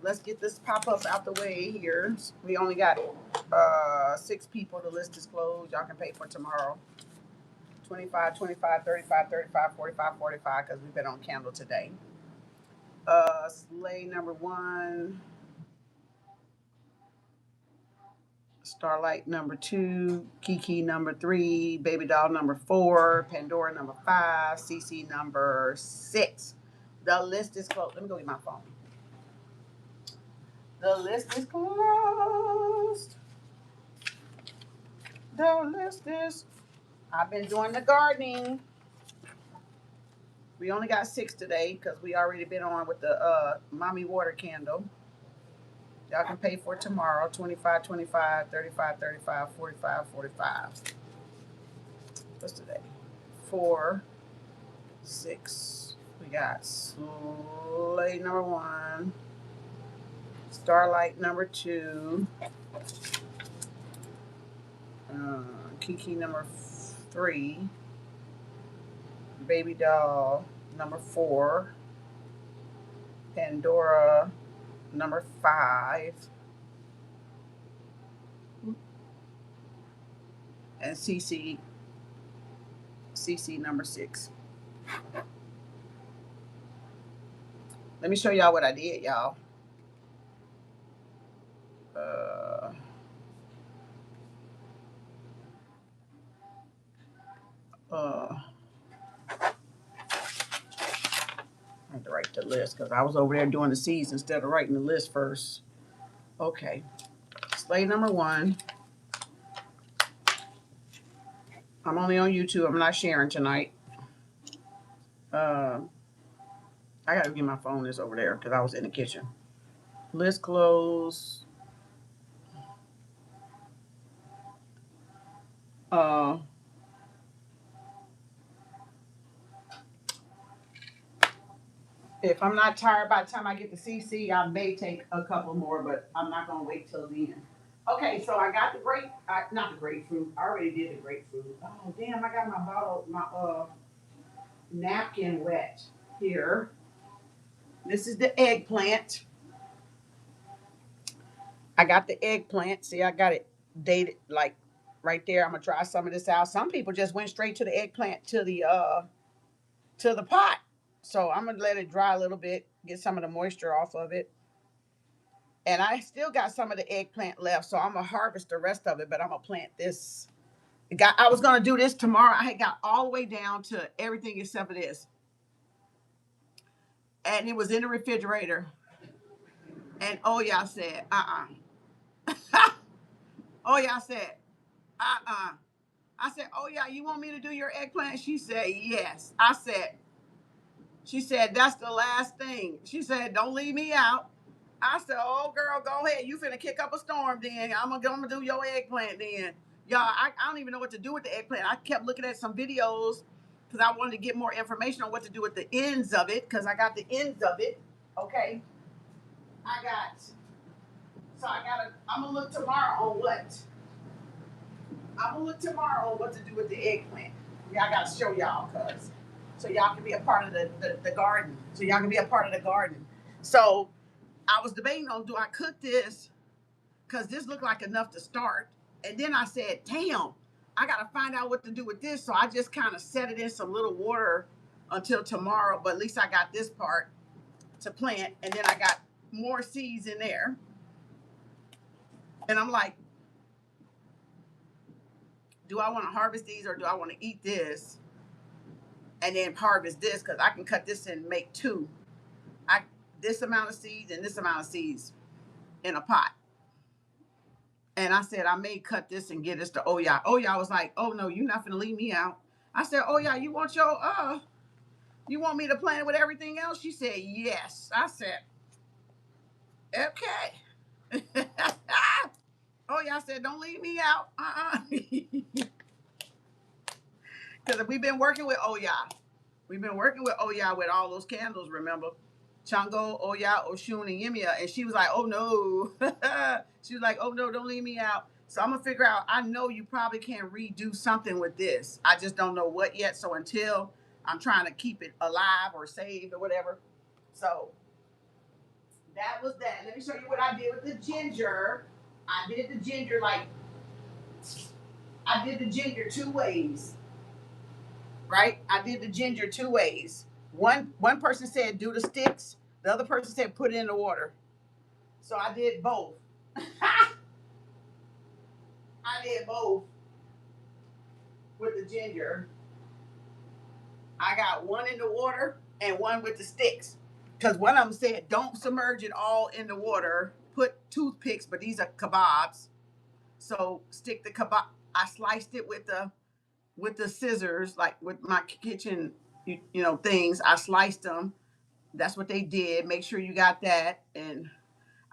let's get this pop-up out the way here. We only got 6 people. The list is closed. Y'all can pay for tomorrow. 25, 25, 35, 35, 45, 45, because we've been on candle today. Slay number 1. Starlight number 2, Kiki number 3, Baby Doll number 4, Pandora number 5, CC number 6. The list is closed. Let me go get my phone. The list is closed. The list is. I've been doing the gardening. We only got 6 today because we already been on with the mommy water candle. Y'all can pay for it tomorrow. 25, 25, 35, 35, 45, 45. What's today? 4, 6. We got Slay number 1. Starlight number 2. Kiki number 3. Baby Doll number 4. Pandora number 5. And CC number 6. Let me show y'all what I did, y'all. I had to write the list because I was over there doing the seeds instead of writing the list first. Okay. Slay number 1. I'm only on YouTube. I'm not sharing tonight. I gotta get my phone is over there because I was in the kitchen. List close. If I'm not tired by the time I get to CC, I may take a couple more, but I'm not gonna wait till the end. Okay, so I got the not the grapefruit. I already did the grapefruit. Oh damn! I got my napkin wet here. This is the eggplant. I got the eggplant. See, I got it dated like right there. I'm gonna try some of this out. Some people just went straight to the eggplant to the pot. So I'm gonna let it dry a little bit, get some of the moisture off of it. And I still got some of the eggplant left, so I'm gonna harvest the rest of it, but I'm gonna plant this. I was gonna do this tomorrow. I had got all the way down to everything except for this. And it was in the refrigerator. And oh y'all said, oh y'all said, I said, oh yeah, you want me to do your eggplant? She said, yes. She said, that's the last thing. She said, don't leave me out. I said, oh girl, go ahead. You finna kick up a storm then. I'm gonna do your eggplant then. Y'all, I don't even know what to do with the eggplant. I kept looking at some videos because I wanted to get more information on what to do with the ends of it, because I got the ends of it. Okay. I'm gonna look tomorrow on what. I'm gonna look tomorrow on what to do with the eggplant. Yeah, I gotta show y'all, cause so y'all can be a part of the garden. So y'all can be a part of the garden. So I was debating on, do I cook this? Cause this looked like enough to start. And then I said, damn, I gotta find out what to do with this. So I just kind of set it in some little water until tomorrow. But at least I got this part to plant, and then I got more seeds in there. And I'm like, do I want to harvest these or do I want to eat this and then harvest this? Because I can cut this and make 2. This amount of seeds and this amount of seeds in a pot. And I said, I may cut this and get this to Oya. Oya was like, oh no, you're not gonna leave me out. I said, Oya, you want me to plant it with everything else? She said, yes. I said, okay. Oya said, don't leave me out. Because we've been working with Oya. We've been working with Oya with all those candles, remember? Chango, Oya, Oshun, and Yemia. And she was like, oh no. She was like, oh no, don't leave me out. So I'm going to figure out, I know you probably can redo something with this. I just don't know what yet. So until I'm trying to keep it alive or saved or whatever. So that was that. Let me show you what I did with the ginger. I did the ginger two ways. Right? I did the ginger two ways. One person said do the sticks. The other person said put it in the water. So I did both. I did both with the ginger. I got one in the water and one with the sticks. Because one of them said don't submerge it all in the water. Put toothpicks, but these are kebabs. So stick the kebab. I sliced it with the scissors, like with my kitchen, things. I sliced them. That's what they did. Make sure you got that. And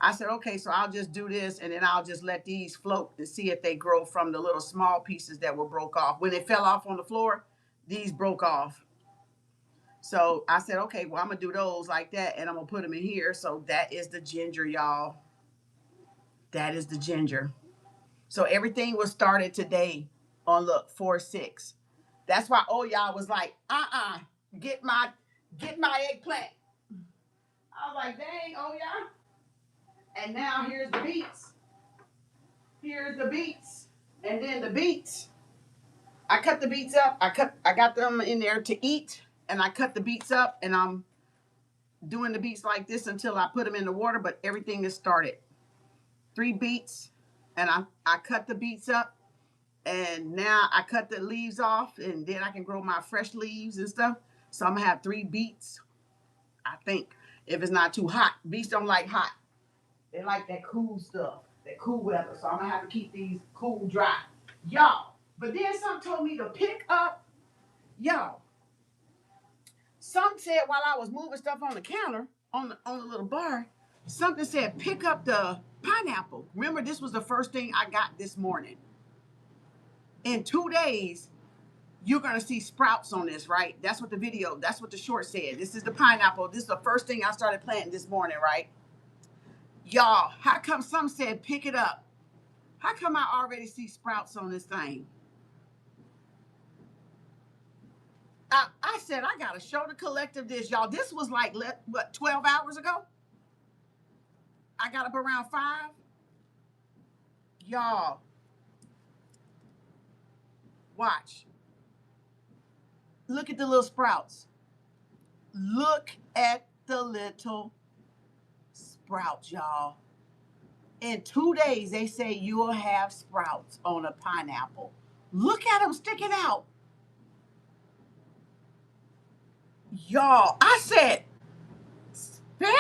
I said, okay, so I'll just do this, and then I'll just let these float and see if they grow from the little small pieces that were broke off. When it fell off on the floor, these broke off. So I said, okay, well, I'm gonna do those like that, and I'm gonna put them in here. So that is the ginger, y'all. That is the ginger. So everything was started today on look 4/6. That's why y'all was like, get my eggplant. I was like, dang, yeah. And now here's the beets. Here's the beets. And then the beets. I cut the beets up. I got them in there to eat. And I cut the beets up, and I'm doing the beets like this until I put them in the water, but everything is started. 3 beets, and I cut the beets up, and now I cut the leaves off, and then I can grow my fresh leaves and stuff. So I'm gonna have 3 beets, I think, if it's not too hot. Beets don't like hot. They like that cool stuff, that cool weather. So I'm gonna have to keep these cool, dry. Y'all, but then some told me to pick up, y'all. Some said while I was moving stuff on the counter, on the little bar, something said pick up the pineapple. Remember, this was the first thing I got this morning. In 2 days, you're gonna see sprouts on this, right? That's what the short said. This is the pineapple. This is the first thing I started planting this morning, right? Y'all, how come some said pick it up? How come I already see sprouts on this thing? I said I gotta show the collective this, y'all. This was like what, 12 hours ago? I got up around 5. Y'all, watch. Look at the little sprouts. Look at the little sprouts, y'all. In 2 days, they say you will have sprouts on a pineapple. Look at them sticking out. Y'all, I said, Spirit.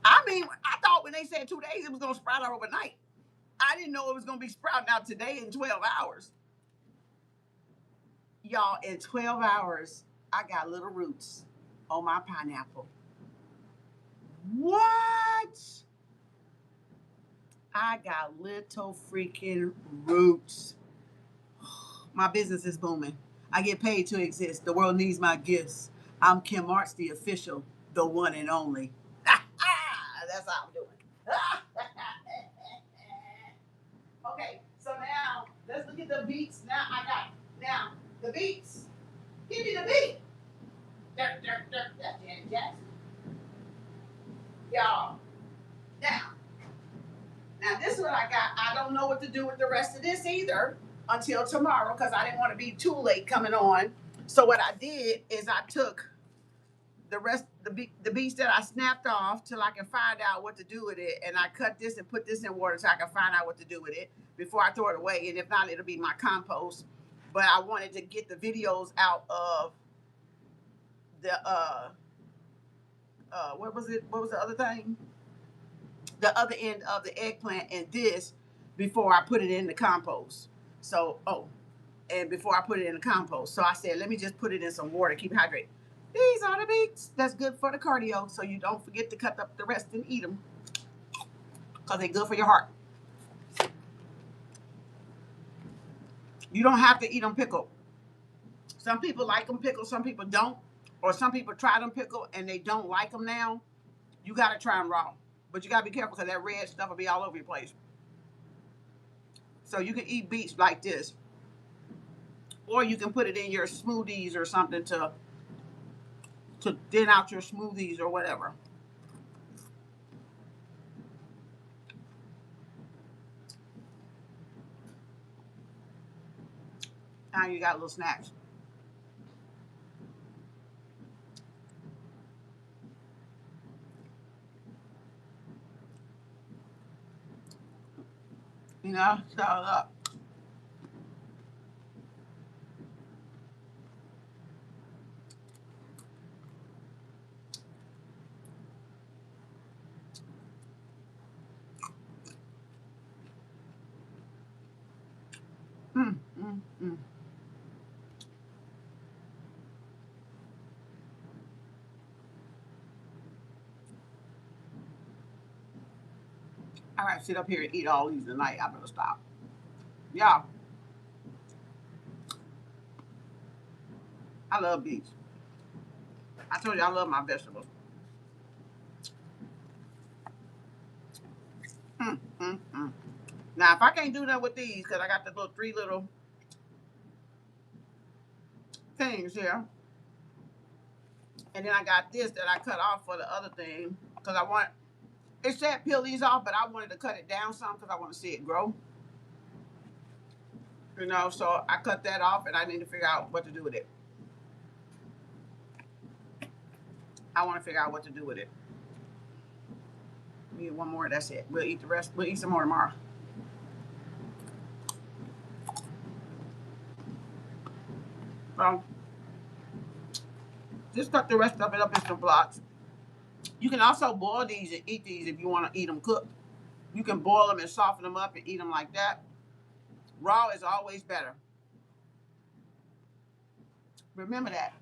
I mean, I thought when they said 2 days, it was going to sprout out overnight. I didn't know it was going to be sprouting out today in 12 hours. Y'all, in 12 hours, I got little roots on my pineapple. What? I got little freaking roots. My business is booming. I get paid to exist. The world needs my gifts. I'm Kem Arts, the official, the one and only. That's how I'm doing. Okay, so now let's look at the beets. Now the beets. Give me the beet. That's Janet Jackson. Y'all. Now this is what I got. I don't know what to do with the rest of this either until tomorrow because I didn't want to be too late coming on. So what I did is I took the rest, the beets that I snapped off till I can find out what to do with it, and I cut this and put this in water so I can find out what to do with it before I throw it away. And if not, it'll be my compost. But I wanted to get the videos out of the what was it? What was the other thing? The other end of the eggplant and this before I put it in the compost. So, and before I put it in the compost. So I said, let me just put it in some water, keep hydrated. These are the beets. That's good for the cardio. So you don't forget to cut up the rest and eat them because they're good for your heart. You don't have to eat them pickled. Some people like them pickled, some people don't. Or some people try them pickled and they don't like them now. You got to try them raw. But you got to be careful because that red stuff will be all over your place. So you can eat beets like this. Or you can put it in your smoothies or something to to thin out your smoothies or whatever. Now you got little snacks. You know, so up. Mm, mm, mm. I gotta sit up here and eat all these tonight. I better stop. Yeah, I love beets. I told you I love my vegetables. Mm, mm, mm. Now, if I can't do that with these, because I got the little 3 little things here, and then I got this that I cut off for the other thing, because I want, it said peel these off, but I wanted to cut it down some because I want to see it grow. You know, so I cut that off, and I need to figure out what to do with it. I want to figure out what to do with it. We eat one more, that's it. We'll eat the rest. We'll eat some more tomorrow. So, just cut the rest of it up in some blocks. You can also boil these and eat these if you want to eat them cooked. You can boil them and soften them up and eat them like that. Raw is always better. Remember that.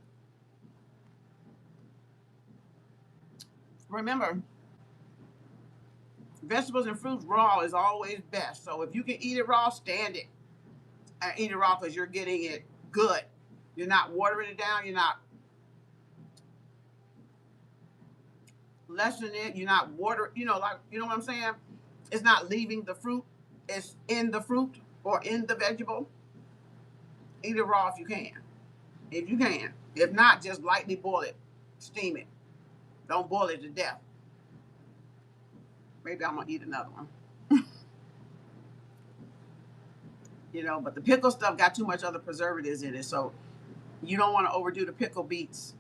Remember, vegetables and fruits raw is always best. So if you can eat it raw, stand it and eat it raw because you're getting it good. You're not watering it down. You're not lessening it. You're not water. You know, like, you know what I'm saying? It's not leaving the fruit. It's in the fruit or in the vegetable. Eat it raw if you can. If you can. If not, just lightly boil it. Steam it. Don't boil it to death. Maybe I'm gonna eat another one. You know, but the pickle stuff got too much other preservatives in it, so you don't want to overdo the pickle beets.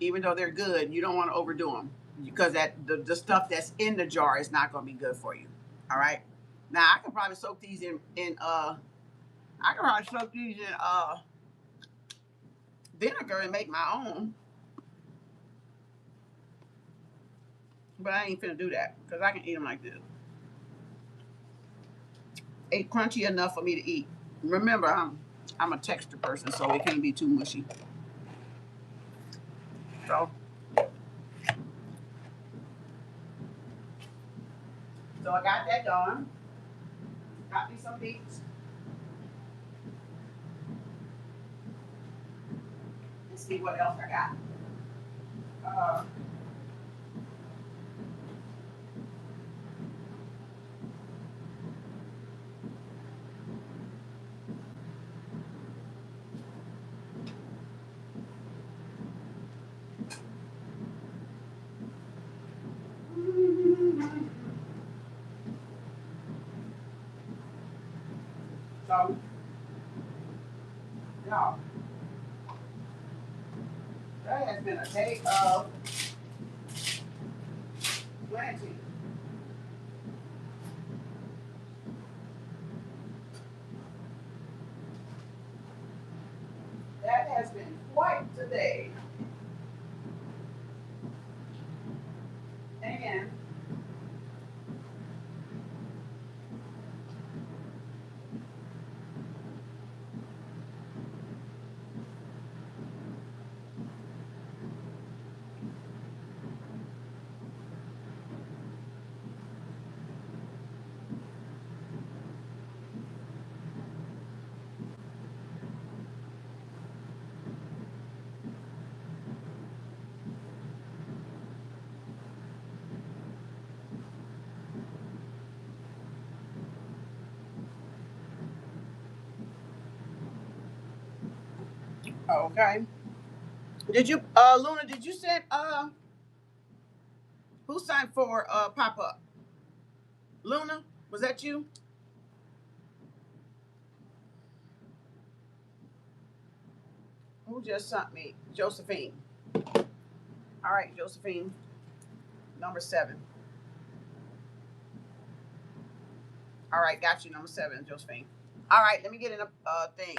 Even though they're good, you don't want to overdo them because that the stuff that's in the jar is not going to be good for you. All right. Now I can probably soak these in I can probably soak these in vinegar and make my own, but I ain't finna do that because I can eat them like this. Ain't crunchy enough for me to eat. Remember, I'm a texture person, so it can't be too mushy. So, so I got that going. Got me some beets. Let's see what else I got. Uh, so, y'all, that has been a day of planting. That has been quite the day. And okay, Did you, Luna? Did you send who signed for pop up? Luna, was that you? Who just sent me? Josephine. All right, Josephine, number 7. All right, got you, number 7, Josephine. All right, let me get in a thing.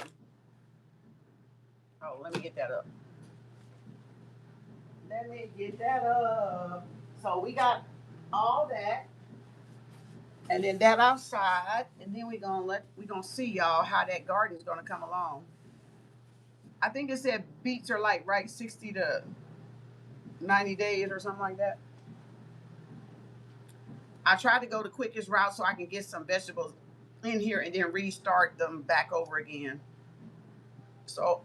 Oh, let me get that up. Let me get that up. So we got all that, and then that outside, and then we gonna see y'all how that garden's gonna come along. I think it said beets are like right 60 to 90 days or something like that. I tried to go the quickest route so I can get some vegetables in here and then restart them back over again. So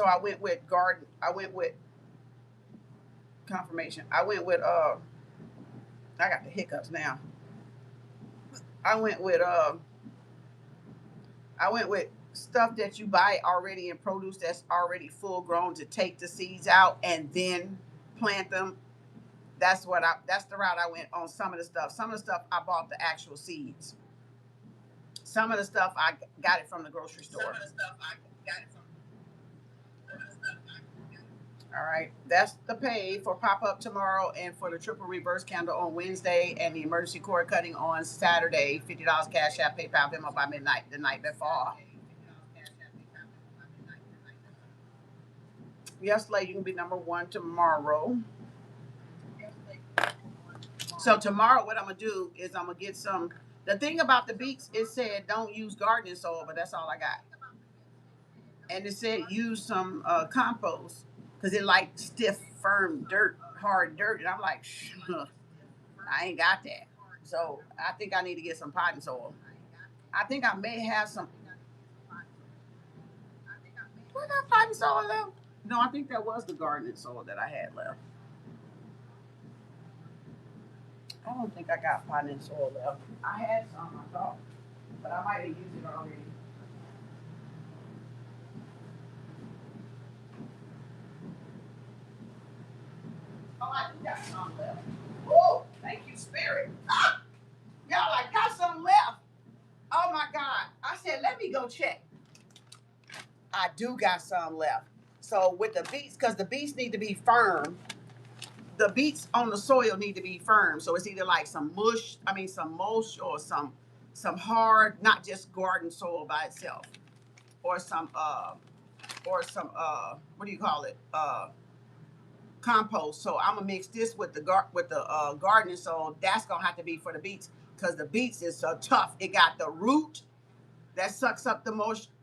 I went with garden. I went with confirmation. I went with I got the hiccups now. I went with stuff that you buy already in produce that's already full grown to take the seeds out and then plant them. That's the route I went on some of the stuff. Some of the stuff I bought the actual seeds. Some of the stuff I got it from the grocery store. Some of the stuff I got it from. All right, that's the pay for pop up tomorrow and for the triple reverse candle on Wednesday and the emergency cord cutting on Saturday. $50 cash app, PayPal, Venmo by midnight the night before. Yes, lady, you can be number 1 tomorrow. So tomorrow, what I'm gonna do is I'm gonna get some. The thing about the beets, it said don't use gardening soil, but that's all I got. And it said use some compost because it like stiff, firm dirt, hard dirt, and I'm like, I ain't got that. So I think I need to get some potting soil. I think I may have some. What got potting soil left? No, I think that was the gardening soil that I had left. I don't think I got potting soil left. I had some, I thought, but I might have used it already. Oh, I do got some left. Oh, thank you, Spirit. Ah, y'all, I got some left. Oh my God. I said, let me go check. I do got some left. So with the beets, because the beets need to be firm, the beets on the soil need to be firm. So it's either like some some mulch or some hard, not just garden soil by itself, or some what do you call it? Compost. So I'm gonna mix this with the gardening soil. That's gonna have to be for the beets because the beets is so tough. It got the root that sucks up the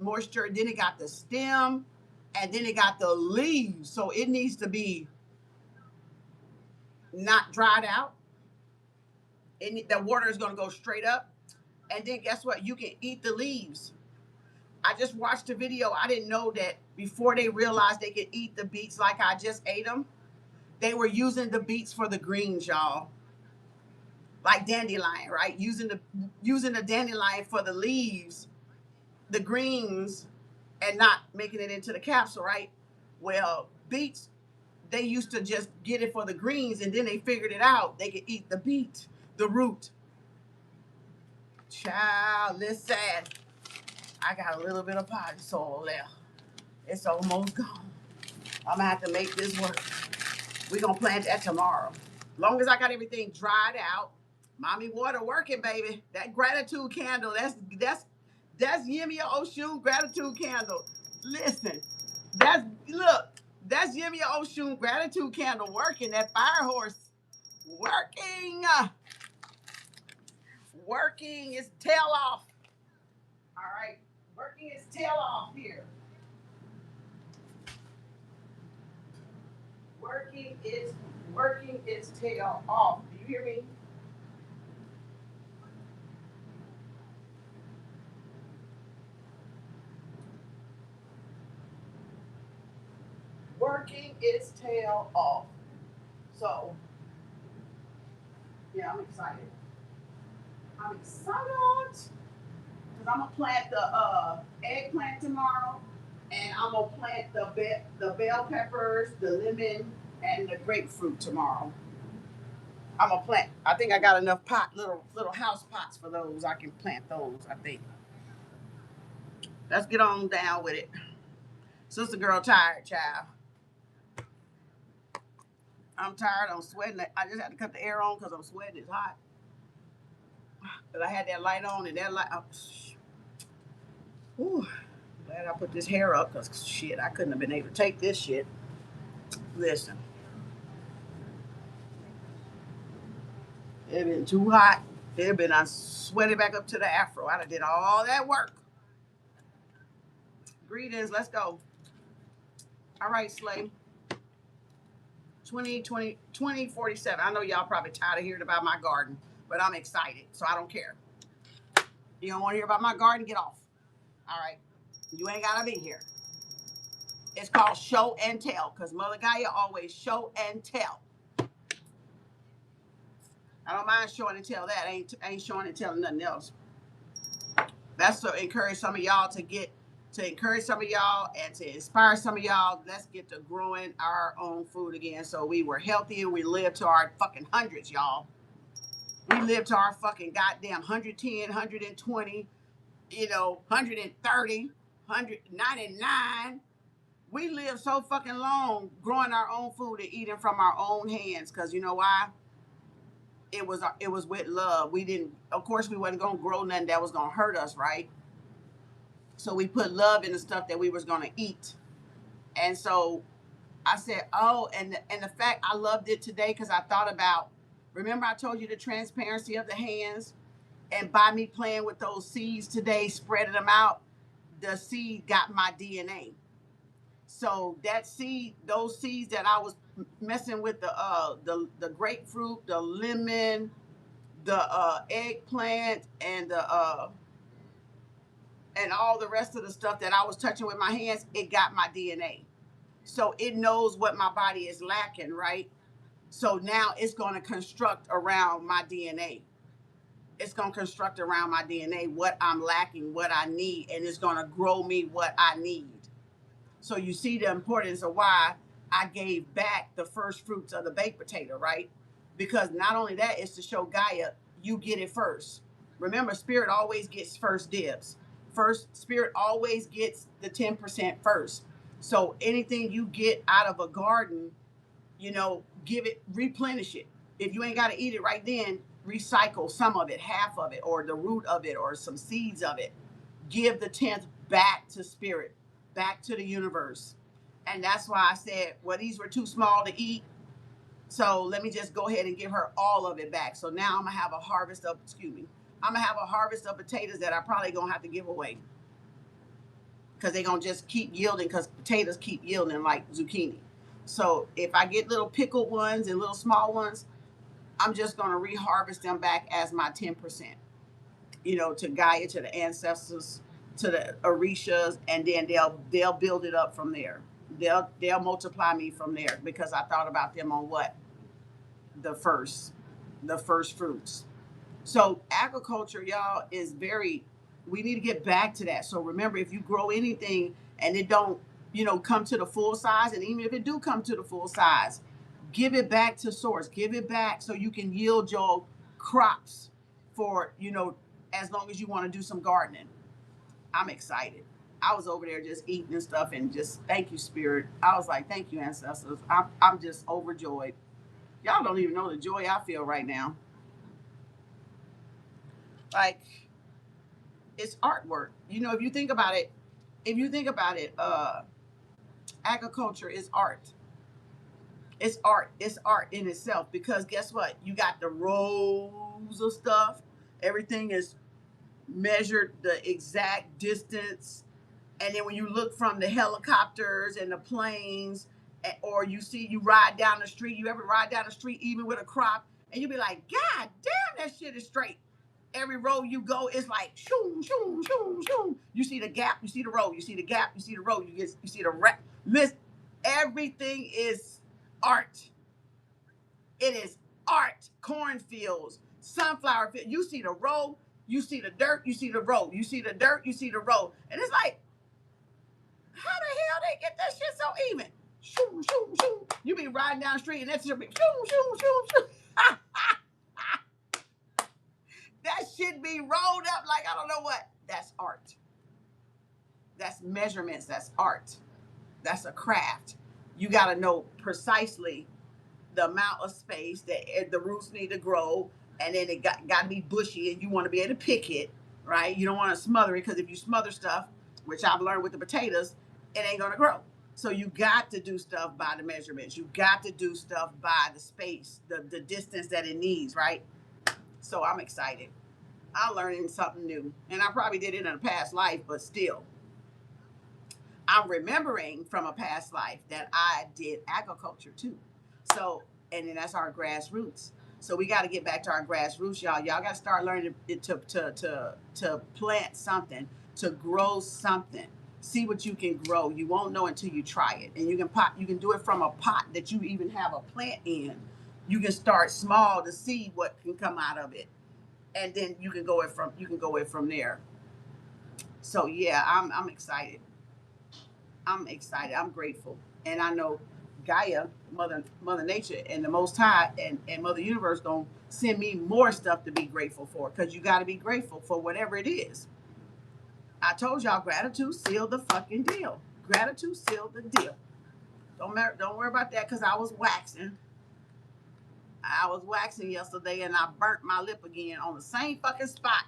moisture. Then it got the stem, and then it got the leaves. So it needs to be not dried out. The water is gonna go straight up. And then guess what? You can eat the leaves. I just watched a video. I didn't know that before they realized they could eat the beets like I just ate them. They were using the beets for the greens, y'all. Like dandelion, right? Using the dandelion for the leaves, the greens, and not making it into the capsule, right? Well, beets, they used to just get it for the greens, and then they figured it out. They could eat the beet, the root. Child, listen, I got a little bit of potting soil left. It's almost gone. I'm gonna have to make this work. We're gonna plant that tomorrow. Long as I got everything dried out. Mommy water working, baby. That gratitude candle, that's Yimmy Oshun gratitude candle. Listen, that's Yimmy Oshun gratitude candle working. That fire horse working. Working its tail off. All right. Working its tail off here. Working its tail off. Do you hear me? Working its tail off. So, yeah, I'm excited. I'm excited because I'm gonna plant the eggplant tomorrow, And I'm gonna plant the bell peppers, the lemon, and the grapefruit tomorrow. I'm gonna plant. I think I got enough little house pots for those. I can plant those. I think. Let's get on down with it. Sister girl, tired, child. I'm tired. I'm sweating. I just had to cut the air on because I'm sweating. It's hot. But I had that light on and that light. Whew, glad I put this hair up because shit, I couldn't have been able to take this shit. Listen, it been too hot. It been I sweated back up to the afro. I done did all that work. Greetings. Let's go. All right, Slay. 2047. I know y'all probably tired of hearing about my garden, but I'm excited, so I don't care. You don't want to hear about my garden? Get off. All right. You ain't got to be here. It's called show and tell because Mother Gaia always show and tell. I don't mind showing and tell that. I ain't showing and telling nothing else. That's to encourage some of y'all to encourage some of y'all and to inspire some of y'all. Let's get to growing our own food again. So we were healthy and we lived to our fucking hundreds, y'all. We lived to our fucking goddamn 110, 120, 130, 199. We lived so fucking long growing our own food and eating from our own hands. Cause you know why? It was with love. We didn't, of course, we wasn't gonna grow nothing that was gonna hurt us, right? So we put love in the stuff that we was gonna eat. And so I said, oh, and the fact I loved it today because I thought about, remember I told you the transparency of the hands, and by me playing with those seeds today, spreading them out, the seed got my DNA. So that seed, those seeds that I was messing with the grapefruit, the lemon, the eggplant, and all the rest of the stuff that I was touching with my hands, it got my DNA. So it knows what my body is lacking, right? So now it's going to construct around my DNA. It's going to construct around my DNA what I'm lacking, what I need, and it's going to grow me what I need. So you see the importance of why I gave back the first fruits of the baked potato, right? Because not only that, it's to show Gaia, you get it first. Remember, spirit always gets first dibs. First, spirit always gets the 10% first. So anything you get out of a garden, give it, replenish it. If you ain't got to eat it right then, recycle some of it, half of it, or the root of it, or some seeds of it. Give the 10th back to spirit, back to the universe. And that's why I said, well, these were too small to eat. So let me just go ahead and give her all of it back. So now I'm going to have a harvest of, I'm going to have a harvest of potatoes that I probably going to have to give away. Because they're going to just keep yielding, because potatoes keep yielding like zucchini. So if I get little pickled ones and little small ones, I'm just going to reharvest them back as my 10%, to Gaia, to the ancestors, to the Orishas, and then they'll build it up from there. They'll multiply me from there because I thought about them on what? The first fruits. So agriculture, y'all, is very, we need to get back to that. So remember, if you grow anything and it don't, come to the full size, and even if it do come to the full size, give it back to source. Give it back so you can yield your crops for, as long as you want to do some gardening. I'm excited. I was over there just eating and stuff and just thank you, spirit. I was like, thank you, ancestors. I'm just overjoyed. Y'all don't even know the joy I feel right now. Like, it's artwork. If you think about it, agriculture is art. It's art. It's art in itself because guess what? You got the rows of stuff. Everything is measured the exact distance. And then when you look from the helicopters and the planes, or you ride down the street, you ever ride down the street even with a crop, and you be like, God damn, that shit is straight. Every road you go is like shoom, shoom, shoom, shoom. You see the gap, you see the road, you see the gap, you see the road, you see the list. Everything is art. It is art. Cornfields, sunflower fields. You see the road, you see the dirt, you see the road, you see the dirt, you see the road. And it's like, how they get that shit so even? Shoo, shoo, shoo. You be riding down the street and that's just be shoo, shoo, shoo, shoo. That shit be rolled up like I don't know what. That's art. That's measurements. That's art. That's a craft. You got to know precisely the amount of space that the roots need to grow, and then it got to be bushy, and you want to be able to pick it, right? You don't want to smother it, because if you smother stuff, which I've learned with the potatoes, it ain't gonna grow. So you got to do stuff by the measurements. You got to do stuff by the space, the distance that it needs, right? So I'm excited. I'm learning something new, and I probably did it in a past life, but still, I'm remembering from a past life that I did agriculture too. So, and then that's our grassroots. So we got to get back to our grassroots, y'all. Y'all got to start learning to plant something, to grow something. See what you can grow. You won't know until you try it. And you can you can do it from a pot that you even have a plant in. You can start small to see what can come out of it, and then you can go it from there. So yeah, I'm excited. I'm excited. I'm grateful. And I know Gaia, Mother Nature, and the Most High, and Mother Universe gonna send me more stuff to be grateful for. Because you got to be grateful for whatever it is. I told y'all, gratitude sealed the fucking deal. Gratitude sealed the deal. Don't worry about that, because I was waxing. I was waxing yesterday, and I burnt my lip again on the same fucking spot.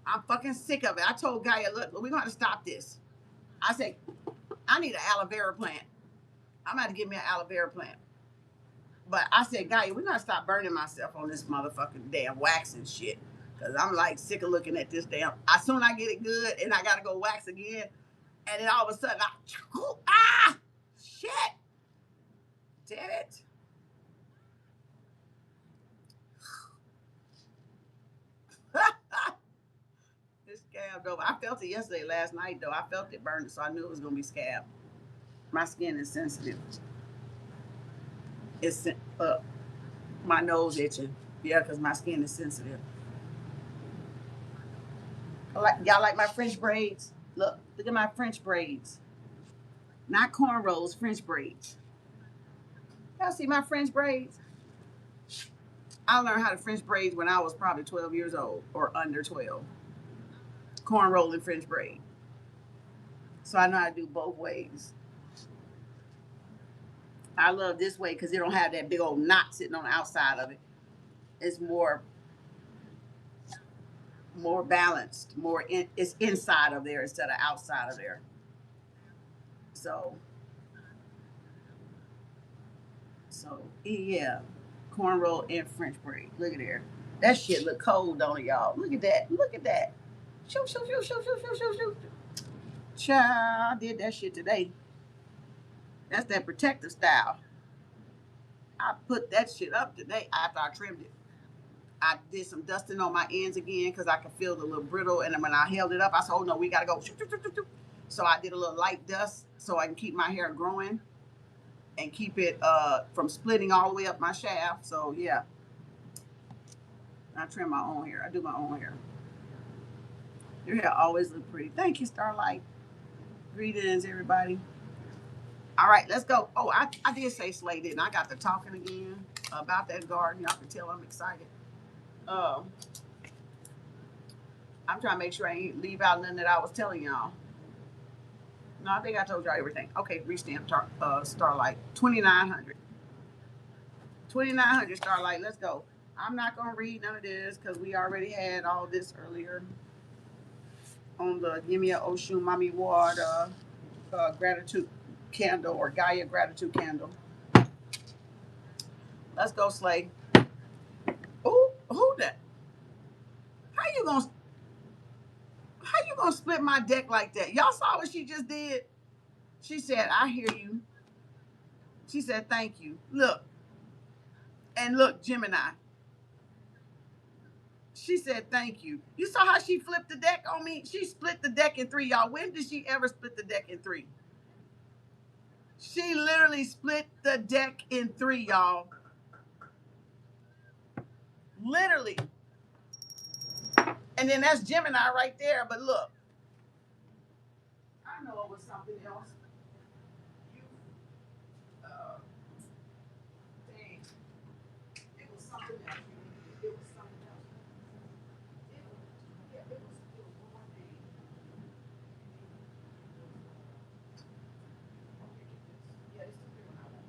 I'm fucking sick of it. I told Gaia, look, we're going to stop this. I said, I need an aloe vera plant. I'm going to give me an aloe vera plant. But I said, Gaia, we're going to stop burning myself on this motherfucking damn waxing shit. Because I'm like sick of looking at this damn. As soon as I get it good and I got to go wax again. And then all of a sudden, shit. Damn it. This scab, though. I felt it yesterday, last night, though. I felt it burning, so I knew it was going to be scab. My skin is sensitive. It's my nose itching. Yeah, because my skin is sensitive. Y'all like my French braids? Look at my French braids. Not cornrows, French braids. Y'all see my French braids? I learned how to French braids when I was probably 12 years old or under 12. Cornrow and French braid. So I know how to do both ways. I love this way because it don't have that big old knot sitting on the outside of it. It's more balanced, it's inside of there instead of outside of there. So yeah, cornrow and French braid. Look at there. That shit look cold, don't it, y'all? Look at that. Look at that. Shoo, shoo, shoo, shoo, shoo, shoo, shoo, shoo. Child, I did that shit today. That's that protective style. I put that shit up today after I trimmed it. I did some dusting on my ends again because I could feel the little brittle. And then when I held it up, I said, oh no, we got to go. So I did a little light dust so I can keep my hair growing and keep it from splitting all the way up my shaft. So yeah, I trim my own hair. I do my own hair. Your hair always look pretty. Thank you, Starlight. Greetings, everybody. All right, let's go. Oh, I did say Slay, didn't I? Got to talking again about that garden. Y'all can tell I'm excited. I'm trying to make sure I ain't leave out nothing that I was telling y'all. No, I think I told y'all everything. Okay, restamp Starlight. 2,900. 2,900 Starlight. Let's go. I'm not going to read none of this because we already had all this earlier on the Give Me a Oshun Mommy Water gratitude candle or Gaia gratitude candle. Let's go, Slay. Ooh, who that? How you gonna split my deck like that? Y'all saw what she just did? She said, I hear you. She said, thank you. Look. And look, Gemini. She said, thank you. You saw how she flipped the deck on me? She split the deck in three, y'all. When did she ever split the deck in three? She literally split the deck in three, y'all. Literally. And then that's Gemini right there. But look. I know it was something else. something else. It was something else. It was, yeah, it was one thing. Yeah, it's the big one. I won't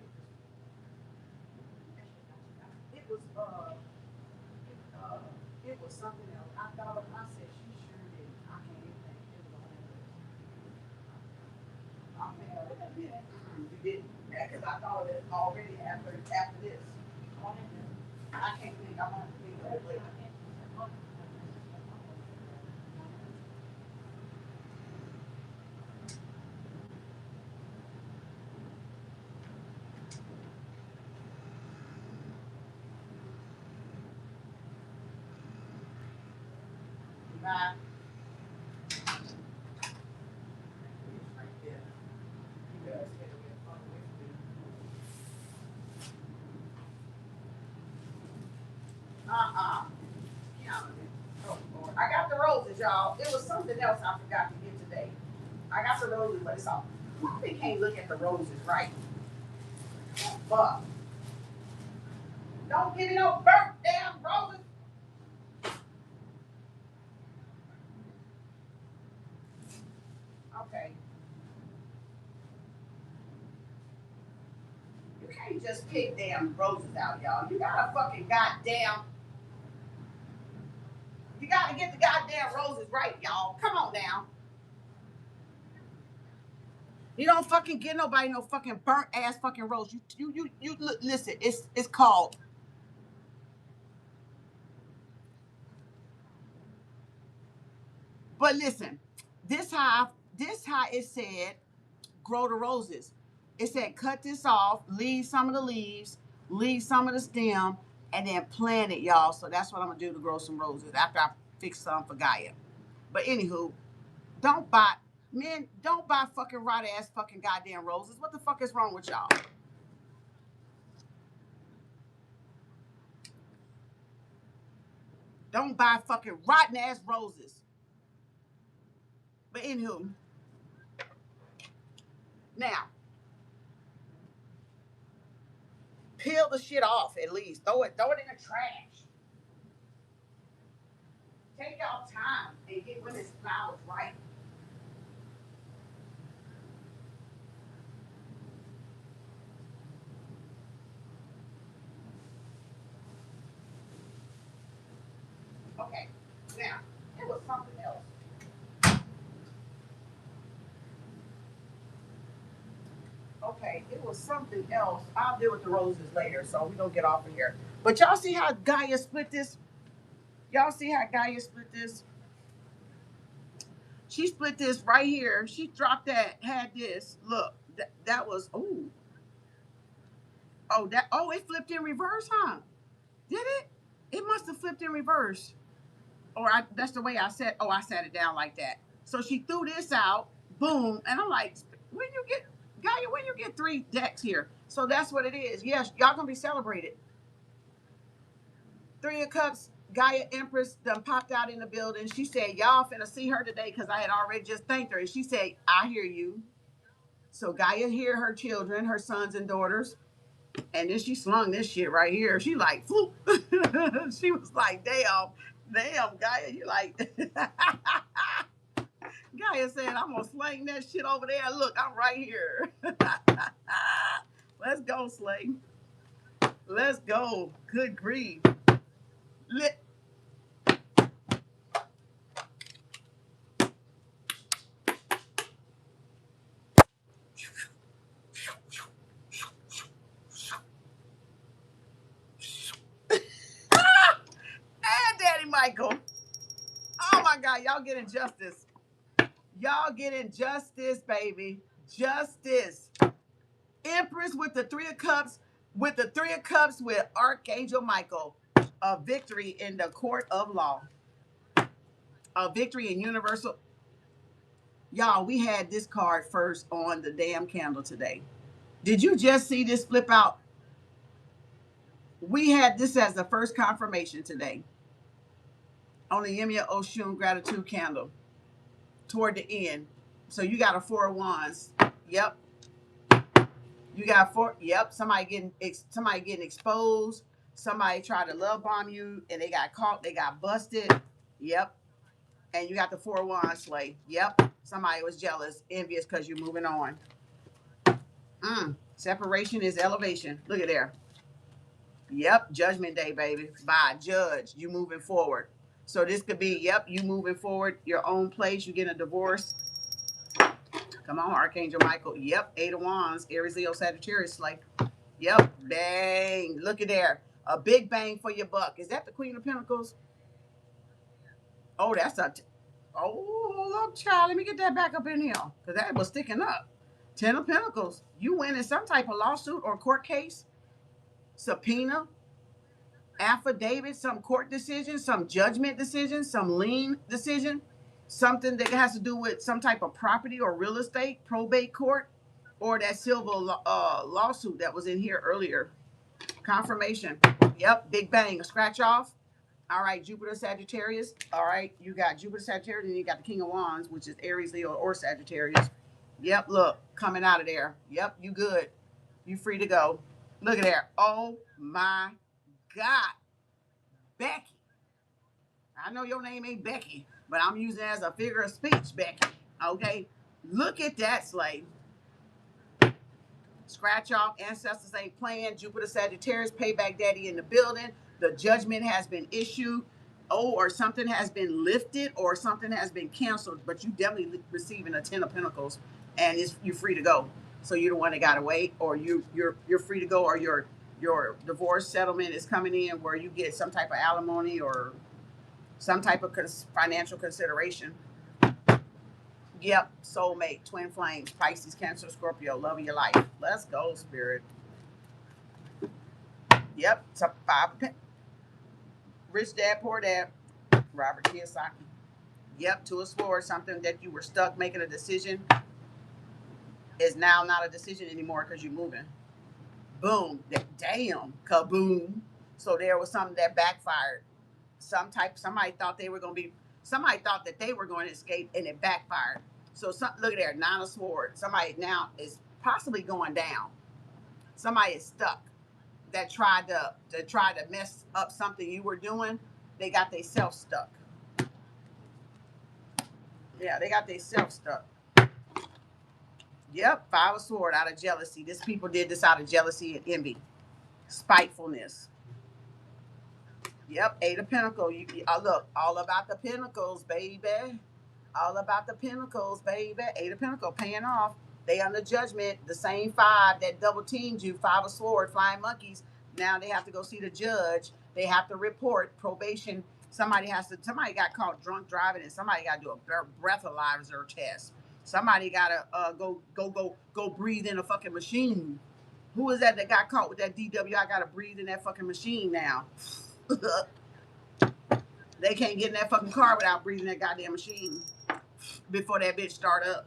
get this one. It was something else. I thought I said she sure did. I can't even think. It was on that list. I'm mad at that minute. You didn't. Because I thought of it already after this. On it. I can't think. I'm gonna have to think of it later. Bye. It's right there. You guys get away from me. Yeah. Oh, Lord. I got the roses, y'all. It was something else I forgot to get today. I got the roses, but it's all. Mommy can't look at the roses right. Fuck. Don't give me no burnt damn roses. Okay. You can't just pick damn roses out, y'all. You gotta fucking goddamn. You gotta get the goddamn roses right, y'all. Come on now. You don't fucking get nobody no fucking burnt ass fucking rose. You listen. It's called. But listen, this how it said grow the roses. It said cut this off, leave some of the leaves, leave some of the stem, and then plant it, y'all. So that's what I'm gonna do to grow some roses after I fix some for Gaia. But anywho, don't buy men, don't buy fucking rotten ass fucking goddamn roses. What the fuck is wrong with y'all? Don't buy fucking rotten ass roses. But anywho, now peel the shit off at least. Throw it in the trash. Take y'all time and get when this flowers right. Okay. Now, it was something else. Okay, it was something else. I'll deal with the roses later, so we don't get off of here. But y'all see how Gaia split this? Y'all see how Gaia split this? She split this right here. She dropped that, had this. Look, that was, it flipped in reverse, huh? Did it? It must have flipped in reverse. That's the way I sat it down like that. So she threw this out, boom, and I'm like, when you get, Gaia, when you get three decks here? So that's what it is. Yes, y'all gonna be celebrated. Three of Cups, Gaia Empress done popped out in the building. She said, y'all finna see her today because I had already just thanked her. And she said, I hear you. So Gaia hear her children, her sons and daughters. And then she slung this shit right here. She like, floop. She was like, damn, Gaia, you like. Gaia said, I'm gonna sling that shit over there. Look, I'm right here. Let's go, Sling. Let's go. Good grief. Let, and Daddy Michael. Oh my God, y'all getting justice. Y'all getting justice, baby. Justice. Empress with the Three of Cups, with Archangel Michael. A victory in the court of law. A victory in universal. Y'all, we had this card first on the damn candle today. Did you just see this flip out? We had this as the first confirmation today on the Yemia Oshun gratitude candle toward the end. So you got a Four of Wands. Yep. You got four. Yep. Somebody getting exposed. Somebody tried to love bomb you and they got caught, they got busted. Yep. And you got the 4-1 slay. Yep. Somebody was jealous, envious because you're moving on. Separation is elevation. Look at there. Yep. Judgment day, baby. Bye. Judge. You moving forward. So this could be, yep, you moving forward, your own place. You getting a divorce. Come on, Archangel Michael. Yep. 8 of Wands. Aries, Leo, Sagittarius. Like, yep. Bang. Look at there. A big bang for your buck. Is that the Queen of Pentacles? Oh, that's a. Oh, look, child. Let me get that back up in here. Because that was sticking up. 10 of Pentacles. You win in some type of lawsuit or court case. Subpoena. Affidavit. Some court decision. Some judgment decision. Some lien decision. Something that has to do with some type of property or real estate. Probate court. Or that silver lawsuit that was in here earlier. Confirmation. Yep. Big bang. A scratch off. All right, Jupiter, Sagittarius. All right, you got Jupiter, Sagittarius, and you got the King of Wands, which is Aries, Leo, or Sagittarius. Yep, look, coming out of there. Yep, you good. You free to go. Look at there. Oh, my God. Becky. I know your name ain't Becky, but I'm using it as a figure of speech, Becky. Okay? Look at that, slave. Scratch off, ancestors ain't playing. Jupiter, Sagittarius, payback daddy in the building. The judgment has been issued. Oh, or something has been lifted, or something has been canceled. But you definitely receiving a 10 of Pentacles, and you're free to go. So you're the one that gotta wait, or you're free to go, or your divorce settlement is coming in where you get some type of alimony or some type of financial consideration. Yep, soulmate, twin flames, Pisces, Cancer, Scorpio, love of your life. Let's go, Spirit. Yep, it's a 5 of Pentacles. Rich Dad, Poor Dad, Robert Kiyosaki. Yep, 2 of Swords, something that you were stuck making a decision is now not a decision anymore because you're moving. Boom, damn, kaboom. So there was something that backfired. Somebody thought they were going to be, somebody thought that they were going to escape and it backfired. So look at there, 9 of Swords. Somebody now is possibly going down. Somebody is stuck that tried to mess up something you were doing. They got themselves stuck. Yeah, they got themselves stuck. Yep, 5 of Swords out of jealousy. This people did this out of jealousy and envy, spitefulness. Yep, 8 of Pentacles. Look, all about the Pentacles, baby. All about the Pentacles, baby. 8 of Pentacles, paying off. They under judgment. The same 5 that double teamed you, 5 of Swords, flying monkeys. Now they have to go see the judge. They have to report probation. Somebody got caught drunk driving, and somebody got to do a breathalyzer test. Somebody got to go breathe in a fucking machine. Who is that got caught with that DW? I got to breathe in that fucking machine now. They can't get in that fucking car without breathing that goddamn machine before that bitch start up.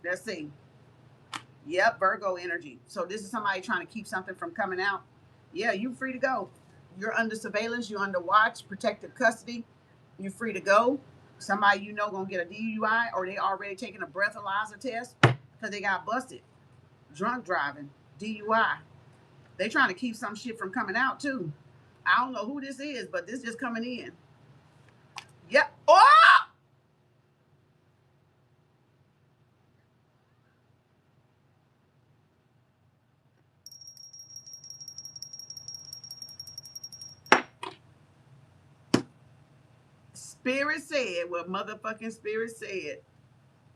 Let's see. Yep, Virgo energy. So this is somebody trying to keep something from coming out. Yeah, you free to go. You're under surveillance. You're under watch, protective custody. You're free to go. Somebody you know gonna get a DUI, or they already taking a breathalyzer test because they got busted. Drunk driving, DUI. They trying to keep some shit from coming out too. I don't know who this is, but this just coming in. Yep. Oh! Spirit said what motherfucking Spirit said.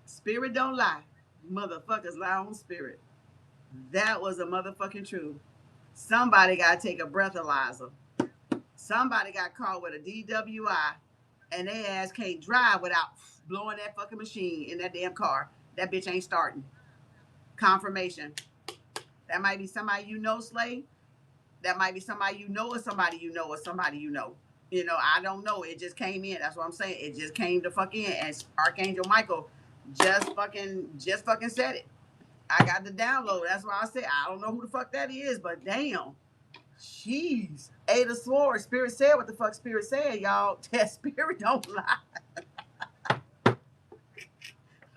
Spirit don't lie. Motherfuckers lie on Spirit. That was a motherfucking truth. Somebody got to take a breathalyzer. Somebody got caught with a DWI, and they ass can't drive without blowing that fucking machine in that damn car. That bitch ain't starting. Confirmation. That might be somebody you know, Slay. That might be somebody you know, or somebody you know, or somebody you know. You know, I don't know. It just came in. That's what I'm saying. It just came to fuck in. And Archangel Michael just fucking said it. I got the download. That's why I said I don't know who the fuck that is, but damn. Jeez. 8 of Swords. Spirit said what the fuck Spirit said, y'all. That Spirit don't lie.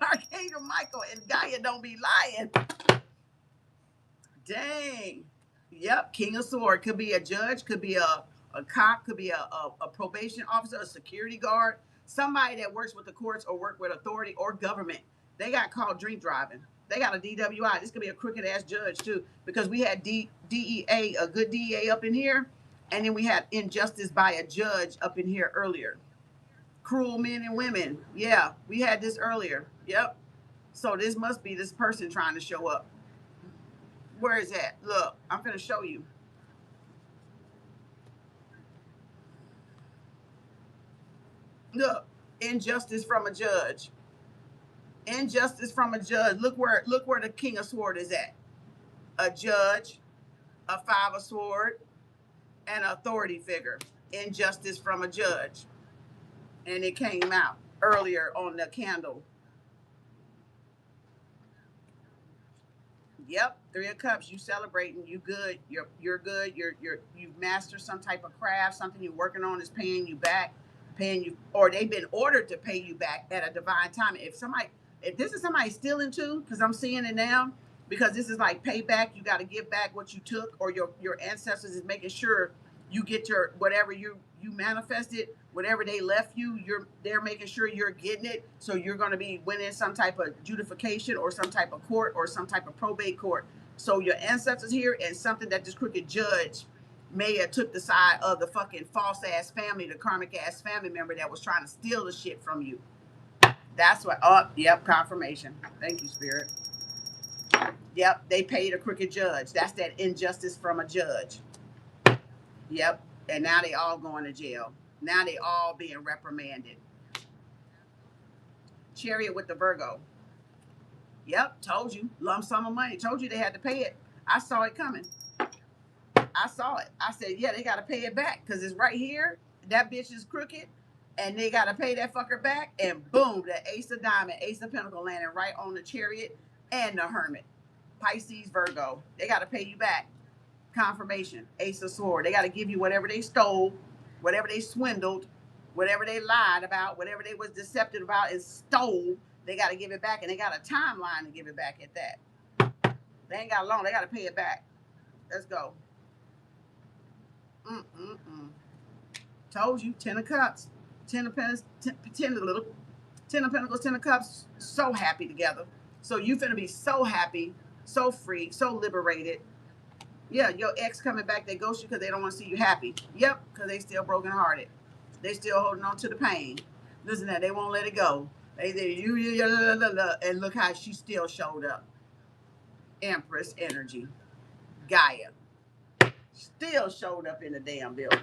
Archangel Michael and Gaia don't be lying. Dang. Yep, King of Sword. Could be a judge, could be a cop, could be a probation officer, a security guard, somebody that works with the courts or work with authority or government. They got called drink driving. They got a DWI. This could be a crooked ass judge too, because we had DEA, a good DEA up in here, and then we had injustice by a judge up in here earlier. Cruel men and women. Yeah, we had this earlier. Yep. So this must be this person trying to show up. Where is that? Look, I'm gonna show you. Look, injustice from a judge. Injustice from a judge. Look where the King of Sword is at. A judge, a Five of Sword, and an authority figure. Injustice from a judge. And it came out earlier on the candle. Yep, Three of Cups. You celebrating? You good? You're good. You've mastered some type of craft. Something you're working on is paying you back, paying you, or they've been ordered to pay you back at a divine time. If this is somebody stealing too, because I'm seeing it now, because this is like payback. You got to give back what you took, or your ancestors is making sure you get your whatever you manifested, whatever they left you. They're making sure you're getting it. So you're going to be winning some type of adjudication or some type of court or some type of probate court. So your ancestors here, and something that this crooked judge may have took the side of the fucking false ass family, the karmic ass family member that was trying to steal the shit from you. That's what. Oh, yep, confirmation. Thank you, Spirit. Yep, they paid a crooked judge. That's that injustice from a judge. Yep, and now they all going to jail. Now they all being reprimanded. Chariot with the Virgo. Yep, told you. Lump sum of money. Told you they had to pay it. I saw it coming. I saw it. I said, yeah, they got to pay it back because it's right here. That bitch is crooked, and they got to pay that fucker back. And boom, the Ace of Diamond, Ace of Pentacle landing right on the Chariot and the Hermit. Pisces, Virgo. They got to pay you back. Confirmation, Ace of Sword. They got to give you whatever they stole, whatever they swindled, whatever they lied about, whatever they was deceptive about and stole. They got to give it back, and they got a timeline to give it back at that. They ain't got long. They got to pay it back. Let's go. Told you, Ten of Cups, Ten of Pentacles, Ten of Pentacles, Ten of Cups. So happy together. So you finna be so happy, so free, so liberated. Yeah, your ex coming back, they ghost you because they don't want to see you happy. Yep, because they still broken hearted. They still holding on to the pain. Listen to that, they won't let it go. They and look how she still showed up. Empress energy. Gaia. Still showed up in the damn building.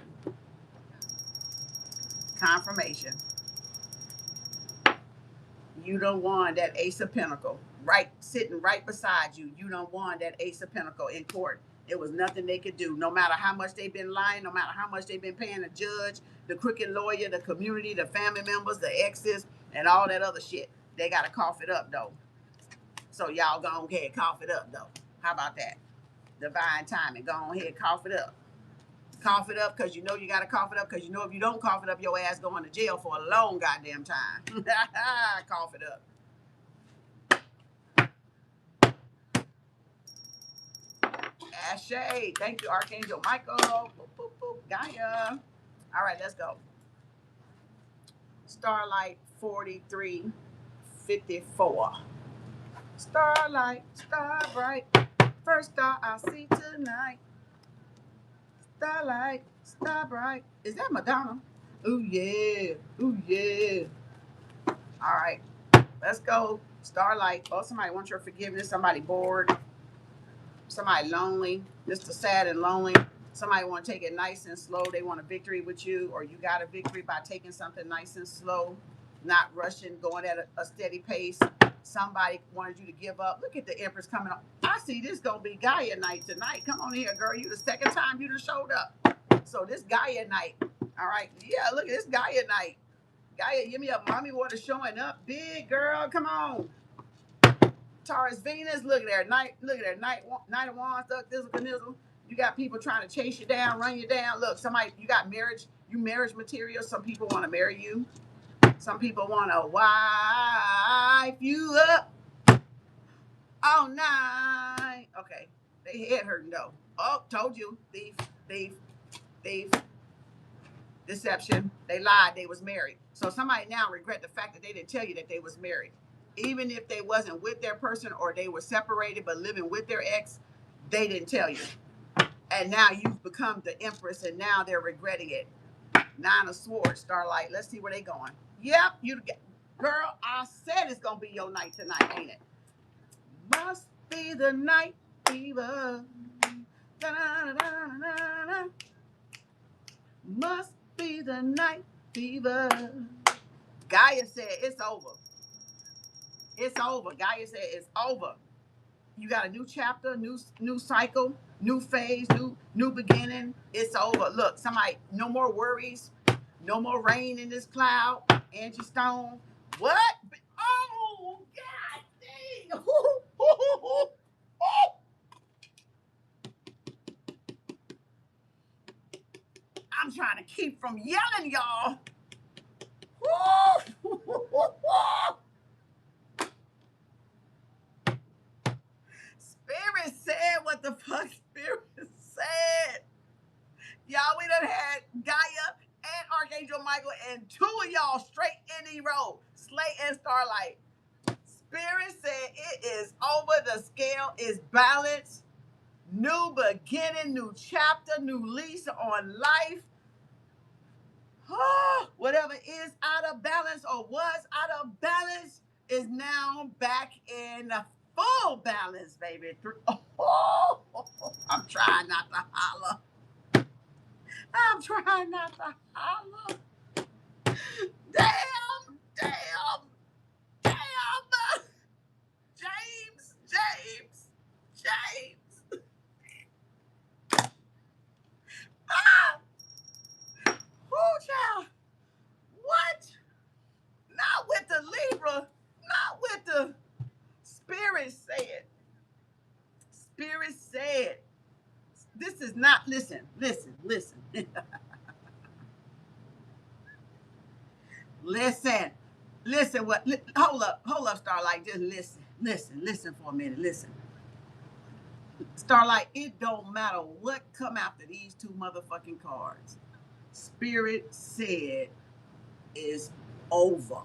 Confirmation. You don't want that Ace of Pentacle right sitting right beside you. You don't want that Ace of Pentacle in court. It was nothing they could do. No matter how much they've been lying, no matter how much they've been paying the judge, the crooked lawyer, the community, the family members, the exes, and all that other shit. They got to cough it up, though. So y'all go ahead, cough it up, though. How about that? Divine timing. Go ahead, cough it up. Cough it up because you know you got to cough it up because you know if you don't cough it up, your ass going to jail for a long goddamn time. Cough it up. Ashe. Thank you, Archangel Michael. Boop, boop, boop. Gaia. All right, let's go. Starlight 4354. Starlight, star bright. First star I see tonight. Starlight, star bright. Is that Madonna? Ooh, yeah. Ooh, yeah. All right. Let's go. Starlight. Oh, somebody wants your forgiveness. Somebody bored. Somebody lonely. Just a sad and lonely. Somebody want to take it nice and slow. They want a victory with you, or you got a victory by taking something nice and slow, not rushing, going at a steady pace. Somebody wanted you to give up. Look at the Empress coming up. I see this gonna be Gaia night tonight. Come on here, girl. You the second time you done showed up. So this Gaia night. All right. Yeah, look at this Gaia night. Gaia, give me a mommy water showing up. Big girl, come on. Taurus Venus, look at there. Look at there. Night of Wands, Thizzle. You got people trying to chase you down, run you down. Look, somebody, you got marriage, you marriage material. Some people want to marry you. Some people want to wife you up all night. Okay, they head hurting though. Oh, told you. Thief, thief, thief. Deception. They lied. They was married. So somebody now regret the fact that they didn't tell you that they was married. Even if they wasn't with their person or they were separated but living with their ex, they didn't tell you. And now you've become the empress and now they're regretting it. Nine of Swords, Starlight. Let's see where they going. Yep, you girl, I said it's gonna be your night tonight, ain't it? Must be the night fever. Da-da-da-da-da-da. Must be the night fever. Gaia said it's over. It's over. Gaia said it's over. You got a new chapter, new cycle, new phase, new beginning. It's over. Look, somebody, no more worries, no more rain in this cloud. Angie Stone. What? Oh, God dang. I'm trying to keep from yelling, y'all. Spirit said what the fuck Spirit said. Y'all, we done had Gaia and Archangel Michael and two of y'all straight in the row, Slay and Starlight. Spirit said it is over. The scale is balanced. New beginning, new chapter, new lease on life. Whatever is out of balance or was out of balance is now back in full balance, baby. I'm trying not to holler. I'm trying not to holler. Damn, damn, damn. James. Ah, whoo, child. What? Not with the Libra. Not with the Spirit said. Spirit said. This is not, listen. Listen. Listen, what, hold up, Starlight, just listen for a minute, listen. Starlight, it don't matter what come after these two motherfucking cards. Spirit said is over.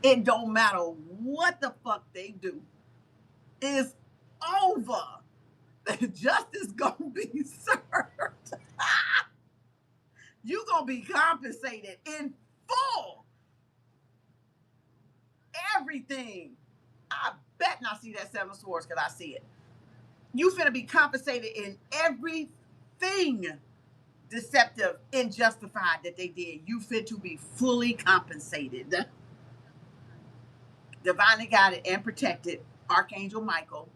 It don't matter what the fuck they do. It's over. Justice gonna be served. You gonna be compensated in full. Everything. I bet not see that Seven of Swords because I see it. You finna be compensated in everything deceptive and justified that they did. You fit to be fully compensated. Divinely guided and protected. Archangel Michael,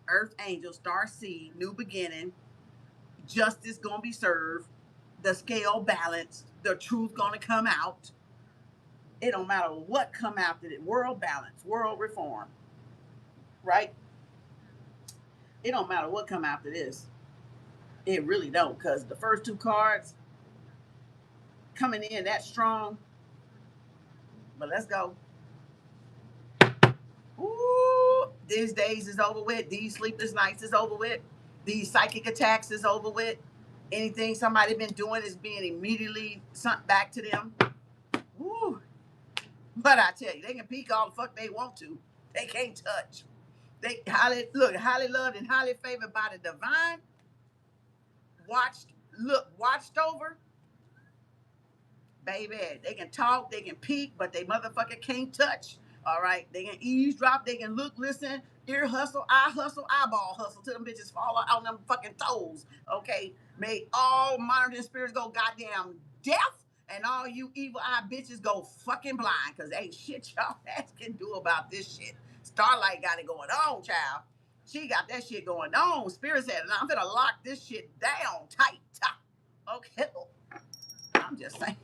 Earth Angel, Star Seed, new beginning. Justice gonna be served. The scale balanced. The truth gonna come out. It don't matter what come after it. World balance, world reform. Right? It don't matter what come after this. It really don't, because the first two cards coming in that strong. But let's go. Ooh, these days is over with. These sleepless nights is over with. These psychic attacks is over with. Anything somebody been doing is being immediately sent back to them. Ooh. But I tell you, they can peek all the fuck they want to. They can't touch. They highly loved and highly favored by the divine. Watched over. Baby, they can talk, they can peek, but they motherfucker can't touch. All right, they can eavesdrop, they can look, listen, ear hustle, eye hustle, eyeball hustle till them bitches fall out on them fucking toes. Okay, may all monitoring spirits go goddamn deaf, and all you evil eye bitches go fucking blind, cause ain't shit y'all ass can do about this shit. Starlight got it going on, child. She got that shit going on. Spirit said, I'm gonna lock this shit down tight. Okay, I'm just saying.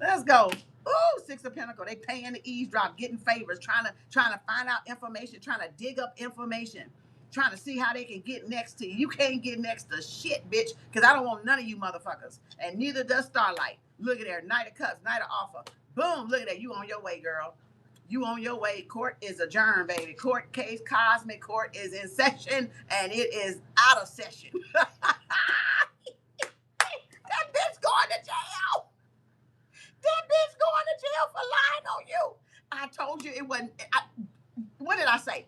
Let's go. Ooh, Six of Pentacles. They paying the eavesdrop, getting favors, trying to find out information, trying to dig up information, trying to see how they can get next to you. You can't get next to shit, bitch, because I don't want none of you motherfuckers. And neither does Starlight. Look at there. Knight of Cups, Knight of Offer. Boom, look at that. You on your way, girl. You on your way. Court is adjourned, baby. Court case, cosmic court is in session, and it is out of session. That bitch going to jail. That bitch going to jail for lying on you. I told you it wasn't. What did I say?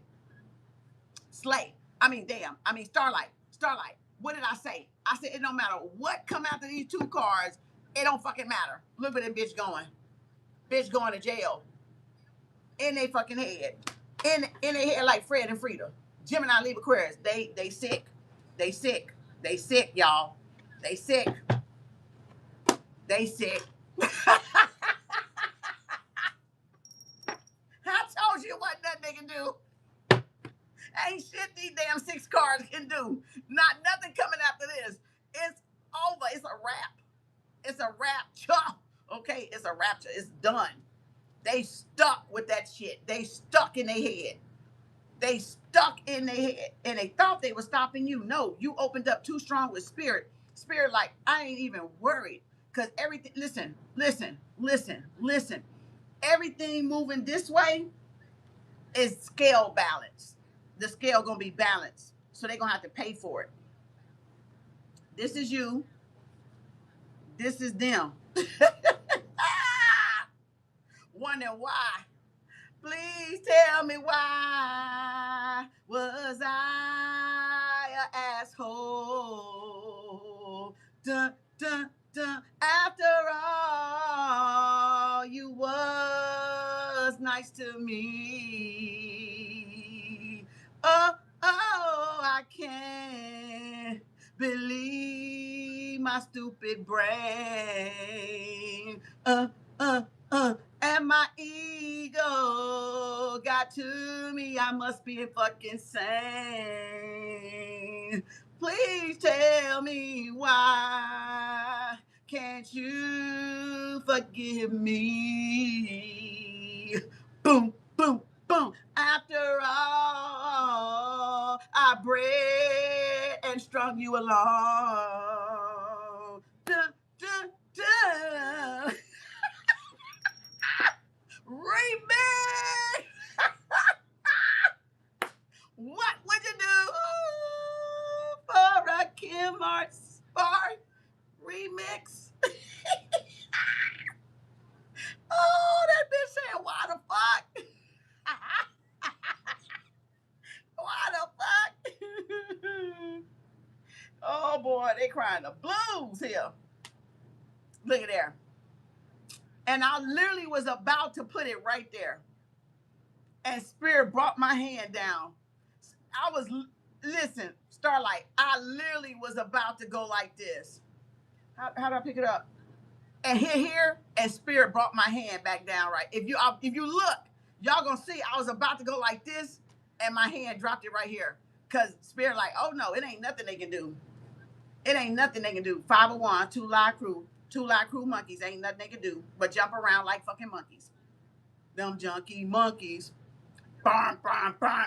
Slay. Starlight. Starlight. What did I say? I said it don't matter what come after these two cards. It don't fucking matter. Look at that bitch going. Bitch going to jail. In their fucking head. In their head like Fred and Frida. Gemini, Libra, Aquarius. They sick. They sick. They sick, y'all. They sick. They sick. I told you what that nigga do. Ain't shit these damn 6 cards can do. Not nothing coming after this. It's over. It's a wrap. It's a rapture. Okay, it's a rapture. It's done. They stuck with that shit. They stuck in their head. They stuck in their head. And they thought they were stopping you. No, you opened up too strong with spirit. Spirit like, I ain't even worried. Because everything, listen. Everything moving this way is scale balance. The scale going to be balanced. So they're going to have to pay for it. This is you. This is them. Wondering why. Please tell me why was I an asshole? Dun, dun, dun. After all, you was nice to me. Oh, I can't believe my stupid brain. And my ego got to me. I must be fucking sane. Please tell me why can't you forgive me? Boom, boom, boom. After all, I bred and strung you along. Dun, dun, dun. Remix! What would you do for a Kem Arts bar remix? Oh, that bitch said, why the fuck? Why the fuck? Oh boy, they crying the blues here. Look at there. And I literally was about to put it right there. And Spirit brought my hand down. Listen, Starlight, I literally was about to go like this. How do I pick it up? And here, and Spirit brought my hand back down right. If you look, y'all gonna see I was about to go like this, and my hand dropped it right here. Cause Spirit like, oh no, it ain't nothing they can do. It ain't nothing they can do. 501, 2 live crew. 2 live crew monkeys. Ain't nothing they can do but jump around like fucking monkeys. Them junkie monkeys. Burn, burn, burn.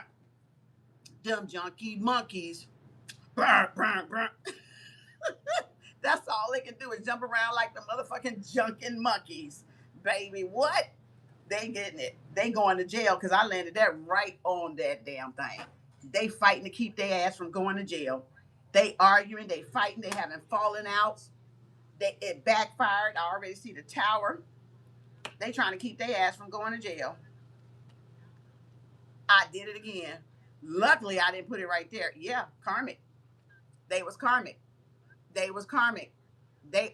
Them junkie monkeys. Burn, burn, burn. That's all they can do is jump around like the motherfucking junkin' monkeys. Baby, what? They getting it. They going to jail because I landed that right on that damn thing. They fighting to keep their ass from going to jail. They arguing, they fighting, they having falling outs. It backfired. I already see the tower. They trying to keep their ass from going to jail. I did it again. Luckily, I didn't put it right there. Yeah, karmic. They was karmic. They was karmic.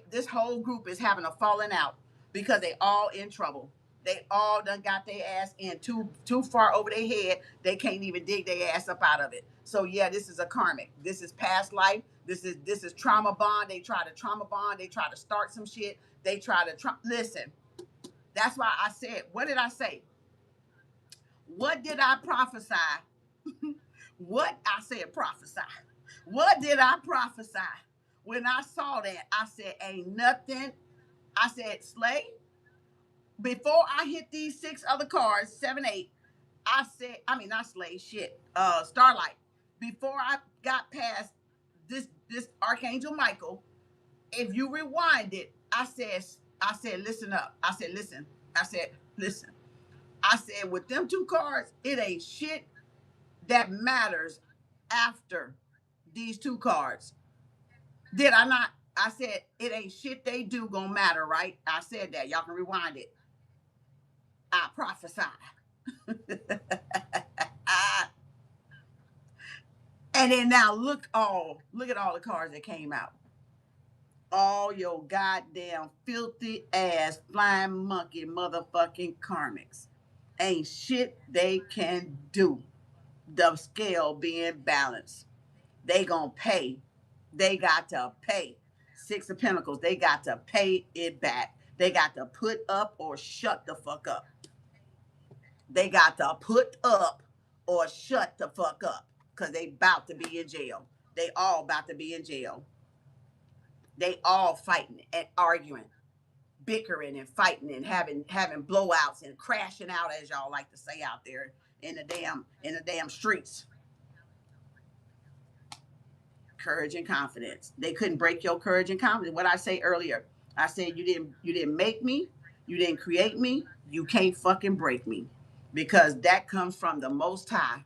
This whole group is having a falling out because they all in trouble. They all done got their ass in too far over their head. They can't even dig their ass up out of it. So yeah, this is a karmic. This is past life. This is trauma bond. They try to trauma bond. They try to start some shit. They try to listen. That's why I said, what did I say? What did I prophesy? What I said prophesy. What did I prophesy? When I saw that, I said, ain't nothing. I said, Slay. Before I hit these 6 other cards, 7, 8, I said, not Slay, shit. Starlight. Before I got past this Archangel Michael, if you rewind it, I said, listen up. I said, listen. I said, with them two cards, it ain't shit that matters after these two cards. Did I not? I said, it ain't shit they do gonna matter, right? I said that. Y'all can rewind it. I prophesy. And then now look at all the cards that came out. All your goddamn filthy ass flying monkey motherfucking karmics. Ain't shit they can do. The scale being balanced. They gonna pay. They got to pay. Six of Pentacles, they got to pay it back. They got to put up or shut the fuck up. They got to put up or shut the fuck up. Because they about to be in jail. They all about to be in jail. They all fighting and arguing, bickering and fighting and having blowouts and crashing out, as y'all like to say out there in the damn streets. Courage and confidence. They couldn't break your courage and confidence. What I say earlier, I said you didn't make me, you didn't create me, you can't fucking break me, because that comes from the Most High.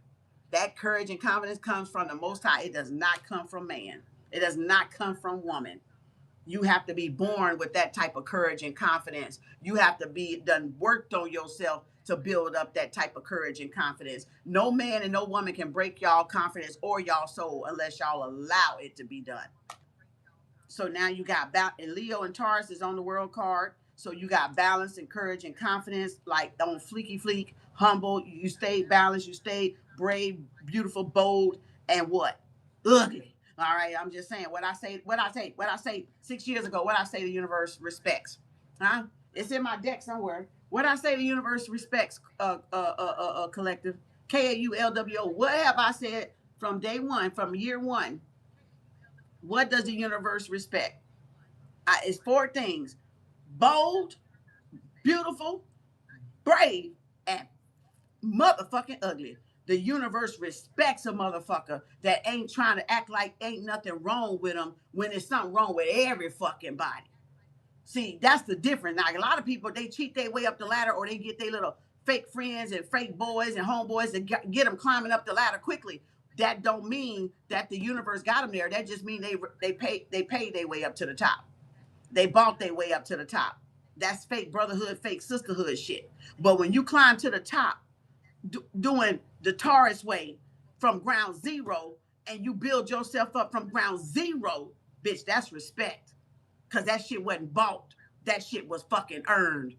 That courage and confidence comes from the Most High. It does not come from man. It does not come from woman. You have to be born with that type of courage and confidence. You have to be done worked on yourself to build up that type of courage and confidence. No man and no woman can break y'all confidence or y'all soul unless y'all allow it to be done. So now you got and Leo and Taurus is on the world card. So you got balance and courage and confidence, like on fleeky fleek, humble. You stay balanced, you stay brave, beautiful, bold, and what? Ugly. All right, I'm just saying what I say 6 years ago, what I say the universe respects. Huh? It's in my deck somewhere. What I say the universe respects, collective. KAU LWO. What have I said from day one, from year one? What does the universe respect? It's four things: bold, beautiful, brave, and motherfucking ugly. The universe respects a motherfucker that ain't trying to act like ain't nothing wrong with them when there's something wrong with every fucking body. See, that's the difference. Now, a lot of people, they cheat their way up the ladder, or they get their little fake friends and fake boys and homeboys and get them climbing up the ladder quickly. That don't mean that the universe got them there. That just means they paid their way up to the top. They bought their way up to the top. That's fake brotherhood, fake sisterhood shit. But when you climb to the top, doing the Taurus way from ground zero, and you build yourself up from ground zero, bitch, that's respect. Because that shit wasn't bought. That shit was fucking earned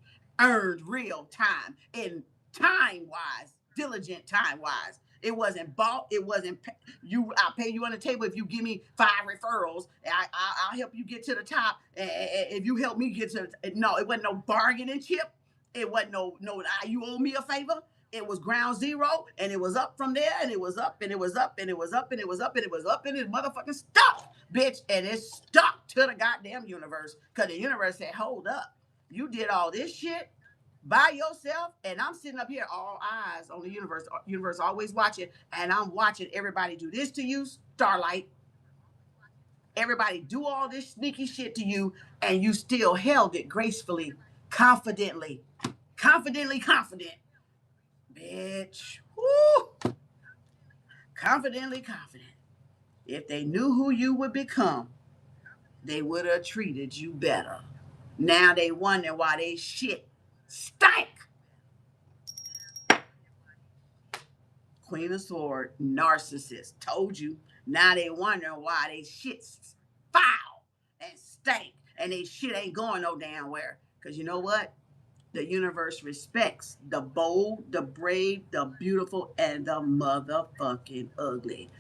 real time, in time-wise, diligent time-wise. It wasn't bought. It wasn't you. I'll pay you on the table if you give me 5 referrals. I'll help you get to the top. If you help me get to no, it wasn't no bargaining chip. It wasn't no you owe me a favor. It was ground zero, and it was up from there, and it was up, and it was up, and it was up, and it was up, and it was up, and it motherfucking stuck, bitch. And it stuck to the goddamn universe, because the universe said, hold up, you did all this shit by yourself, and I'm sitting up here, all eyes on the universe always watching, and I'm watching everybody do this to you, Starlight. Everybody do all this sneaky shit to you, and you still held it gracefully, confident. Bitch. Woo. Confident. If they knew who you would become, they would have treated you better. Now they wonder why they shit stank. Queen of Swords, narcissist. Told you. Now they wonder why they shit foul and stank, and they shit ain't going no damn where. Because you know what? The universe respects the bold, the brave, the beautiful, and the motherfucking ugly.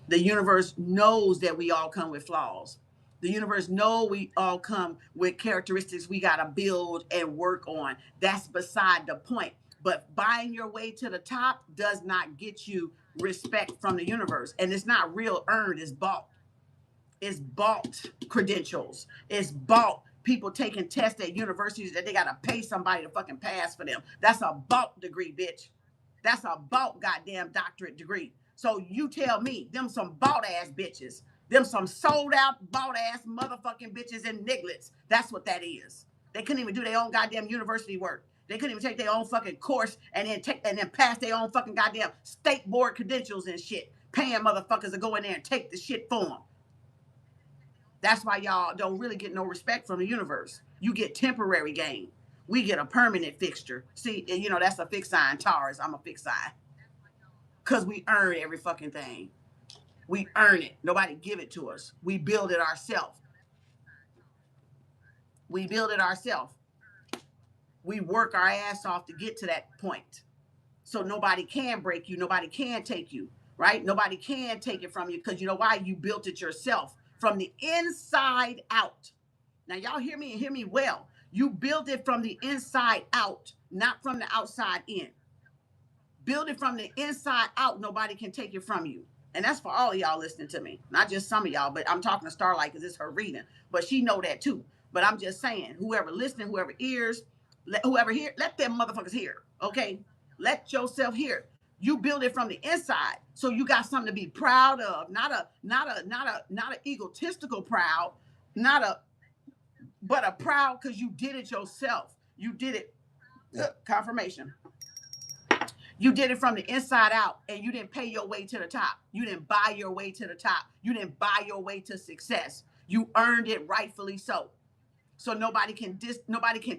The universe knows that we all come with flaws. The universe knows we all come with characteristics we got to build and work on. That's beside the point. But buying your way to the top does not get you respect from the universe. And it's not real earned, it's bought. It's bought credentials. It's bought people taking tests at universities that they got to pay somebody to fucking pass for them. That's a bought degree, bitch. That's a bought goddamn doctorate degree. So you tell me, them some bought ass bitches. Them some sold out, bought ass motherfucking bitches and nigglets. That's what that is. They couldn't even do their own goddamn university work. They couldn't even take their own fucking course and then pass their own fucking goddamn state board credentials and shit. Paying motherfuckers to go in there and take the shit for them. That's why y'all don't really get no respect from the universe. You get temporary gain. We get a permanent fixture. See, you know, that's a fixed sign. Taurus, I'm a fixed sign. Because we earn every fucking thing. We earn it. Nobody give it to us. We build it ourselves. We build it ourselves. We work our ass off to get to that point. So nobody can break you. Nobody can take you, right? Nobody can take it from you because you know why? You built it yourself from the inside out. Now, y'all hear me and hear me well. You built it from the inside out, not from the outside in. Build it from the inside out. Nobody can take it from you. And that's for all of y'all listening to me. Not just some of y'all, but I'm talking to Starlight because it's her reading. But she know that too. But I'm just saying, whoever listening, whoever ears, whoever hear, let them motherfuckers hear, okay? Let yourself hear. You build it from the inside, so you got something to be proud of. Not a egotistical proud, but a proud because you did it yourself. You did it. Confirmation. You did it from the inside out, and you didn't pay your way to the top. You didn't buy your way to the top. You didn't buy your way to success. You earned it rightfully so. So nobody can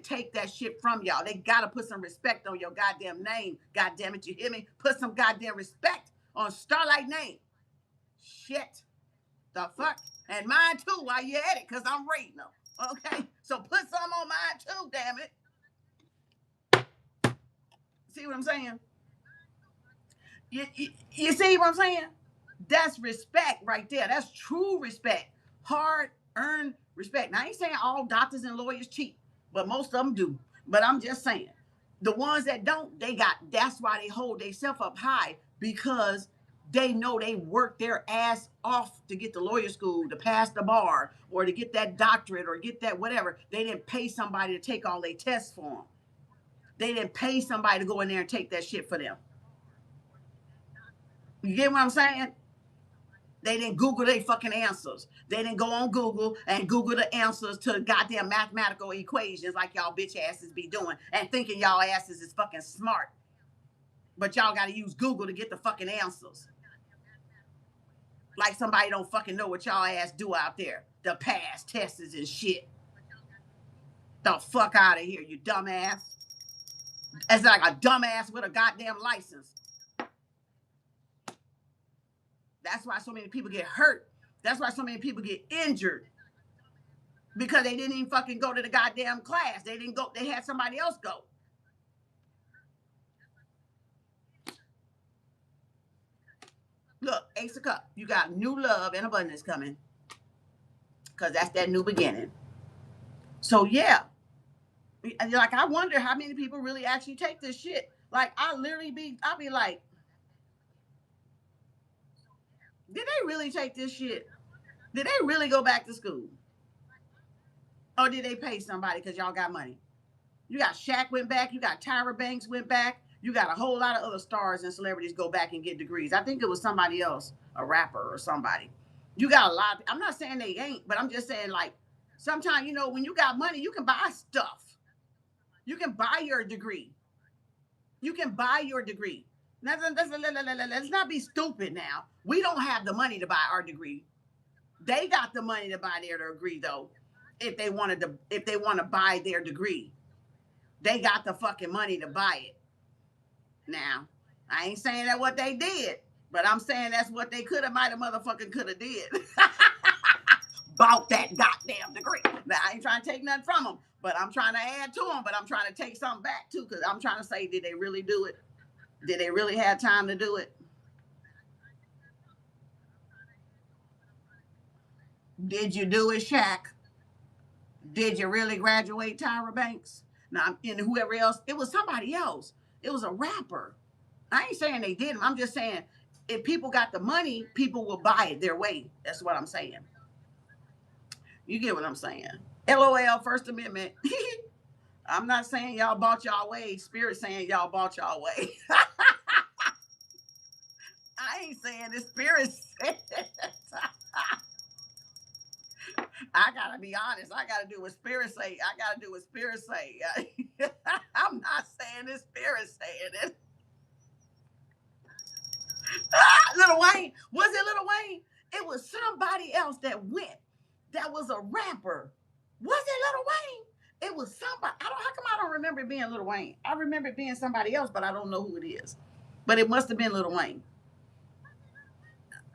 take that shit from y'all. They gotta put some respect on your goddamn name. God damn it, you hear me? Put some goddamn respect on Starlight name. Shit. The fuck? And mine too while you at it, because I'm reading them. Okay? So put some on mine too, damn it. See what I'm saying? You see what I'm saying? That's respect right there. That's true respect. Hard-earned respect. Now, I ain't saying all doctors and lawyers cheat, but most of them do. But I'm just saying, the ones that don't, that's why they hold themselves up high, because they know they worked their ass off to get to lawyer school, to pass the bar, or to get that doctorate, or get that whatever. They didn't pay somebody to take all their tests for them. They didn't pay somebody to go in there and take that shit for them. You get what I'm saying? They didn't Google their fucking answers. They didn't go on Google and Google the answers to goddamn mathematical equations like y'all bitch asses be doing and thinking y'all asses is fucking smart. But y'all got to use Google to get the fucking answers. Like somebody don't fucking know what y'all ass do out there. The pass tests and shit. The fuck out of here, you dumbass. It's like a dumbass with a goddamn license. That's why so many people get hurt. That's why so many people get injured. Because they didn't even fucking go to the goddamn class. They didn't go. They had somebody else go. Look, Ace of Cups. You got new love and abundance coming. Because that's that new beginning. So, yeah. Like, I wonder how many people really actually take this shit. Like, I'll be like, did they really take this shit? Did they really go back to school? Or did they pay somebody because y'all got money? You got Shaq went back. You got Tyra Banks went back. You got a whole lot of other stars and celebrities go back and get degrees. I think it was somebody else, a rapper or somebody. You got a lot. I'm not saying they ain't, but I'm just saying, like, sometimes, you know, when you got money, you can buy stuff. You can buy your degree. You can buy your degree. Let's not be stupid now. We don't have the money to buy our degree. They got the money to buy their degree, though. If they want to buy their degree, they got the fucking money to buy it. Now, I ain't saying that's what they did, but I'm saying that's what they might have motherfucking could have did. Bought that goddamn degree. Now, I ain't trying to take nothing from them, but I'm trying to add to them, but I'm trying to take something back too, because I'm trying to say, did they really do it? Did they really have time to do it? Did you do it, Shaq? Did you really graduate, Tyra Banks? Now, and whoever else, it was somebody else. It was a rapper. I ain't saying they didn't. I'm just saying, if people got the money, people will buy it their way. That's what I'm saying. You get what I'm saying? LOL, First Amendment. I'm not saying y'all bought y'all way. Spirit saying y'all bought y'all way. I ain't saying the Spirit said it. I gotta be honest. I gotta do what Spirit say. I gotta do what Spirit say. I'm not saying this, Spirit saying it. Lil Wayne. Was it Lil Wayne? It was somebody else that went. That was a rapper. Was it Lil Wayne? It was somebody. I don't. How come I don't remember it being Lil Wayne? I remember it being somebody else, but I don't know who it is. But it must have been Lil Wayne.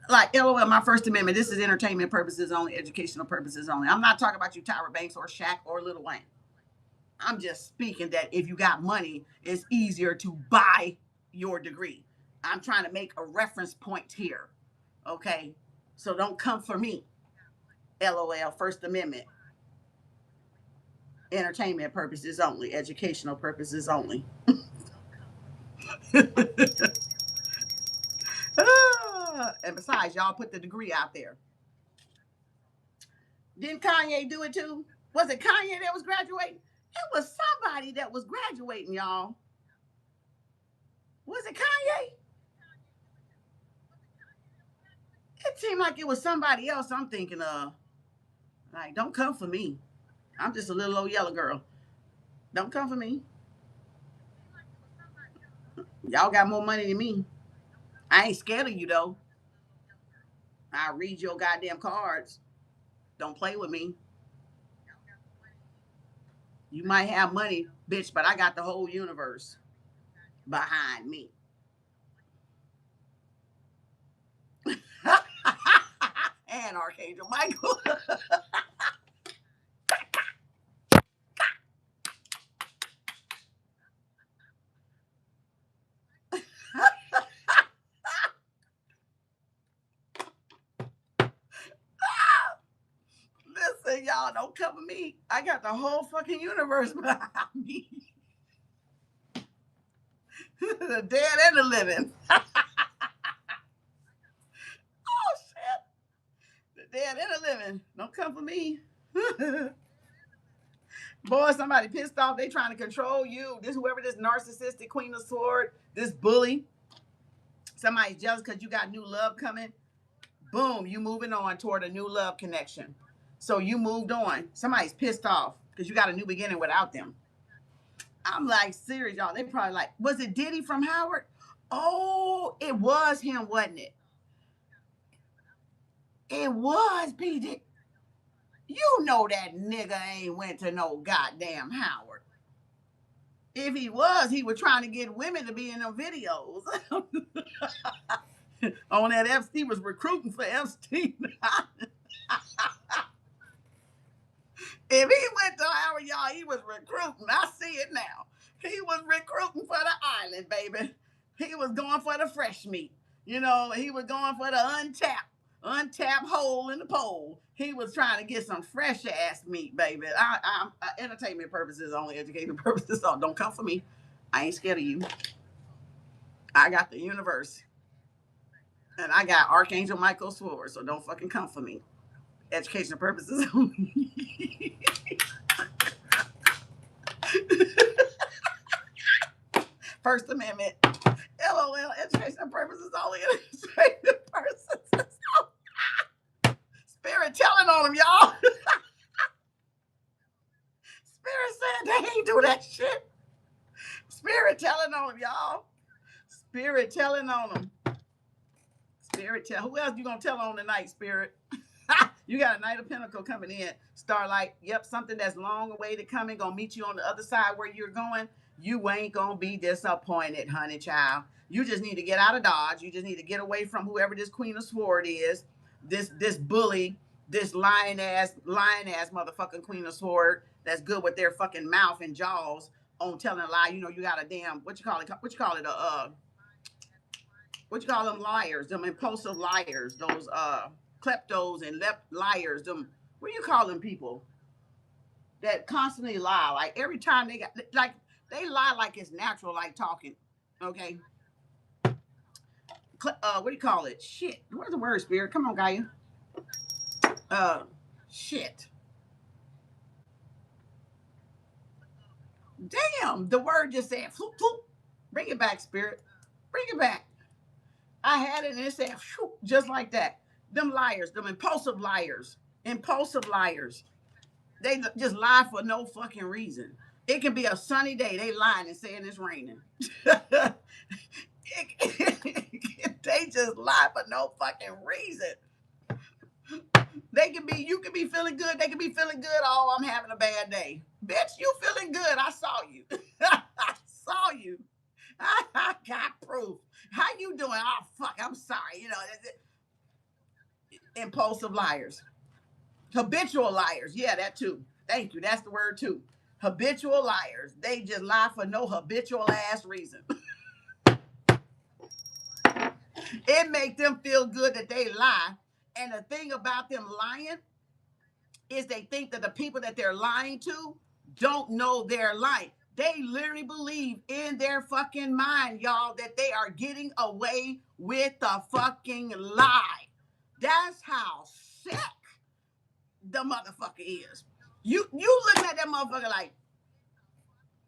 Like, LOL, my First Amendment. This is entertainment purposes only, educational purposes only. I'm not talking about you, Tyra Banks or Shaq or Lil Wayne. I'm just speaking that if you got money, it's easier to buy your degree. I'm trying to make a reference point here. Okay? So don't come for me. LOL, First Amendment. Entertainment purposes only, educational purposes only. And besides, y'all put the degree out there. Didn't Kanye do it too? Was it Kanye that was graduating? It was somebody that was graduating, y'all. Was it Kanye? It seemed like it was somebody else I'm thinking of. Like, don't come for me. I'm just a little old yellow girl. Don't come for me. Y'all got more money than me. I ain't scared of you though. I read your goddamn cards. Don't play with me. You might have money, bitch, but I got the whole universe behind me. And Archangel Michael. Listen, y'all, don't cover me. I got the whole fucking universe behind me. The dead and the living. Oh, shit. The dead and the living. Don't come for me. Boy, somebody pissed off. They trying to control you. This whoever this narcissistic Queen of Sword, this bully. Somebody's jealous because you got new love coming. Boom, you moving on toward a new love connection. So you moved on. Somebody's pissed off because you got a new beginning without them. I'm like, serious, y'all. They probably like, was it Diddy from Howard? Oh, it was him, wasn't it? It was PJ. You know that nigga ain't went to no goddamn Howard. If he was, he was trying to get women to be in them videos. On that Epstein, was recruiting for Epstein. If he went to Howard, y'all, he was recruiting. I see it now. He was recruiting for the island, baby. He was going for the fresh meat. You know, he was going for the untapped hole in the pole. He was trying to get some fresh ass meat, baby. Entertainment purposes only, educational purposes. So don't come for me. I ain't scared of you. I got the universe. And I got Archangel Michael's sword. So don't fucking come for me. Educational purposes only. First Amendment. LOL, educational purposes only. Educational purposes. Spirit telling on them, y'all. Spirit said they ain't do that shit. Spirit telling on them, y'all. Spirit telling on them. Spirit tell. Who else you gonna tell on tonight, Spirit? You got a Knight of Pentacle coming in. Starlight, yep, something that's long awaited coming, gonna meet you on the other side where you're going. You ain't gonna be disappointed, honey child. You just need to get out of Dodge. You just need to get away from whoever this Queen of Sword is, this bully, this lying ass motherfucking Queen of Sword that's good with their fucking mouth and jaws on telling a lie. You know, you got a damn what you call it, what you call them liars, them impulsive liars, those kleptos and liars, them what do you call them people that constantly lie? Like every time they got like they lie like it's natural, like talking. Okay. What do you call it? Shit. Where's the word, Spirit? Come on, Gaia. Uh Shit. Damn, the word just said floop, floop. Bring it back, Spirit. Bring it back. I had it and it said just like that. Them liars, them impulsive liars. Impulsive liars. They just lie for no fucking reason. It can be a sunny day. They lying and saying it's raining. They just lie for no fucking reason. You can be feeling good. They can be feeling good. Oh, I'm having a bad day. Bitch, you feeling good. I saw you. I saw you. I got proof. How you doing? Oh, fuck, I'm sorry. Impulsive liars. Habitual liars. Yeah, that too. Thank you. That's the word too. Habitual liars. They just lie for no habitual ass reason. It make them feel good that they lie. And the thing about them lying is they think that the people that they're lying to don't know they're lying. They literally believe in their fucking mind, y'all, that they are getting away with the fucking lie. That's how sick the motherfucker is. You looking at that motherfucker like,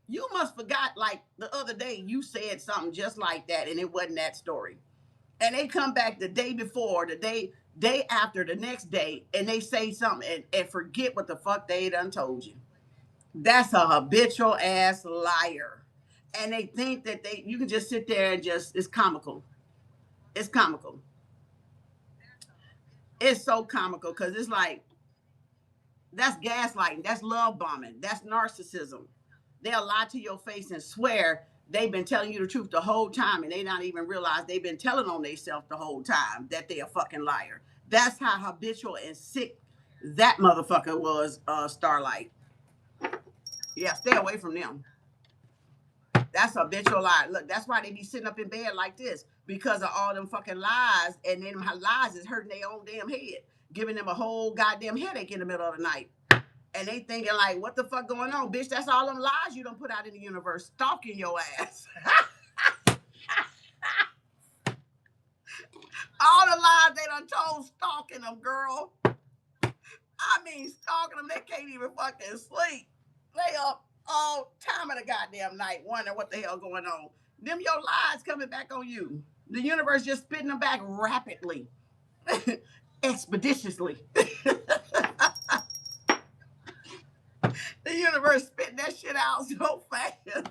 you must forgot, like the other day you said something just like that and it wasn't that story. And they come back the day before, the day after, the next day, and they say something and forget what the fuck they done told you. That's a habitual ass liar. And they think that you can just sit there and just, it's comical. It's comical. It's so comical because it's like, that's gaslighting. That's love bombing. That's narcissism. They'll lie to your face and swear they've been telling you the truth the whole time and they don't even realize they've been telling on themselves the whole time that they're a fucking liar. That's how habitual and sick that motherfucker was, Starlight. Yeah, stay away from them. That's a habitual lie. Look, that's why they be sitting up in bed like this, because of all them fucking lies, and then lies is hurting their own damn head, giving them a whole goddamn headache in the middle of the night. And they thinking like, what the fuck going on, bitch? That's all them lies you done put out in the universe, stalking your ass. All the lies they done told, stalking them, girl. I mean, stalking them, they can't even fucking sleep. They up all time of the goddamn night wondering what the hell going on. Them your lies coming back on you. The universe just spitting them back rapidly, expeditiously. The universe spitting that shit out so fast. That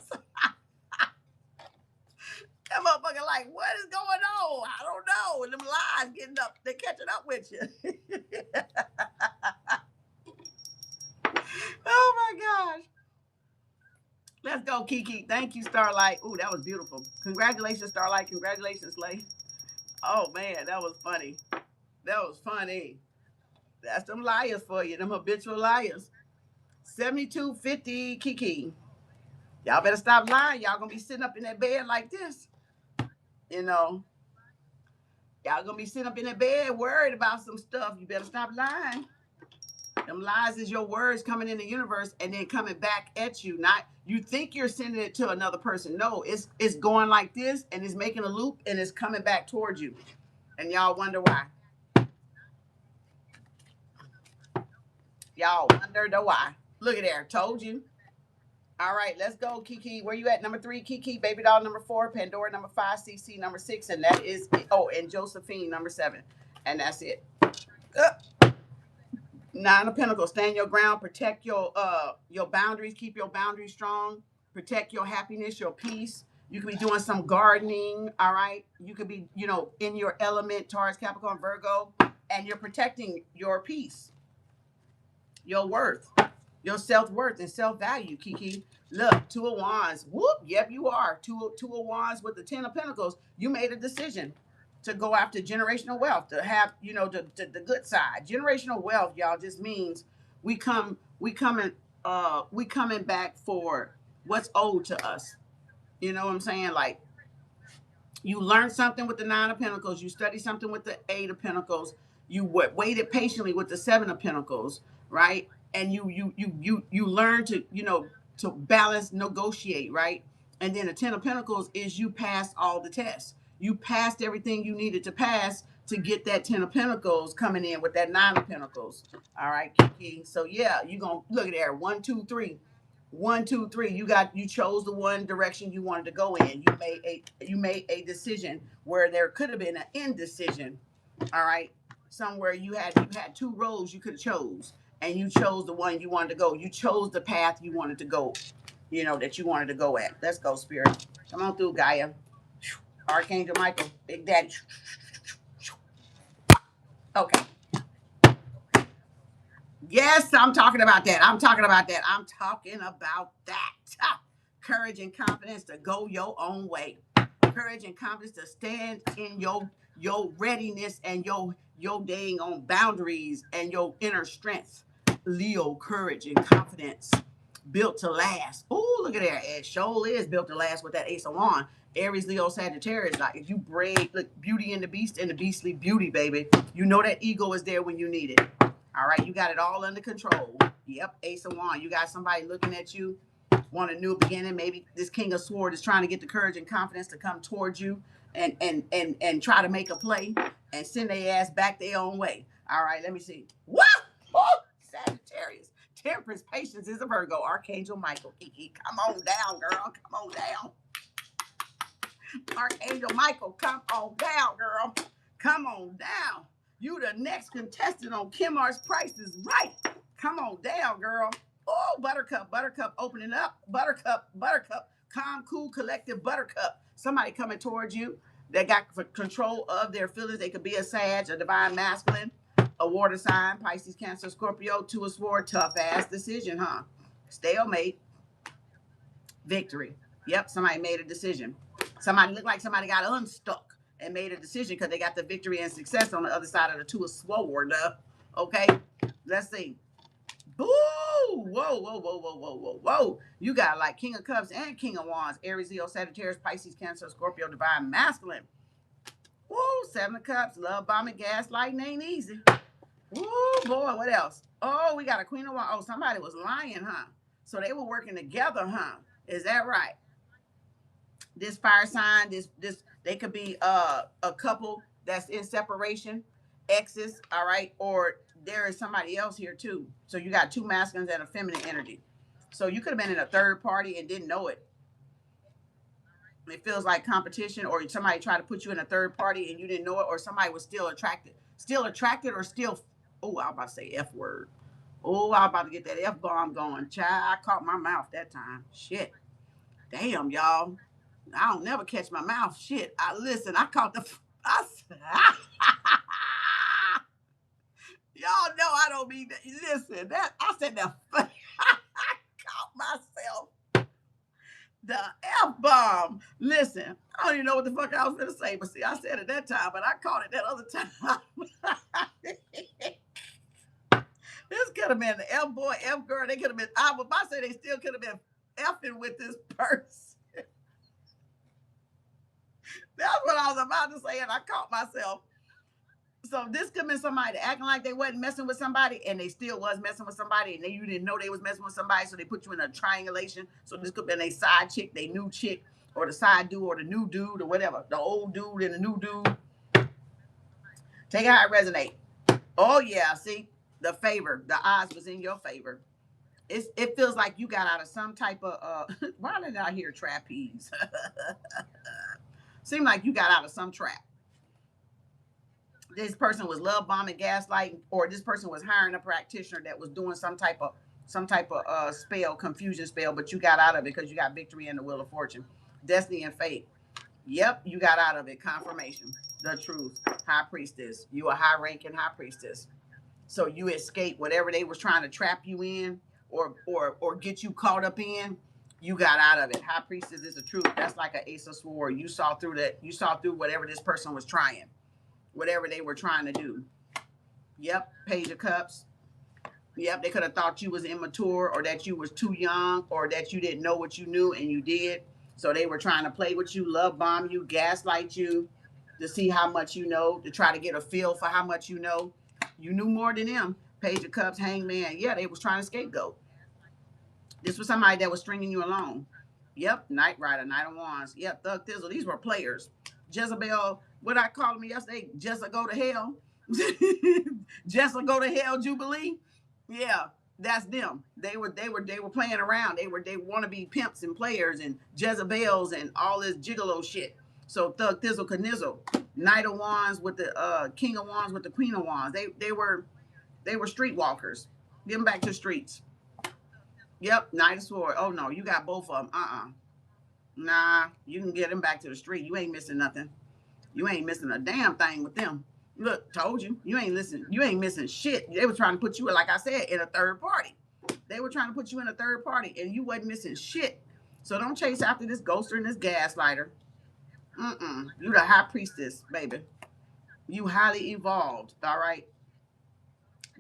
motherfucker like, what is going on? I don't know. And them lies getting up, they catching up with you. Oh my gosh. Let's go, Kiki. Thank you, Starlight. Ooh, that was beautiful. Congratulations, Starlight. Congratulations, Slay. Oh man, that was funny. That was funny. That's them liars for you, them habitual liars. 7250 Kiki. Y'all better stop lying. Y'all gonna be sitting up in that bed like this. You know, y'all gonna be sitting up in that bed worried about some stuff. You better stop lying. Them lies is your words coming in the universe and then coming back at you. Not you think you're sending it to another person. No, it's going like this and it's making a loop and it's coming back towards you. And y'all wonder why. Y'all wonder the why. Look at there. Told you. All right, let's go, Kiki. Where you at? Number 3, Kiki. Baby doll number 4. Pandora number 5. CC number 6. And that is, oh, and Josephine number 7. And that's it. 9 of Pentacles. Stand your ground. Protect your boundaries. Keep your boundaries strong. Protect your happiness, your peace. You could be doing some gardening. All right. You could be, in your element, Taurus, Capricorn, Virgo, and you're protecting your peace, your worth, your self-worth and self-value, Kiki. Look, 2 of Wands. Whoop. Yep, you are. Two of Wands with the 10 of Pentacles. You made a decision to go after generational wealth, to have, the good side. Generational wealth, y'all, just means we coming back for what's owed to us. You know what I'm saying? Like, you learn something with the 9 of Pentacles, you study something with the 8 of Pentacles, you waited patiently with the 7 of Pentacles, right? And you learn to, to balance, negotiate, right? And then the 10 of Pentacles is you passed all the tests. You passed everything you needed to pass to get that 10 of Pentacles coming in with that 9 of Pentacles. All right, Kiki. So yeah, you're gonna look at there. 1, 2, 3. 1, 2, 3. You chose the one direction you wanted to go in. You made a decision where there could have been an indecision. All right. Somewhere you had 2 roads you could have chose, and you chose the one you wanted to go. You chose the path you wanted to go. you know, that you wanted to go at. Let's go, Spirit. Come on through, Gaia. Archangel Michael, Big Daddy. Okay. Yes, I'm talking about that. I'm talking about that. I'm talking about that. Courage and confidence to go your own way. Courage and confidence to stand in your readiness and your dang on boundaries and your inner strength. Leo, courage and confidence. Built to last. Oh, look at that. It sure is built to last with that Ace of Wands. Aries, Leo, Sagittarius. Like if you bring look beauty in the beast and the beastly beauty, baby. You know that ego is there when you need it. All right, you got it all under control. Yep, Ace of Wands. You got somebody looking at you, want a new beginning. Maybe this King of Swords is trying to get the courage and confidence to come towards you and try to make a play and send their ass back their own way. All right, let me see. What? Oh, Sagittarius. Temperance, patience is a Virgo. Archangel Michael. Kiki, come on down, girl. Come on down. Archangel Michael, come on down, girl. Come on down. You the next contestant on Kem Arts Price is Right. Come on down, girl. Oh, Buttercup, Buttercup, opening up. Buttercup, Buttercup, calm, cool, collective Buttercup. Somebody coming towards you that got control of their feelings. They could be a Sag, a divine masculine, a water sign, Pisces, Cancer, Scorpio, Two of Swords, tough ass decision, huh? Stalemate, victory. Yep, somebody made a decision. Somebody looked like somebody got unstuck and made a decision because they got the victory and success on the other side of the Two of Swords. Okay, let's see. Boo! Whoa, whoa, whoa, whoa, whoa, whoa, whoa. You got like King of Cups and King of Wands, Aries, Leo, Sagittarius, Pisces, Cancer, Scorpio, divine masculine. Woo, Seven of Cups, love bombing, gaslighting ain't easy. Woo, boy, what else? Oh, we got a Queen of Wands. Oh, somebody was lying, huh? So they were working together, huh? Is that right? This fire sign, this they could be a couple that's in separation, exes, all right, or there is somebody else here too. So you got two masculines and a feminine energy. So you could have been in a third party and didn't know it. It feels like competition, or somebody tried to put you in a third party and you didn't know it, or somebody was still attracted, or still. Oh, I was about to say F word. Oh, I was about to get that F bomb going. Child, I caught my mouth that time. Shit. Damn, y'all. I don't never catch my mouth. Shit. Listen, I caught the. Y'all know I don't mean that. Listen, that I said that. I caught myself. The F bomb. Listen, I don't even know what the fuck I was gonna say, but see, I said it that time, but I caught it that other time. This could have been the F boy, F girl. They could have been. I was about to say they still could have been effing with this person. That's what I was about to say, and I caught myself. So this could have been somebody acting like they wasn't messing with somebody, and they still was messing with somebody, and you didn't know they was messing with somebody, so they put you in a triangulation. So this could have been a side chick, they new chick, or the side dude, or the new dude, or whatever. The old dude and the new dude. Take it how it resonate. Oh yeah, see the favor. The odds was in your favor. It feels like you got out of some type of why did I hear trapeze? Seemed like you got out of some trap. This person was love bombing, gaslighting, or this person was hiring a practitioner that was doing some type of spell, confusion spell, but you got out of it because you got victory in the Wheel of Fortune, destiny and fate. Yep, you got out of it. Confirmation, the truth. High priestess, you a high ranking high priestess. So you escaped whatever they was trying to trap you in, or get you caught up in. You got out of it. High priestess is the truth. That's like an Ace of Swords. You saw through that. You saw through whatever this person was trying, whatever they were trying to do. Yep, Page of Cups. Yep, they could have thought you was immature, or that you was too young, or that you didn't know what you knew and you did. So they were trying to play with you, love bomb you, gaslight you, to see how much you know, to try to get a feel for how much you know. You knew more than them. Page of Cups, Hangman. Yeah, they was trying to scapegoat. This was somebody that was stringing you along. Yep, Knight Rider, Knight of Wands. Yep, Thug Thizzle. These were players. Jezebel, what I called me yesterday, Jessa go to hell. Jessa go to hell, Jubilee. Yeah, that's them. They were playing around. They want to be pimps and players and Jezebels and all this gigolo shit. So Thug Thizzle Knizzle, Knight of Wands with the King of Wands with the Queen of Wands. They were streetwalkers. Get them back to the streets. Yep, Knight of Sword. Oh no, you got both of them. Nah, you can get them back to the street. You ain't missing nothing. You ain't missing a damn thing with them. Look, told you. You ain't listen. You ain't missing shit. They were trying to put you, like I said, in a third party. They were trying to put you in a third party, and you wasn't missing shit. So don't chase after this ghoster and this gaslighter. You the high priestess, baby. You highly evolved. All right.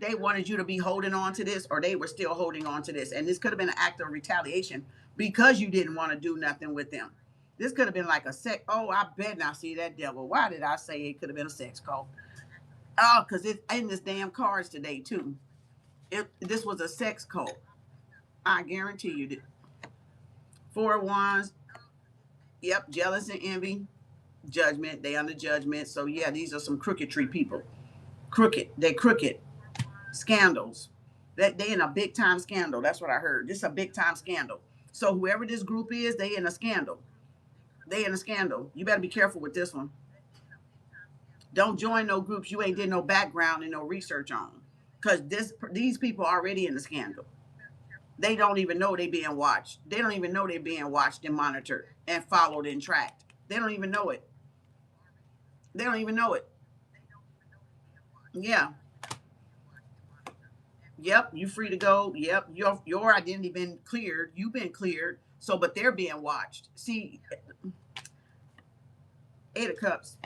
They wanted you to be holding on to this, or they were still holding on to this, and this could have been an act of retaliation because you didn't want to do nothing with them. This could have been like a sex. Oh, I bet not see that devil. Why did I say it could have been a sex cult? Oh, because it's in this damn cards today too. This was a sex cult. I guarantee you. That. Four of Wands. Yep, jealous and envy. Judgment. They under judgment. So yeah, these are some crooked tree people. Crooked. They crooked. Scandals. That they in a big time scandal. That's what I heard. This is a big time scandal. So whoever this group is, they in a scandal. They in a scandal. You better be careful with this one. Don't join no groups you ain't did no background and no research on. Because these people are already in the scandal. They don't even know they being watched. They don't even know they're being watched and monitored and followed and tracked. They don't even know it. They don't even know it. Yeah. Yep, you free to go. Yep, your identity been cleared. You've been cleared. So, but they're being watched. See, 8 of Cups,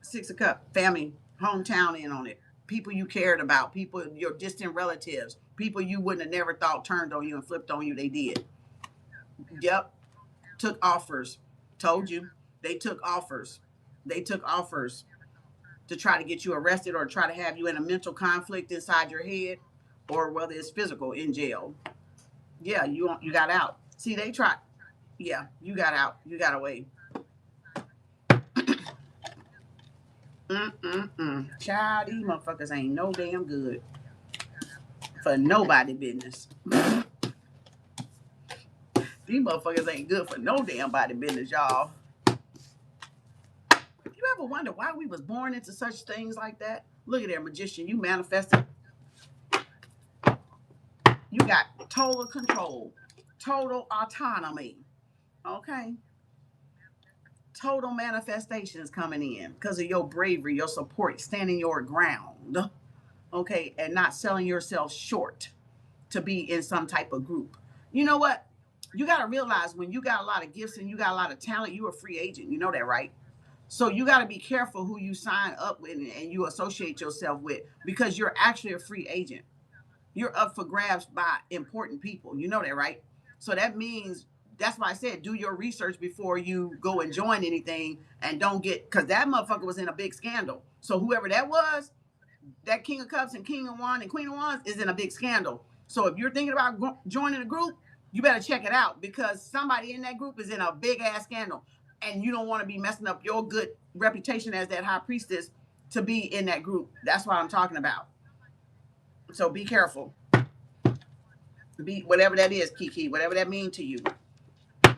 6 of Cups, family, hometown in on it. People you cared about, people, your distant relatives, people you wouldn't have never thought turned on you and flipped on you. They did. Yep, took offers. Told you, they took offers. They took offers to try to get you arrested or try to have you in a mental conflict inside your head, or whether it's physical in jail. Yeah, you got out. See, they tried. Yeah, you got out. You got away. Child, these motherfuckers ain't no damn good for nobody business. These motherfuckers ain't good for no damn body business, y'all. You ever wonder why we was born into such things like that? Look at that, magician. You manifested. You got total control, total autonomy. Okay. Total manifestations coming in because of your bravery, your support, standing your ground. Okay. And not selling yourself short to be in some type of group. You know what? You got to realize when you got a lot of gifts and you got a lot of talent, you're a free agent. You know that, right? So you got to be careful who you sign up with and you associate yourself with, because you're actually a free agent. You're up for grabs by important people. You know that, right? So that means, that's why I said do your research before you go and join anything, and don't get, because that motherfucker was in a big scandal. So whoever that was, that King of Cups and King of Wands and Queen of Wands is in a big scandal. So if you're thinking about joining a group, you better check it out, because somebody in that group is in a big ass scandal, and you don't want to be messing up your good reputation as that high priestess to be in that group. That's what I'm talking about. So be careful. Be whatever that is, Kiki, whatever that means to you.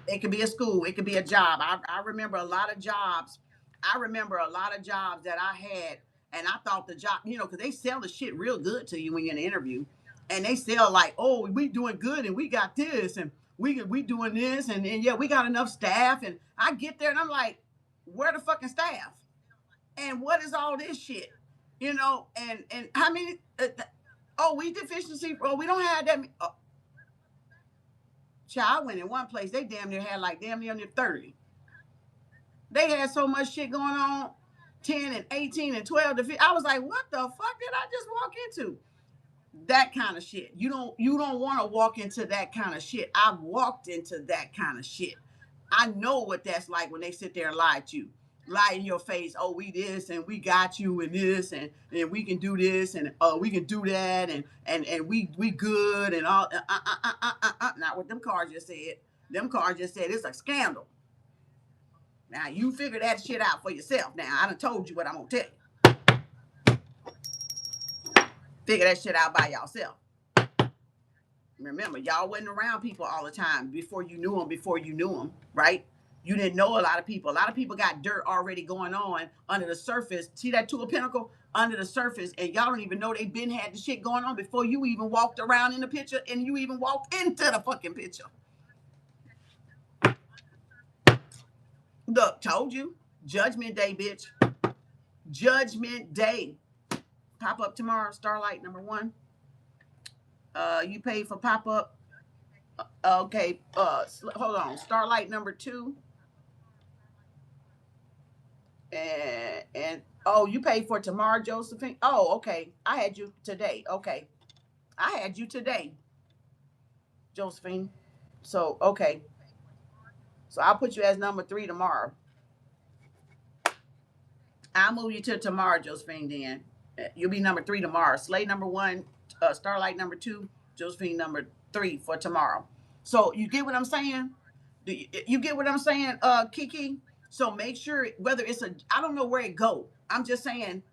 It could be a school, it could be a job. I remember a lot of jobs. I remember a lot of jobs that I had, and I thought the job, because they sell the shit real good to you when you're in an interview, and they sell like, oh, we doing good, and we got this, and we doing this, and yeah, we got enough staff, and I get there and I'm like, where the fucking staff? And what is all this shit? And how many? Oh, we deficiency. Oh, we don't have that. Child, I went in one place, they damn near had like damn near 30. They had so much shit going on, 10 and 18 and 12 to 15. I was like, what the fuck did I just walk into? That kind of shit. You don't want to walk into that kind of shit. I've walked into that kind of shit. I know what that's like when they sit there and lie to you. Lie in your face, oh, we this and we got you and this and we can do this and we can do that and we good and all not what them cards just said. Them cards just said it's a scandal. Now you figure that shit out for yourself. Now I done told you what I'm gonna tell you. Figure that shit out by yourself. Remember, y'all wasn't around people all the time before you knew them, right? You didn't know a lot of people. A lot of people got dirt already going on under the surface. See that Two of Pentacles under the surface, and y'all don't even know they been had the shit going on before you even walked around in the picture and you even walked into the fucking picture. Look, told you. Judgment Day, bitch. Judgment Day. Pop up tomorrow, Starlight number 1. You paid for pop up. Okay. Hold on. Starlight number 2. And oh, you paid for tomorrow, Josephine. Oh, okay. I had you today. Okay. I had you today, Josephine. So okay. So I'll put you as number 3 tomorrow. I'll move you to tomorrow, Josephine. Then you'll be number 3 tomorrow. Slay number 1, Starlight number 2, Josephine number 3 for tomorrow. So you get what I'm saying? Do you get what I'm saying, Kiki? So make sure whether it's I don't know where it go. I'm just saying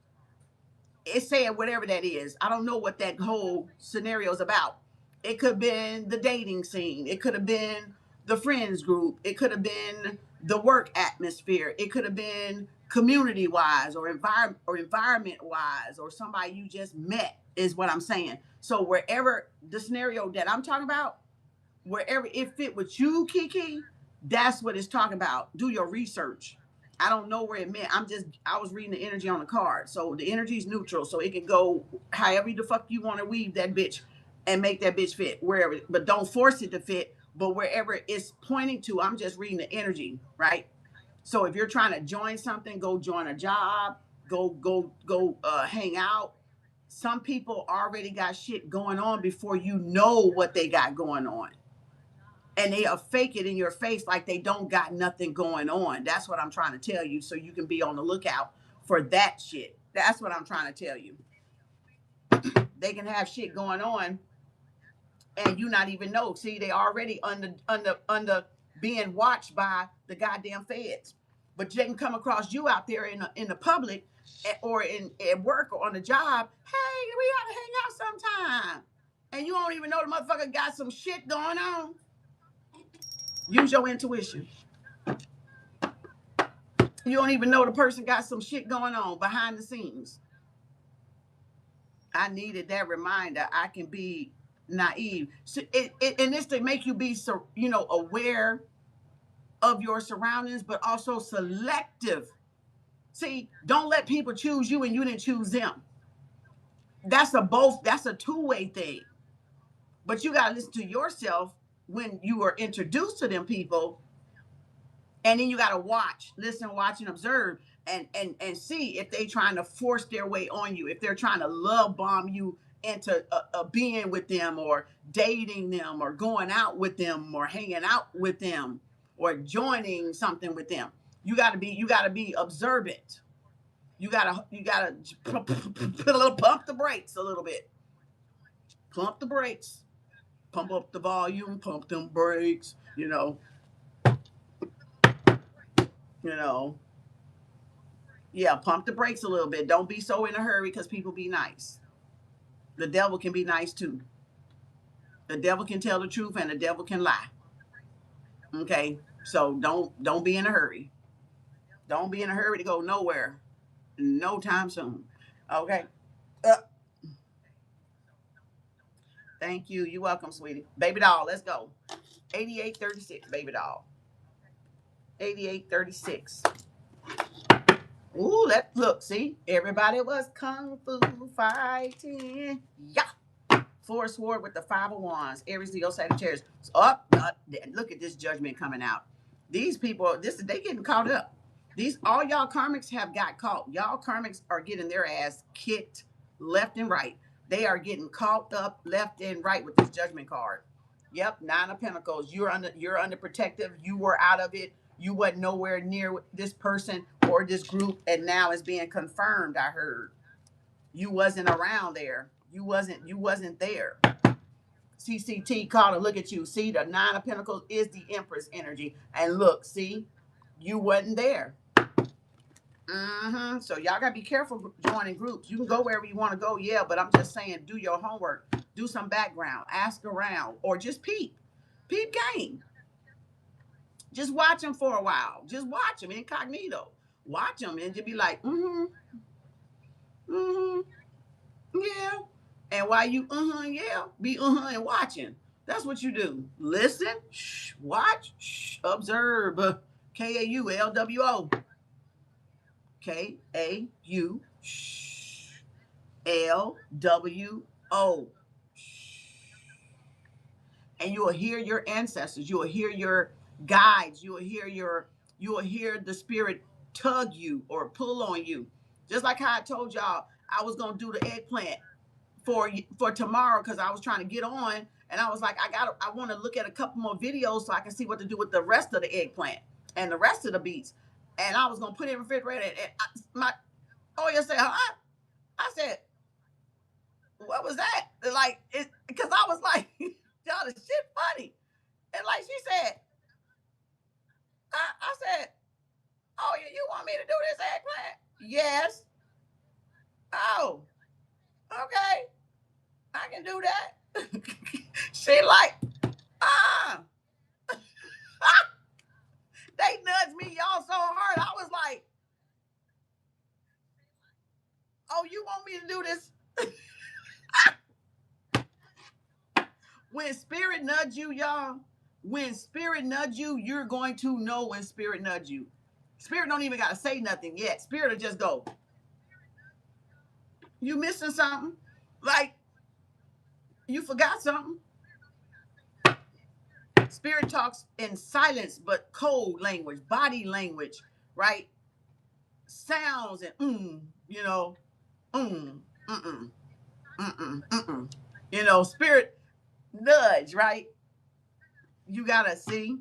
it's saying whatever that is. I don't know what that whole scenario is about. It could have been the dating scene. It could have been the friends group. It could have been the work atmosphere. It could have been community wise or environment wise or somebody you just met is what I'm saying. So wherever the scenario that I'm talking about, wherever it fit with you, Kiki, that's what it's talking about. Do your research. I don't know where it meant. I was reading the energy on the card. So the energy is neutral. So it can go however the fuck you want to weave that bitch and make that bitch fit wherever. But don't force it to fit. But wherever it's pointing to, I'm just reading the energy, right? So if you're trying to join something, go join a job, go hang out. Some people already got shit going on before you know what they got going on. And they'll fake it in your face like they don't got nothing going on. That's what I'm trying to tell you, so you can be on the lookout for that shit. That's what I'm trying to tell you. They can have shit going on and you not even know. See, they already under being watched by the goddamn feds. But they can come across you out there in the public or at work or on the job. Hey, we ought to hang out sometime. And you don't even know the motherfucker got some shit going on. Use your intuition. You don't even know the person got some shit going on behind the scenes. I needed that reminder. I can be naive. So and it's to make you be aware of your surroundings, but also selective. See, don't let people choose you and you didn't choose them. That's a two-way thing. But you gotta listen to yourself when you are introduced to them people. And then you got to listen, watch, and observe and see if they trying to force their way on you, if they're trying to love bomb you into a being with them or dating them or going out with them or hanging out with them or joining something with them. You got to be observant. You got to pump the brakes a little bit. Pump the brakes. Pump up the volume, pump them brakes, you know, yeah, pump the brakes a little bit. Don't be so in a hurry because people be nice. The devil can be nice too. The devil can tell the truth and the devil can lie. Okay, so don't be in a hurry. Don't be in a hurry to go nowhere, no time soon. Okay. Uh, Thank you. You're welcome, sweetie. Baby doll, let's go. 8836, baby doll. 8836. Ooh, look, see, everybody was kung fu fighting. Yeah. Four sword with the 5 of wands. Aries, Leo, Sagittarius. Look at this judgment coming out. These people, they getting caught up. All y'all karmics have got caught. Y'all karmics are getting their ass kicked left and right. They are getting caught up left and right with this judgment card. Yep, 9 of Pentacles. You're under protective. You were out of it. You wasn't nowhere near this person or this group, and now it's being confirmed. I heard you wasn't around there. You wasn't there. CCT called to look at you. See, the 9 of Pentacles is the Empress energy, and look, see, you wasn't there. So y'all gotta be careful joining groups. You can go wherever you want to go, yeah, but I'm just saying, do your homework, do some background, ask around, or just peep game. Just watch them for a while. Just watch them incognito. Watch them and just be like, mm-hmm, mm-hmm, yeah. And while you, yeah, be, and watching. That's what you do. Listen, shh, watch, shh, observe. KAU LWO. KAU LWO. And you will hear your ancestors. You will hear your guides. You will hear the spirit tug you or pull on you. Just like how I told y'all I was gonna do the eggplant for tomorrow because I was trying to get on, and I was like, I want to look at a couple more videos so I can see what to do with the rest of the eggplant and the rest of the beets. And I was gonna put it in the refrigerator. And my Oya said, huh? I said, what was that? Like, because I was like, y'all, the shit funny. And like she said, I said, oh, you want me to do this eggplant? Yes. Oh, okay. I can do that. She like, ah. They nudged me, y'all, so hard. I was like, oh, you want me to do this? When spirit nudge you, y'all, when spirit nudge you, you're going to know when spirit nudge you. Spirit don't even got to say nothing yet. Spirit will just go, you missing something? Like, you forgot something? Spirit talks in silence, but code language, body language, right? Sounds and you know, mm, mm-mm, mm-mm, mm-mm. You know, spirit nudge, right? You gotta see,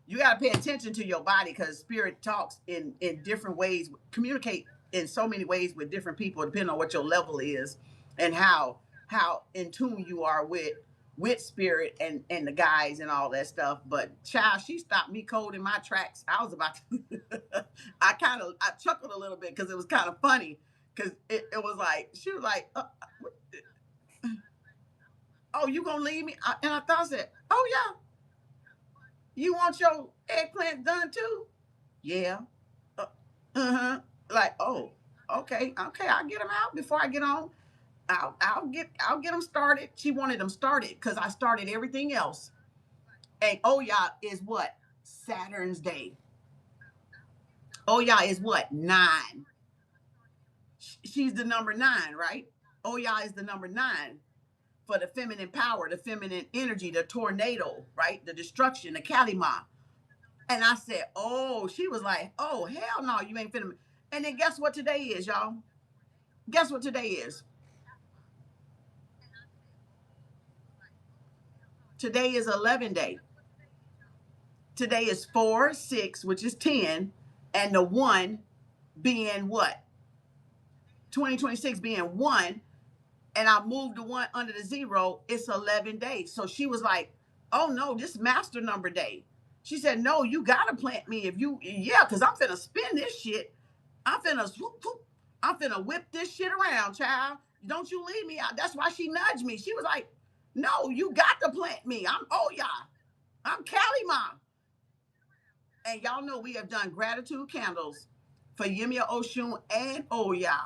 you gotta pay attention to your body because spirit talks in different ways, communicate in so many ways with different people, depending on what your level is and how in tune you are with spirit and the guys and all that stuff. But child, she stopped me cold in my tracks. I was about to I chuckled a little bit because it was kind of funny because it was like she was like oh, you gonna leave me? And I thought I said, oh yeah, you want your eggplant done too? Yeah. Uh-huh. Like, oh, okay, I'll get them out before I get on. I'll get them started. She wanted them started because I started everything else. And oh yeah, is what? Saturn's day. Oh yeah, is what? 9. She's the number 9, right? Oh yeah, is the number 9 for the feminine power, the feminine energy, the tornado, right? The destruction, the Kalima. And I said, oh, she was like, oh, hell no, you ain't finna. And then guess what today is, y'all? Guess what today is? Today is 11 day. Today is 4, 6, which is 10, and the 1 being what? 2026 being 1, and I moved the 1 under the 0. It's 11 days. So she was like, oh no, this master number day. She said, no, you gotta plant me if you, yeah, because I'm finna spin this shit. I'm finna swoop, swoop. I'm finna whip this shit around, child. Don't you leave me out. That's why she nudged me. She was like, no, you got to plant me. Oh yeah, I'm Cali Mom. And y'all know we have done gratitude candles for Yemia Oshun and Oya.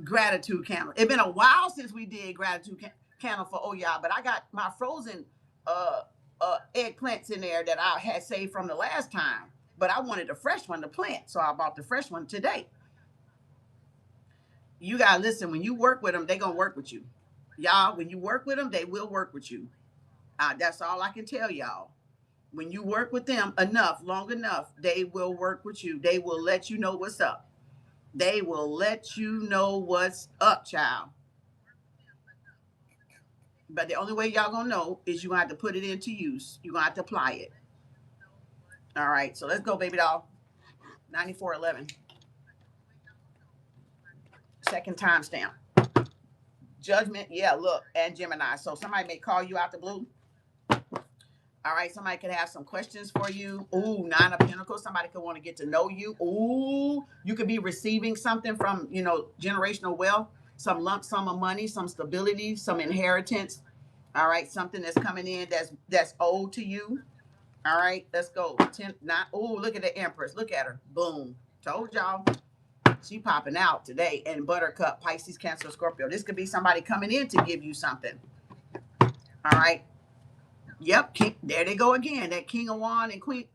Gratitude candle. It's been a while since we did gratitude candle for Oya, but I got my frozen uh eggplants in there that I had saved from the last time. But I wanted a fresh one to plant, so I bought the fresh one today. You gotta listen. When you work with them, they gonna work with you, y'all. When you work with them, they will work with you. That's all I can tell y'all. When you work with them enough, long enough, they will work with you. They will let you know what's up. They will let you know what's up, child. But the only way y'all gonna know is you gonna have to put it into use. You're gonna have to apply it. All right, so let's go, baby doll. 9411. Second timestamp. Judgment, yeah, look, and Gemini. So somebody may call you out the blue. All right, somebody could have some questions for you. Ooh, 9 of Pentacles. Somebody could want to get to know you. Ooh, you could be receiving something from, generational wealth, some lump sum of money, some stability, some inheritance. All right, something that's coming in that's owed to you. All right, let's go. 10, 9. Oh, look at the Empress. Look at her. Boom. Told y'all. She popping out today. And Buttercup, Pisces, Cancer, Scorpio. This could be somebody coming in to give you something. All right. Yep. There they go again. That King of Wand and Queen,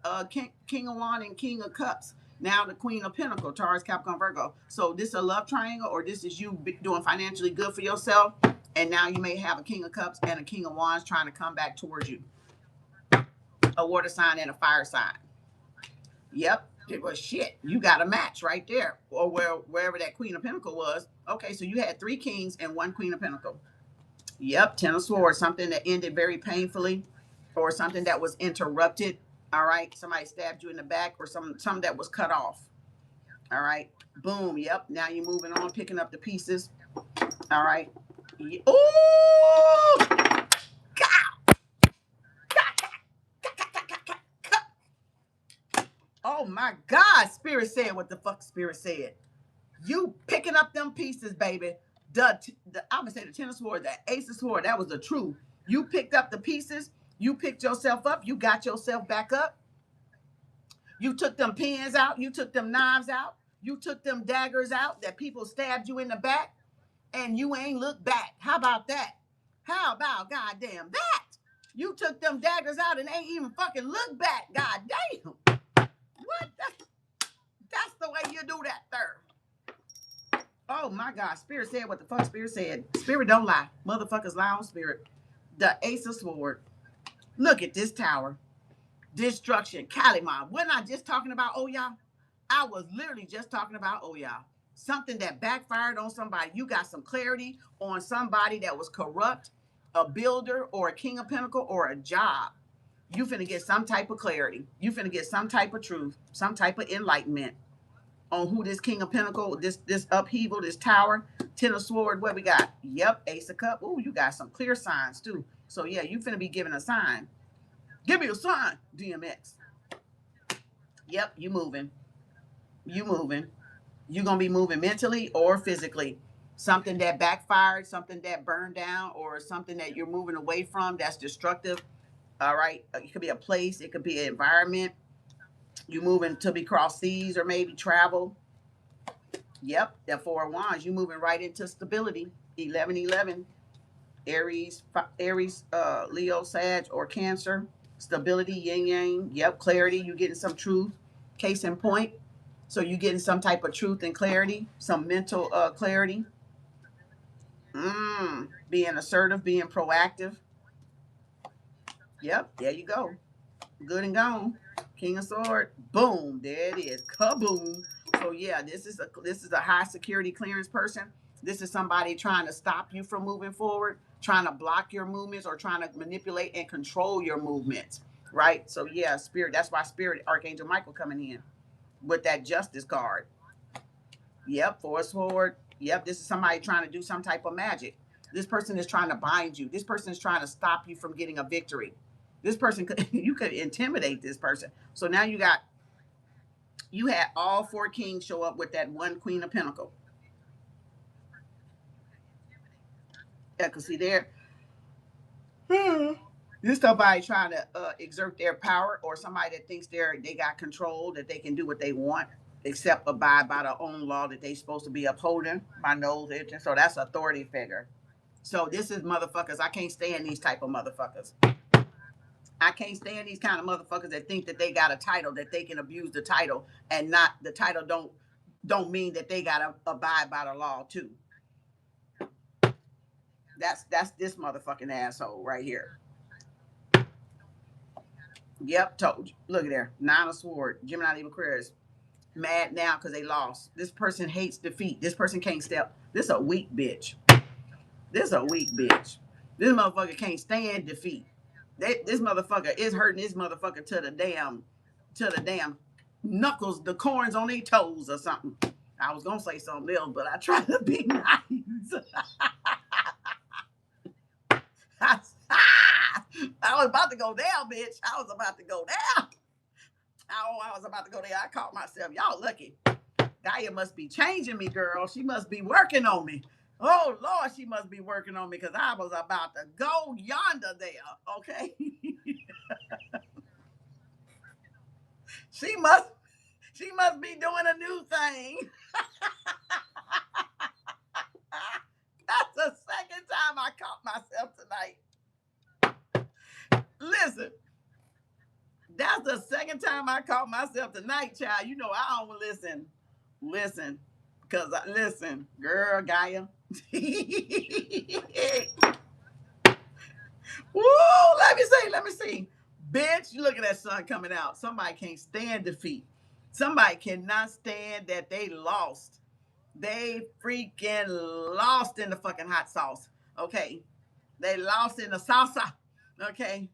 King of Wand and King of Cups. Now the Queen of Pentacle, Taurus, Capricorn, Virgo. So this is a love triangle, or this is you doing financially good for yourself. And now you may have a King of Cups and a King of Wands trying to come back towards you. A water sign and a fire sign. Yep. It was shit. You got a match right there. Or wherever that Queen of Pentacle was. Okay, so you had 3 kings and 1 Queen of Pentacle. Yep, Ten of Swords, something that ended very painfully, or something that was interrupted. All right, somebody stabbed you in the back, or something that was cut off. All right, boom. Yep. Now you're moving on, picking up the pieces. All right. Oh, oh my God! Spirit said what the fuck Spirit said. You picking up them pieces, baby. I'm gonna say the Ten of Swords, the Ace of Swords. That was the truth. You picked up the pieces. You picked yourself up. You got yourself back up. You took them pins out. You took them knives out. You took them daggers out that people stabbed you in the back, and you ain't looked back. How about that? How about goddamn that? You took them daggers out and ain't even fucking looked back. Goddamn. What? That's the way you do that, third. Oh my God. Spirit said what the fuck Spirit said. Spirit don't lie. Motherfuckers lie on Spirit. The Ace of Swords. Look at this tower. Destruction. Kaliman. Wasn't I just talking about y'all? I was literally just talking about y'all. Something that backfired on somebody. You got some clarity on somebody that was corrupt, a builder or a King of Pentacle or a job. You finna get some type of clarity. You finna get some type of truth, some type of enlightenment on who this King of Pentacle, this upheaval, this tower, Ten of Swords, what we got? Yep, Ace of Cup. Ooh, you got some clear signs too. So yeah, you finna be given a sign. Give me a sign, DMX. Yep, you moving. You moving. You're going to be moving mentally or physically. Something that backfired, something that burned down, or something that you're moving away from that's destructive. All right. It could be a place. It could be an environment. You're moving to be cross seas or maybe travel. Yep. That 4 of Wands. You're moving right into stability. 11-11. Aries, Leo, Sag, or Cancer. Stability, yin yang. Yep. Clarity. You're getting some truth. Case in point. So you're getting some type of truth and clarity, some mental clarity. Being assertive, being proactive. Yep, there you go. Good and gone. King of Swords. Boom, there it is. Kaboom. So yeah, this is a high security clearance person. This is somebody trying to stop you from moving forward, trying to block your movements, or trying to manipulate and control your movements. Right? So yeah, Spirit. That's why Spirit Archangel Michael coming in with that Justice card. Yep, 4 of Swords. Yep, this is somebody trying to do some type of magic. This person is trying to bind you. This person is trying to stop you from getting a victory. This person could you could intimidate this person. So now you had all 4 kings show up with that 1 Queen of Pentacle. Yeah, cause see there. This somebody trying to exert their power, or somebody that thinks they got control, that they can do what they want, except abide by their own law that they supposed to be upholding. My nose itching. So that's authority figure. So this is motherfuckers. I can't stand these type of motherfuckers. I can't stand these kind of motherfuckers that think that they got a title, that they can abuse the title, and not the title don't mean that they gotta abide by the law too. That's this motherfucking asshole right here. Yep, told you. Look at there. 9 of Swords. Gemini, Libra, Aquarius. Mad now because they lost. This person hates defeat. This person can't step. This a weak bitch. This a weak bitch. This motherfucker can't stand defeat. This motherfucker is hurting this motherfucker to the damn knuckles, the corns on their toes or something. I was gonna say something else, but I tried to be nice. I was about to go down, bitch. I was about to go down. I was about to go there. I caught myself. Y'all lucky. Gaia must be changing me, girl. She must be working on me. Oh, Lord, she must be working on me because I was about to go yonder there, okay? She must be doing a new thing. That's the second time I caught myself tonight. Listen, that's the second time I caught myself tonight, child. You know I don't listen, because listen, girl, Gaia. Woo! Let me see. Bitch, you look at that sun coming out. Somebody can't stand defeat. Somebody cannot stand that they lost. They freaking lost in the fucking hot sauce. Okay. They lost in the salsa. Okay.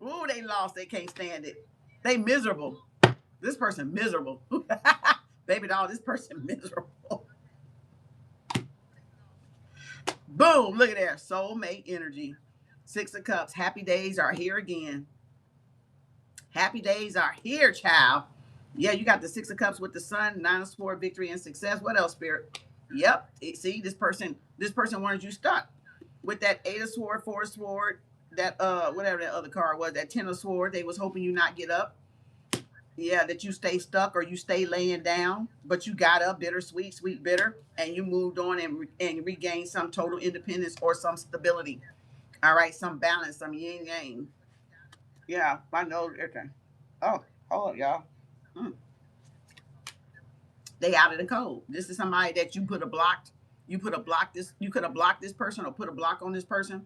Ooh, they lost. They can't stand it. They miserable. This person miserable. Baby doll, this person miserable. Boom. Look at there. Soulmate energy. Six of Cups. Happy days are here again. Happy days are here, child. Yeah, you got the Six of Cups with the Sun, Nine of Swords, victory and success. What else, Spirit? Yep. See, this person wanted you stuck with that Eight of Swords, Four of Swords, that whatever that other card was, that Ten of Swords. They was hoping you not get up. Yeah, that you stay stuck or you stay laying down, but you got up, bittersweet, sweet, bitter, and you moved on and regained some total independence or some stability. All right, some balance, some yin yang. Yeah, I know. Okay. Oh, hold up, y'all. Mm. They out of the code. This is somebody that you put a blocked. You could have blocked this person or put a block on this person.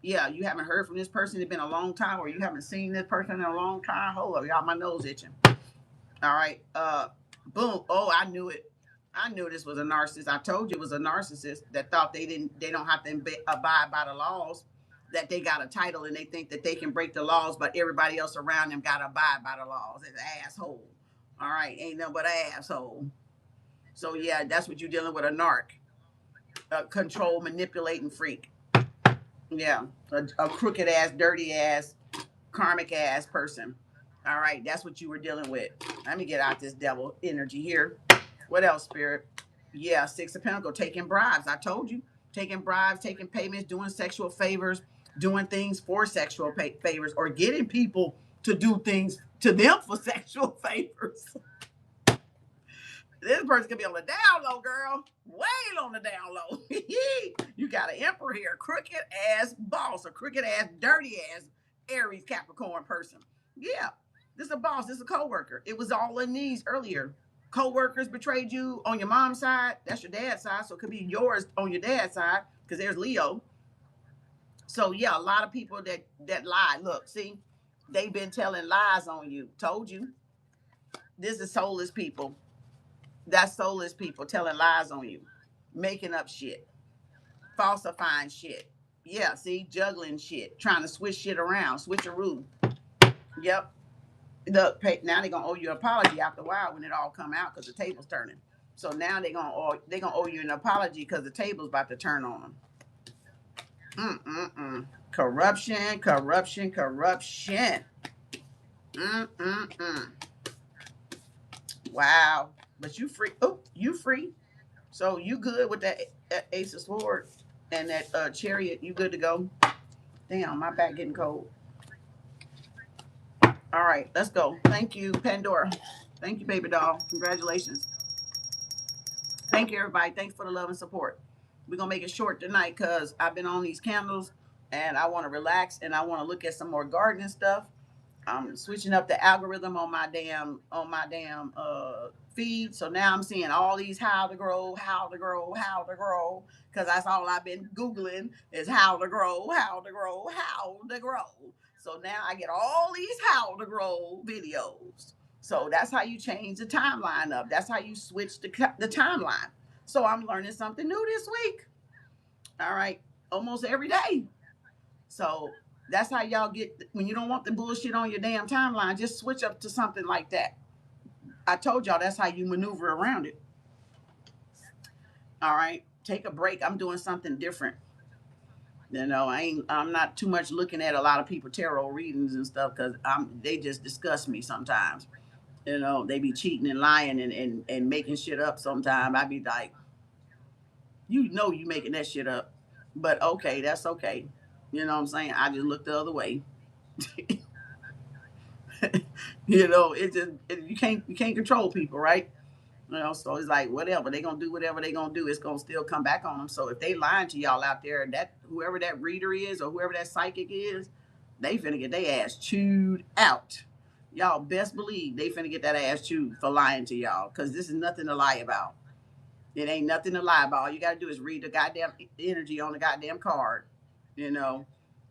Yeah, you haven't heard from this person. It's been a long time, or you haven't seen this person in a long time. Hold up, y'all. My nose itching. All right. Boom. Oh, I knew it. I knew this was a narcissist. I told you it was a narcissist that thought they don't have to abide by the laws, that they got a title and they think that they can break the laws, but everybody else around them got to abide by the laws. It's an asshole. All right. Ain't nothing but an asshole. So yeah, that's what you're dealing with, a narc, a control manipulating freak. Yeah. A crooked ass, dirty ass, karmic ass person. All right, that's what you were dealing with. Let me get out this devil energy here. What else, Spirit? Yeah, Six of Pentacles, taking bribes. I told you, taking bribes, taking payments, doing sexual favors, doing things for sexual favors, or getting people to do things to them for sexual favors. This person could be on the down low, girl. Way on the down low. You got an emperor here, crooked ass boss, a crooked ass, dirty ass Aries Capricorn person. Yeah. This is a boss. This is a co-worker. It was all in these earlier. Co-workers betrayed you on your mom's side. That's your dad's side. So it could be yours on your dad's side because there's Leo. So yeah, a lot of people that lie. Look, see, they've been telling lies on you. Told you. This is soulless people. That's soulless people telling lies on you. Making up shit. Falsifying shit. Yeah, see, juggling shit. Trying to switch shit around. Switcheroo. Yep. Look, now they're gonna owe you an apology after a while when it all come out because the table's turning. So now they're gonna owe you an apology because the table's about to turn on them. Corruption, corruption, corruption. Wow. But you free. Oh, you free. So you good with that Ace of Swords and that Chariot? You good to go? Damn, my back getting cold. All right, let's go. Thank you, Pandora. Thank you, baby doll. Congratulations. Thank you, everybody. Thanks for the love and support. We're going to make it short tonight because I've been on these candles and I want to relax and I want to look at some more gardening stuff. I'm switching up the algorithm on my damn feed. So now I'm seeing all these how to grow, because that's all I've been Googling is how to grow. So now I get all these how to grow videos. So that's how you change the timeline up. That's how you switch the timeline. So I'm learning something new this week. All right. Almost every day. So that's how y'all get, when you don't want the bullshit on your damn timeline, just switch up to something like that. I told y'all that's how you maneuver around it. All right. Take a break. I'm doing something different. You know, I'm not too much looking at a lot of people tarot readings and stuff because they just disgust me sometimes. You know, they be cheating and lying and making shit up sometimes. I be like, you know you making that shit up. But okay, that's okay. You know what I'm saying? I just look the other way. You know, you can't control people, right? You know, so it's like whatever they gonna do, whatever they gonna do, it's gonna still come back on them. So if they lying to y'all out there, that whoever that reader is or whoever that psychic is, they finna get their ass chewed out. Y'all best believe they finna get that ass chewed for lying to y'all, because this is nothing to lie about. It ain't nothing to lie about. All you gotta do is read the goddamn energy on the goddamn card. You know,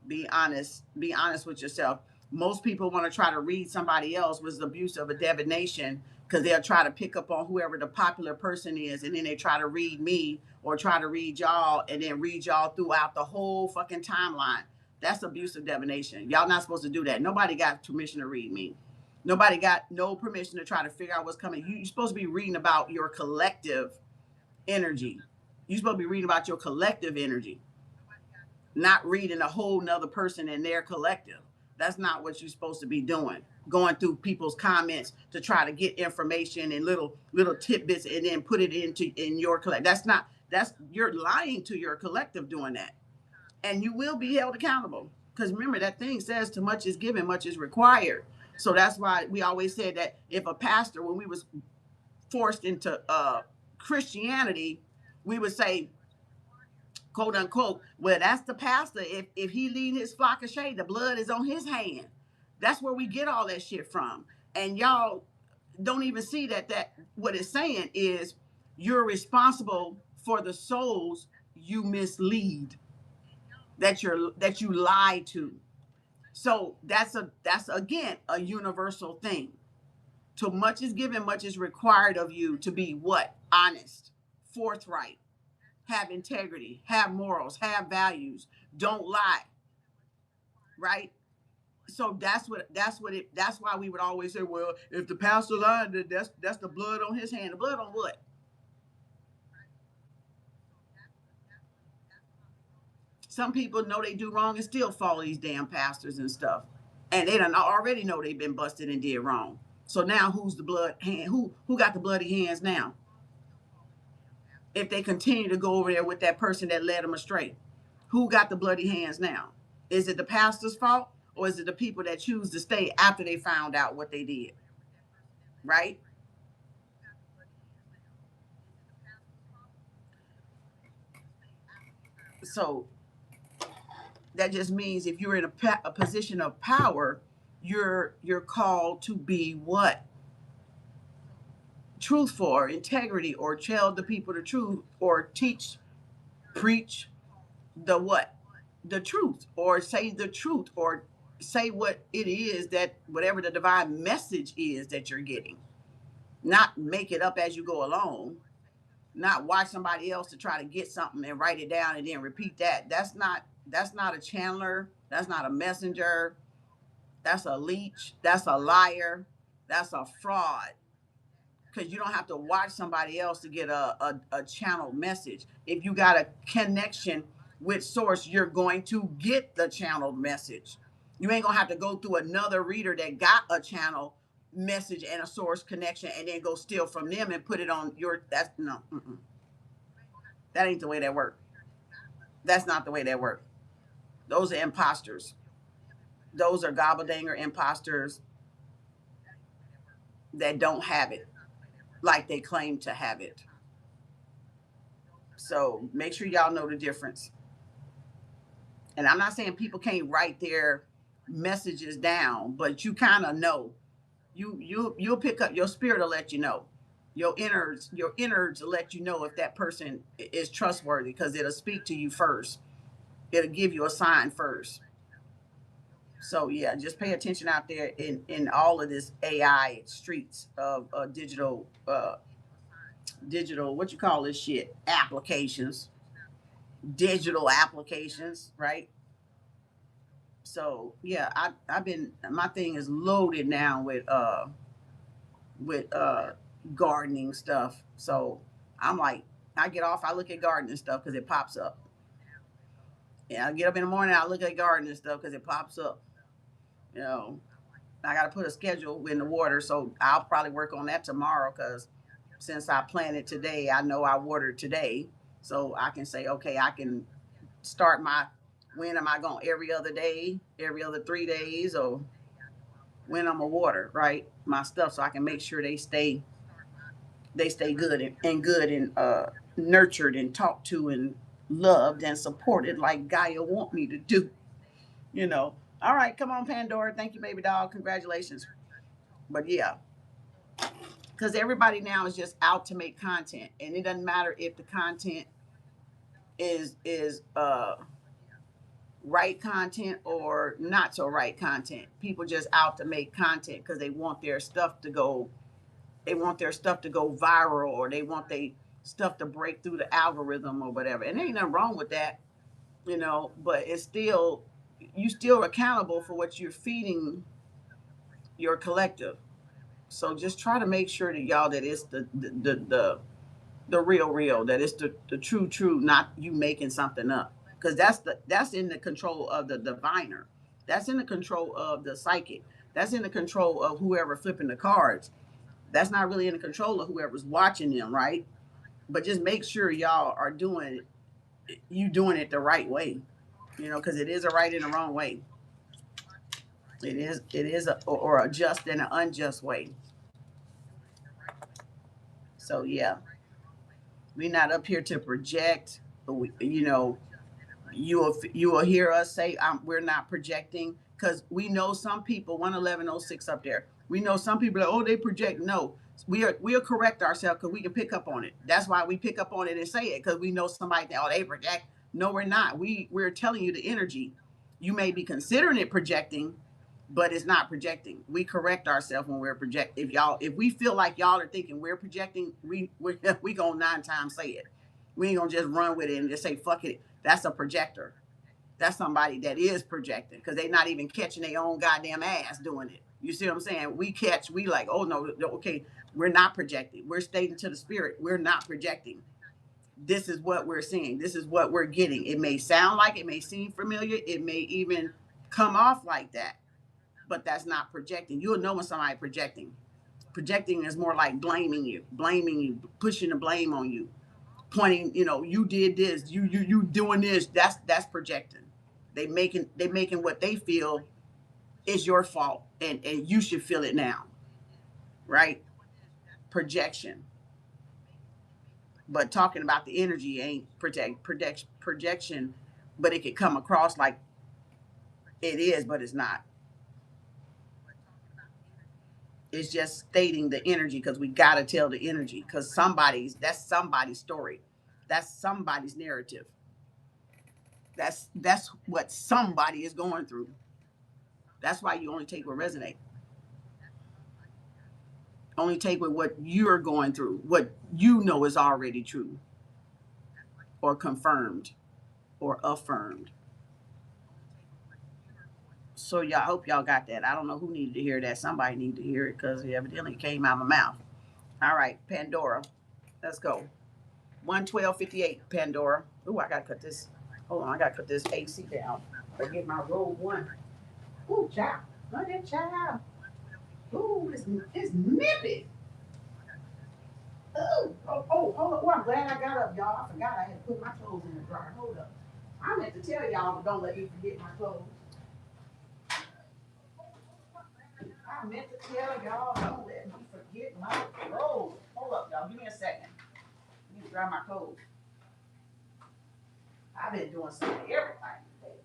be honest. Be honest with yourself. Most people want to try to read somebody else was abuse of a divination, because they'll try to pick up on whoever the popular person is, and then they try to read me or try to read y'all, and then read y'all throughout the whole fucking timeline. That's abuse of divination. Y'all not supposed to do that. Nobody got permission to read me. Nobody got no permission to try to figure out what's coming. You're supposed to be reading about your collective energy. You're supposed to be reading about your collective energy, not reading a whole nother person and their collective. That's not what you're supposed to be doing. Going through people's comments to try to get information and little tidbits and then put it in your collective. That's you're lying to your collective doing that. And you will be held accountable. Because remember, that thing says too much is given, much is required. So that's why we always said that if a pastor, when we was forced into Christianity, we would say, quote unquote, well, that's the pastor. If he lead his flock of shade, the blood is on his hand. That's where we get all that shit from. And y'all don't even see that what it's saying is you're responsible for the souls you mislead, that you lie to. So that's again a universal thing. So much is given, much is required of you to be what? Honest, forthright, have integrity, have morals, have values, don't lie, right? So that's why we would always say, well, if the pastor lied, that's the blood on his hand. The blood on what? Some people know they do wrong and still follow these damn pastors and stuff. And they don't already know they've been busted and did wrong. So now who's the blood hand? Who got the bloody hands now? If they continue to go over there with that person that led them astray, who got the bloody hands now? Is it the pastor's fault, or is it the people that choose to stay after they found out what they did? Right? So that just means if you're in a position of power, you're called to be what? Truthful or integrity, or tell the people the truth, or teach, preach the what? The truth, or say the truth, or say what it is, that whatever the divine message is that you're getting. Not make it up as you go along. Not watch somebody else to try to get something and write it down and then repeat that. That's not a channeler. That's not a messenger. That's a leech. That's a liar. That's a fraud. Because you don't have to watch somebody else to get a channel message. If you got a connection with source, you're going to get the channel message. You ain't gonna have to go through another reader that got a channel message and a source connection and then go steal from them and put it on your. That's no. That ain't the way that works. That's not the way that works. Those are imposters. Those are gobbledinger imposters that don't have it like they claim to have it. So make sure y'all know the difference. And I'm not saying people can't write their messages down, but you kind of know. You'll pick up, your spirit will let you know. Your innards will let you know if that person is trustworthy, because it'll speak to you first. It'll give you a sign first. So yeah, just pay attention out there in all of this AI streets of digital, what you call this shit, applications, digital applications, right? So yeah, I've been, my thing is loaded now with gardening stuff. So I'm like, I get off, I look at gardening stuff because it pops up. Yeah, I get up in the morning, I look at gardening stuff because it pops up. You know, I got to put a schedule in the water, so I'll probably work on that tomorrow, because since I planted today, I know I watered today, so I can say, okay, I can start my, when am I going, every other day, every other 3 days, or when I'm a water, right? My stuff, so I can make sure they stay good and nurtured and talked to and loved and supported like Gaia want me to do. You know. All right, come on, Pandora. Thank you, baby doll. Congratulations. But yeah, because everybody now is just out to make content, and it doesn't matter if the content is right content or not so right content. People just out to make content because they want their stuff to go. They want their stuff to go viral, or they want their stuff to break through the algorithm or whatever. And there ain't nothing wrong with that, you know. But it's still, you still accountable for what you're feeding your collective. So just try to make sure that y'all that it's the real, that it's the true, not you making something up. Because that's in the control of the diviner. That's in the control of the psychic. That's in the control of whoever flipping the cards. That's not really in the control of whoever's watching them, right? But just make sure y'all are doing it the right way, you know, because it is a right and a wrong way. It is or a just and an unjust way. So yeah, we're not up here to project. You know, you will hear us say we're not projecting because we know some people 11106 up there. We know some people are, oh, they project. No, we'll correct ourselves because we can pick up on it. That's why we pick up on it and say it because we know somebody that, oh, they project. No, we're not. We're telling you the energy. You may be considering it projecting, but it's not projecting. We correct ourselves when we're project. If we feel like y'all are thinking we're projecting, we gonna 9 times say it. We ain't gonna just run with it and just say fuck it. That's a projector. That's somebody that is projecting because they're not even catching their own goddamn ass doing it. You see what I'm saying? We like, oh no, okay, we're not projecting. We're stating to the spirit, we're not projecting. This is what we're seeing. This is what we're getting. It may sound like, it may seem familiar, it may even come off like that, but that's not projecting. You'll know when somebody projecting. Projecting is more like blaming you, pushing the blame on you, pointing, you know, you did this, you doing this. That's projecting. They making what they feel is your fault, and you should feel it now, right? Projection. But talking about the energy ain't projection, but it could come across like it is, but it's not. It's just stating the energy because we got to tell the energy because that's somebody's story. That's somebody's narrative. That's what somebody is going through. That's why you only take what resonate. Only take with what you're going through, what you know is already true or confirmed or affirmed. So y'all, I hope y'all got that. I don't know who needed to hear that. Somebody needed to hear it because it evidently came out of my mouth. All right, Pandora. Let's go. 11258, Pandora. Ooh, I gotta cut this. Hold on, I gotta cut this AC down. Or get my roll one. Ooh, child. Look at child. Ooh, it's nippy. Hold up. Oh, I'm glad I got up, y'all. I forgot I had to put my clothes in the dryer. Hold up. I meant to tell y'all, but don't let me forget my clothes. I meant to tell y'all, don't let me forget my clothes. Hold up, y'all. Give me a second. I need to dry my clothes. I've been doing some of everything today.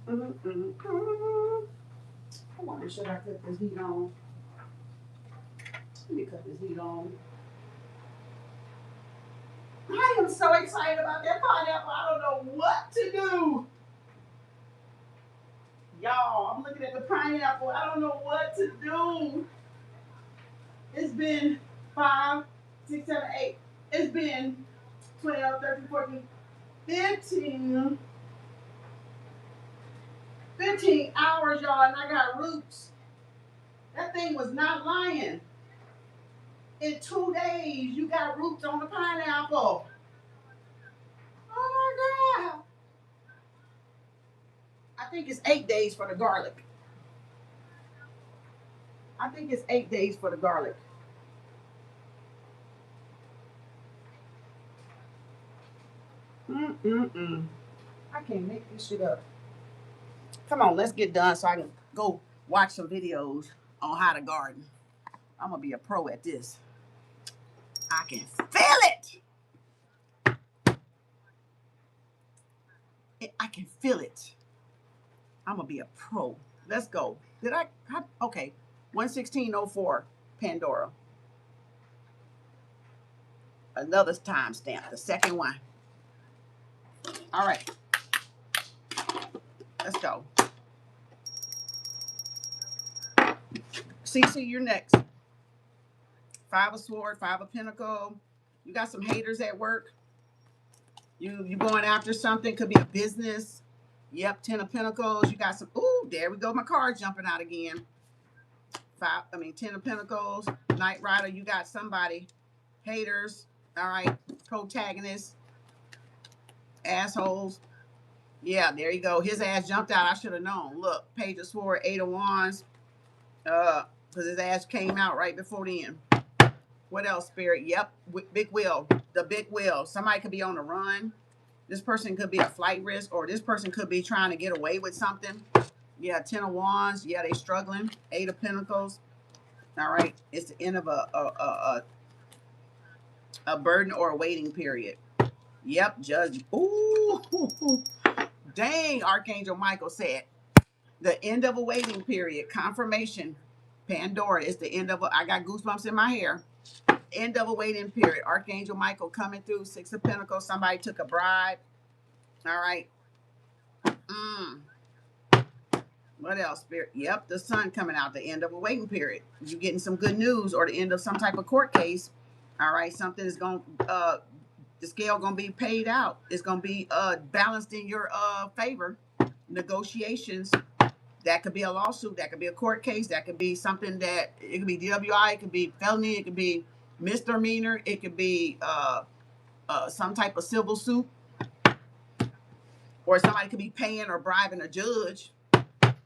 I wonder, should I cut this heat on? Let me cut this heat on. I am so excited about that pineapple. I don't know what to do. Y'all, I'm looking at the pineapple. I don't know what to do. It's been 5, 6, 7, 8. It's been 12, 13, 14, 15 hours, y'all, and I got roots. That thing was not lying. In 2 days, you got roots on the pineapple. Oh my God. I think it's 8 days for the garlic. I think it's 8 days for the garlic. I can't make this shit up. Come on, let's get done so I can go watch some videos on how to garden. I'm gonna be a pro at this. I can feel it. I can feel it. I'm gonna be a pro. Let's go. Okay. 11604 Pandora. Another timestamp. The second one. All right. Let's go. CC, you're next. 5 of Swords, 5 of Pentacle. You got some haters at work. You going after something. Could be a business. Yep, 10 of Pentacles. You got some. Ooh, there we go. My card's jumping out again. 10 of Pentacles. Knight Rider. You got somebody. Haters. All right. Protagonists. Assholes. Yeah, there you go. His ass jumped out. I should have known. Look, Page of Swords, 8 of Wands. Because his ass came out right before the end. What else, Spirit? Yep, big wheel. The big wheel. Somebody could be on the run. This person could be a flight risk, or this person could be trying to get away with something. Yeah, 10 of Wands. Yeah, they struggling. 8 of Pentacles. All right, it's the end of a burden or a waiting period. Yep, Judge. Ooh, dang, Archangel Michael said. The end of a waiting period. Confirmation. Pandora is the end of I got goosebumps in my hair. End of a waiting period. Archangel Michael coming through. 6 of Pentacles. Somebody took a bribe. All right. What else, Spirit? Yep, the sun coming out. The end of a waiting period. You getting some good news, or the end of some type of court case. All right. Something is going the scale going to be paid out. It's going to be balanced in your favor. Negotiations. That could be a lawsuit. That could be a court case. That could be something that it could be DWI. It could be felony. It could be misdemeanor. It could be some type of civil suit, or somebody could be paying or bribing a judge,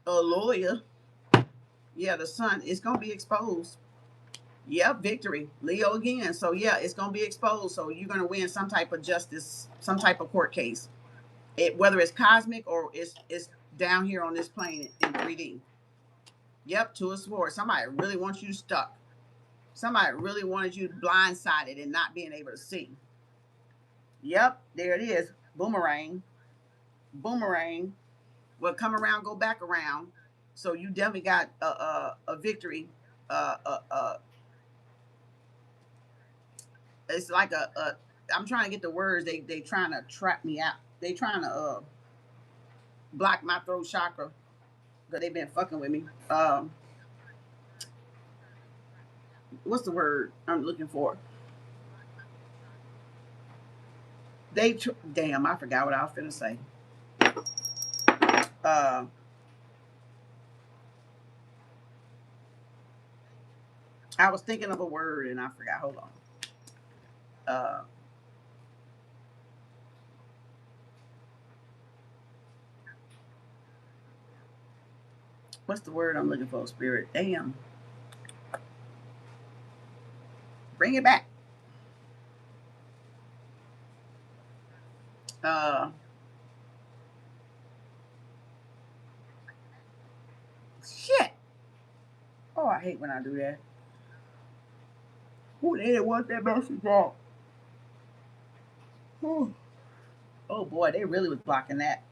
a lawyer. Yeah, the sun is going to be exposed. Yep, victory. Leo again. So yeah, it's going to be exposed. So you're going to win some type of justice, some type of court case. Whether it's cosmic or it's down here on this plane in 3D. Yep, 2 of Swords. Somebody really wants you stuck. Somebody really wanted you blindsided and not being able to see. Yep, there it is. Boomerang. Boomerang. Well, come around, go back around. So you definitely got a victory. It's like I'm trying to get the words. They trying to trap me out. They trying to block my throat chakra because they've been fucking with me. What's the word I'm looking for? Damn, I forgot what I was finna say. I was thinking of a word and I forgot. Hold on. What's the word I'm looking for, Spirit? Damn. Bring it back. Shit. Oh, I hate when I do that. Who they didn't want that message out? Oh boy, they really was blocking that.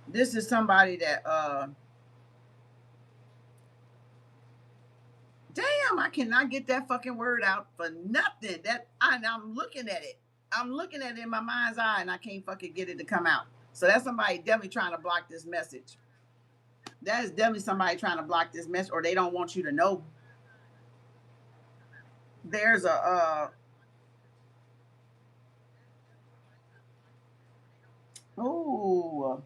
This is somebody that damn, I cannot get that fucking word out for nothing. I'm looking at it. I'm looking at it in my mind's eye and I can't fucking get it to come out. So that's somebody definitely trying to block this message. That is definitely somebody trying to block this message, or they don't want you to know. There's a oh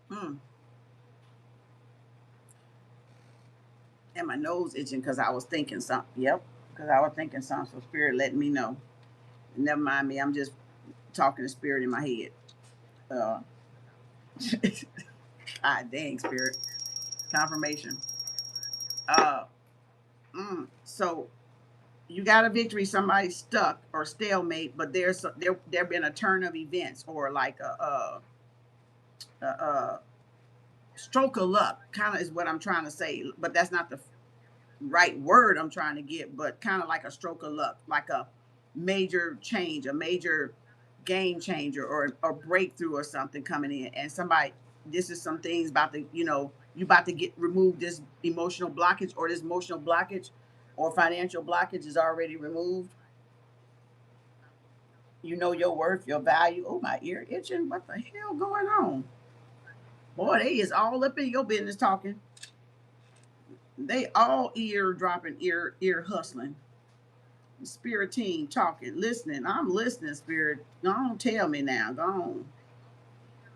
hmm. And my nose itching because I was thinking something. Yep, because I was thinking something. So spirit letting me know. Never mind me. I'm just talking to spirit in my head. Uh, God dang spirit confirmation. Uh, so you got a victory. Somebody's stuck or stalemate, but there been a turn of events or like a stroke of luck. Kind of is what I'm trying to say, but that's not the right word I'm trying to get. But kind of like a stroke of luck, like a major change, a major game changer, or a breakthrough or something coming in, and somebody. This is some things about to, you about to get remove this emotional blockage, or this emotional blockage or financial blockage is already removed. You know your worth, your value. Oh, my ear itching. What the hell going on? Boy, they is all up in your business talking. They all ear dropping, ear hustling. Spirit team talking, listening. I'm listening, spirit. Go on, tell me now. Go on.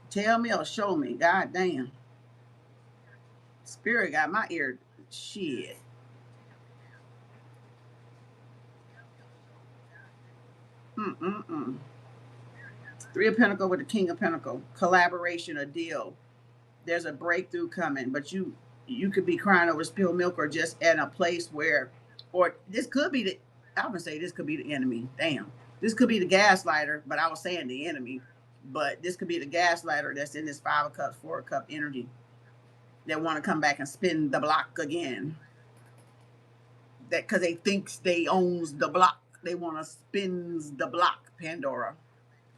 Tell me or show me. God damn. Spirit got my ear. Shit. Mm-mm-mm. Three of Pentacle with the King of Pentacle. Collaboration, a deal. There's a breakthrough coming, but you could be crying over spilled milk, or just at a place where, or this could be the, I'm gonna say this could be the enemy. Damn, this could be the gaslighter, but I was saying the enemy, but this could be the gaslighter that's in this 5 of Cups, 4 of Cup energy that want to come back and spin the block again. That because they thinks they owns the block, they want to spins the block, Pandora,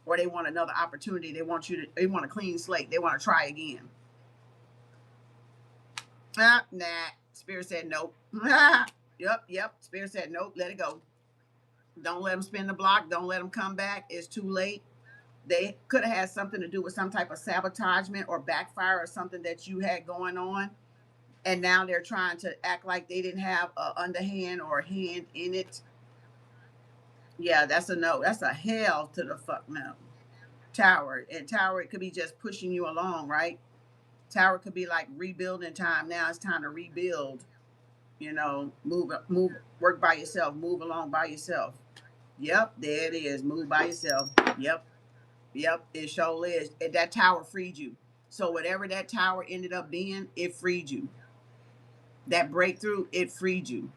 or they want another opportunity. They want a clean slate. They want to try again. Nah. Spirit said nope. Yep. Spirit said nope. Let it go. Don't let them spin the block. Don't let them come back. It's too late. They could have had something to do with some type of sabotagement or backfire or something that you had going on. And now they're trying to act like they didn't have a underhand or a hand in it. Yeah, that's a no. That's a hell to the fuck no. Tower. And Tower, it could be just pushing you along, right? Tower could be like rebuilding time. Now it's time to rebuild. Move, work by yourself, move along by yourself. Yep, there it is. Move by yourself. Yep, it sure is. That tower freed you. So whatever that tower ended up being, it freed you. That breakthrough, it freed you.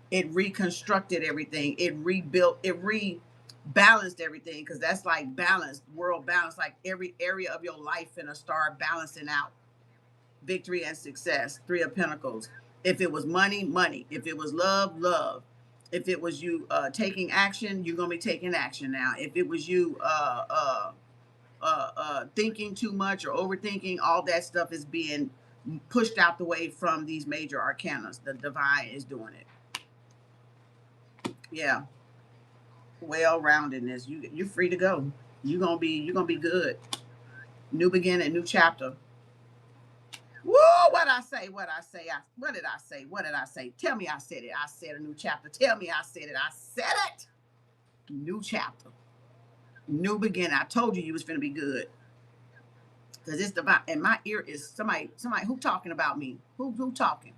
It reconstructed everything. It rebuilt, it rebalanced everything, because that's like balance, world balance, like every area of your life finna start balancing out. Victory and success. 3 of Pentacles. If it was money, money. If it was love, love. If it was you taking action, you're gonna be taking action now. If it was you thinking too much or overthinking, all that stuff is being pushed out the way from these major arcanas. The divine is doing it. Yeah, well-roundedness. You're free to go. You're gonna be good. New beginning, new chapter. Whoa, what I say? What I say? What did I say? What did I say? Tell me I said it. I said a new chapter. Tell me I said it. I said it. New chapter. New beginning. I told you was finna be good. Because it's divine. And my ear is somebody who talking about me. Who talking?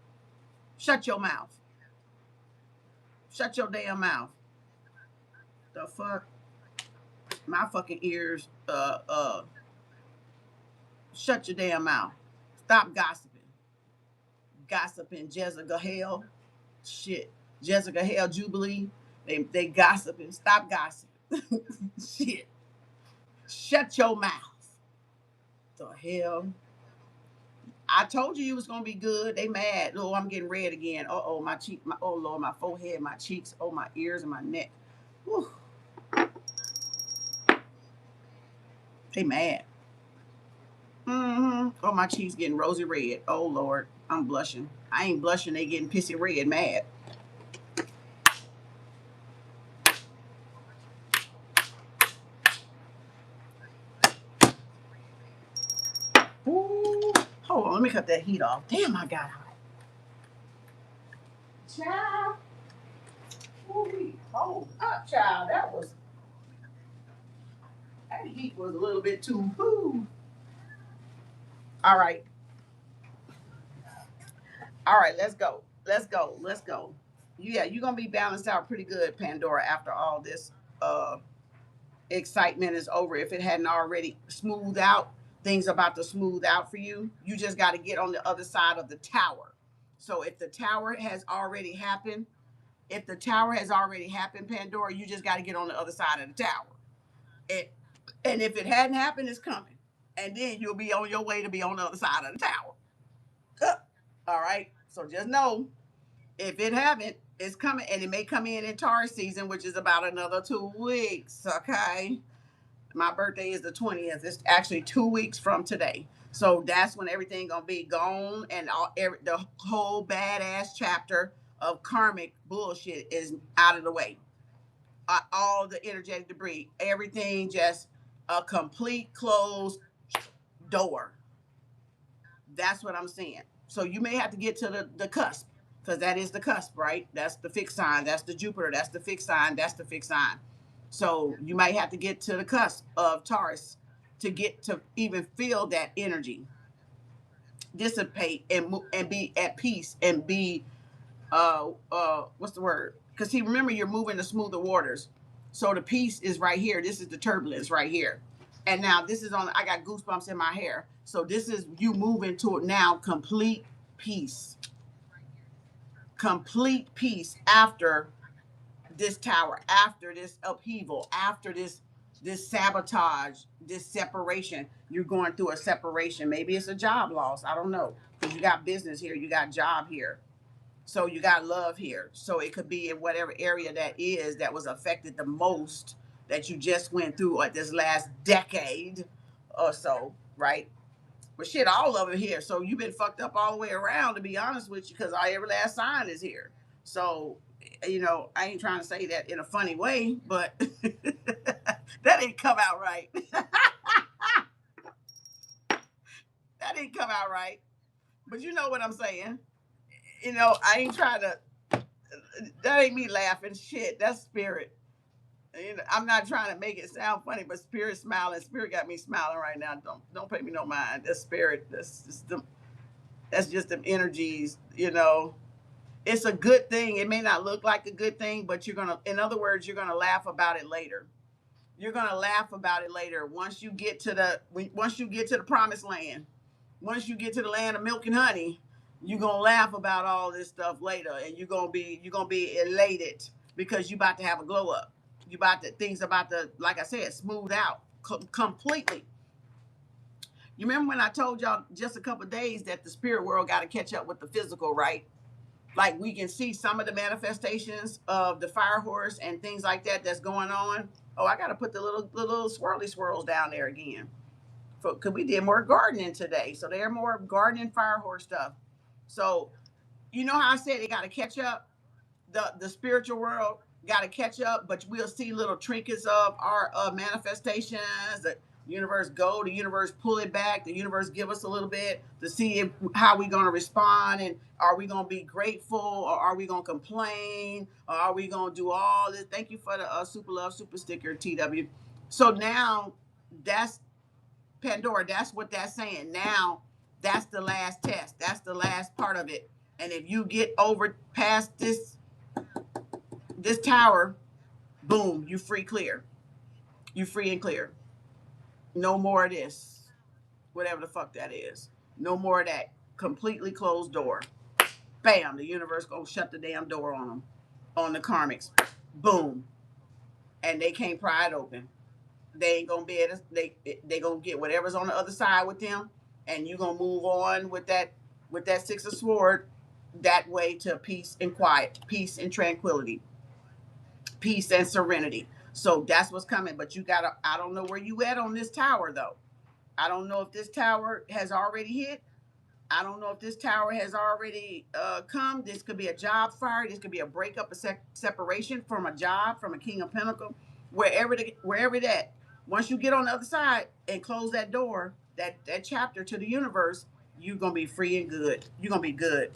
Shut your mouth. Shut your damn mouth. The fuck? My fucking ears, shut your damn mouth. Stop gossiping. Gossiping Jezebel Hell. Shit. Jessica Hale Jubilee. They gossiping. Stop gossiping. Shit. Shut your mouth. The hell. I told you was gonna be good. They mad. Oh, I'm getting red again. Oh, my cheek. Oh Lord, my forehead, my cheeks. Oh, my ears and my neck. Whew. They mad. Oh, my cheeks getting rosy red. Oh Lord, I'm blushing. I ain't blushing. They getting pissy red, mad. Ooh. Hold on, let me cut that heat off. Damn, I got hot. Child. Ooh, hold up, child. That heat was a little bit too. Ooh. All right. All right, let's go. Let's go. Let's go. Yeah, you're gonna be balanced out pretty good, Pandora, after all this excitement is over. If it hadn't already smoothed out, things about to smooth out for you. You just got to get on the other side of the tower. So if the tower has already happened, Pandora, you just got to get on the other side of the tower. And if it hadn't happened, it's coming. And then you'll be on your way to be on the other side of the tower. All right. So just know, if it haven't, it's coming, and it may come in Taurus season, which is about another 2 weeks. Okay. My birthday is the 20th. It's actually 2 weeks from today. So that's when everything gonna be gone, and the whole badass chapter of karmic bullshit is out of the way. All the energetic debris, everything, just a complete closed door. That's what I'm saying. So you may have to get to the cusp, because that is the cusp, right? That's the fixed sign. That's the Jupiter. That's the fixed sign. That's the fixed sign. So you might have to get to the cusp of Taurus to get to even feel that energy dissipate and be at peace and be what's the word? Because see, remember, you're moving to smoother waters. So the peace is right here. This is the turbulence right here. And now this is on. I got goosebumps in my hair. So this is you moving to now complete peace. Complete peace after this tower, after this upheaval, after this sabotage, this separation. You're going through a separation. Maybe it's a job loss. I don't know. Because you got business here, you got job here. So you got love here. So it could be in whatever area that is that was affected the most, that you just went through like this last decade or so, right? But shit, all of it here. So you've been fucked up all the way around, to be honest with you, because every last sign is here. So, I ain't trying to say that in a funny way, but that didn't come out right. That didn't come out right. But you know what I'm saying. I ain't trying to, that ain't me laughing. Shit, that's spirit. I'm not trying to make it sound funny, but spirit smiling. Spirit got me smiling right now. Don't pay me no mind. That's spirit. That's just them energies. It's a good thing. It may not look like a good thing, but in other words, you're gonna laugh about it later. You're gonna laugh about it later once you get to the promised land. Once you get to the land of milk and honey, you're gonna laugh about all this stuff later, and you're gonna be elated because you about to have a glow up. Things about to, like I said, smooth out completely. You remember when I told y'all just a couple of days that the spirit world got to catch up with the physical, right? Like we can see some of the manifestations of the fire horse and things like that that's going on. Oh, I got to put the little swirly swirls down there again. Because we did more gardening today. So there are more gardening fire horse stuff. So you know how I said they got to catch up? The spiritual world got to catch up, but we'll see little trinkets of our manifestations. The universe the universe pull it back, the universe give us a little bit to see how we going to respond, and are we going to be grateful, or are we going to complain, or are we going to do all this? Thank you for the super love super sticker, TW. So now that's Pandora. That's what that's saying. Now that's the last test. That's the last part of it. And if you get over past this tower, boom, you free clear. You free and clear. No more of this. Whatever the fuck that is. No more of that. Completely closed door. Bam, the universe gonna shut the damn door on them. On the karmics. Boom. And they can't pry it open. They ain't gonna be able to, they gonna get whatever's on the other side with them. and you're gonna move on with that Six of Sword that way to peace and quiet, peace and tranquility, peace and serenity. So that's what's coming. But you gotta, I don't know where you at on this tower though. I don't know if this tower has already hit. I don't know if this tower has already come. This could be a job fire. This could be a breakup, a separation from a job, from a King of Pentacles, wherever that. Once you get on the other side and close that door, that chapter to the universe, you're gonna be free and good. You're gonna be good.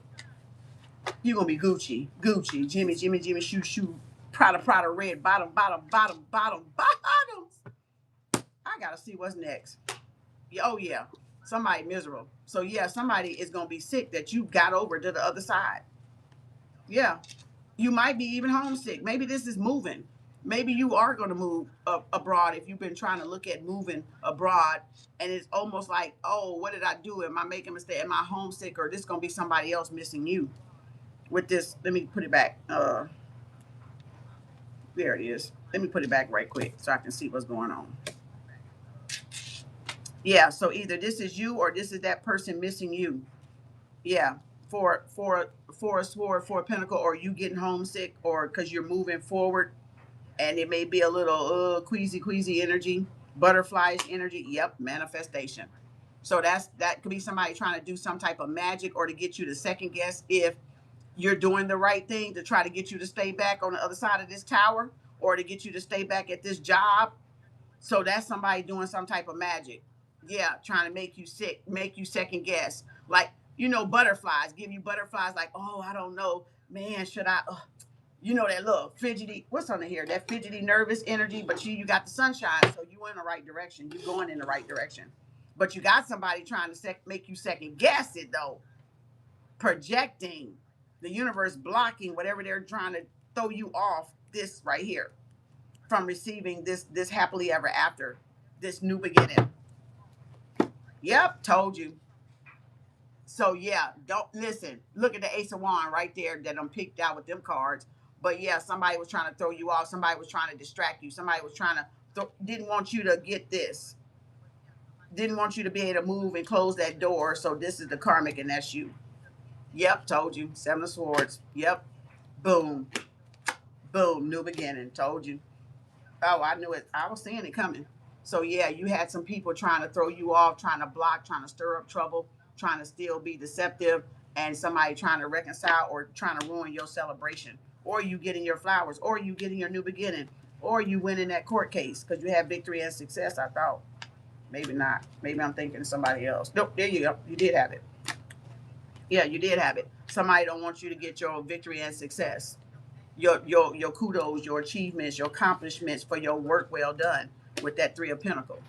You're gonna be Gucci, Gucci, Jimmy, Jimmy, Jimmy, shoe, shoe, Prada, Prada, red, bottom, bottom, bottom, bottom, bottoms. I gotta see what's next. Oh yeah, somebody miserable. So yeah, somebody is gonna be sick that you got over to the other side. Yeah, you might be even homesick. Maybe this is moving. Maybe you are going to move abroad if you've been trying to look at moving abroad, and it's almost like, oh, what did I do? Am I making a mistake? Am I homesick, or this going to be somebody else missing you? With this, let me put it back. There it is. Let me put it back right quick so I can see what's going on. Yeah, so either this is you or this is that person missing you. Yeah, for a sword, for a pentacle, or you getting homesick, or because you're moving forward, and it may be a little queasy energy, butterflies energy. Yep, manifestation. So that could be somebody trying to do some type of magic, or to get you to second guess if you're doing the right thing, to try to get you to stay back on the other side of this tower, or to get you to stay back at this job. So that's somebody doing some type of magic. Yeah, trying to make you sick, make you second guess. Like, butterflies, give you butterflies like, oh, I don't know, man, should I? That little fidgety, what's on the here? That fidgety, nervous energy, but you got the sunshine, so you in the right direction. You going in the right direction. But you got somebody trying to make you second guess it though, projecting, the universe blocking whatever they're trying to throw you off this right here from receiving this happily ever after, this new beginning. Yep, told you. So yeah, don't listen. Look at the Ace of Wands right there that I'm picked out with them cards. But yeah, somebody was trying to throw you off. Somebody was trying to distract you. Somebody was trying to didn't want you to get this. Didn't want you to be able to move and close that door. So this is the karmic, and that's you. Yep, told you. Seven of Swords. Yep. Boom. Boom. New beginning. Told you. Oh, I knew it. I was seeing it coming. So yeah, you had some people trying to throw you off, trying to block, trying to stir up trouble, trying to still be deceptive, and somebody trying to reconcile or trying to ruin your celebration, or you getting your flowers, or you getting your new beginning, or you winning that court case because you had victory and success. I thought maybe not. Maybe I'm thinking of somebody else. Nope, there you go. You did have it. Yeah, you did have it. Somebody don't want you to get your victory and success, your kudos, your achievements, your accomplishments for your work well done with that Three of Pentacles.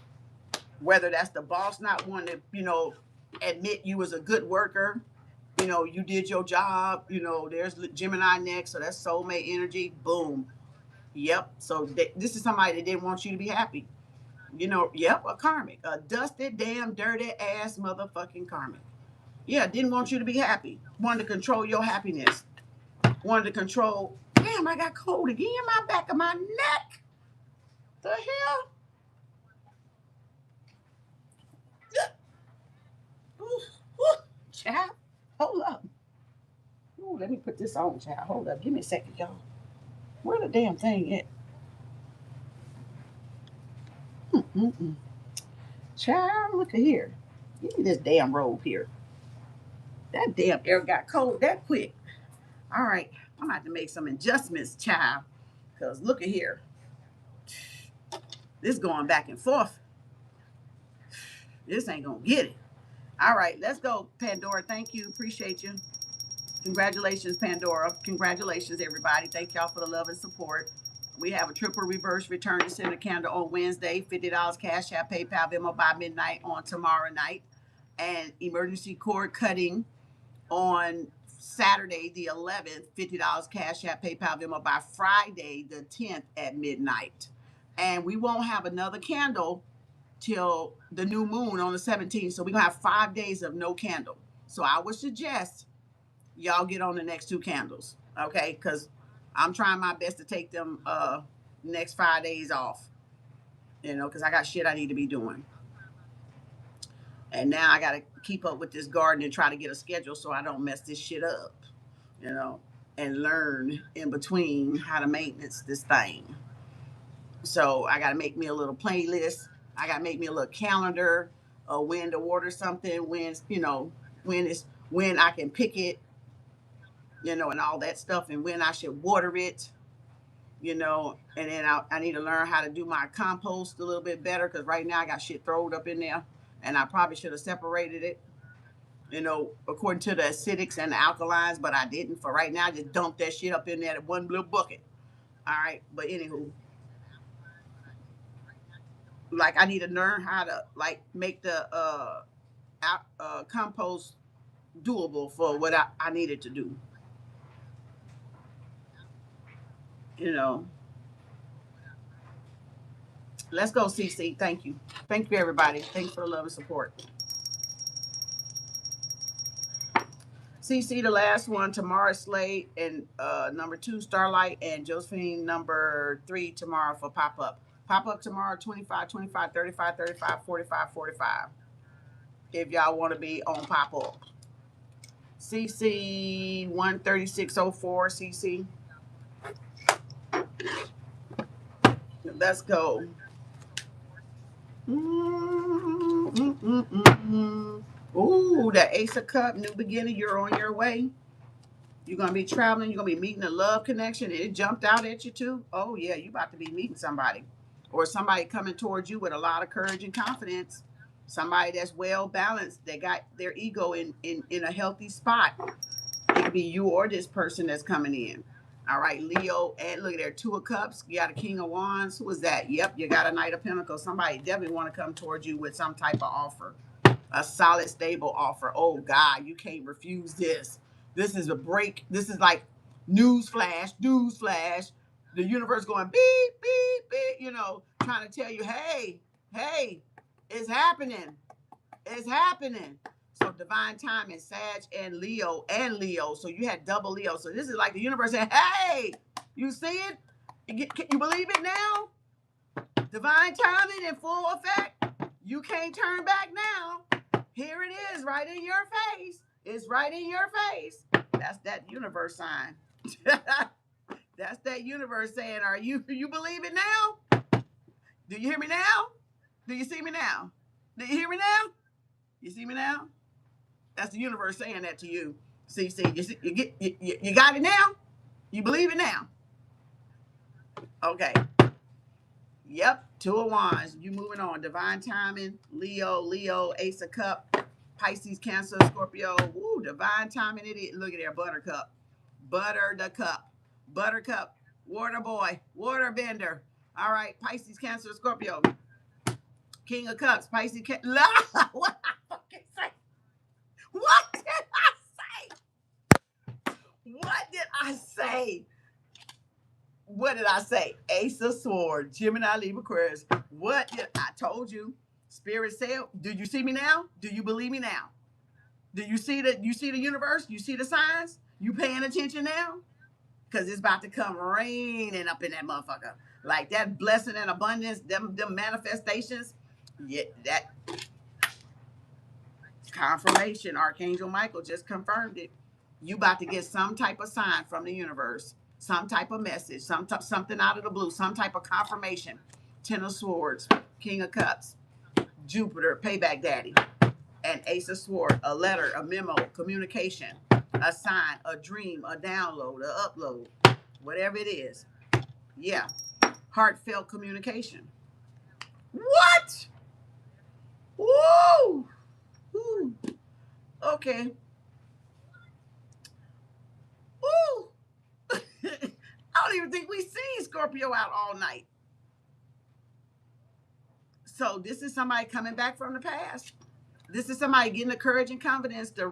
Whether that's the boss not wanting to, admit you was a good worker, you did your job, there's Gemini next, so that's soulmate energy. Boom. Yep. So this is somebody that didn't want you to be happy. Yep, a karmic, a dusted, damn, dirty ass motherfucking karmic. Yeah, didn't want you to be happy. Wanted to control your happiness. Wanted to control. Damn, I got cold again. My back of my neck. The hell? Ooh, ooh, child, hold up. Ooh, let me put this on, child. Hold up. Give me a second, y'all. Where the damn thing at? Mm-mm-mm. Child, look at here. Give me this damn robe here. That damn air got cold that quick. All right. I'm going to have to make some adjustments, child. Because look at here. This going back and forth. This ain't going to get it. All right. Let's go, Pandora. Thank you. Appreciate you. Congratulations, Pandora. Congratulations, everybody. Thank y'all for the love and support. We have a triple reverse return to sender candle on Wednesday, $50 cash app, PayPal, Venmo by midnight on tomorrow night, and emergency cord cutting on Saturday the 11th, $50 cash app, PayPal, Venmo by Friday the 10th at midnight. And we won't have another candle till the new moon on the 17th. So we're going to have 5 days of no candle. So I would suggest y'all get on the next two candles, okay? Because I'm trying my best to take them next 5 days off, because I got shit I need to be doing. And now I got to keep up with this garden and try to get a schedule so I don't mess this shit up, you know, and learn in between how to maintenance this thing. So I got to make me a little playlist. I got to make me a little calendar of when to water something, when, you know, when I can pick it, you know, and all that stuff, and when I should water it, you know. And then I need to learn how to do my compost a little bit better because right now I got shit thrown up in there, and I probably should have separated it, you know, according to the acidics and the alkalines, but I didn't. For right now, I just dumped that shit up in there in one little bucket. All right, but anywho, like I need to learn how to like make the compost doable for what I needed to do. You know, let's go, CC. Thank you. Thank you, everybody. Thanks for the love and support. CC, the last one, Tamara Slade, and number 2, Starlight, and Josephine, number 3, tomorrow for pop up. Pop up tomorrow, 25, 25, 35, 35, 45, 45. If y'all want to be on pop up. CC 13604, CC. Let's go. Ooh, the Ace of Cup, new beginning. You're on your way. You're gonna be traveling. You're gonna be meeting a love connection. It jumped out at you too. Oh yeah, you about to be meeting somebody, or somebody coming towards you with a lot of courage and confidence. Somebody that's well balanced. They got their ego in a healthy spot. It could be you or this person that's coming in. All right, Leo, and look at there, 2 of Cups. You got a King of Wands. Who is that? Yep, you got a Knight of Pentacles. Somebody definitely want to come towards you with some type of offer, a solid, stable offer. Oh God, you can't refuse this. This is a break. This is like news flash, news flash. The universe going beep, beep, beep. You know, trying to tell you, hey, hey, it's happening. It's happening. So divine time is Sag and Leo and Leo. So you had double Leo. So this is like the universe saying, hey, you see it? You believe it now? Divine timing in full effect. You can't turn back now. Here it is, right in your face. It's right in your face. That's that universe sign. That's that universe saying, are you believe it now? Do you hear me now? Do you see me now? Do you hear me now? You see me now? That's the universe saying that to you. See, you got it now? You believe it now? Okay. Yep. 2 of Wands. You moving on. Divine timing. Leo, Ace of Cup, Pisces, Cancer, Scorpio. Woo, divine timing it is. Look at there, Buttercup. Butter the cup. Buttercup. Water boy. Water bender. All right. Pisces, Cancer, Scorpio. King of Cups. Pisces, Cancer. What I fucking say? What did I say? What did I say? What did I say? Ace of Swords, Gemini, Libra, Aquarius. What did I told you? Spirit said, do you see me now? Do you believe me now? Do you see that? You see the universe? You see the signs? You paying attention now? Because it's about to come raining up in that motherfucker. Like that blessing and abundance, them manifestations. Yeah, that confirmation. Archangel Michael just confirmed it. You about to get some type of sign from the universe, some type of message, something out of the blue, some type of confirmation. 10 of Swords, King of Cups, Jupiter, payback daddy, and Ace of Swords, a letter, a memo, communication, a sign, a dream, a download, a upload, whatever it is. Yeah, heartfelt communication. What? Woo! Woo. Okay. Woo! I don't even think we seen Scorpio out all night. So this is somebody coming back from the past. This is somebody getting the courage and confidence to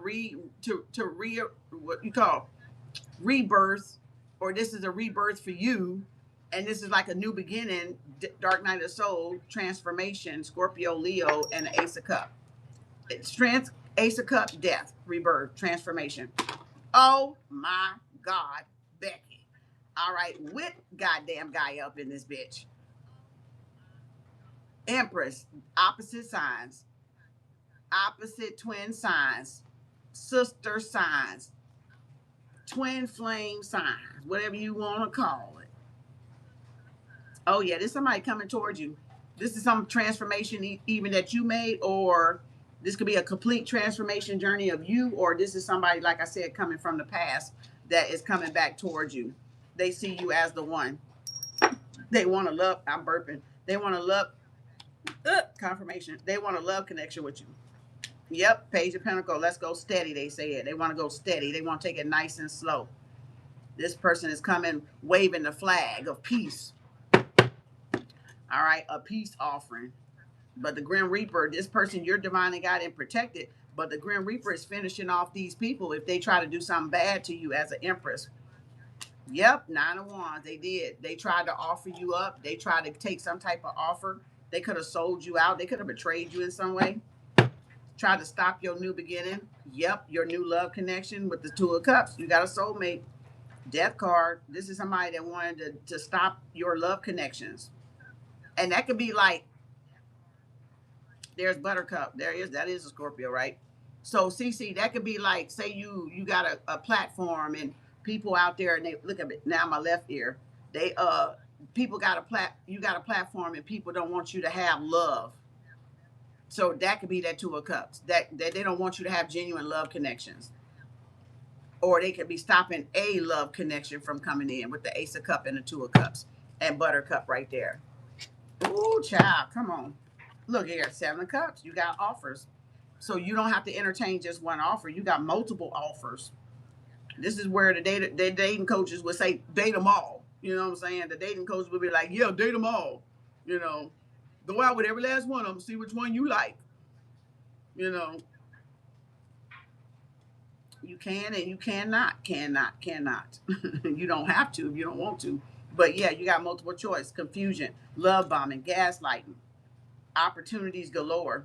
what you call rebirth, or this is a rebirth for you, and this is like a new beginning. Dark Night of Soul, transformation, Scorpio, Leo, and the Ace of Cup. Strength, Ace of Cup, death, rebirth, transformation. Oh my God, Becky. All right, with goddamn guy up in this bitch. Empress, opposite signs. opposite twin signs, sister signs, twin flame signs, whatever you want to call it. Oh yeah, there's somebody coming towards you. This is some transformation even that you made, or this could be a complete transformation journey of you, or this is somebody, like I said, coming from the past that is coming back towards you. They see you as the one. They want to love. I'm burping. They want to love. Confirmation. They want a love connection with you. Yep, Page of Pentacles. Let's go steady. They say it. They want to go steady. They want to take it nice and slow. This person is coming waving the flag of peace. All right, a peace offering. But the Grim Reaper, this person, you're divinely guided and protected. But the Grim Reaper is finishing off these people if they try to do something bad to you as an Empress. Yep, 9 of Wands. They did. They tried to offer you up. They tried to take some type of offer. They could have sold you out. They could have betrayed you in some way. Tried to stop your new beginning. Yep, your new love connection with the Two of Cups. You got a soulmate. Death card. This is somebody that wanted to stop your love connections. And that could be like, there's Buttercup. That is a Scorpio, right? So CC, that could be like, say you got a platform and people out there, and they look at it now, my left ear. They people got you got a platform and people don't want you to have love. So that could be that Two of Cups. That they don't want you to have genuine love connections. Or they could be stopping a love connection from coming in with the Ace of Cups and the Two of Cups and Buttercup right there. Ooh, child, come on. Look here, 7 of Cups. You got offers. So you don't have to entertain just one offer. You got multiple offers. This is where the dating coaches would say, date them all. You know what I'm saying? The dating coach would be like, yeah, date them all. You know, go out with every last one of them, see which one you like. You know, you can and you cannot. You don't have to if you don't want to. But yeah, you got multiple choice, confusion, love bombing, gaslighting, opportunities galore.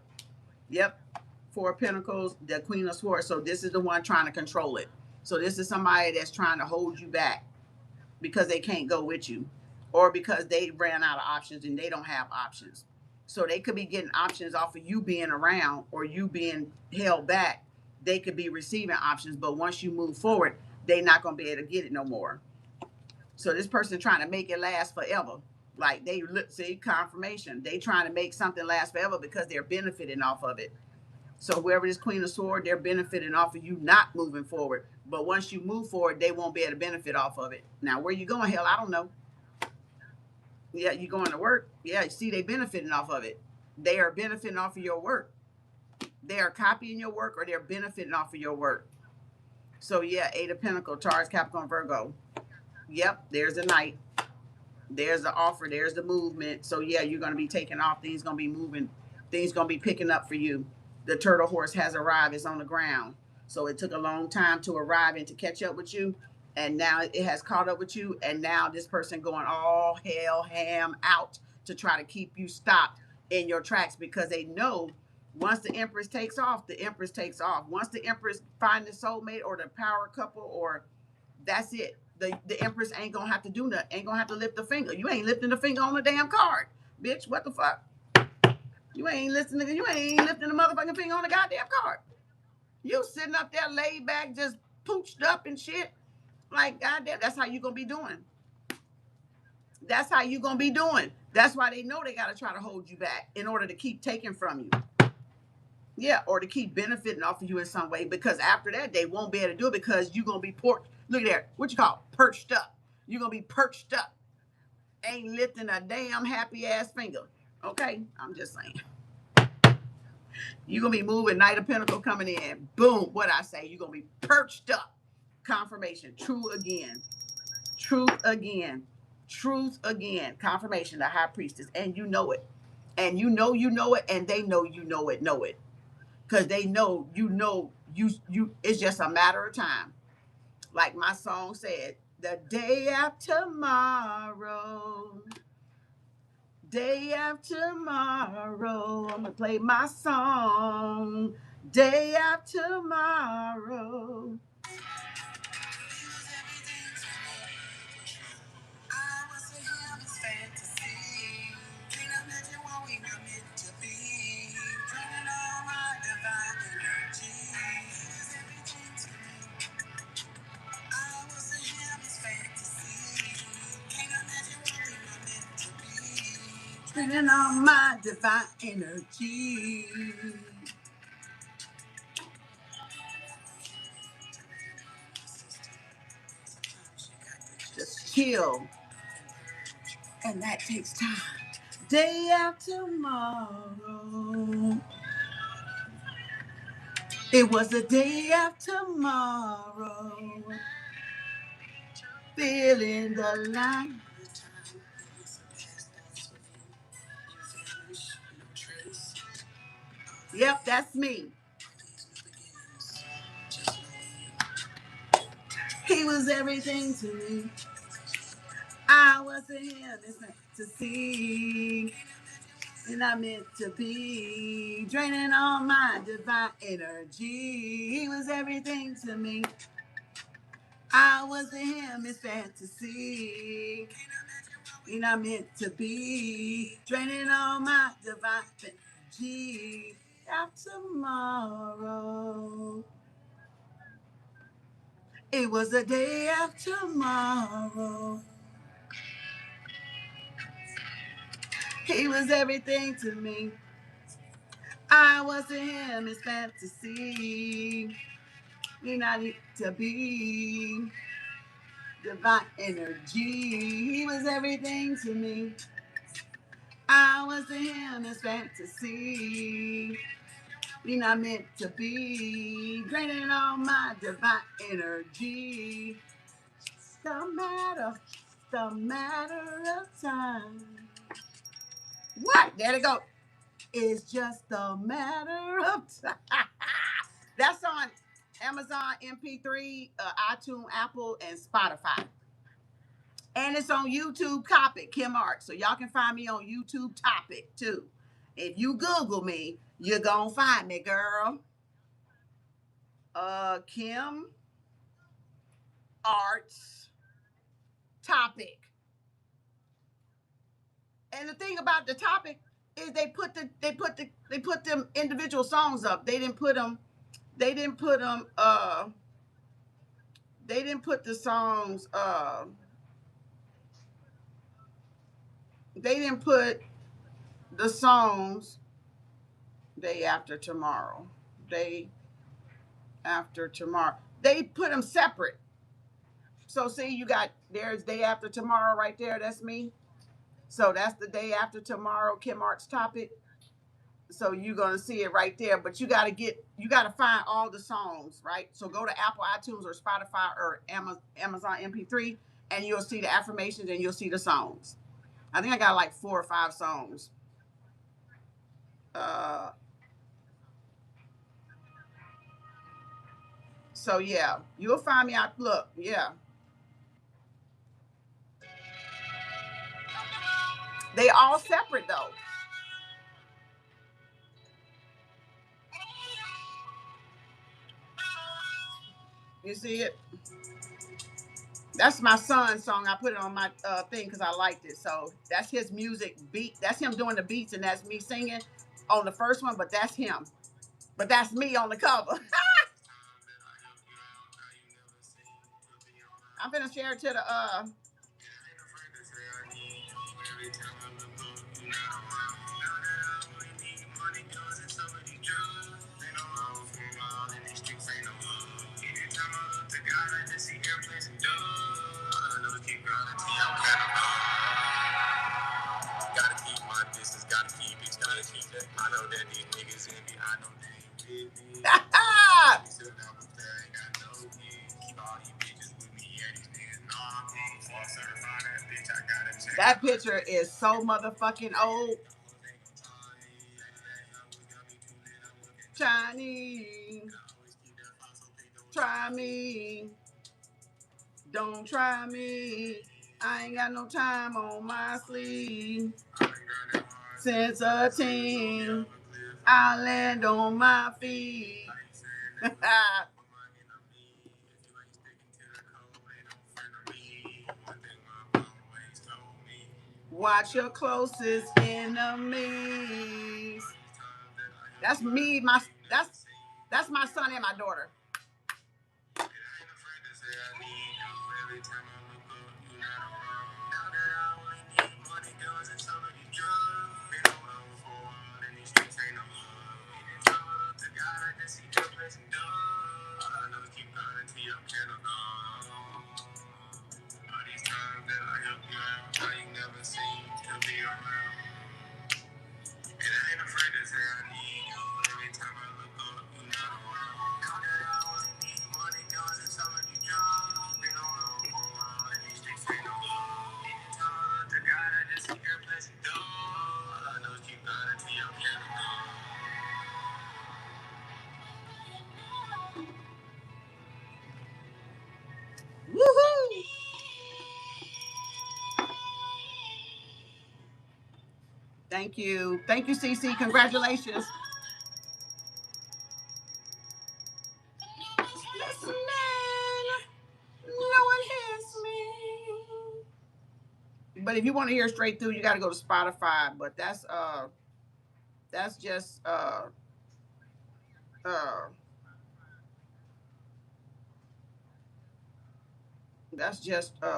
Yep. 4 of Pentacles, the Queen of Swords. So this is the one trying to control it. So this is somebody that's trying to hold you back because they can't go with you, or because they ran out of options and they don't have options. So they could be getting options off of you being around or you being held back. They could be receiving options, but once you move forward, they're not going to be able to get it no more. So this person trying to make it last forever. Like they see confirmation. They trying to make something last forever because they're benefiting off of it. So whoever this Queen of Swords, they're benefiting off of you not moving forward. But once you move forward, they won't be able to benefit off of it. Now, where you going? Hell, I don't know. Yeah, you going to work? Yeah, you see, they benefiting off of it. They are benefiting off of your work. They are copying your work, or they're benefiting off of your work. So yeah, 8 of Pentacles, Taurus, Capricorn, Virgo. Yep, there's the Knight. There's the offer. There's the movement. So yeah, you're going to be taking off. Things going to be moving. Things going to be picking up for you. The turtle horse has arrived. It's on the ground. So it took a long time to arrive and to catch up with you. And now it has caught up with you. And now this person going all hell ham out to try to keep you stopped in your tracks, because they know once the Empress takes off, the Empress takes off. Once the Empress find the soulmate or the power couple, or that's it. The Empress ain't gonna have to do nothing. Ain't gonna have to lift a finger. You ain't lifting the finger on the damn card, bitch. What the fuck? You ain't listening. You ain't lifting the motherfucking finger on the goddamn card. You sitting up there laid back, just pooched up and shit. Like, goddamn, that's how you gonna be doing. That's how you gonna be doing. That's why they know they gotta try to hold you back in order to keep taking from you. Yeah, or to keep benefiting off of you in some way, because after that, they won't be able to do it because you're gonna be look there, what you call perched up. You're gonna be perched up. Ain't lifting a damn happy ass finger. Okay? I'm just saying. You're going to be moving, Knight of Pentacles coming in. Boom. What I say? You're going to be perched up. Confirmation. True again. Truth again. Truth again. Confirmation. The High Priestess. And you know it. And you know it. And they know you know it. Know it. Because they know you. It's just a matter of time. Like my song said, the day after tomorrow. Day after tomorrow, I'm gonna play my song. Day after tomorrow. Draining all my divine energy. Just chill. And that takes time. Day after tomorrow. It was the day after tomorrow. Feeling the light. Yep, that's me. He was everything to me. I wasn't him, it's meant to see. And I meant to be. Draining all my divine energy. He was everything to me. I wasn't him, it's fantasy. And I meant to be. Draining all my divine energy. After tomorrow. It was the day after tomorrow. He was everything to me. I wasn't him, it's fantasy. And I need to be. Divine energy. He was everything to me. I wasn't him, it's fantasy. And I meant to be. Draining all my divine energy. The matter of time. What? There it go. It's just a matter of time. That's on Amazon MP3, iTunes, Apple, and Spotify. And it's on YouTube Topic, Kem Arts. So y'all can find me on YouTube Topic too. If you Google me, you're gonna find me, girl. Kem Arts Topic. And the thing about the topic is they put them individual songs up. They didn't put the songs they didn't put the songs day after tomorrow. Day after tomorrow. They put them separate. So see, you got, there's day after tomorrow right there. That's me. So that's the day after tomorrow, Kem Arts Topic. So you're gonna see it right there. But you gotta find all the songs, right? So go to Apple, iTunes, or Spotify, or Amazon MP3, and you'll see the affirmations and you'll see the songs. I think I got like 4 or 5 songs. So yeah, you'll find me out. Look, yeah. They all separate though. You see it? That's my son's song. I put it on my thing because I liked it. So that's his music beat. That's him doing the beats, and that's me singing on the first one. But that's him. But that's me on the cover. I'm gonna share it to the Gotta keep my distance, gotta keep it, gotta keep it. I know that these niggas in me, I know they ain't with me. That picture is so motherfucking old. Chinese. Try me. Don't try me. I ain't got no time on my sleeve. Since a teen, I land on my feet. Watch your closest enemies. That's me. That's my son and my daughter. Woohoo! Thank you. Thank you, CC. Congratulations. Listening. No one hears me. But if you want to hear straight through, you got to go to Spotify. But that's just uh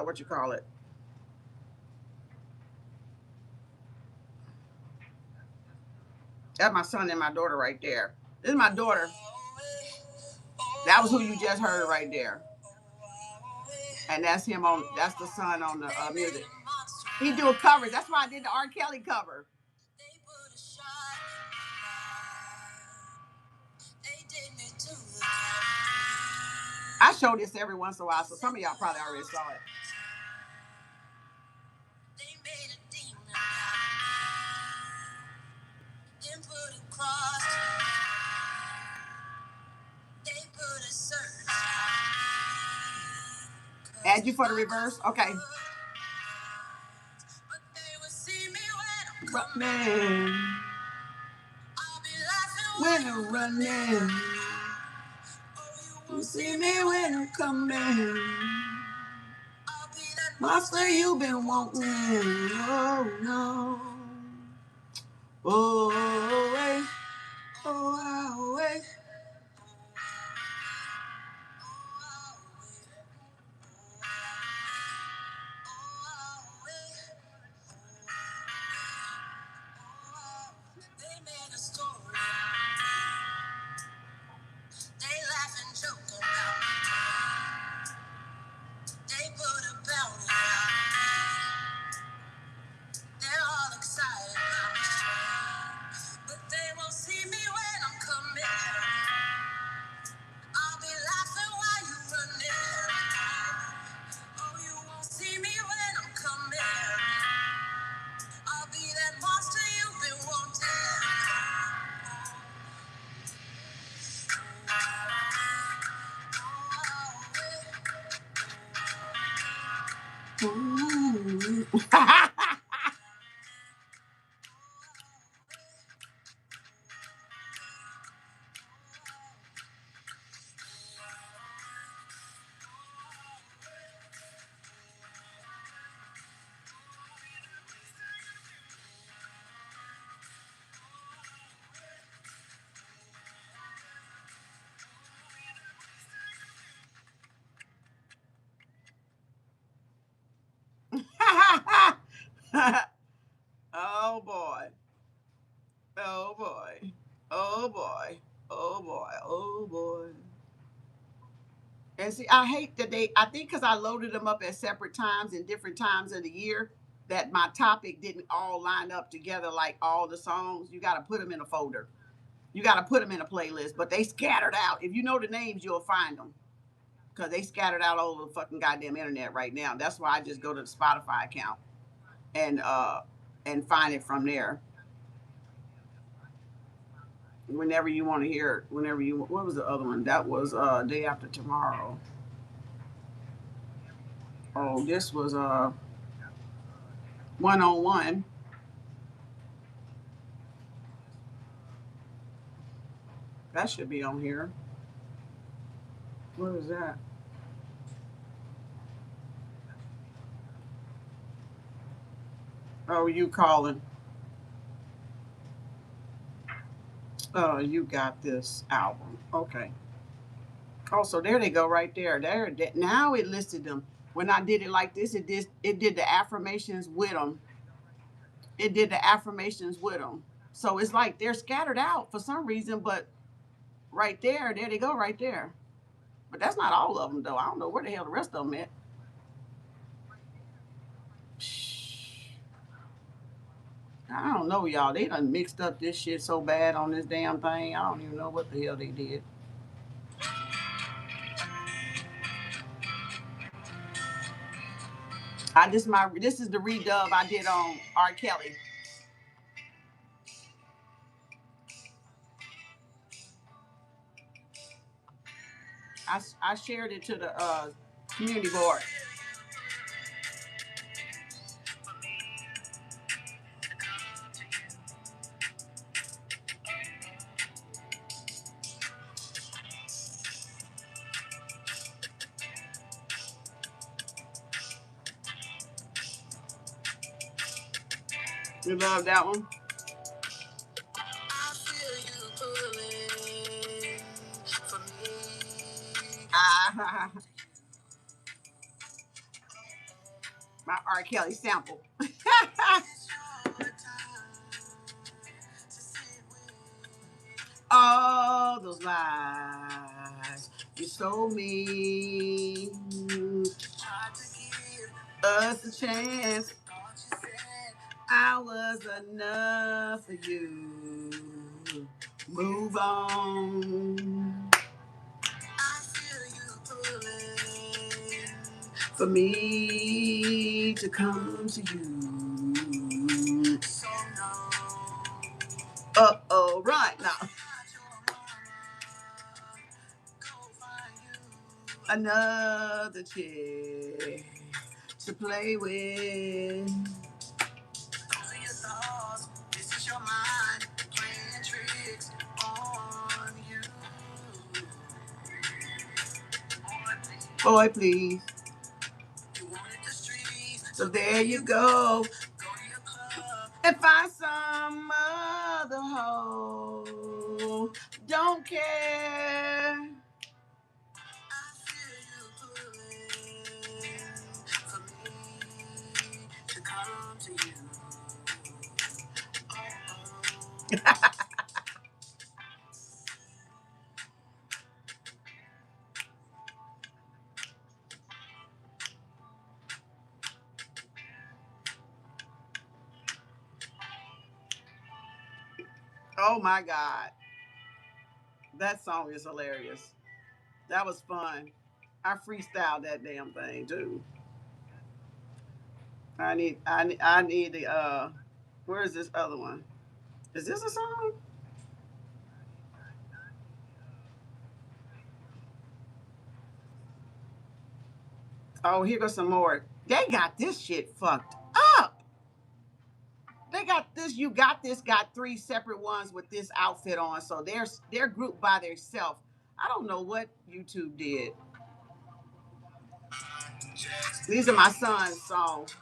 what you call it. That's my son and my daughter right there. This is my daughter. That was who you just heard right there. And that's him on. That's the son on the music. He do a cover. That's why I did the R. Kelly cover. I show this every once in a while, so some of y'all probably already saw it. Add you for the reverse? Okay. But man, when I'm running, you see me when I'm coming. Monster, you've been wanting. Oh no. Oh wait. Oh wait. Oh boy. Oh boy. Oh boy. Oh boy. Oh boy. And see, I hate that I think because I loaded them up at separate times in different times of the year, that my topic didn't all line up together like all the songs. You got to put them in a folder. You got to put them in a playlist, but they scattered out. If you know the names, you'll find them because they scattered out all over the fucking goddamn internet right now. That's why I just go to the Spotify account and find it from there. Whenever you want to hear it, whenever you, what was the other one? That was Day After Tomorrow. Oh, this was One on One. That should be on here. What is that? Oh, you calling. Oh, you got this album. Okay. Oh, so there they go right there. There. Now it listed them. When I did it like this, it did the affirmations with them. It did the affirmations with them. So it's like they're scattered out for some reason, but right there. There they go, right there. But that's not all of them, though. I don't know where the hell the rest of them at. I don't know, y'all. They done mixed up this shit so bad on this damn thing. I don't even know what the hell they did. This is the redub I did on R. Kelly. I shared it to the community board. You love that one? I feel you pulling for me. My R. Kelly sample. All those lies you told me. Tried to give us a chance. I was enough for you. Move on. I feel you pulling for me to come to you. So no. Uh-oh, right now. Another chick to play with. This is your mind playing tricks on you. Boy, please. You wanted the streets, so there you go. Go to your club and find some other hoe. Don't care. I feel you pulling for me to come to you. Oh my God. That song is hilarious. That was fun. I freestyled that damn thing too. I need the where is this other one? Is this a song? Oh, here goes some more. They got this shit fucked up. They got this. You got this. Got three separate ones with this outfit on, so they're grouped by themselves. I don't know what YouTube did. These are my son's songs.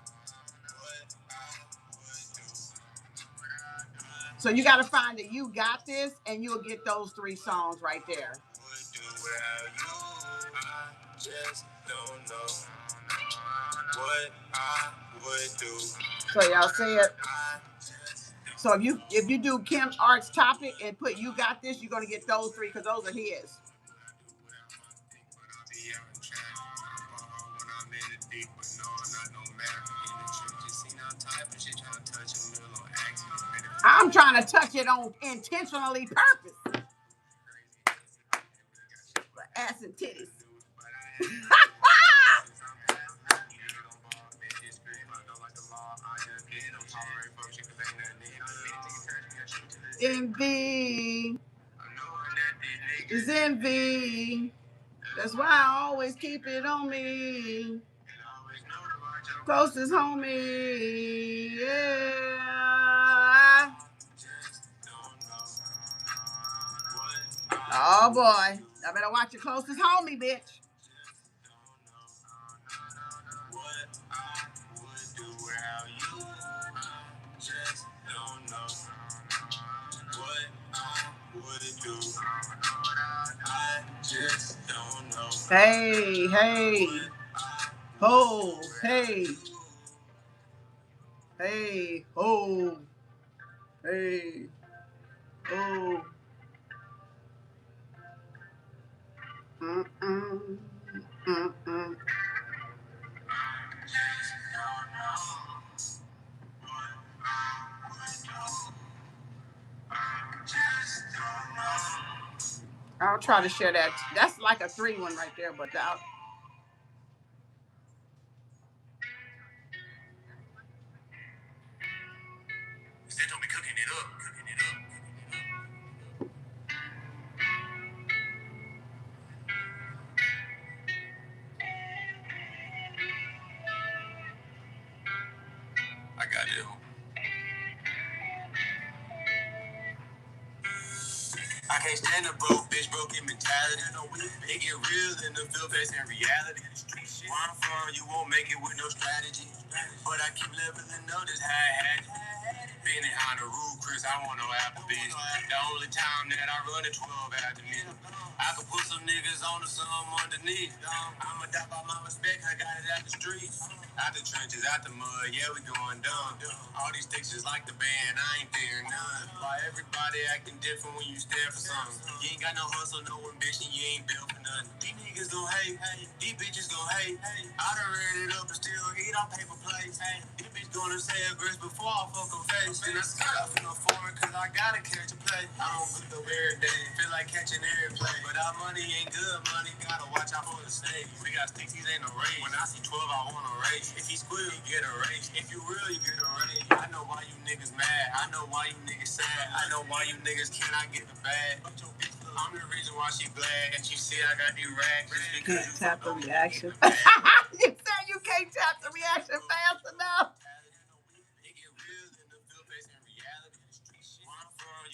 So you got to find that you got this, and you'll get those three songs right there. So y'all say it. So if you do Kem Arts topic and put you got this, you're gonna get those three because those are his. I'm trying to touch it on intentionally purpose. Ass and titties. Envy is envy. That's why I always keep it on me. Closest homie, yeah. Oh boy, I better watch your closest homie, bitch. Hey, hey, ho, hey, hey, ho, hey, ho. Mm-mm. Mm-mm. I'll try to share that. That's like a 3-1 right there, but that. They don't be cooking it up, cooking it up. I got it. I can't stand a broke bitch, broken mentality. No, they get real in the field, facing reality. Where I'm from, you won't make it with no strategy. But I keep leveling up, this how I had it. Being behind the rule, Chris, I want no apple bitch. The only time that I run it 12 after me. I could put some niggas on the some underneath. I'ma die by my respect, I got it out the streets. Out the trenches, out the mud, yeah, we going dumb. All these sticks is like the band, I ain't there none. Why everybody acting different when you stand for something? You ain't got no hustle, no ambition, you ain't built for nothing. These niggas gon' hate, these bitches gon' hate. I done ran it up and still eat on paper plates. These bitches gonna say a grace before I fuck her face. And I scared I feel foreign cause I gotta catch a play. I don't book up every day, feel like catching every play. But our money ain't good money, gotta watch out for the snake. We got sticks, these ain't no race. When I see 12, I want a race. If he squeal, you get a race. If you real, you get a race. I know why you niggas mad. I know why you niggas sad. I know why you niggas cannot get the bag. I'm the reason why she glad. And she see I got these racks. You can't tap the reaction. You said you can't tap the reaction fast enough.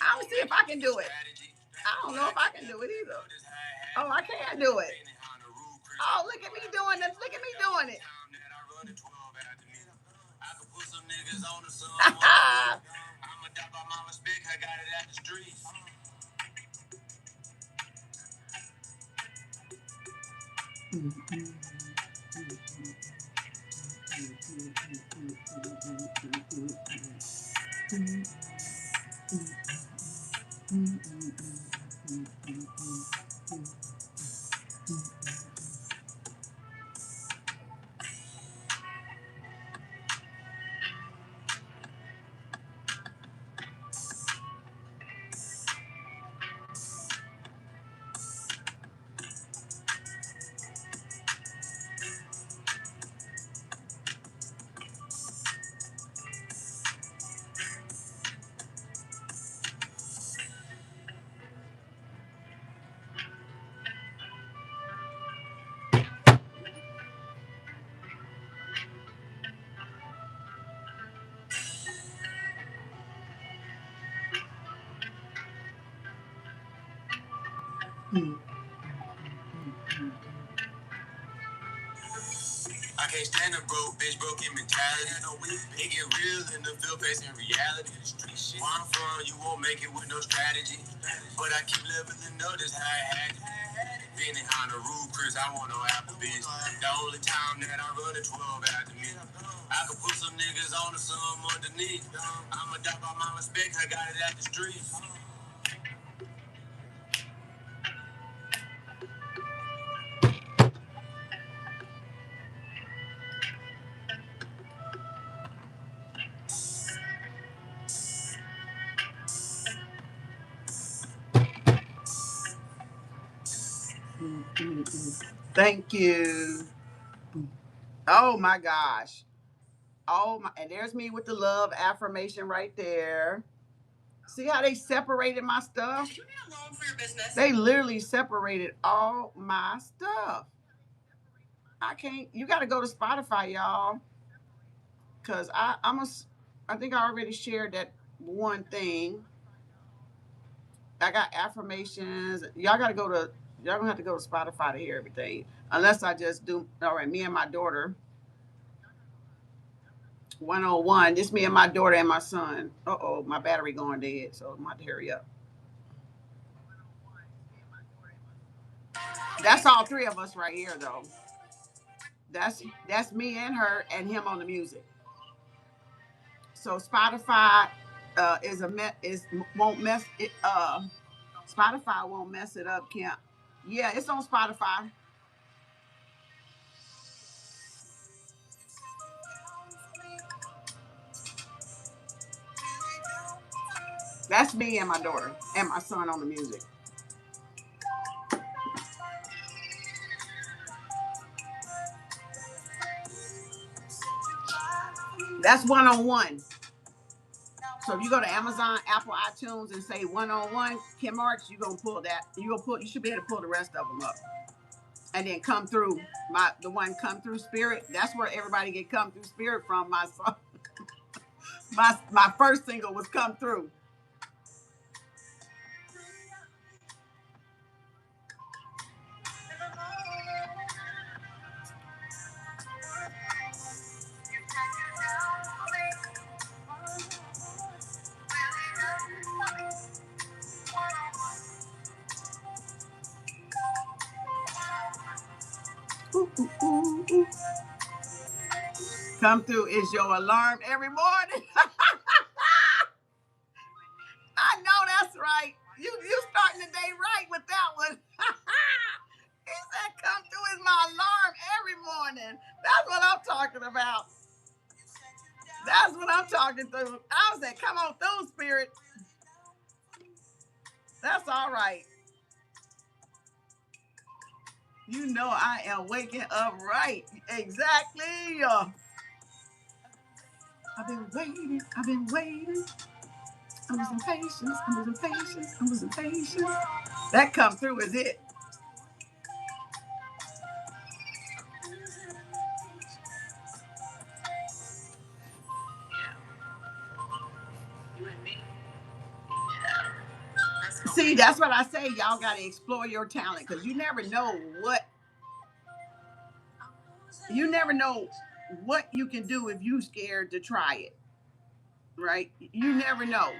I'm gonna see if I can do it. I don't know if I can do it either. Oh, I can do it. Oh, look at me doing it. Look at me doing it. I'ma die by my respect. I got it at the streets. I can't stand a broke bitch, broken mentality. No, they get real in the field, facing reality. Where I'm from, you won't make it with no strategy. But I keep leveling up, this how I had it. Being behind the rule, Chris, I want no apple bitch. The only time that I run it 12 after me. I could put some niggas on the some underneath. I'ma die by my respect, I got it at the streets. Thank you. Oh my gosh. Oh my, and there's me with the love affirmation right there. See how they separated my stuff? You need a loan for your business. They literally separated all my stuff. I can't. You got to go to Spotify, y'all, because I think I already shared that one thing. I got affirmations. Y'all got to go to. Y'all gonna have to go to Spotify to hear everything. Unless I just do. All right, me and my daughter. 101. Just me and my daughter and my son. Oh, my battery going dead, so I'm about to hurry up. That's all three of us right here, though. That's me and her and him on the music. So Spotify is a is won't mess it. Spotify won't mess it up, Kemp. Yeah, it's on Spotify. That's me and my daughter and my son on the music. That's one-on-one. So if you go to Amazon, Apple, iTunes, and say one-on-one Kem Arts, you're gonna pull that. You should be able to pull the rest of them up. And then come through the one come through spirit. That's where everybody get come through spirit from. My song, my first single was come through. Ooh, ooh, ooh, ooh. Come through is your alarm every morning. I know that's right. You starting the day right with that one. He said, "Come through is my alarm every morning." That's what I'm talking about. That's what I'm talking through. I was like, "Come on through, spirit." That's all right. You know I am waking up right. Exactly. I've been waiting. I've been waiting. I'm losing patience. I'm losing patience. I'm losing patience. That come through is it. See, that's what I say. Y'all got to explore your talent because you never know what you can do if you scared to try it. Right? You never know.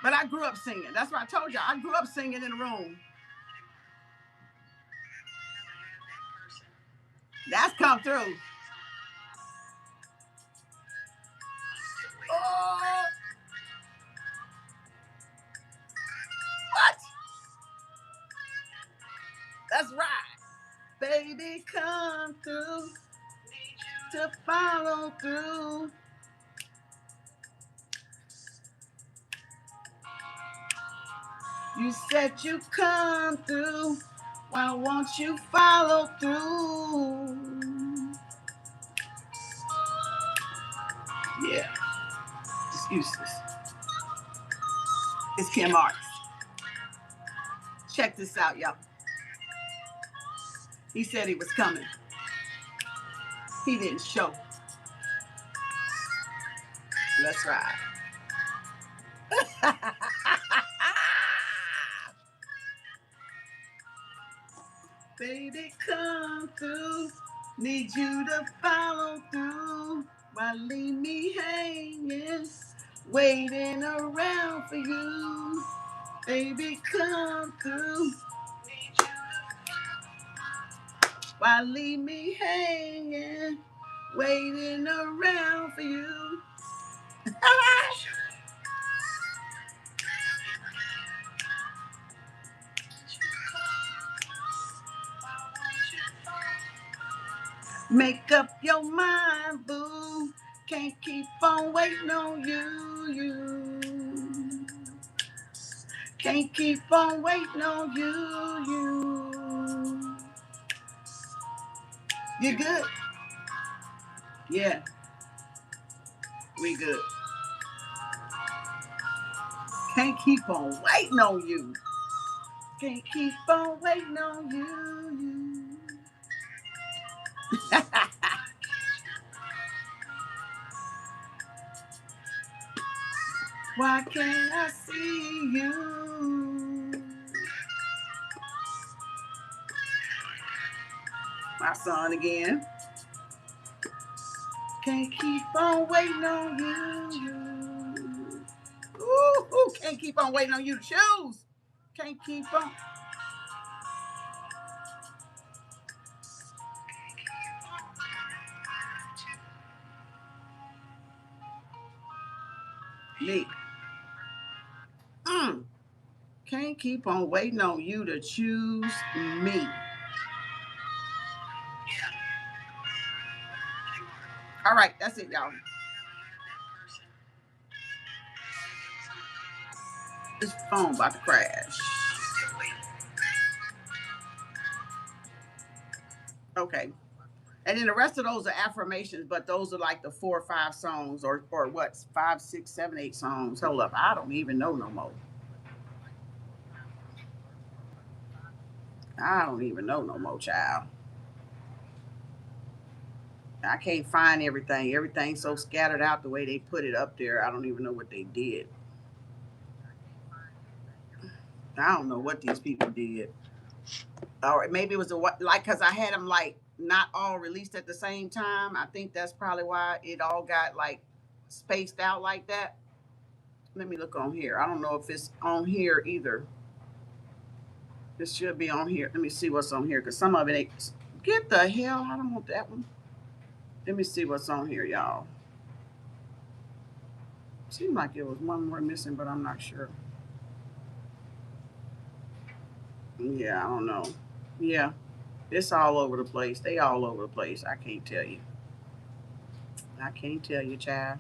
But I grew up singing. That's what I told y'all. I grew up singing in the room. That's come through. Oh, what? That's right. Baby, come through to follow through. You said you come through. Why won't you follow through? Yeah, excuses. It's Kem Arts. Check this out, y'all. He said he was coming. He didn't show. Let's ride. Baby, come through. Need you to follow through. Why leave me hanging, waiting around for you? Baby, come through. Why leave me hanging, waiting around for you? Make up your mind, boo. Can't keep on waiting on you. Can't keep on waiting on you. You good? Yeah, we good. Can't keep on waiting on you. Can't keep on waiting on you. Why can't I see you? My son again. Can't keep on waiting on you. Ooh, can't keep on waiting on you to choose. Can't keep on. Me. Can't can't keep on waiting on you to choose me. All right, that's it, y'all. This phone about to crash. Okay. And then the rest of those are affirmations, but those are like the 4 or 5 songs, or what, 5, 6, 7, 8 songs. Hold up, I don't even know no more. I don't even know no more, child. I can't find everything. Everything's so scattered out the way they put it up there. I don't even know what they did. I don't know what these people did. Or maybe it was like, because I had them like not all released at the same time. I think that's probably why it all got like spaced out like that. Let me look on here. I don't know if it's on here either. This should be on here. Let me see what's on here, because some of it ain't. Get the hell! I don't want that one. Let me see what's on here, y'all. Seemed like it was one more missing, but I'm not sure. Yeah, I don't know. Yeah, it's all over the place. They all over the place. I can't tell you. I can't tell you, child.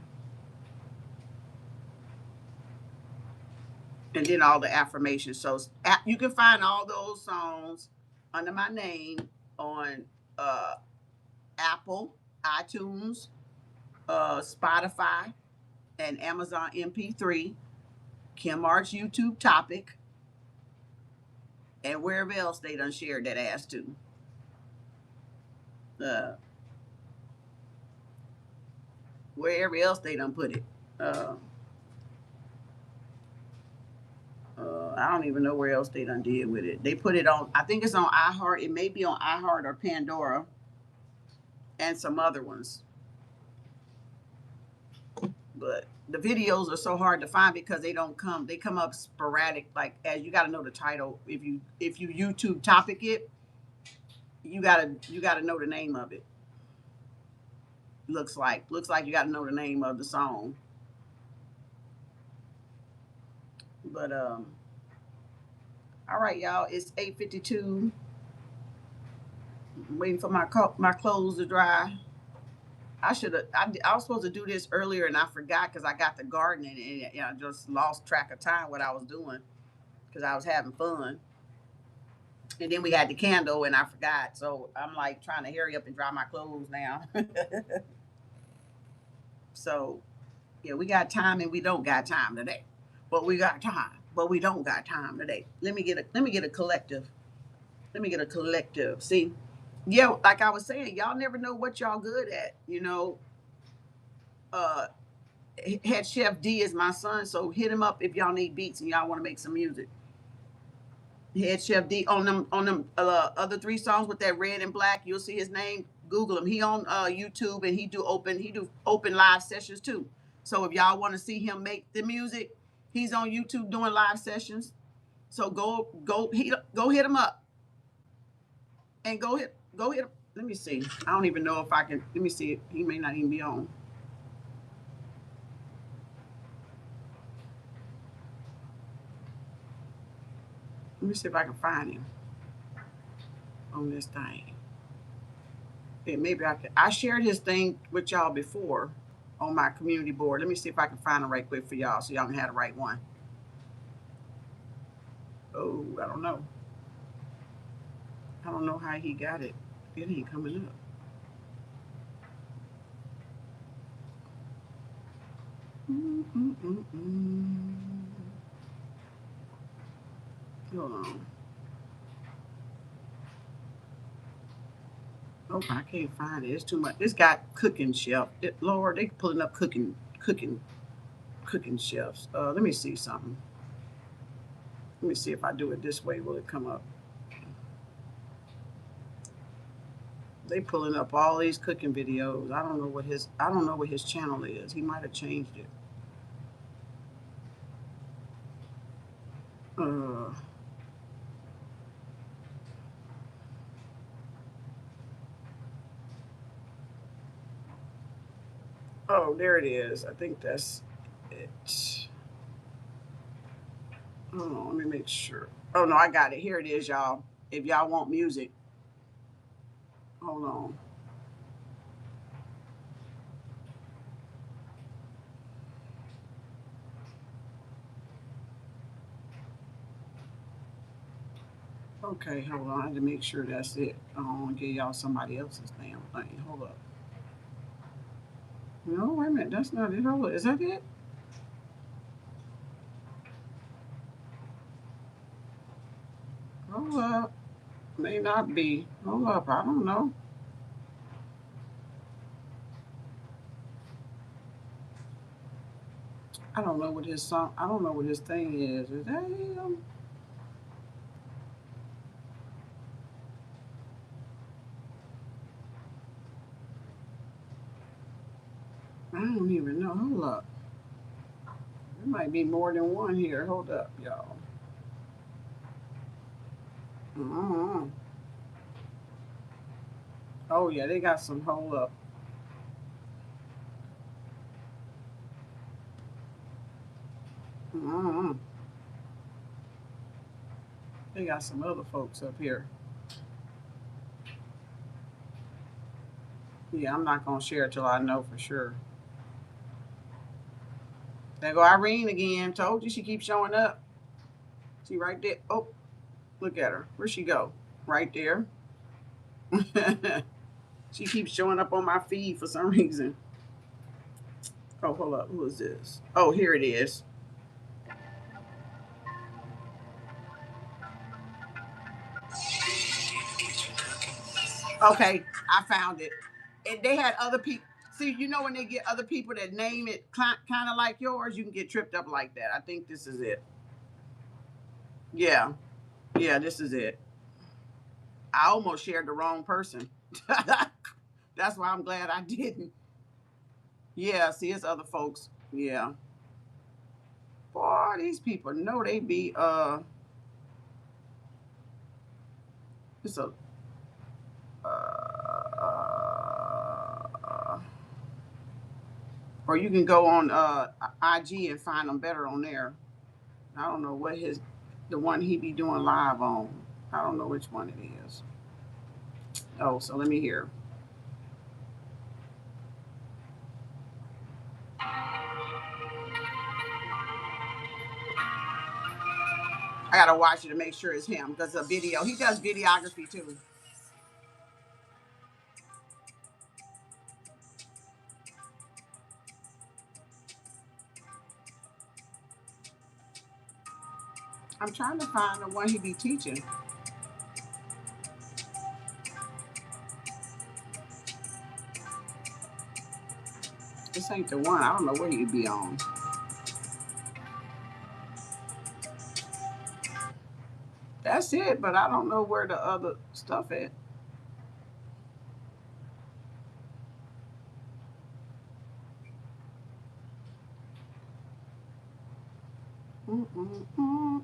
And then all the affirmations. So you can find all those songs under my name on uh, Apple, iTunes, Spotify, and Amazon MP3, Kem Arts YouTube topic, and wherever else they done shared that ass to. Uh, wherever else they done put it. Uh, I don't even know where else they done did with it. They put it on, I think it's on iHeart. It may be on iHeart or Pandora and some other ones. But the videos are so hard to find because they don't come. They come up sporadic. Like, as you got to know the title. If you YouTube topic it, you gotta know the name of it. Looks like you got to know the name of the song. But all right, y'all. It's 8:52. I'm waiting for my clothes to dry. I should have. I was supposed to do this earlier and I forgot because I got the gardening and I just lost track of time what I was doing because I was having fun. And then we had the candle and I forgot. So I'm like trying to hurry up and dry my clothes now. So yeah, we got time and we don't got time today. But we got time. But we don't got time today. Let me get a collective. Let me get a collective. See, yeah, like I was saying, y'all never know what y'all good at. Uh Head Chef D is my son, so hit him up if y'all need beats and y'all want to make some music. Head Chef D on them other 3 songs with that red and black. You'll see his name. Google him. He on YouTube and he do open live sessions too. So if y'all want to see him make the music, he's on YouTube doing live sessions. So go hit him up and go hit him. Let me see. I don't even know if I can. Let me see. He may not even be on. Let me see if I can find him on this thing. And maybe I could. I shared his thing with y'all before on my community board. Let me see if I can find him right quick for y'all so y'all can have the right one. Oh, I don't know. I don't know how he got it. It ain't coming up. Mm-mm-mm-mm. Hold on. Oh, I can't find it. It's too much. It's got cooking chef. Lord, they pulling up cooking chefs. Let me see something. Let me see if I do it this way. Will it come up? They pulling up all these cooking videos. I don't know what his channel is. He might have changed it. Uh, oh, there it is. I think that's it. Hold on, let me make sure. Oh no, I got it. Here it is, y'all. If y'all want music, hold on. Okay, hold on. I had to make sure that's it. I don't want to give y'all somebody else's damn thing. Hold up. No, wait a minute. That's not it. Hold up. Is that it? Hold up. May not be. Hold up. I don't know. I don't know what his song. I don't know what his thing is. Is that him? I don't even know. Hold up. There might be more than one here. Hold up, y'all. Uh-huh. Oh yeah, they got some. Hold up. Uh-huh. They got some other folks up here. Yeah, I'm not gonna share till I know for sure. There go Irene again. Told you she keeps showing up. She right there. Oh, look at her. Where'd she go? Right there. She keeps showing up on my feed for some reason. Oh, hold up. Who is this? Oh, here it is. Okay, I found it. And they had other people. See, you know when they get other people that name it kind of like yours, you can get tripped up like that. I think this is it. Yeah, yeah, this is it. I almost shared the wrong person. That's why I'm glad I didn't. Yeah, see, it's other folks. Yeah. Boy, these people know they be it's a or you can go on IG and find them better on there. I don't know what his the one he be doing live on. I don't know which one it is. Oh, so let me hear. I gotta watch it to make sure it's him because the video he does videography too. I'm trying to find the one he be teaching. This ain't the one. I don't know what he'd be on. That's it, but I don't know where the other stuff at. Mm-mm-mm-mm.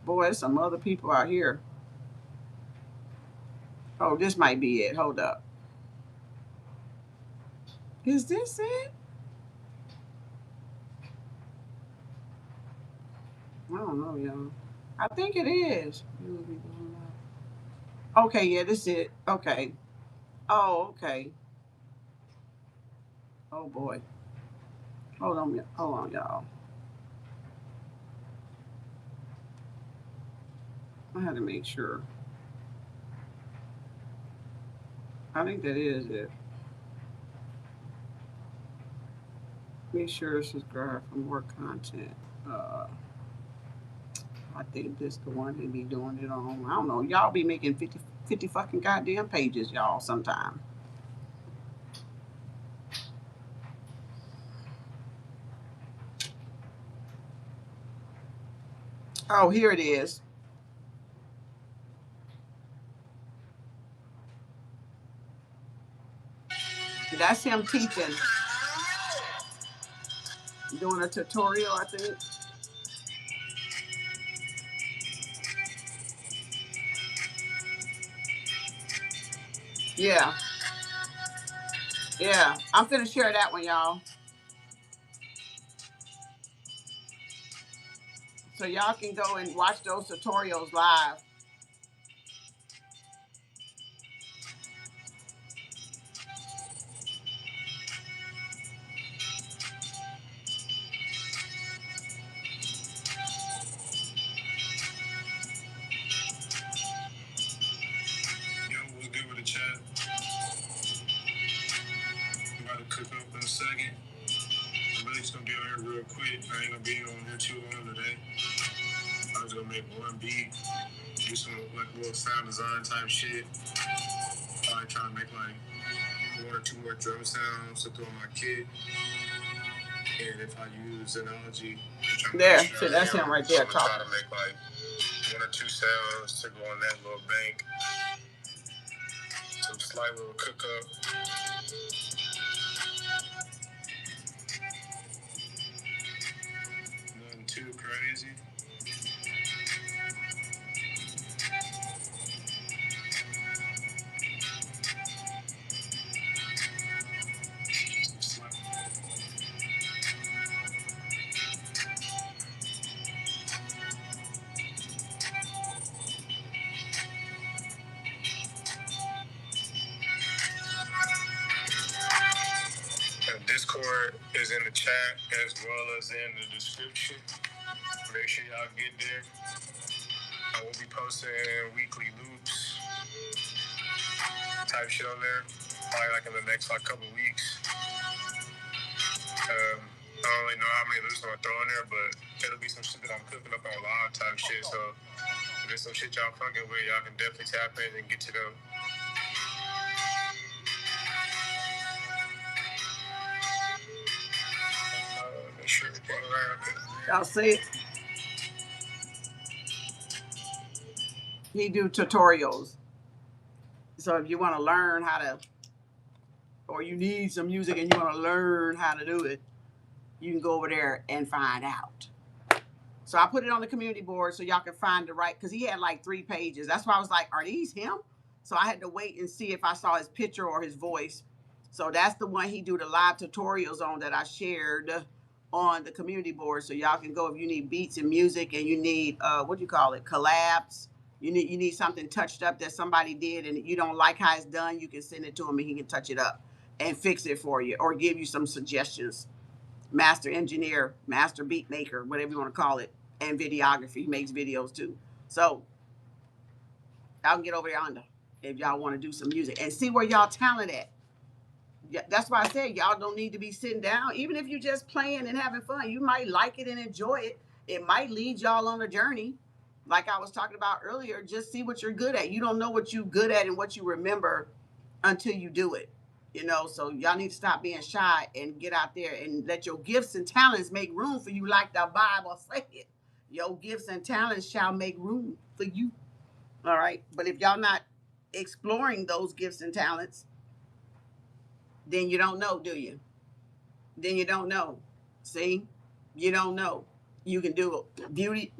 Boy, there's some other people out here. Oh, this might be it. Hold up. Is this it? I don't know, y'all. I think it is. Okay, yeah, this is it. Okay. Oh, okay. Oh boy. Hold on, y'all. I had to make sure. I think that is it. Make sure to subscribe for more content. Uh, I think this the one he be doing it on. I don't know. Y'all be making 50 fucking goddamn pages, y'all, sometime. Oh, here it is. That's him teaching. Doing a tutorial, I think. Yeah. Yeah. I'm finna share that one, y'all. So y'all can go and watch those tutorials live. We'll get with the chat. I'm about to cook up in a second. I'm really just gonna be on here real quick. I ain't gonna be on here too long today. I was gonna make one beat, do some like little sound design type shit. Probably trying to make like 1 or 2 more drum sounds to throw in my kit. And if I use analogy, there, so that's him right there talking. Try to make like 1 or 2 sounds to go on that little bank. Some slight little cook up. Nothing too crazy. Discord is in the chat as well as in the description. Make sure y'all get there. I will be posting weekly loops type shit on there, probably like in the next like couple weeks. I don't really know how many loops I'm gonna throw in there, but it'll be some shit that I'm cooking up on live type shit. So if there's some shit y'all fucking with, y'all can definitely tap in and get to them. Make sure everything around. Y'all see it? He do tutorials. So if you want to learn how to, or you need some music and you want to learn how to do it, you can go over there and find out. So I put it on the community board so y'all can find the right, because he had like 3 pages. That's why I was like, are these him? So I had to wait and see if I saw his picture or his voice. So that's the one he do the live tutorials on that I shared on the community board. So y'all can go if you need beats and music and you need, what do you call it, collabs. You need something touched up that somebody did and you don't like how it's done, you can send it to him and he can touch it up and fix it for you or give you some suggestions. Master engineer, master beat maker, whatever you want to call it, and videography. He makes videos too. So y'all can get over there under if y'all want to do some music and see where y'all talent at. That's why I said y'all don't need to be sitting down. Even if you're just playing and having fun, you might like it and enjoy it. It might lead y'all on a journey. Like I was talking about earlier, just see what you're good at. You don't know what you're good at and what you remember until you do it. You know, so y'all need to stop being shy and get out there and let your gifts and talents make room for you, like the Bible said. Your gifts and talents shall make room for you. All right. But if y'all not exploring those gifts and talents, then you don't know, do you? Then you don't know. See? You don't know. You can do beauty,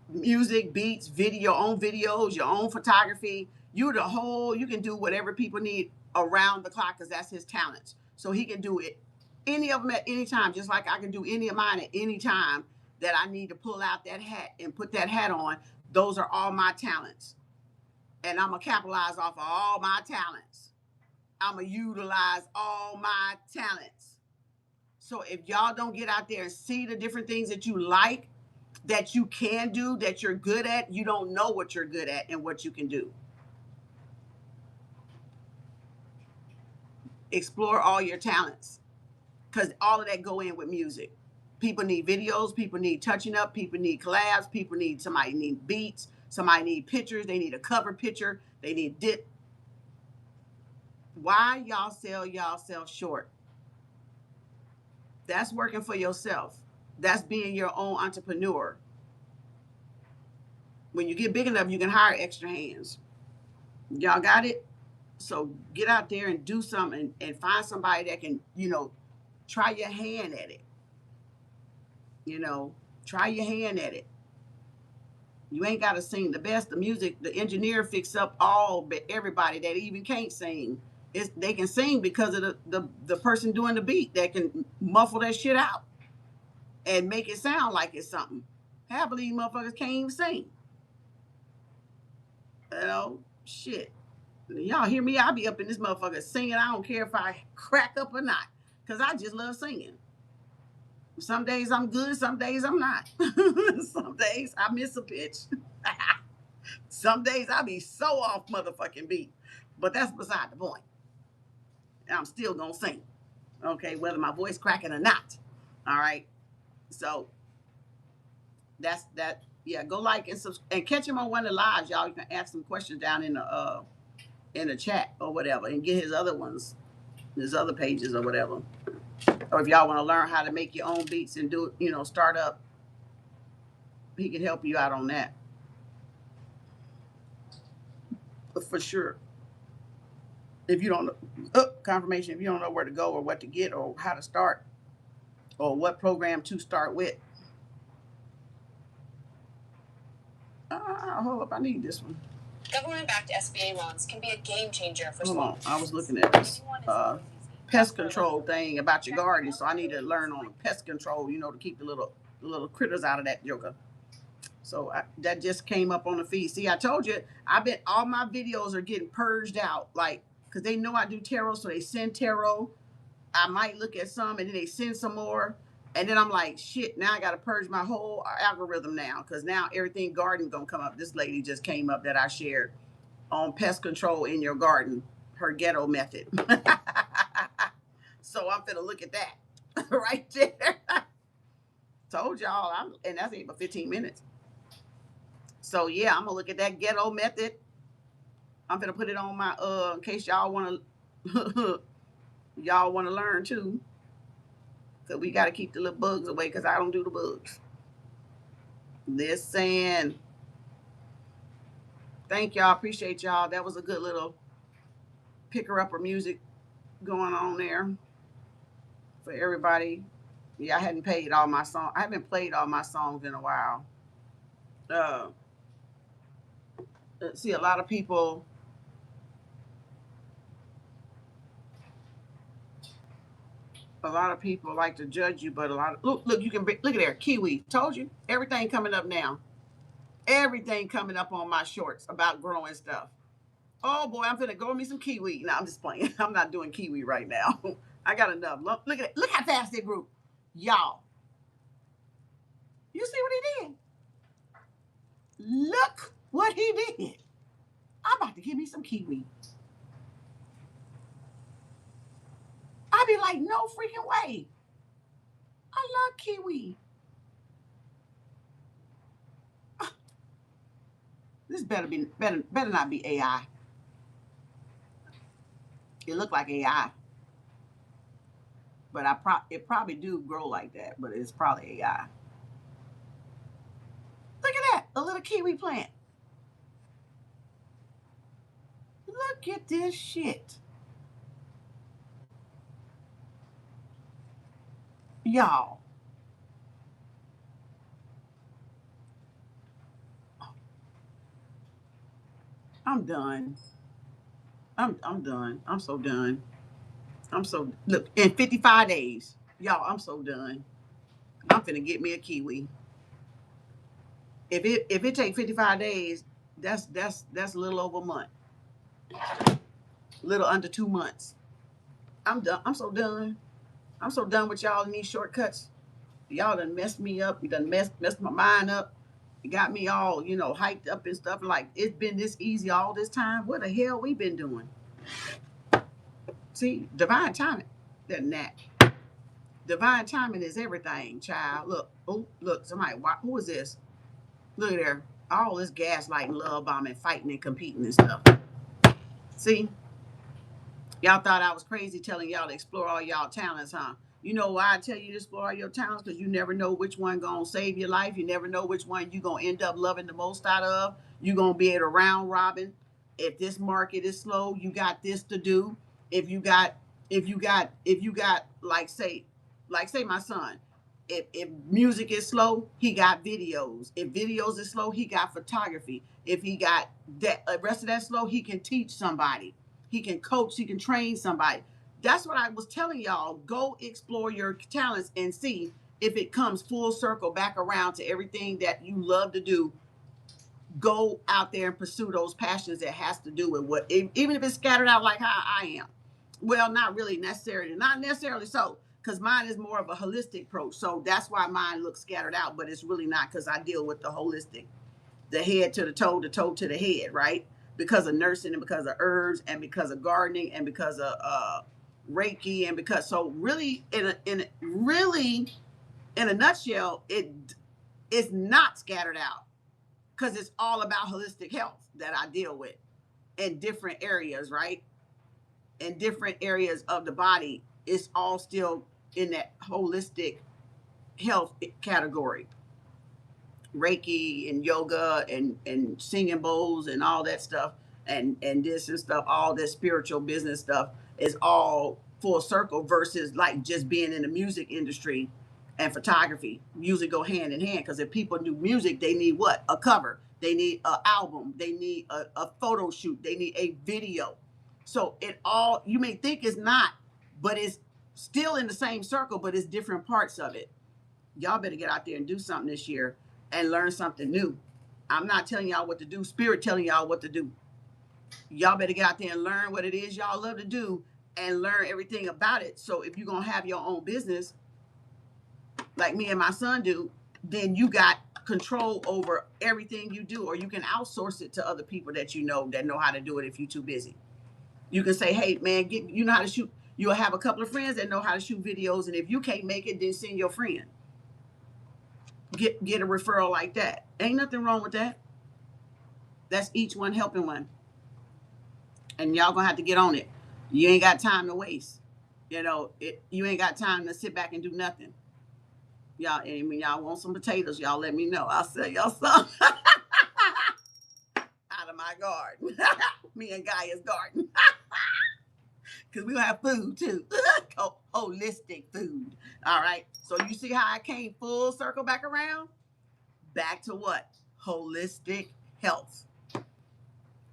music, beats, video, your own videos, your own photography. You can do whatever people need around the clock because that's his talents. So he can do it, any of them at any time, just like I can do any of mine at any time that I need to pull out that hat and put that hat on. Those are all my talents. And I'm going to capitalize off of all my talents. I'm going to utilize all my talents. So if y'all don't get out there and see the different things that you like, that you can do, that you're good at, you don't know what you're good at and what you can do. Explore all your talents because all of that go in with music. People need videos, people need touching up, people need collabs, somebody need beats, somebody need pictures, they need a cover picture, they need dip. Why y'all sell yourself short? That's working for yourself. That's being your own entrepreneur. When you get big enough, you can hire extra hands. Y'all got it? So get out there and do something and find somebody that can, try your hand at it. Try your hand at it. You ain't got to sing the best. The music, the engineer fix up everybody that even can't sing. They can sing because of the person doing the beat that can muffle that shit out and make it sound like it's something. Half of these motherfuckers can't even sing. You know, shit. Y'all hear me? I be up in this motherfucker singing. I don't care if I crack up or not, because I just love singing. Some days I'm good, some days I'm not. Some days I miss a pitch. Some days I be so off motherfucking beat. But that's beside the point. I'm still gonna sing. Okay, whether my voice cracking or not. All right. So that's that. Yeah, go like and catch him on one of the lives, y'all. You can ask some questions down in the chat or whatever, and get his other ones, his other pages or whatever. Or if y'all want to learn how to make your own beats and do, start up, he can help you out on that. But for sure. If you don't know, confirmation, if you don't know where to go or what to get or how to start or what program to start with. Hold up, I need this one. Government-backed SBA loans can be a game changer for Hold on, I was looking at this pest control thing about your garden, so I need to learn on pest control, to keep the little critters out of that joker. So that just came up on the feed. See, I told you, all my videos are getting purged out, like, because they know I do tarot, so they send tarot. I might look at some, and then they send some more. And then I'm like, shit, now I got to purge my whole algorithm now, because now everything garden going to come up. This lady just came up that I shared on pest control in your garden, her ghetto method. So I'm finna look at that right there. Told y'all, and that's it for 15 minutes. So yeah, I'm gonna look at that ghetto method. I'm gonna put it on my in case y'all wanna learn too. Cause we gotta keep the little bugs away, cause I don't do the bugs. Listen. Thank y'all, appreciate y'all. That was a good little picker-upper music going on there for everybody. Yeah, I hadn't played all my songs. I haven't played all my songs in a while. See, a lot of people like to judge you, but look, you can look at there, kiwi. Told you, everything coming up now. Everything coming up on my shorts about growing stuff. Oh boy, I'm finna go me some kiwi. No, I'm just playing. I'm not doing kiwi right now. I got enough. Look at it. Look how fast it grew, y'all. You see what he did? Look what he did. I'm about to give me some kiwi. I'd be like, no freaking way. I love kiwi. This better not be AI. It looked like AI, but it probably do grow like that, but it's probably AI. Look at that, a little kiwi plant. Look at this shit. Y'all. I'm done. I'm done. I'm so done. Look, in 55 days. Y'all, I'm so done. I'm finna get me a kiwi. If it take 55 days, that's a little over a month. Little under 2 months. I'm done. I'm so done. I'm so done with y'all in these shortcuts. Y'all done messed me up. You done messed my mind up. You got me all, hyped up and stuff. Like, it's been this easy all this time. What the hell we been doing? See, divine timing. That. Divine timing is everything, child. Look, somebody, who is this? Look at there. All this gaslighting, love bombing, fighting and competing and stuff. See? Y'all thought I was crazy telling y'all to explore all y'all talents, huh? You know why I tell you to explore all your talents? Because you never know which one gonna save your life. You never know which one you gonna end up loving the most out of. You gonna be at a round robin. If this market is slow, you got this to do. If you got like say my son. If music is slow, he got videos. If videos is slow, he got photography. If he got that rest of that slow, he can teach somebody. He can coach, he can train somebody. That's what I was telling y'all. Go explore your talents and see if it comes full circle back around to everything that you love to do, go out there and pursue those passions that has to do with what, even if it's scattered out like how I am. Well, not necessarily so, because mine is more of a holistic approach. So that's why mine looks scattered out, but it's really not, because I deal with the holistic, the head to the toe to the head, right? Because of nursing and because of herbs and because of gardening and because of Reiki and because, so really in a nutshell, it's not scattered out, because it's all about holistic health that I deal with in different areas, right? In different areas of the body, it's all still in that holistic health category. Reiki and yoga and singing bowls and all that stuff and this and stuff, all this spiritual business stuff is all full circle versus like just being in the music industry and photography. Music go hand in hand, because if people do music, they need what? A cover. They need an album. They need a photo shoot. They need a video. So it all, you may think it's not, but it's still in the same circle, but it's different parts of it. Y'all better get out there and do something this year and learn something new. I'm not telling y'all what to do. Spirit telling y'all what to do. Y'all better get out there and learn what it is y'all love to do and learn everything about it. So if you're going to have your own business, like me and my son do, then you got control over everything you do, or you can outsource it to other people that know how to do it if you're too busy. You can say, hey, man, you know how to shoot. You'll have a couple of friends that know how to shoot videos, and if you can't make it, then send your friend. Get a referral like that. Ain't nothing wrong with that. That's each one helping one. And y'all gonna have to get on it. You ain't got time to waste. You ain't got time to sit back and do nothing. Y'all, and when y'all want some potatoes, y'all let me know. I'll sell y'all some out of my garden. Me and Gaia's garden. Because we'll have food too. Holistic food. All right. So you see how I came full circle back around? Back to what? Holistic health.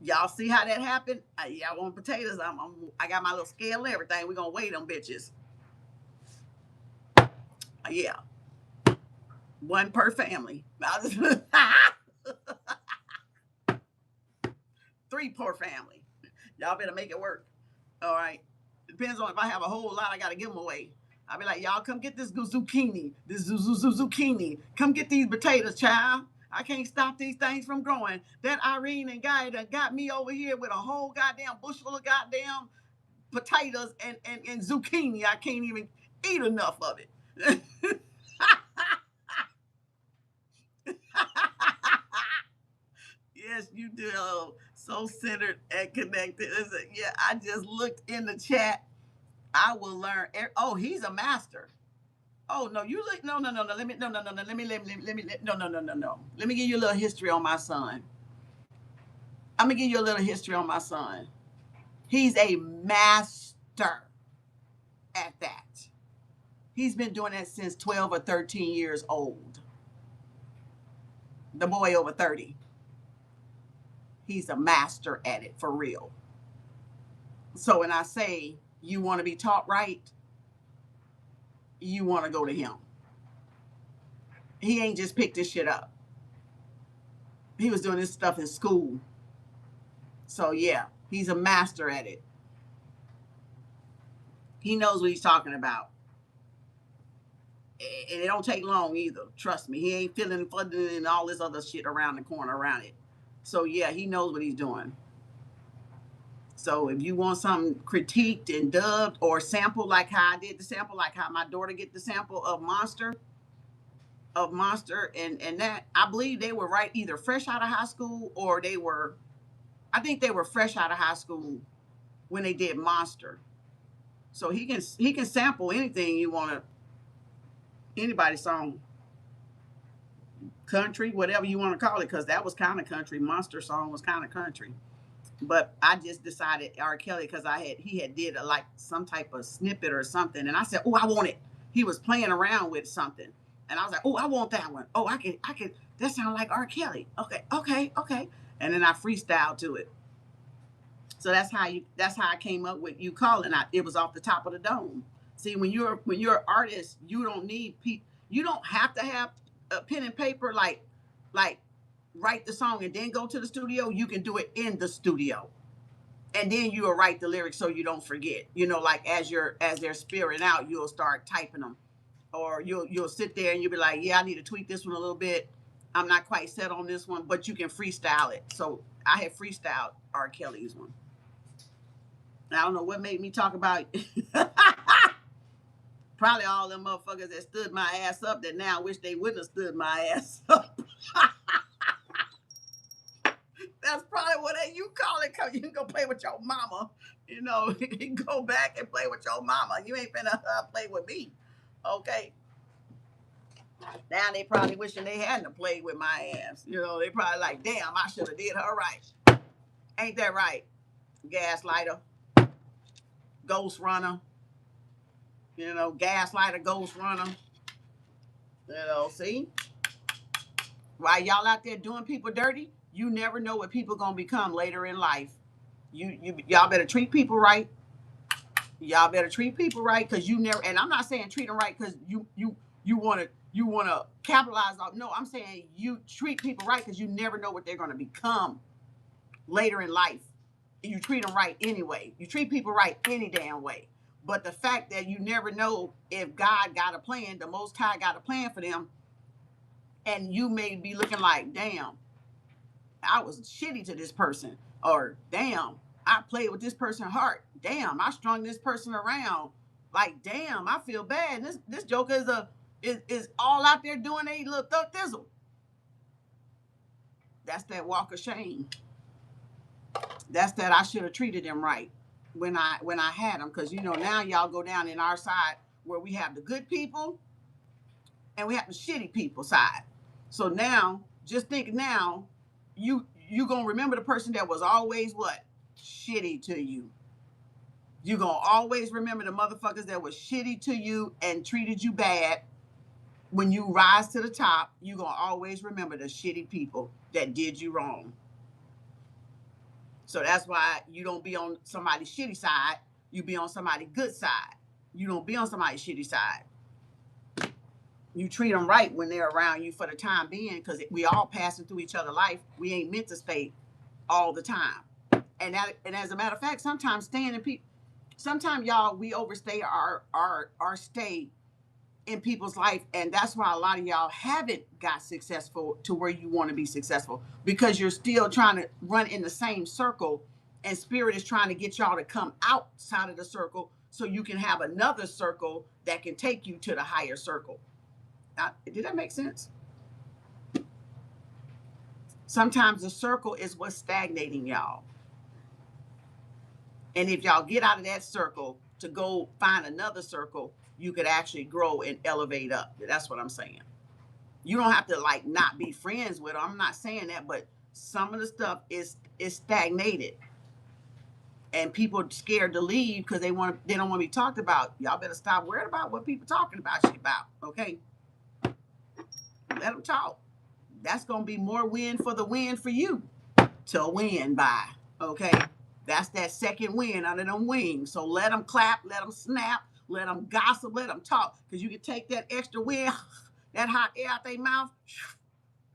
Y'all see how that happened? Y'all want potatoes? I got my little scale and everything. We're going to weigh them bitches. Yeah. One per family. 3 per family. Y'all better make it work. All right. Depends on if I have a whole lot, I got to give them away. I'll be like, y'all come get this zucchini. This zucchini. Come get these potatoes, child. I can't stop these things from growing. That Irene and Guy that got me over here with a whole goddamn bushel of goddamn potatoes and zucchini. I can't even eat enough of it. Yes, you do. So centered and connected. Yeah, I just looked in the chat. I will learn. Oh, he's a master. Oh no, you look. No. Let me. No. Let me. No. Let me give you a little history on my son. I'm gonna give you a little history on my son. He's a master at that. He's been doing that since 12 or 13 years old. The boy over 30. He's a master at it for real. So when I say you want to be taught right, you want to go to him. He ain't just picked this shit up. He was doing this stuff in school. So yeah, he's a master at it. He knows what he's talking about. And it don't take long either. Trust me. He ain't feeling flooded and all this other shit around the corner around it. So yeah, he knows what he's doing. So if you want something critiqued and dubbed or sample like how I did the sample, like how my daughter get the sample of Monster and that, I believe they were right either fresh out of high school or I think they were fresh out of high school when they did Monster. So he can sample anything you want to, anybody's song, country, whatever you want to call it, because that was kind of country. Monster song was kind of country. But I just decided R. Kelly, because he had did some type of snippet or something, and I said, oh, I want it. He was playing around with something, and I was like, oh, I want that one. Oh, I can. That sounds like R. Kelly. Okay. And then I freestyled to it. So that's how I came up with You Calling. It was off the top of the dome. See, when you're an artist, you don't need You don't have to have a pen and paper, like write the song and then go to the studio. You can do it in the studio. And then you'll write the lyrics so you don't forget. You know, like as they're spewing out, you'll start typing them. Or you'll sit there and you'll be like, yeah, I need to tweak this one a little bit. I'm not quite set on this one, but you can freestyle it. So I have freestyled R. Kelly's one. I don't know what made me talk about probably all them motherfuckers that stood my ass up that now wish they wouldn't have stood my ass up. That's probably what you call it, because you can go play with your mama. You know, you can go back and play with your mama. You ain't finna play with me. Okay? Now they probably wishing they hadn't played with my ass. You know, they probably like, damn, I should have did her right. Ain't that right? Gaslighter, ghost runner, you know, gaslighter, ghost runner. You know, see? While y'all out there doing people dirty, you never know what people gonna become later in life. Y'all better treat people right. Y'all better treat people right, because you never. And I'm not saying treat them right because you want to capitalize on. No, I'm saying you treat people right because you never know what they're gonna become later in life. You treat them right anyway. You treat people right any damn way. But the fact that you never know if God got a plan, the Most High got a plan for them, and you may be looking like, damn, I was shitty to this person, or damn, I played with this person's heart. Damn, I strung this person around. Like, damn, I feel bad. This joker is all out there doing a little thug thizzle. That's that walk of shame. That's that I should have treated them right when I had them, because you know now y'all go down in our side where we have the good people and we have the shitty people side. So now, just think now, you gonna remember the person that was always what? Shitty to you. You gonna always remember the motherfuckers that was shitty to you and treated you bad. When you rise to the top, you gonna always remember the shitty people that did you wrong. So that's why you don't be on somebody's shitty side. You be on somebody's good side. You don't be on somebody's shitty side. You treat them right when they're around you for the time being, because we all passing through each other's life. We ain't meant to stay all the time. And as a matter of fact, sometimes sometimes y'all, we overstay our stay in people's life, and that's why a lot of y'all haven't got successful to where you want to be successful, because you're still trying to run in the same circle, and spirit is trying to get y'all to come outside of the circle so you can have another circle that can take you to the higher circle. Now, did that make sense? Sometimes the circle is what's stagnating y'all, and if y'all get out of that circle to go find another circle, you could actually grow and elevate up. That's what I'm saying. You don't have to like not be friends with them. I'm not saying that, but some of the stuff is stagnated, and people are scared to leave because they don't want to be talked about. Y'all better stop worrying about what people talking about you about. Okay, let them talk. That's gonna be more win for you to win by. Okay, that's that second win under them wings. So let them clap, let them snap, let them gossip, let them talk, because you can take that extra wind, that hot air out their mouth,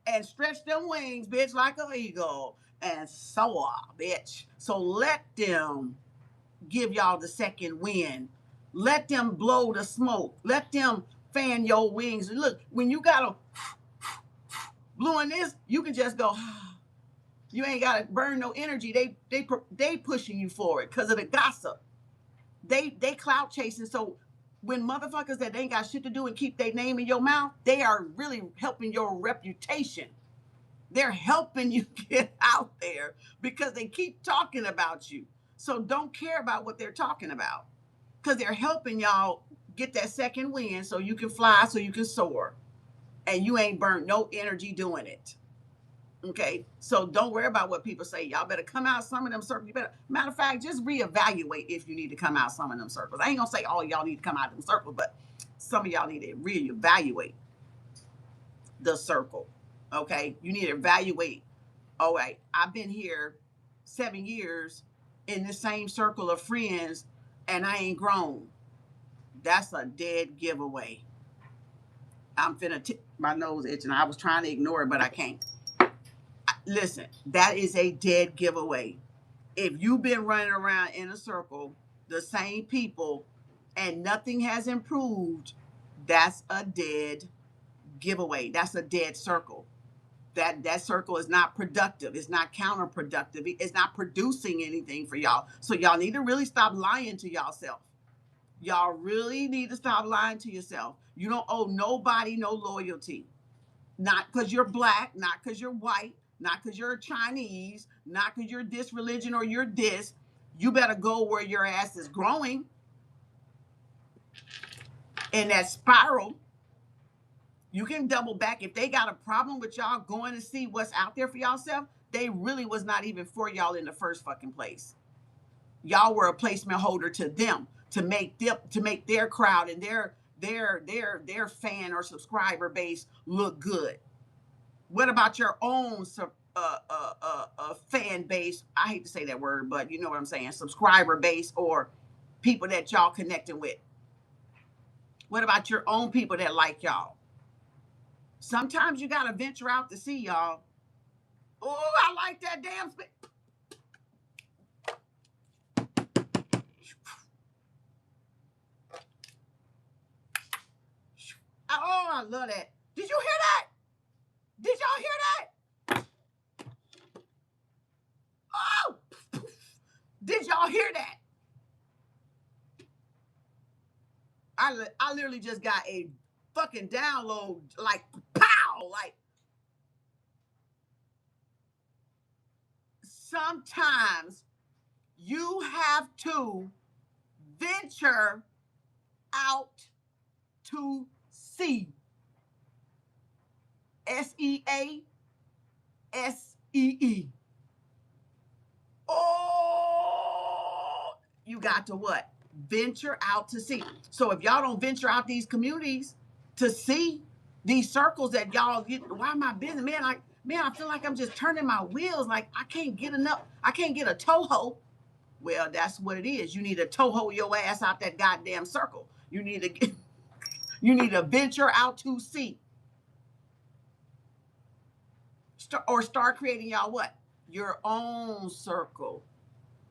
and stretch them wings, bitch, like an eagle, and soar, bitch. So let them give y'all the second wind. Let them blow the smoke. Let them fan your wings. Look, when you got them blowing this, you can just go. You ain't got to burn no energy. They pushing you forward because of the gossip. They clout chasing. So when motherfuckers that ain't got shit to do and keep their name in your mouth, they are really helping your reputation. They're helping you get out there because they keep talking about you. So don't care about what they're talking about, because they're helping y'all get that second wind so you can fly, so you can soar. And you ain't burnt no energy doing it. Okay, so don't worry about what people say. Y'all better come out some of them circles. You better, matter of fact, just reevaluate if you need to come out some of them circles. I ain't gonna say all y'all need to come out of them circles, but some of y'all need to reevaluate the circle. Okay, you need to evaluate. All right, I've been here 7 years in the same circle of friends, and I ain't grown. That's a dead giveaway. I'm finna my nose itching. I was trying to ignore it, but I can't. Listen, that is a dead giveaway. If you've been running around in a circle, the same people, and nothing has improved, that's a dead giveaway. That's a dead circle. That circle is not productive. It's not counterproductive. It's not producing anything for y'all. So y'all need to really stop lying to yourself. Y'all really need to stop lying to yourself. You don't owe nobody no loyalty. Not because you're black, not because you're white, not because you're Chinese, not because you're this religion or you're this. You better go where your ass is growing in that spiral. You can double back. If they got a problem with y'all going to see what's out there for y'allself, they really was not even for y'all in the first fucking place. Y'all were a placement holder to them to make their crowd and their fan or subscriber base look good. What about your own fan base? I hate to say that word, but you know what I'm saying. Subscriber base or people that y'all connecting with. What about your own people that like y'all? Sometimes you gotta venture out to see, y'all. Oh, I like that damn spit. Oh, I love that. Did you hear that? Did y'all hear that? Oh, did y'all hear that? I literally just got a fucking download, like pow, like sometimes you have to venture out to sea. SEASEE. Oh, you got to what? Venture out to sea. So if y'all don't venture out these communities to see these circles that y'all get, why am I busy? Man, I feel like I'm just turning my wheels. Like I can't get enough. I can't get a toehold. Well, that's what it is. You need to toehold your ass out that goddamn circle. You need to venture out to sea. Start creating y'all what? Your own circle,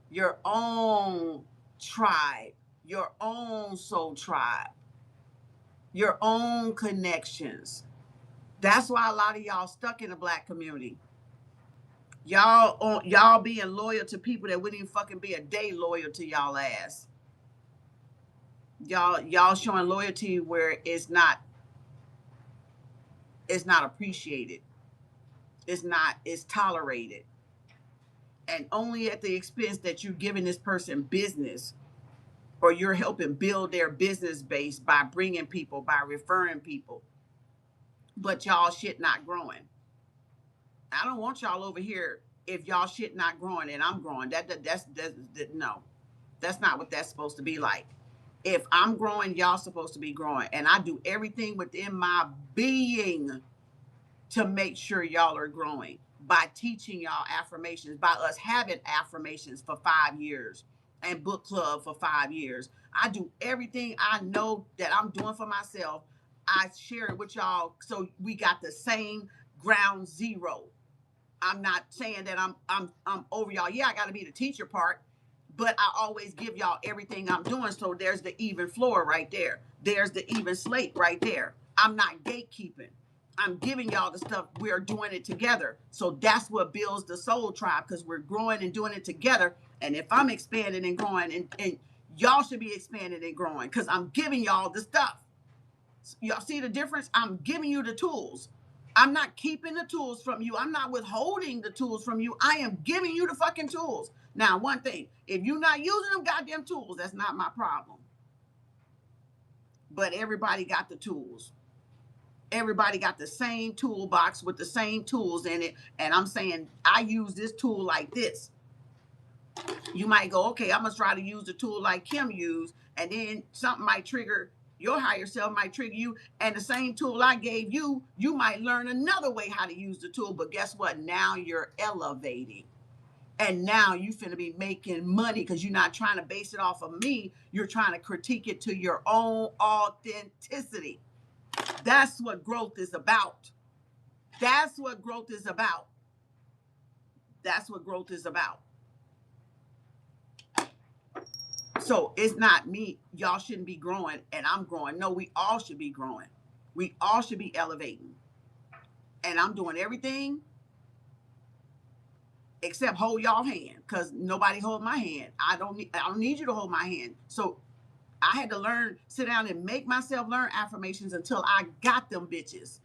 your own tribe, your own soul tribe, your own connections. That's why a lot of y'all stuck in the black community. Y'all being loyal to people that wouldn't even fucking be a day loyal to y'all ass. Y'all showing loyalty where it's not appreciated. It's tolerated. And only at the expense that you're giving this person business or you're helping build their business base by bringing people, by referring people. But y'all shit not growing. I don't want y'all over here if y'all shit not growing and I'm growing. That's no. That's not what that's supposed to be like. If I'm growing, y'all supposed to be growing. And I do everything within my being to make sure y'all are growing by teaching y'all affirmations, by us having affirmations for 5 years and book club for 5 years. I do everything I know that I'm doing for myself. I share it with y'all so we got the same ground zero. I'm not saying that I'm over y'all. Yeah, I got to be the teacher part, but I always give y'all everything I'm doing. So there's the even floor right there. There's the even slate right there. I'm not gatekeeping. I'm giving y'all the stuff. We're doing it together. So that's what builds the soul tribe because we're growing and doing it together. And if I'm expanding and growing and y'all should be expanding and growing because I'm giving y'all the stuff. Y'all see the difference? I'm giving you the tools. I'm not keeping the tools from you. I'm not withholding the tools from you. I am giving you the fucking tools. Now, one thing, if you're not using them goddamn tools, that's not my problem. But everybody got the tools. Everybody got the same toolbox with the same tools in it. And I'm saying, I use this tool like this. You might go, okay, I'm going to try to use the tool like Kem used. And then something might trigger your higher self, might trigger you. And the same tool I gave you, you might learn another way how to use the tool. But guess what? Now you're elevating. And now you finna be making money because you're not trying to base it off of me. You're trying to critique it to your own authenticity. That's what growth is about. That's what growth is about. That's what growth is about. So it's not me, y'all shouldn't be growing and I'm growing. No, we all should be growing. We all should be elevating. And I'm doing everything except hold y'all hand, because nobody hold my hand. I don't need you to hold my hand. So I had to learn, sit down and make myself learn affirmations until I got them bitches.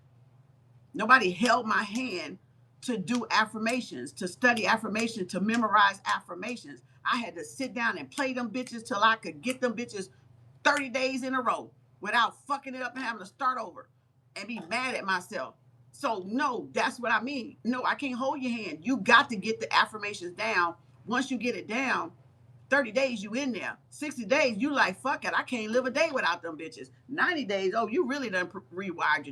Nobody held my hand to do affirmations, to study affirmations, to memorize affirmations. I had to sit down and play them bitches till I could get them bitches 30 days in a row without fucking it up and having to start over and be mad at myself. So no, that's what I mean. No, I can't hold your hand. You got to get the affirmations down. Once you get it down, 30 days you in there. 60 days, you like, fuck it, I can't live a day without them bitches. 90 days, oh, you really done rewired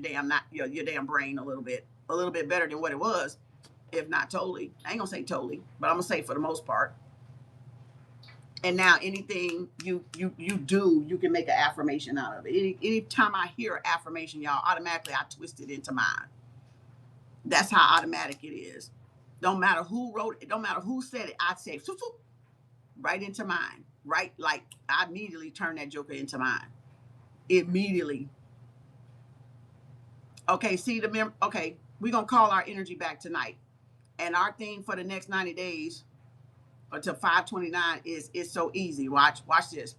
your damn brain a little bit better than what it was, if not totally. I ain't gonna say totally, but I'm gonna say for the most part. And now anything you do, you can make an affirmation out of it. Anytime I hear an affirmation, y'all, automatically I twist it into mine. That's how automatic it is. Don't matter who wrote it, don't matter who said it, I say right into mine. Right, like I immediately turn that joker into mine. Immediately. Okay, see okay, we're gonna call our energy back tonight. And our theme for the next 90 days until 529 is it's so easy. Watch this.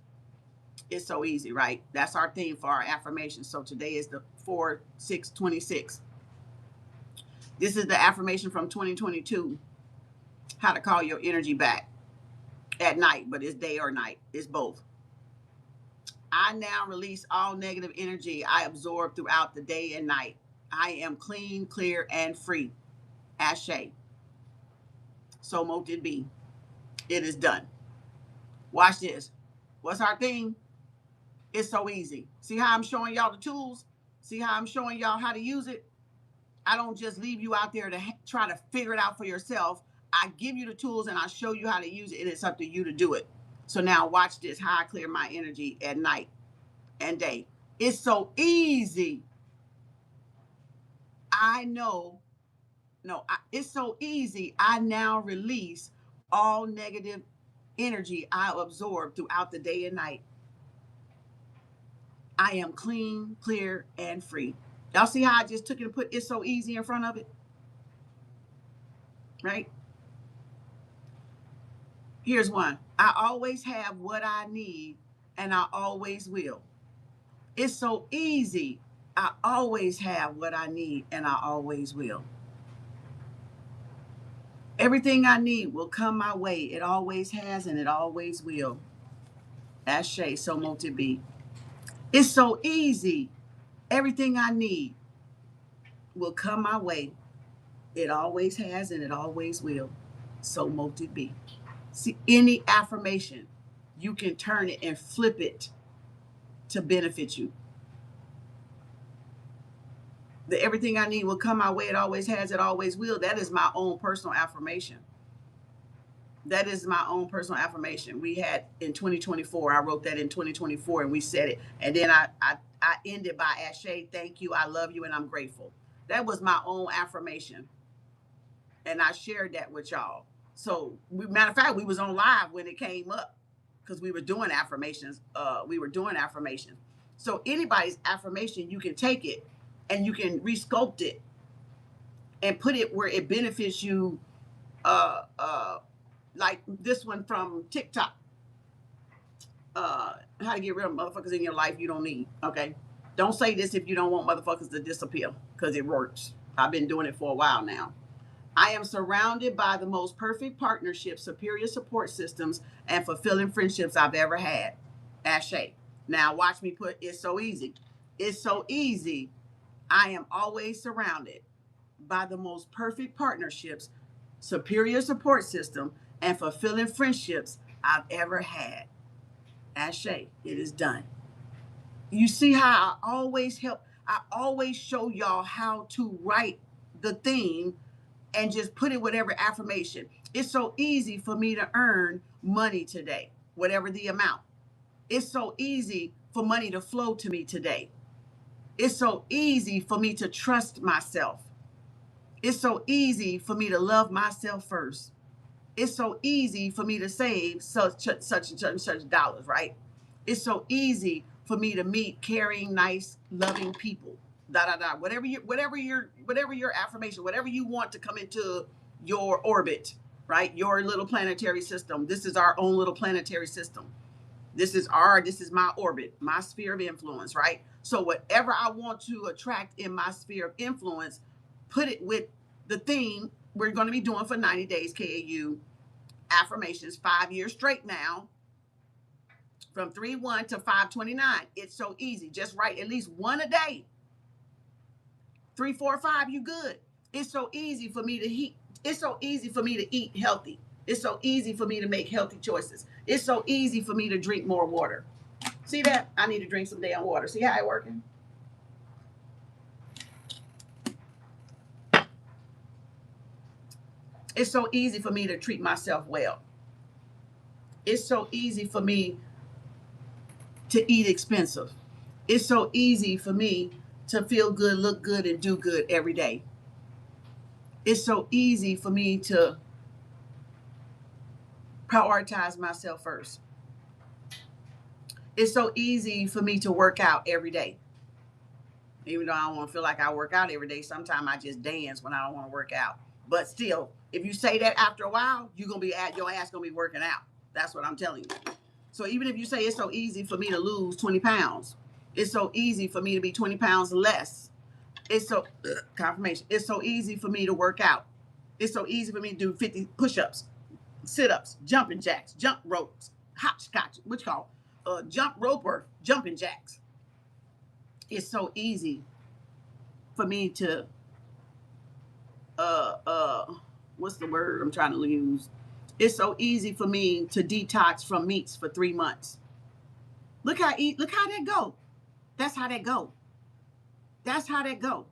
It's so easy, right? That's our theme for our affirmation. So today is the 4/6/26. This is the affirmation from 2022. How to call your energy back at night, but it's day or night. It's both. I now release all negative energy I absorb throughout the day and night. I am clean, clear, and free. Ashe. So mote it be. It is done. Watch this. What's our thing? It's so easy. See how I'm showing y'all the tools? See how I'm showing y'all how to use it? I don't just leave you out there to try to figure it out for yourself. I give you the tools and I show you how to use it, and it's up to you to do it. So now watch this, how I clear my energy at night and day. It's so easy. I know. No, it's so easy. I now release all negative energy I absorb throughout the day and night. I am clean, clear, and free. Y'all see how I just took it and put it's so easy in front of it? Right? Here's one. I always have what I need, and I always will. It's so easy. I always have what I need, and I always will. Everything I need will come my way. It always has, and it always will. Ashe, so mote it be. It's so easy. Everything I need will come my way. It always has, and it always will. So mote it be. See, any affirmation, you can turn it and flip it to benefit you. The everything I need will come my way. It always has, it always will. That is my own personal affirmation. That is my own personal affirmation. We had in 2024, I wrote that in 2024 and we said it. And then I ended by Ashe, thank you, I love you, and I'm grateful. That was my own affirmation. And I shared that with y'all. So, matter of fact, we was on live when it came up because we were doing affirmations. So anybody's affirmation, you can take it and you can resculpt it and put it where it benefits you. Like this one from TikTok. How to get rid of motherfuckers in your life you don't need. Okay. Don't say this if you don't want motherfuckers to disappear, because it works. I've been doing it for a while now. I am surrounded by the most perfect partnerships, superior support systems, and fulfilling friendships I've ever had. Ashe. Now watch me put it's so easy. It's so easy. I am always surrounded by the most perfect partnerships, superior support system, and fulfilling friendships I've ever had. Ashe. It is done. You see how I always help. I always show y'all how to write the theme and just put it whatever affirmation. It's so easy for me to earn money today, whatever the amount. It's so easy for money to flow to me today. It's so easy for me to trust myself. It's so easy for me to love myself first. It's so easy for me to save such and such dollars, right? It's so easy for me to meet caring, nice, loving people. Da da da. Whatever your affirmation, whatever you want to come into your orbit, right? Your little planetary system. This is our own little planetary system. This is my orbit, my sphere of influence, right? So whatever I want to attract in my sphere of influence, put it with the theme we're going to be doing for 90 days, KAU affirmations, 5 years straight now, from 3/1 to 5/29. It's so easy. Just write at least one a day. 3, 4, 5, you good. It's so easy for me to eat. It's so easy for me to eat healthy. It's so easy for me to make healthy choices. It's so easy for me to drink more water. See that? I need to drink some damn water. See how it working? It's so easy for me to treat myself well. It's so easy for me to eat expensive. It's so easy for me to feel good, look good, and do good every day. It's so easy for me to prioritize myself first. It's so easy for me to work out every day. Even though I don't want to feel like I work out every day, sometimes I just dance when I don't want to work out. But still, if you say that after a while, you're gonna be at your ass gonna be working out. That's what I'm telling you. So even if you say it's so easy for me to lose 20 pounds, it's so easy for me to be 20 pounds less. It's so confirmation. It's so easy for me to work out. It's so easy for me to do 50 push-ups, sit-ups, jumping jacks, jump ropes, hopscotch, what you call jump roper, jumping jacks. It's so easy for me to uh uh what's the word I'm trying to use? It's so easy for me to detox from meats for 3 months. Look how that go. That's how that go. That's how that go.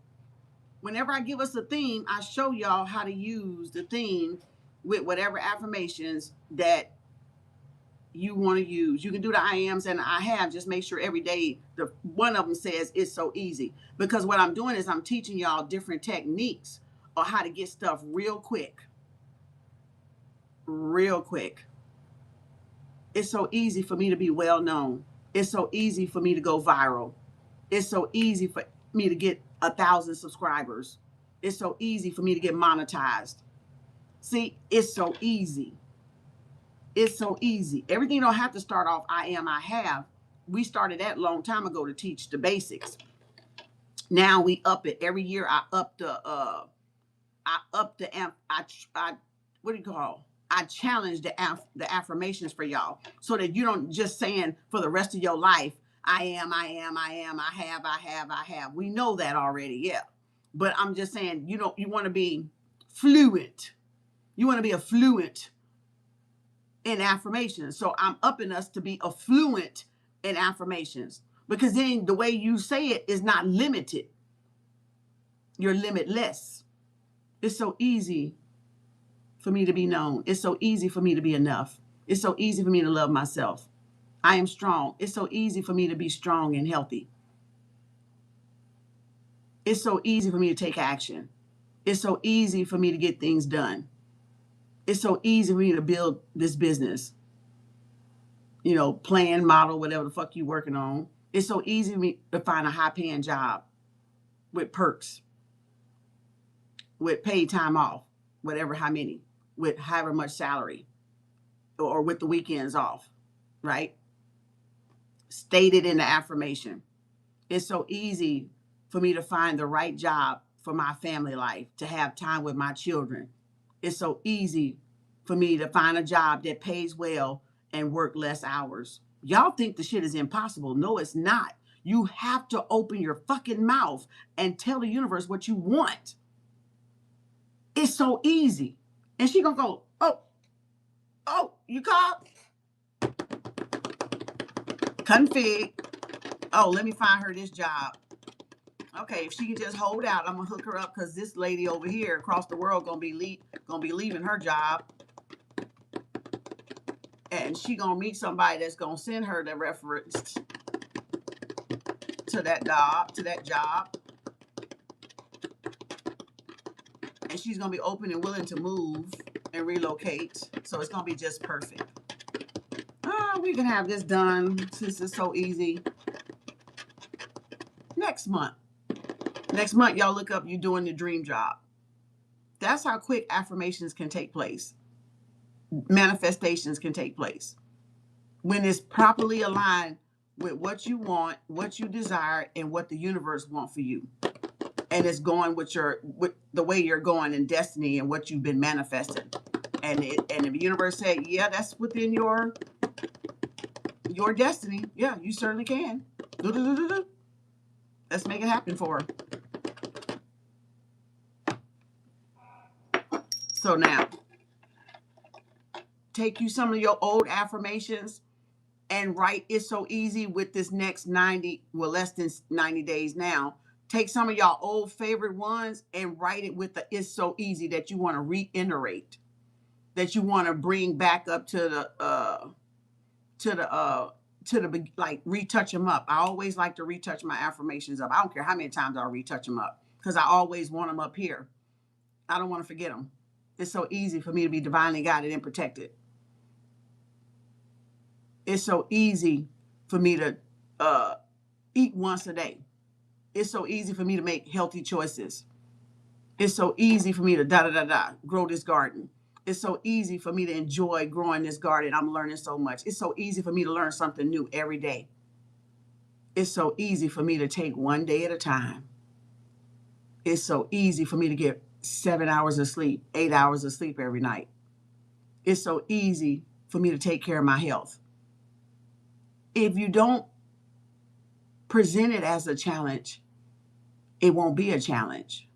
Whenever I give us a theme, I show y'all how to use the theme with whatever affirmations that you want to use. You can do the I ams and I have. Just make sure every day the one of them says it's so easy. Because what I'm doing is I'm teaching y'all different techniques on how to get stuff real quick. Real quick. It's so easy for me to be well known. It's so easy for me to go viral. It's so easy for me to get 1,000 subscribers. It's so easy for me to get monetized. See, it's so easy. It's so easy. Everything don't have to start off I am, I have. We started that a long time ago to teach the basics. Now we up it. Every year I up the I what do you call? I challenge the affirmations for y'all so that you don't just saying for the rest of your life, I am, I am, I am, I have, I have, I have. We know that already, yeah. But I'm just saying, you want to be fluent. You want to be a fluent in affirmations. So I'm upping us to be affluent in affirmations because then the way you say it is not limited. You're limitless. It's so easy for me to be known. It's so easy for me to be enough. It's so easy for me to love myself. I am strong. It's so easy for me to be strong and healthy. It's so easy for me to take action. It's so easy for me to get things done. It's so easy for me to build this business. Plan, model, whatever the fuck you working on. It's so easy for me to find a high paying job with perks, with paid time off, whatever, how many, with however much salary, or with the weekends off, right? Stated in the affirmation. It's so easy for me to find the right job for my family life, to have time with my children. It's so easy for me to find a job that pays well and work less hours. Y'all think the shit is impossible. No, it's not. You have to open your fucking mouth and tell the universe what you want. It's so easy. And she gonna go, oh, you called? Config. Oh, let me find her this job. Okay, if she can just hold out, I'm gonna hook her up because this lady over here across the world gonna be leaving her job, and she gonna meet somebody that's gonna send her the reference to that job, and she's gonna be open and willing to move and relocate. So it's gonna be just perfect. We can have this done since it's so easy. Next month, y'all look up you doing the dream job. That's how quick affirmations can take place. Manifestations can take place when it's properly aligned with what you want, what you desire, and what the universe wants for you. And it's going with the way you're going in destiny and what you've been manifesting. And the universe said, yeah, that's within your destiny. Yeah, you certainly can. Let's make it happen for her. So now, take you some of your old affirmations and write It's So Easy with this next 90, well, less than 90 days now. Take some of y'all old favorite ones and write it with the It's So Easy that you want to reiterate, that you want to bring back up to the like retouch them up. I always like to retouch my affirmations up. I don't care how many times I retouch them up because I always want them up here. I don't want to forget them. It's so easy for me to be divinely guided and protected. It's so easy for me to eat once a day. It's so easy for me to make healthy choices. It's so easy for me to grow this garden. It's so easy for me to enjoy growing this garden. I'm learning so much. It's so easy for me to learn something new every day. It's so easy for me to take one day at a time. It's so easy for me to get 7 hours of sleep, 8 hours of sleep every night. It's so easy for me to take care of my health. If you don't present it as a challenge, it won't be a challenge.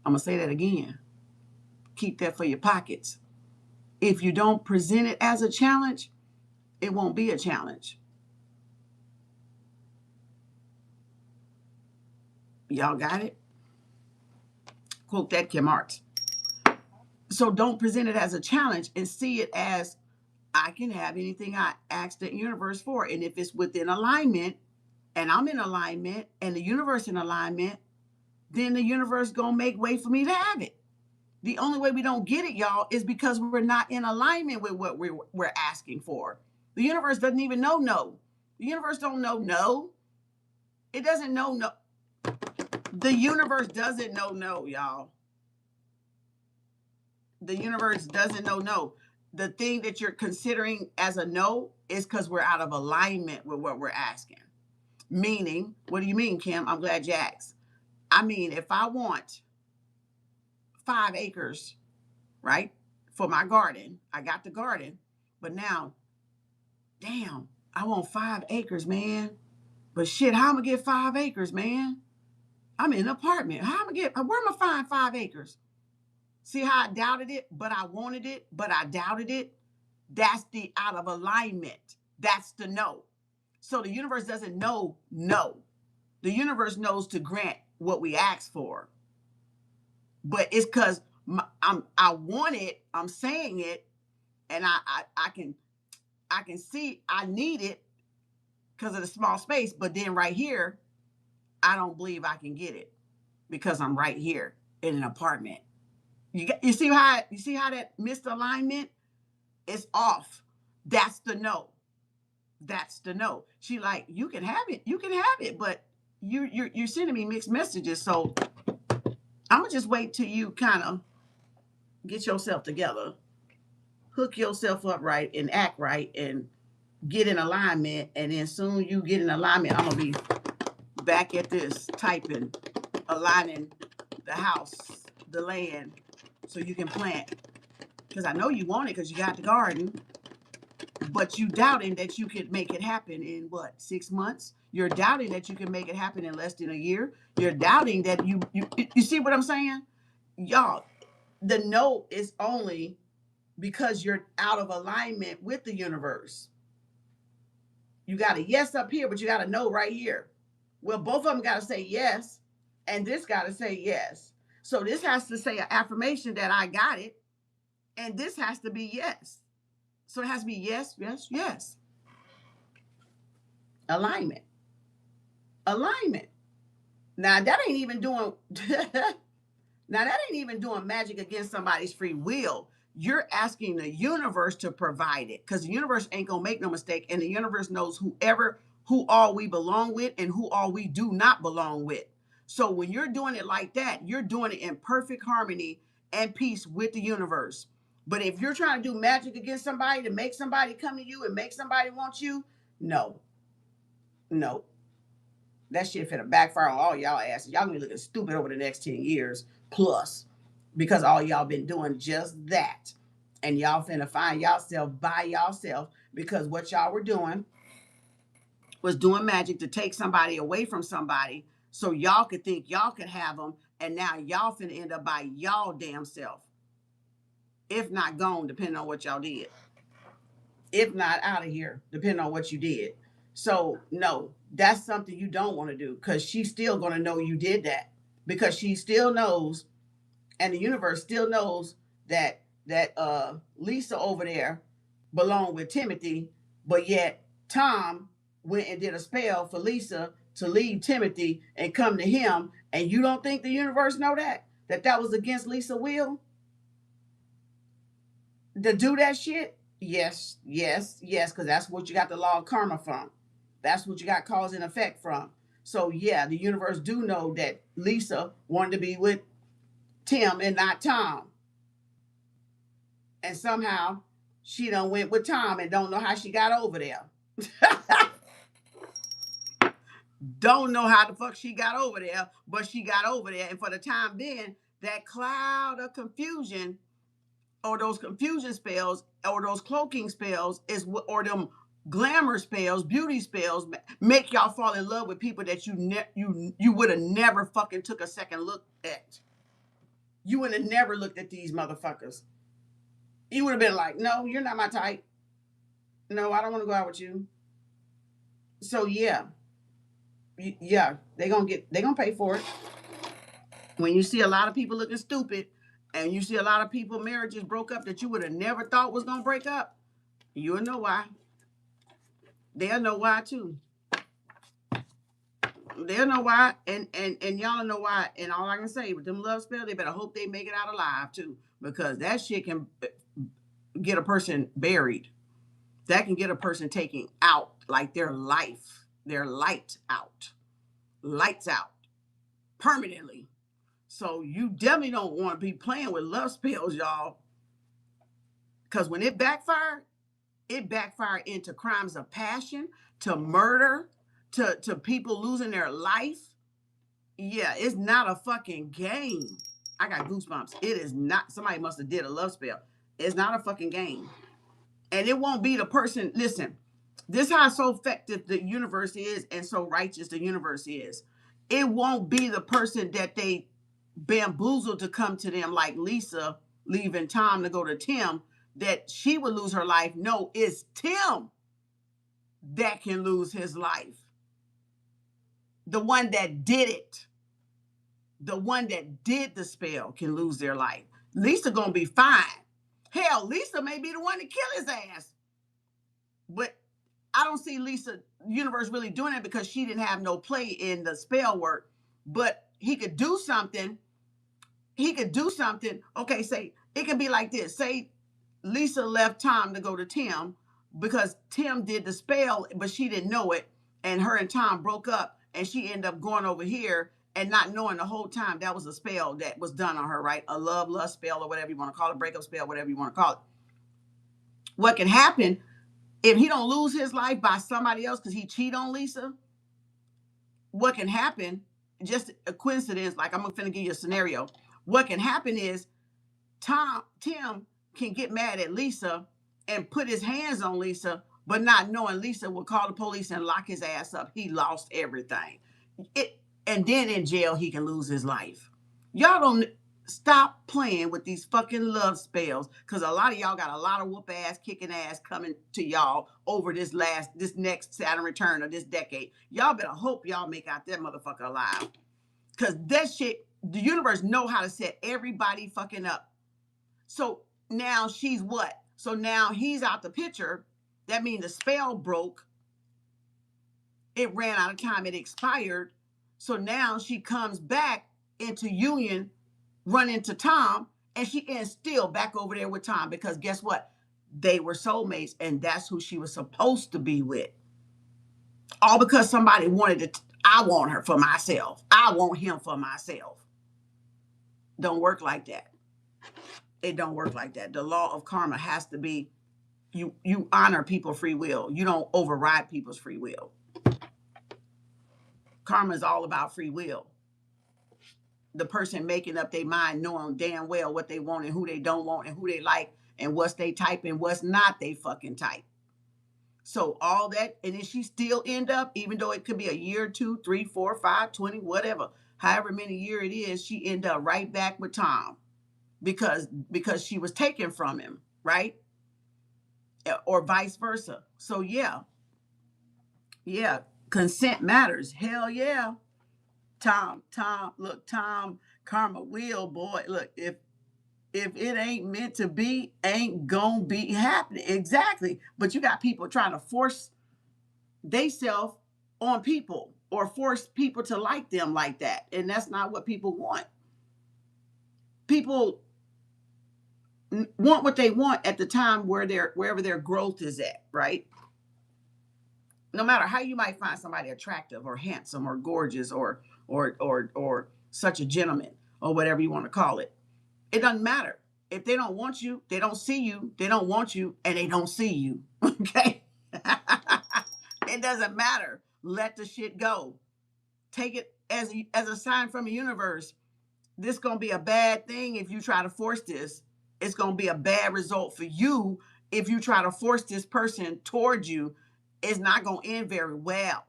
I'm going to say that again. Keep that for your pockets. If you don't present it as a challenge, it won't be a challenge. Y'all got it? Quote that, Kem Arts. So don't present it as a challenge and see it as I can have anything I ask the universe for. And if it's within alignment and I'm in alignment and the universe in alignment, then the universe gonna make way for me to have it. The only way we don't get it, y'all, is because we're not in alignment with what we're asking for. The universe doesn't even know no. The universe don't know no. It doesn't know no. The universe doesn't know no, y'all. The universe doesn't know no. The thing that you're considering as a no is because we're out of alignment with what we're asking. Meaning, what do you mean, Kem? I'm glad you asked. I mean, if I want 5 acres, right, for my garden, I got the garden, but now, damn, I want 5 acres, man. But shit, how am I gonna get 5 acres, man? I'm in an apartment. How am I where am I find 5 acres? See how I doubted it, but I wanted it, but I doubted it? That's the out of alignment. That's the no. So the universe doesn't know no. The universe knows to grant what we ask for. But it's because I want it, I'm saying it, and I can see I need it because of the small space. But then right here, I don't believe I can get it because I'm right here in an apartment. You see how that misalignment is off. That's the no. That's the no. She like, you can have it, but you're sending me mixed messages. So I'm gonna just wait till you kind of get yourself together, hook yourself up right, and act right, and get in alignment. And then soon you get in alignment, I'm gonna be back at this typing, aligning the house, the land, so you can plant. Because I know you want it because you got the garden, but you doubting that you could make it happen in what, 6 months? You're doubting that you can make it happen in less than a year. You're doubting that you see what I'm saying? Y'all, the no is only because you're out of alignment with the universe. You got a yes up here, but you got a no right here. Well, both of them got to say yes, and this got to say yes. So this has to say an affirmation that I got it, and this has to be yes. So it has to be yes, yes, yes. Alignment. alignment. Now that ain't even doing now that ain't even doing magic against somebody's free will. You're asking the universe to provide it because the universe ain't gonna make no mistake, and the universe knows who all we belong with and who all we do not belong with. So when you're doing it like that, you're doing it in perfect harmony and peace with the universe. But if you're trying to do magic against somebody to make somebody come to you and make somebody want you, no, no, that shit finna backfire on all y'all asses. Y'all gonna be looking stupid over the next 10 years plus because all y'all been doing just that. And y'all finna find yourself by yourself because what y'all were doing was doing magic to take somebody away from somebody so y'all could think y'all could have them. And now y'all finna end up by y'all damn self. If not gone, depending on what y'all did. If not out of here, depending on what you did. So no, that's something you don't want to do because she's still going to know you did that because she still knows, and the universe still knows that Lisa over there belonged with Timothy, but yet Tom went and did a spell for Lisa to leave Timothy and come to him, and you don't think the universe know that was against Lisa's will to do that shit? Yes, yes, yes, because that's what you got the law of karma from. That's what you got cause and effect from. So yeah, the universe do know that Lisa wanted to be with Tim and not Tom. And somehow she done went with Tom and don't know how she got over there. Don't know how the fuck she got over there, but she got over there. And for the time being, that cloud of confusion or those confusion spells or those cloaking spells or them glamour spells, beauty spells make y'all fall in love with people that you would have never fucking took a second look at. You would have never looked at these motherfuckers. You would have been like, no, you're not my type. No, I don't want to go out with you. So yeah, they gonna pay for it. When you see a lot of people looking stupid, and you see a lot of people marriages broke up that you would have never thought was gonna break up, you'll know why. They'll know why too. They'll know why, and y'all know why. And all I can say with them love spells, they better hope they make it out alive too, because that shit can get a person buried. That can get a person taken out, like their life, their lights out permanently. So you definitely don't want to be playing with love spells, y'all, because when it backfired into crimes of passion, to murder, to people losing their life. Yeah, it's not a fucking game. I got goosebumps. It is not. Somebody must have did a love spell. It's not a fucking game. And it won't be the person. Listen, this is how so effective the universe is and so righteous the universe is. It won't be the person that they bamboozled to come to them, like Lisa leaving Tom to go to Tim, that she would lose her life. No, it's Tim that can lose his life. The one that did it, the one that did the spell can lose their life. Lisa gonna be fine. Hell, Lisa may be the one to kill his ass. But I don't see Lisa universe really doing it because she didn't have no play in the spell work. But he could do something. Okay, say it could be like this. Say Lisa left Tom to go to Tim because Tim did the spell, but she didn't know it. And her and Tom broke up, and she ended up going over here and not knowing the whole time that was a spell that was done on her, right? A love, lust spell, or whatever you want to call it, breakup spell, whatever you want to call it. What can happen if he don't lose his life by somebody else because he cheat on Lisa? What can happen, just a coincidence, like I'm going to give you a scenario. What can happen is Tim can get mad at Lisa and put his hands on Lisa, but not knowing Lisa will call the police and lock his ass up. He lost everything. And then in jail, he can lose his life. Y'all don't stop playing with these fucking love spells, because a lot of y'all got a lot of whoop ass, kicking ass coming to y'all over this next Saturn return of this decade. Y'all better hope y'all make out that motherfucker alive. Because that shit, the universe know how to set everybody fucking up. So now she's what? So now he's out the picture. That means the spell broke. It ran out of time. It expired. So now she comes back into union, run into Tom, and she is still back over there with Tom because guess what? They were soulmates, and that's who she was supposed to be with. All because somebody wanted to. I want her for myself. I want him for myself. Don't work like that. It don't work like that. The law of karma has to be you honor people's free will. You don't override people's free will. Karma is all about free will. The person making up their mind, knowing damn well what they want and who they don't want and who they like and what's they type and what's not they fucking type. So all that, and then she still end up, even though it could be a year, 2, 3, 4, 5, 20, whatever, however many year it is, she end up right back with Tom because she was taken from him, right? Or vice versa. So yeah, consent matters. Hell yeah. Tom, look, Tom, karma will, boy. Look, if it ain't meant to be, ain't gonna be happening. Exactly. But you got people trying to force theyself on people or force people to like them like that. And that's not what people want. People want what they want at the time wherever their growth is at, right? No matter how you might find somebody attractive or handsome or gorgeous or such a gentleman or whatever you want to call it. It doesn't matter. If they don't want you, they don't see you, they don't want you, and they don't see you. Okay? It doesn't matter. Let the shit go. Take it as a sign from the universe. This is going to be a bad thing if you try to force this. It's going to be a bad result for you if you try to force this person towards you. It's not going to end very well.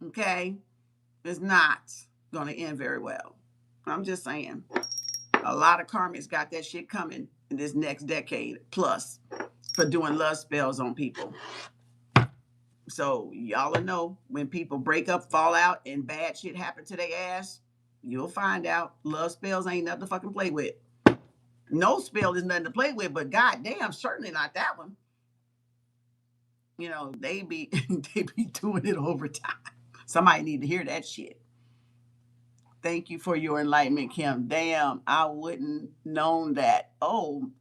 Okay? It's not going to end very well. I'm just saying. A lot of karmics got that shit coming in this next decade plus for doing love spells on people. So y'all will know when people break up, fall out, and bad shit happen to their ass, you'll find out love spells ain't nothing to fucking play with. No spell is nothing to play with, but goddamn, certainly not that one. You know, they be doing it over time. Somebody need to hear that shit. Thank you for your enlightenment, Kem. Damn, I wouldn't known that. Oh,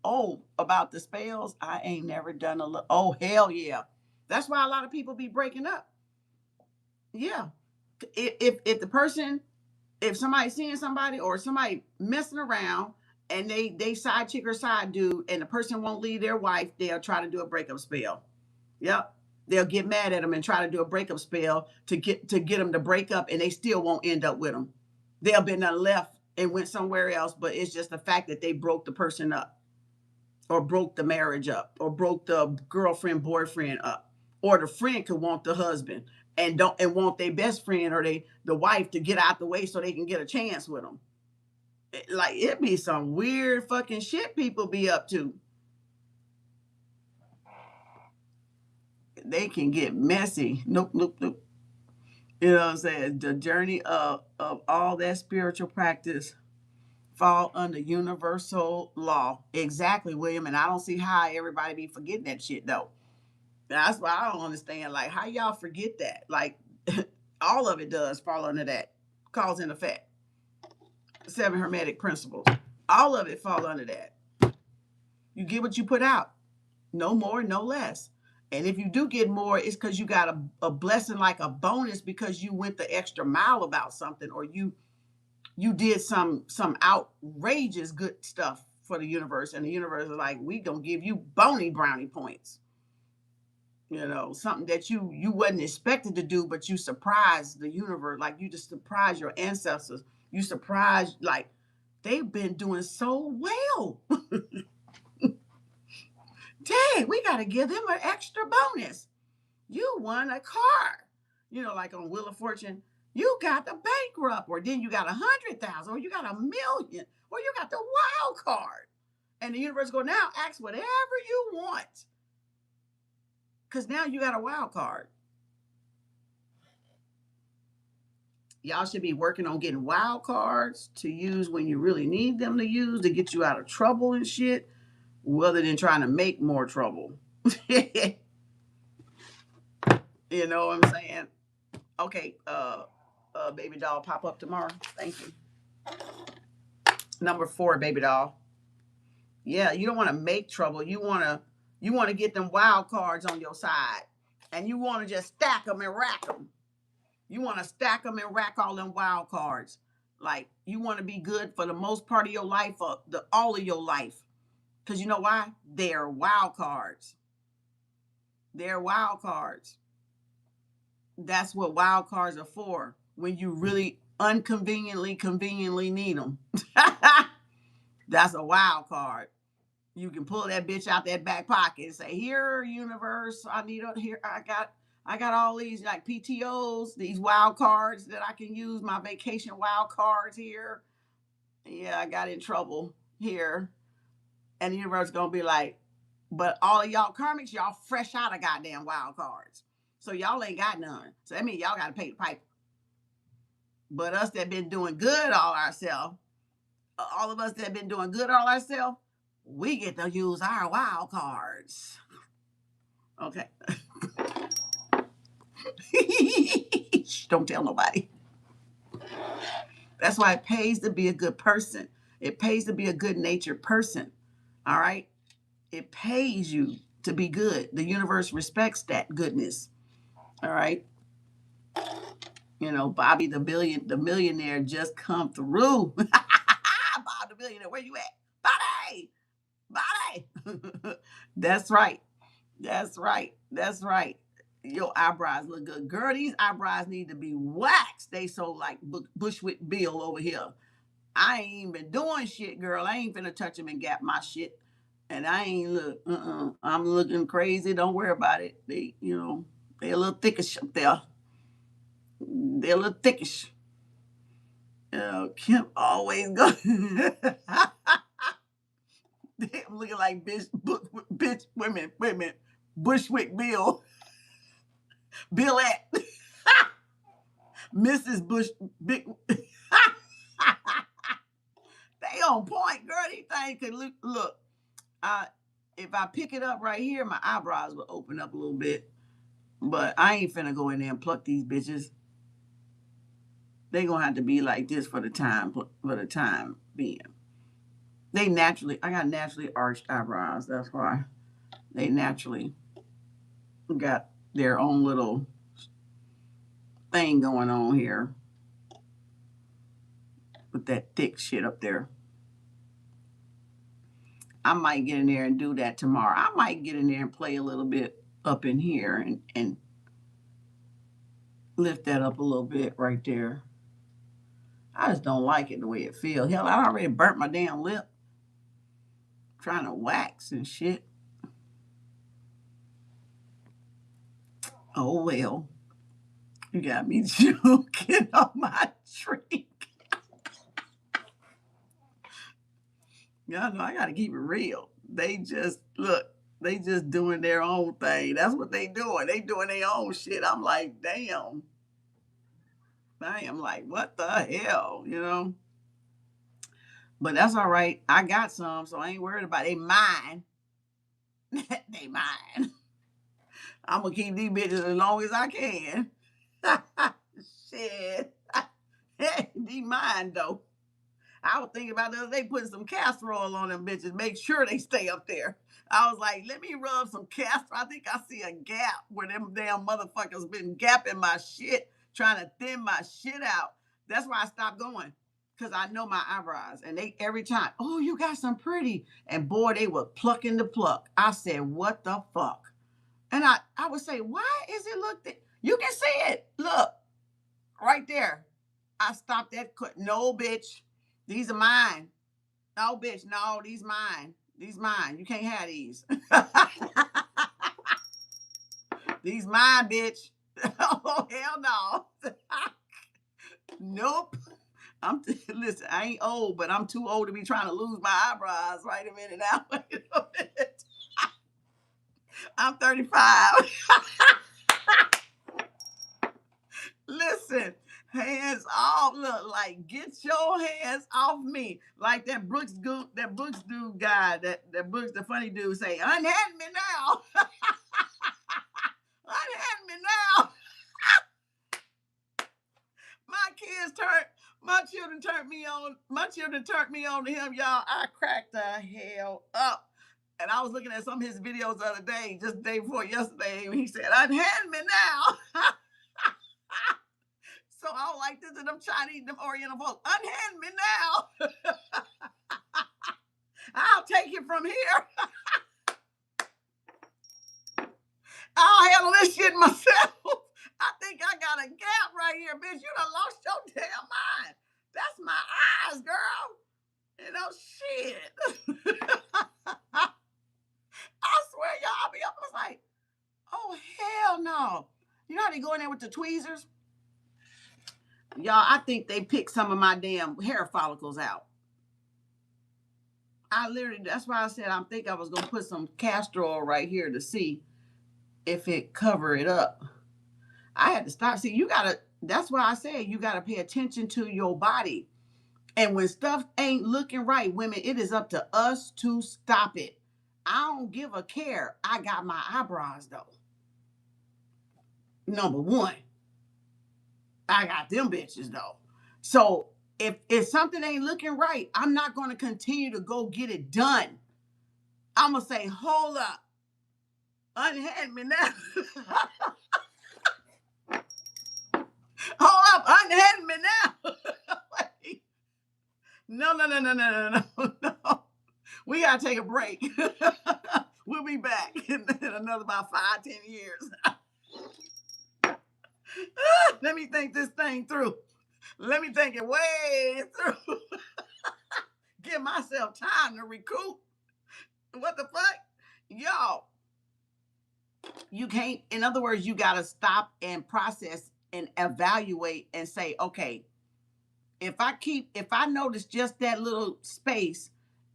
about the spells, I ain't never done oh, hell yeah. That's why a lot of people be breaking up. Yeah. If the person, if somebody's seeing somebody or somebody messing around and they side chick or side dude and the person won't leave their wife, they'll try to do a breakup spell. Yep. They'll get mad at them and try to do a breakup spell to get them to break up, and they still won't end up with them. They'll be left and went somewhere else, but it's just the fact that they broke the person up or broke the marriage up or broke the girlfriend, boyfriend up, or the friend could want the husband and want their best friend or the wife to get out the way so they can get a chance with them. Like, it be some weird fucking shit people be up to. They can get messy. Nope. You know what I'm saying? The journey of all that spiritual practice fall under universal law. Exactly, William. And I don't see how everybody be forgetting that shit though. That's why I don't understand. Like, how y'all forget that? Like, all of it does fall under that. Cause and effect. 7 Hermetic principles. All of it fall under that. You get what you put out. No more, no less. And if you do get more, it's because you got a blessing, like a bonus, because you went the extra mile about something, or you did some outrageous good stuff for the universe. And the universe is like, we gonna give you bony brownie points. You know, something that you wasn't expected to do, but you surprised the universe. Like, you just surprised your ancestors. You surprised, like, they've been doing so well. Dang, we got to give them an extra bonus. You won a car. You know, like on Wheel of Fortune, you got the bankrupt, or then you got 100,000, or you got 1,000,000, or you got the wild card. And the universe go, now ask whatever you want. Because now you got a wild card. Y'all should be working on getting wild cards to use when you really need them to use to get you out of trouble and shit, rather than trying to make more trouble. You know what I'm saying? Okay, baby doll, pop up tomorrow. Thank you. Number 4, baby doll. Yeah, you don't want to make trouble. You want to get them wild cards on your side, and you want to just stack them and rack them. You want to stack them and rack all them wild cards. Like you want to be good for the most part of your life, or all of your life, because you know why? They're wild cards. They're wild cards. That's what wild cards are for. When you really conveniently need them. That's a wild card. You can pull that bitch out that back pocket and say, "Here, universe, I need it here. I got all these like PTOs, these wild cards that I can use, my vacation wild cards here. Yeah, I got in trouble here." And the universe is gonna be like, "But all of y'all karmics, y'all fresh out of goddamn wild cards. So y'all ain't got none. So that means y'all gotta pay the piper. But us that been doing good all ourselves, all of us that been doing good all ourselves, we get to use our wild cards." Okay. Don't tell nobody. That's why it pays to be a good person. It pays to be a good natured person. All right. It pays you to be good. The universe respects that goodness. All right. You know, Bobby the millionaire just come through. Bob the millionaire, where you at? Bobby. That's right. That's right. That's right. Your eyebrows look good. Girl, these eyebrows need to be waxed. They so like Bushwick Bill over here. I ain't even been doing shit, girl. I ain't finna touch them and gap my shit. And I ain't look. I'm looking crazy. Don't worry about it. They a little thickish up there. They're a little thickish. Kem always go. I'm looking like bitch, women, Bushwick Bill, Billette, Mrs. Bush, big. They on point, girl. These things can look. If I pick it up right here, my eyebrows will open up a little bit. But I ain't finna go in there and pluck these bitches. They gonna have to be like this for the time being. I got naturally arched eyebrows. That's why they naturally got their own little thing going on here with that thick shit up there. I might get in there and do that tomorrow. I might get in there and play a little bit up in here and lift that up a little bit right there. I just don't like it the way it feels. Hell, I already burnt my damn lip trying to wax and shit. Oh well. You got me joking on my drink. Y'all know I gotta keep it real. They just doing their own thing. That's what they doing. They doing their own shit. I'm like, damn. I am like, what the hell, But that's all right. I got some, so I ain't worried about it. They mine. They mine. I'm gonna keep these bitches as long as I can. Shit. These mine though. I was thinking about the other day putting some castor oil on them bitches, make sure they stay up there. I was like, let me rub some castor. I think I see a gap where them damn motherfuckers been gapping my shit, trying to thin my shit out. That's why I stopped going. Because I know my eyebrows. And they every time, "Oh, you got some pretty." And boy, they were plucking the pluck. I said, what the fuck? And I would say, why is it look you can see it. Look, right there. I stopped that cut. No, bitch. These are mine. No, bitch. No, these mine. These mine. You can't have these. These mine, bitch. Oh, hell no. Nope. Listen, I ain't old, but I'm too old to be trying to lose my eyebrows. Wait a minute now. Wait a minute. I'm 35. Listen, hands off. Look, like get your hands off me. Like that Brooks dude guy, that Brooks, the funny dude, say, "Unhand me now." Unhand me now. My children turned me on. My children turned me on to him, y'all. I cracked the hell up. And I was looking at some of his videos the other day, just the day before yesterday, and he said, "Unhand me now." So I was like this to them Chinese, them Oriental folks. "Unhand me now." I'll take it from here. I'll handle this shit myself. I think I got a gap right here, bitch. You done lost your damn mind. That's my eyes, girl. You know, shit. I swear, y'all, I'll be up. I was like, oh, hell no. You know how they go in there with the tweezers? Y'all, I think they picked some of my damn hair follicles out. That's why I said I think I was going to put some castor oil right here to see if it cover it up. I had to stop. See, that's why I said you got to pay attention to your body. And when stuff ain't looking right, women, it is up to us to stop it. I don't give a care. I got my eyebrows, though. Number one, I got them bitches, though. So if something ain't looking right, I'm not going to continue to go get it done. I'm going to say, hold up. Unhand me now. Hold up. Unhand me now. No. We got to take a break. We'll be back in another about 5-10 years. Let me think this thing through. Let me think it way through. Give myself time to recoup. What the fuck? Y'all, you can't, in other words, you got to stop and process and evaluate and say, okay, if I notice just that little space,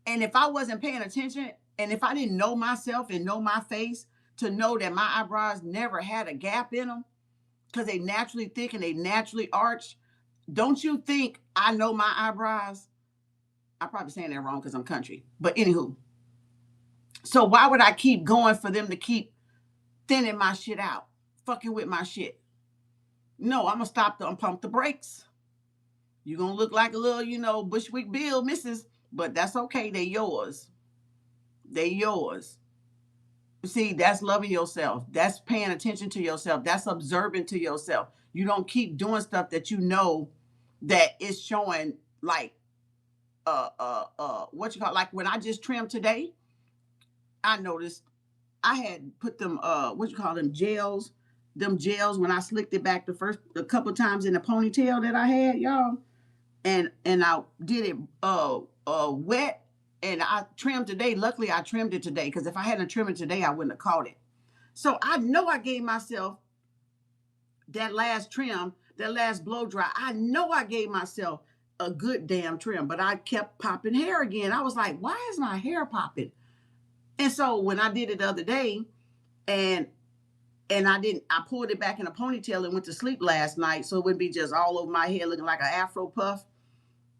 and if I wasn't paying attention, and if I didn't know myself and know my face to know that my eyebrows never had a gap in them, because they naturally thick and they naturally arch, don't you think I know my eyebrows? I'm probably saying that wrong because I'm country. But anywho, so why would I keep going for them to keep thinning my shit out, fucking with my shit? No, I'm going to stop and pump the brakes. You're going to look like a little, Bushwick Bill, missus, but that's okay. They yours. They yours. See, that's loving yourself. That's paying attention to yourself. That's observing to yourself. You don't keep doing stuff that you know that is showing like, what you call, like when I just trimmed today, I noticed I had put them, gels, when I slicked it back a couple times in the ponytail that I had, y'all. And I did it wet, and I trimmed today. Luckily, I trimmed it today, because if I hadn't trimmed it today, I wouldn't have caught it. So I know I gave myself that last trim, that last blow dry. I know I gave myself a good damn trim, but I kept popping hair again. I was like, why is my hair popping? And so when I did it the other day, and I pulled it back in a ponytail and went to sleep last night, so it wouldn't be just all over my head looking like an Afro puff.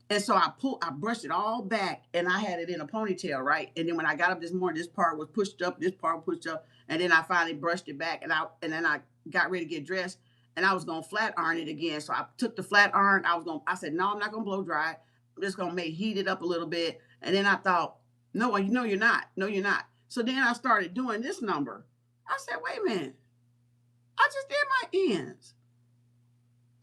And so I brushed it all back, and I had it in a ponytail, right? And then when I got up this morning, this part was pushed up, this part was pushed up, and then I finally brushed it back, and then I got ready to get dressed, and I was gonna flat iron it again. So I took the flat iron. I said, no, I'm not gonna blow dry it. I'm just gonna heat it up a little bit. And then I thought, no, you're not. No, you're not. So then I started doing this number. I said, wait a minute. I just did my ends.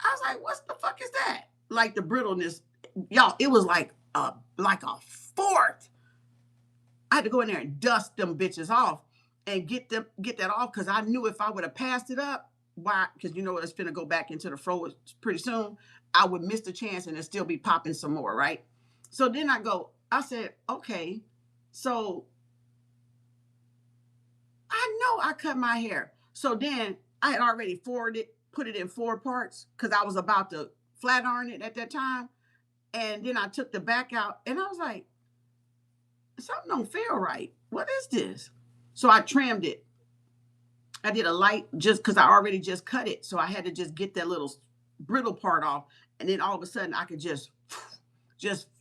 I was like, what the fuck is that? Like the brittleness. Y'all, it was like a fourth. I had to go in there and dust them bitches off and get that off, because I knew if I would have passed it up, why? Because it's finna go back into the fro pretty soon. I would miss the chance and it still be popping some more, right? So then I said, okay, so I know I cut my hair. So then I had already put it in 4 parts, because I was about to flat iron it at that time. And then I took the back out, and I was like, something don't feel right. What is this? So I trimmed it. I did a light, just because I already just cut it. So I had to just get that little brittle part off. And then all of a sudden I could just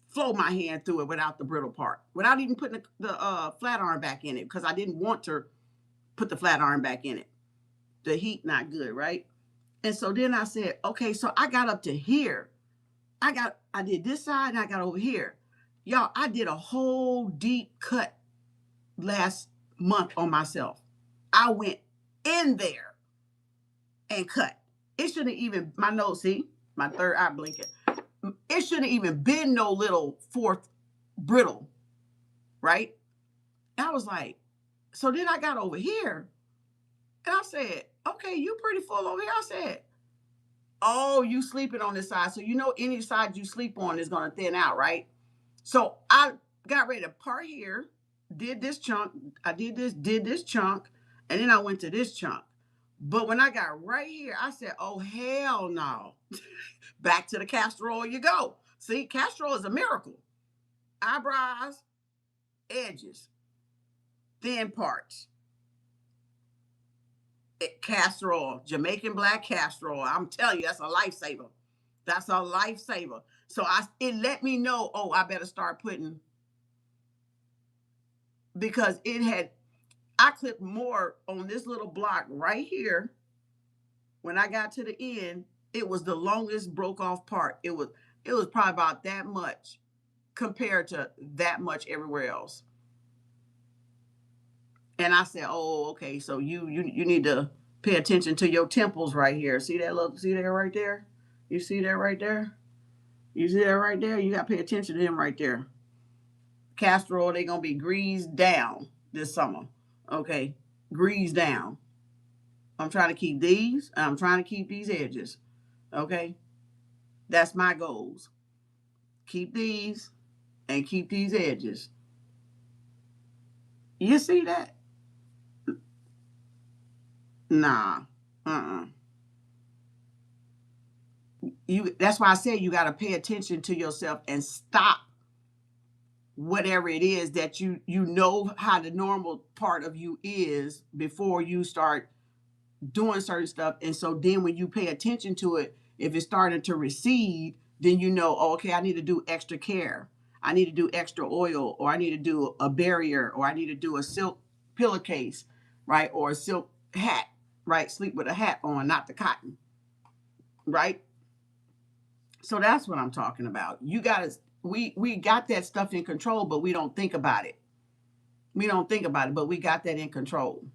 flow my hand through it without the brittle part, without even putting the flat iron back in it, because I didn't want to put the flat iron back in it. The heat, not good, right? And so then I said, okay, so I got up to here. I did this side and I got over here. Y'all, I did a whole deep cut last month on myself. I went in there and cut. It shouldn't even, my nose, see, my third eye blinking. It shouldn't even been no little fourth brittle, right? And I was like, so then I got over here and I said, okay, you pretty full over here. I said, oh, you sleeping on this side. So you know any side you sleep on is going to thin out, right? So I got ready to part here, did this chunk. I did this chunk, and then I went to this chunk. But when I got right here, I said, oh, hell no. Back to the castor oil you go. See, castor oil is a miracle. Eyebrows, edges, thin parts. Castor oil, Jamaican black castor oil. I'm telling you, that's a lifesaver. That's a lifesaver. So it let me know, oh, I better start putting, because I clipped more on this little block right here. When I got to the end, it was the longest broke off part. It was probably about that much compared to that much everywhere else. And I said, oh, okay, so you need to pay attention to your temples right here. See that right there? You see that right there? You see that right there? You got to pay attention to them right there. Castor oil, they're going to be greased down this summer. Okay, greased down. I'm trying to keep these, and I'm trying to keep these edges. Okay, that's my goals. Keep these and keep these edges. You see that? Nah. That's why I said you got to pay attention to yourself and stop whatever it is that you know how the normal part of you is before you start doing certain stuff. And so then when you pay attention to it, if it's starting to recede, then you know, oh, okay, I need to do extra care. I need to do extra oil, or I need to do a barrier, or I need to do a silk pillowcase, right? Or a silk hat, right? Sleep with a hat on, not the cotton, right? So that's what I'm talking about. You got to, we got that stuff in control, but we don't think about it. We don't think about it, but we got that in control.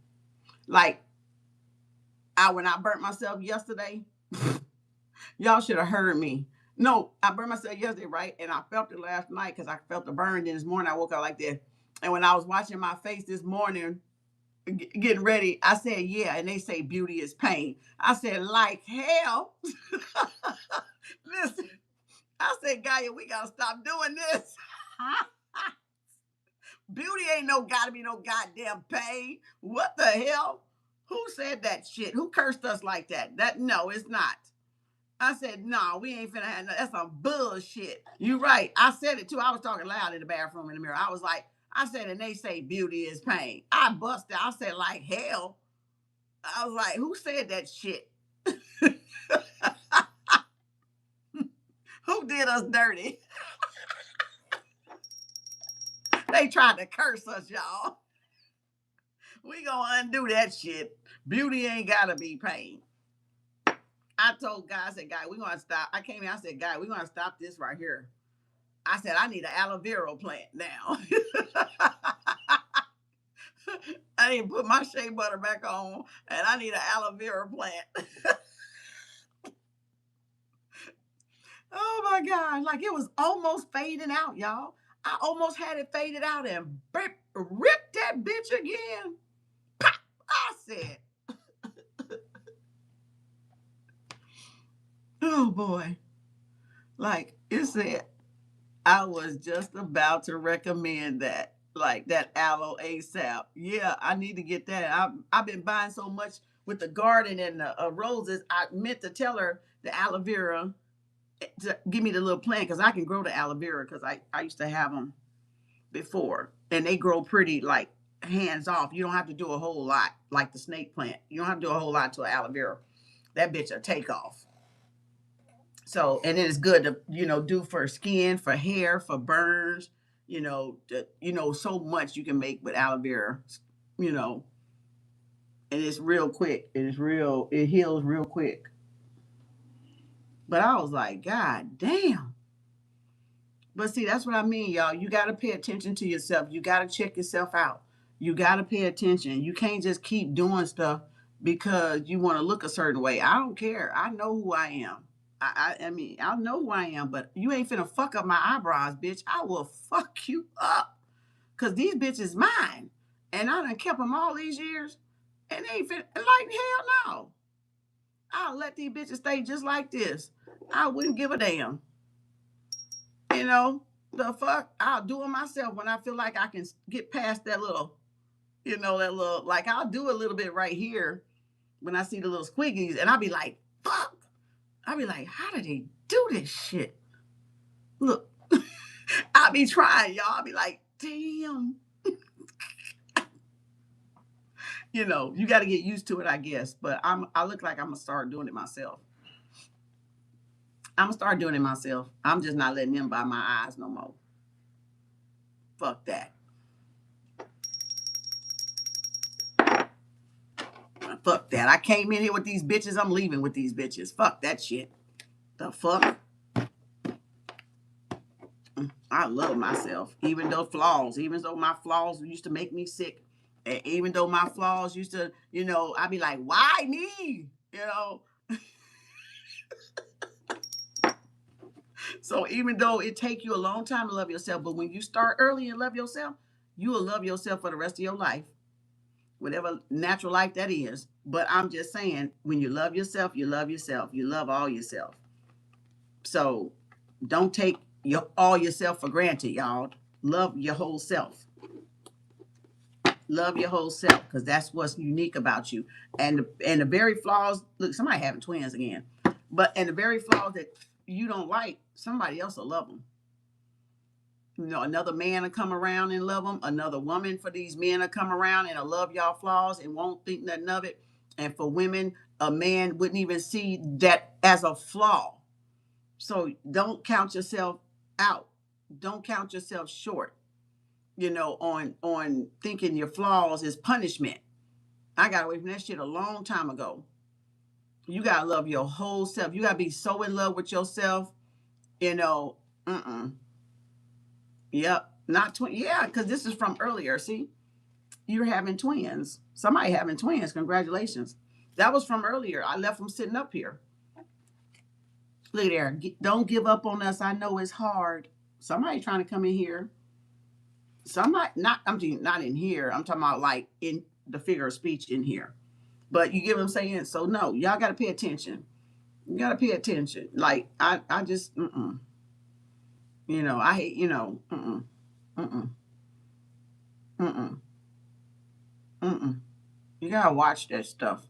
Like when I burnt myself yesterday, y'all should have heard me. No, I burned myself yesterday, right? And I felt it last night because I felt the burn. Then this morning I woke up like that. And when I was watching my face this morning, getting ready, I said, yeah. And they say beauty is pain. I said, like hell. Listen, I said, Gaia, we got to stop doing this. Beauty ain't gotta be no goddamn pain. What the hell? Who said that shit? Who cursed us like that? No, it's not. I said, no, we ain't finna have no, that's some bullshit. You right. I said it too. I was talking loud in the bathroom in the mirror. I was like, I said, and they say beauty is pain. I busted. I said, like hell. I was like, who said that shit? Who did us dirty? They tried to curse us, y'all. We gonna undo that shit. Beauty ain't gotta be pain. I told God, I said, God, we're gonna stop. I came in, I said, God, we're gonna stop this right here. I said, I need an aloe vera plant now. I need to put my shea butter back on, and I need an aloe vera plant. Oh my God. Like it was almost fading out, y'all. I almost had it faded out and ripped that bitch again. Pop! I said, oh boy. Like it said, I was just about to recommend that. Like that aloe ASAP. Yeah, I need to get that. I've been buying so much with the garden and the roses. I meant to tell her the aloe vera to give me the little plant because I can grow the aloe vera because I used to have them before and they grow pretty like hands off. You don't have to do a whole lot like the snake plant. You don't have to do a whole lot to an aloe vera. That bitch a take off. So, and it is good to, do for skin, for hair, for burns, so much you can make with aloe vera, you know, and it's real quick. It heals real quick. But I was like, God damn. But see, that's what I mean, y'all. You got to pay attention to yourself. You got to check yourself out. You got to pay attention. You can't just keep doing stuff because you want to look a certain way. I don't care. I know who I am. I mean, I know who I am, but you ain't finna fuck up my eyebrows, bitch. I will fuck you up. Because these bitches mine. And I done kept them all these years. And they ain't finna, like, hell no. I'll let these bitches stay just like this. I wouldn't give a damn. You know, the fuck? I'll do it myself when I feel like I can get past that little, that little, like I'll do a little bit right here when I see the little squiggies and I'll be like, fuck. I'll be like, how did they do this shit? Look, I'll be trying, y'all. I'll be like, damn. You got to get used to it, I guess. But I look like I'm going to start doing it myself. I'm going to start doing it myself. I'm just not letting them buy my eyes no more. Fuck that. Fuck that. I came in here with these bitches. I'm leaving with these bitches. Fuck that shit. The fuck? I love myself. Even though my flaws used to make me sick. And even though my flaws used to, I'd be like, why me? So even though it take you a long time to love yourself, but when you start early and love yourself, you will love yourself for the rest of your life. Whatever natural life that is. But I'm just saying, when you love yourself, you love yourself. You love all yourself. So don't take all yourself for granted, y'all. Love your whole self. Love your whole self, because that's what's unique about you. And the very flaws, look, somebody having twins again. And the very flaws that you don't like, somebody else will love them. Another man will come around and love them. Another woman for these men will come around and will love y'all flaws and won't think nothing of it. And for women, a man wouldn't even see that as a flaw. So don't count yourself out. Don't count yourself short, on thinking your flaws is punishment. I got away from that shit a long time ago. You got to love your whole self. You got to be so in love with yourself, mm-mm. Yep. Not twin. Yeah, because this is from earlier. See, you're having twins. Somebody having twins. Congratulations. That was from earlier. I left them sitting up here. Look there. Don't give up on us. I know it's hard. Somebody trying to come in here. Somebody not in here. I'm talking about like in the figure of speech in here. But you get what I'm saying? So no, y'all gotta pay attention. You gotta pay attention. Like I just I hate, mm-mm, mm-mm, mm-mm, mm-mm. You gotta watch that stuff.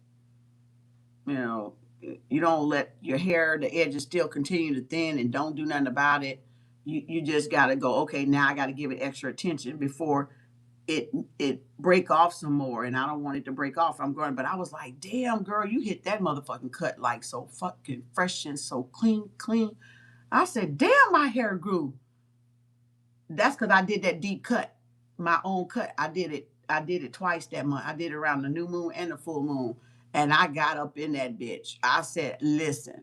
You know, you don't let your hair, the edges still continue to thin and don't do nothing about it. You just gotta go, okay, now I gotta give it extra attention before it break off some more. And I don't want it to break off. I'm going, but I was like, damn girl, you hit that motherfucking cut like so fucking fresh and so clean. I said, damn, my hair grew. That's because I did that deep cut, my own cut. I did it twice that month. I did it around the new moon and the full moon. And I got up in that bitch. I said, listen,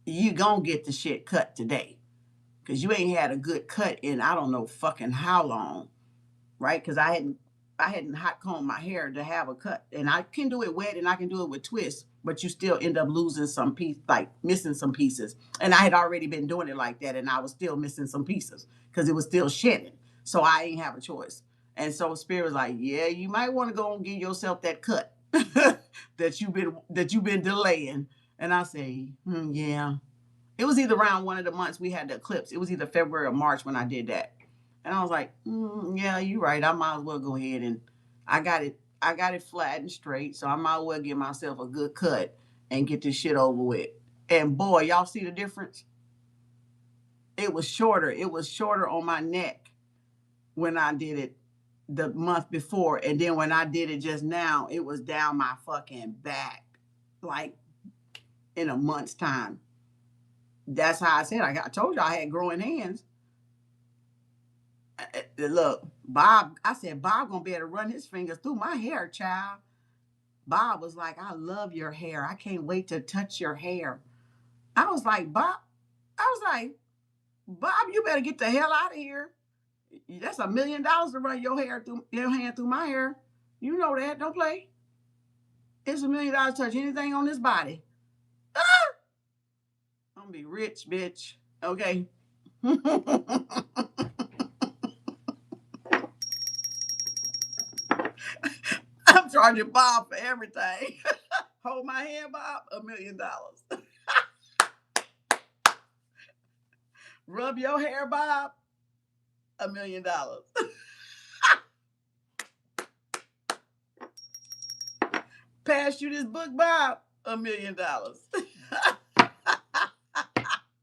you gonna get the shit cut today. Cause you ain't had a good cut in I don't know fucking how long. Right? Because I hadn't hot combed my hair to have a cut. And I can do it wet and I can do it with twists, but you still end up losing some piece, like missing some pieces. And I had already been doing it like that, and I was still missing some pieces because it was still shedding. So I ain't have a choice. And so Spirit was like, yeah, you might want to go and give yourself that cut that you've been delaying. And I say, yeah. It was either around one of the months we had the eclipse. It was either February or March when I did that. And I was like, yeah, you're right. I might as well go ahead and I got it flat and straight. So I might as well give myself a good cut and get this shit over with. And boy, y'all see the difference? It was shorter. It was shorter on my neck when I did it the month before. And then when I did it just now, it was down my fucking back, like in a month's time. That's how I said I told you I had growing hands. Look, Bob, I said, Bob gonna be able to run his fingers through my hair, child. Bob was like, I love your hair. I can't wait to touch your hair. I was like, Bob, you better get the hell out of here. That's $1 million to run your hand through my hair. You know that. Don't play. It's $1 million to touch anything on this body. Ah! I'm gonna be rich, bitch. Okay. I'm charging Bob for everything. Hold my hand, Bob, $1 million. Rub your hair, Bob, $1 million. Pass you this book, Bob, $1 million.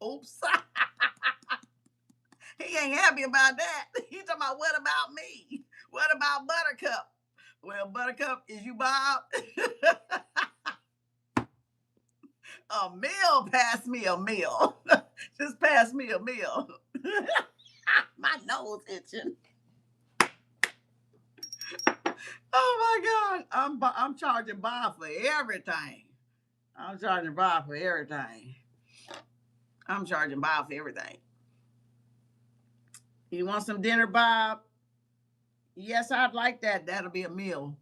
Oops. He ain't happy about that. He's talking about, what about me? What about Buttercup? Well, Buttercup, is you Bob? A meal, pass me a meal. Just pass me a meal. My nose itching. Oh my God. I'm charging Bob for everything. I'm charging Bob for everything. You want some dinner, Bob? Yes, I'd like that. That'll be a meal.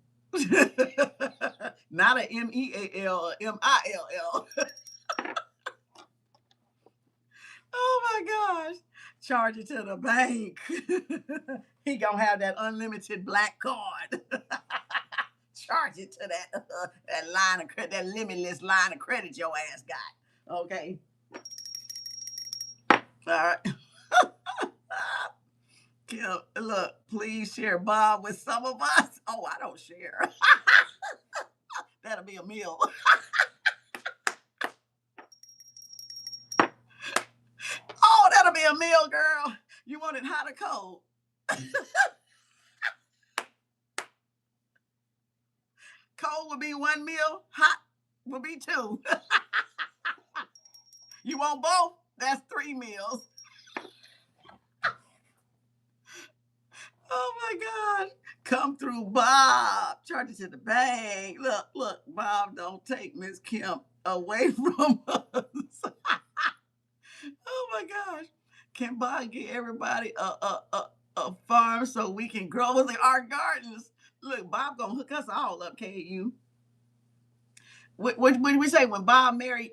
Not a MEAL, MILL. Oh my gosh. Charge it to the bank. He gonna have that unlimited black card. Charge it to that line of credit, that limitless line of credit your ass got. Okay. All right. Kim, look, please share Bob with some of us. Oh, I don't share. That'll be a meal. Oh, that'll be a meal, girl. You want it hot or cold? Cold would be one meal. Hot would be two. You want both? That's 3 meals. Oh my God. Come through, Bob. Charge it to the bank. Look, Bob, don't take Miss Kim away from us. Oh my gosh. Can Bob get everybody a farm so we can grow our gardens? Look, Bob gonna hook us all up, KAU. What did we say when Bob married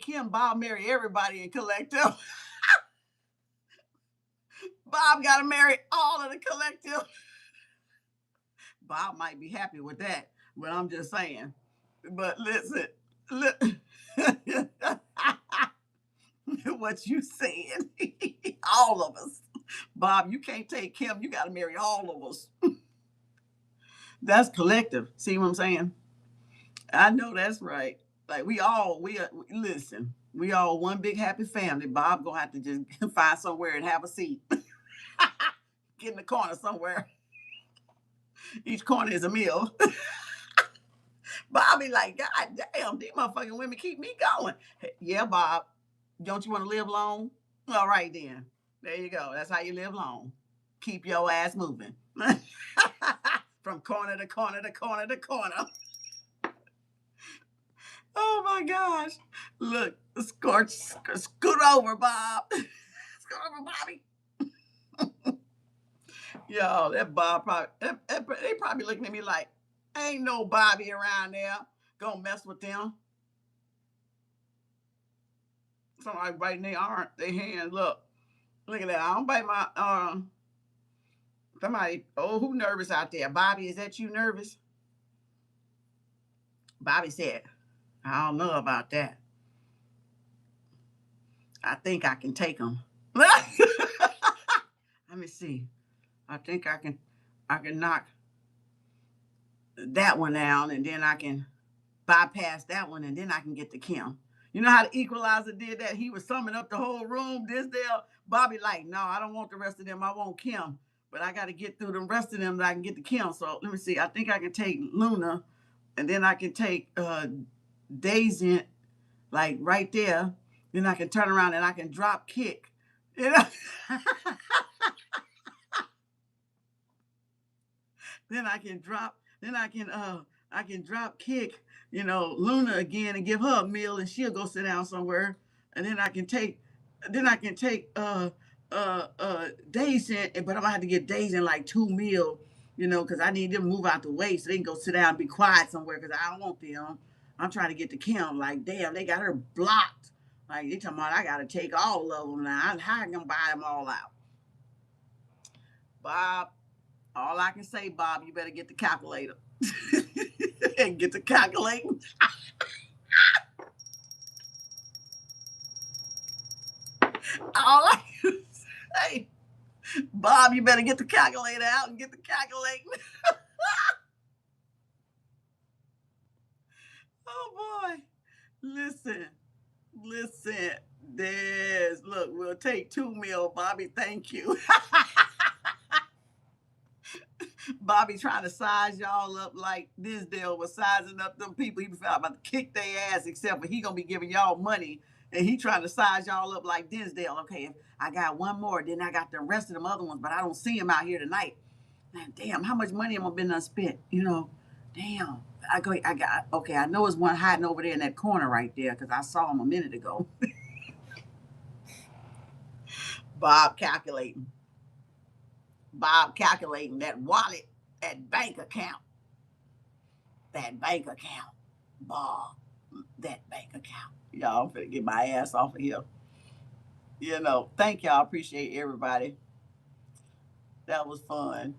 Kim, Bob married everybody and collective. Bob gotta marry all of the collective. Bob might be happy with that, but I'm just saying. But listen, what you saying? All of us. Bob, you can't take Kim. You got to marry all of us. That's collective. See what I'm saying? I know that's right. Like we listen. We all one big happy family. Bob gonna have to just find somewhere and have a seat. Get in the corner somewhere. Each corner is a meal. Bob be like, God damn, these motherfucking women keep me going. Hey, yeah, Bob. Don't you want to live long? All right then. There you go. That's how you live long. Keep your ass moving. From corner to corner to corner to corner. Oh my gosh. Look, scoot over, Bob. Scoot over, Bobby. Yo, that Bob they probably looking at me like, ain't no Bobby around there. Gonna mess with them. Somebody biting their arm, their hand. Look at that. I don't bite my somebody. Oh, who nervous out there? Bobby, is that you nervous? Bobby said, I don't know about that. I think I can take them. Let me see. I think I can knock that one down, and then I can bypass that one, and then I can get to Kim. You know how the equalizer did that? He was summing up the whole room. This there. Bobby like, no, I don't want the rest of them. I want Kim. But I got to get through the rest of them that I can get to Kim. So let me see. I think I can take Luna, and then I can take Daisy, like right there. Then I can turn around and I can drop kick. You know? Then I can drop. Then I can I can drop kick, Luna again and give her a meal and she'll go sit down somewhere. And then I can take Days in, but I'm gonna have to get Days in like 2 meal, because I need them to move out the way so they can go sit down and be quiet somewhere because I don't want them. I'm trying to get to Kem. Like, damn, they got her blocked. Like, they talking about I gotta take all of them now. How I gonna buy them all out? Bob, all I can say, Bob, you better get the calculator. And get to calculating. All I can say, Bob, you better get the calculator out and get the calculating. Oh boy. Listen. Look, we'll take 2 meal, Bobby. Thank you. Bobby trying to size y'all up like this deal was sizing up them people. He felt about to kick their ass, except for he gonna be giving y'all money, and he trying to size y'all up like Dinsdale. Okay, I got one more, then I got the rest of them other ones, but I don't see him out here tonight. Man, damn, how much money am I been unspent? Damn. Okay, I know it's one hiding over there in that corner right there because I saw him a minute ago. Bob calculating that wallet, that bank account, Bob, that bank account. Y'all, I'm finna get my ass off of here. Thank y'all. Appreciate everybody. That was fun.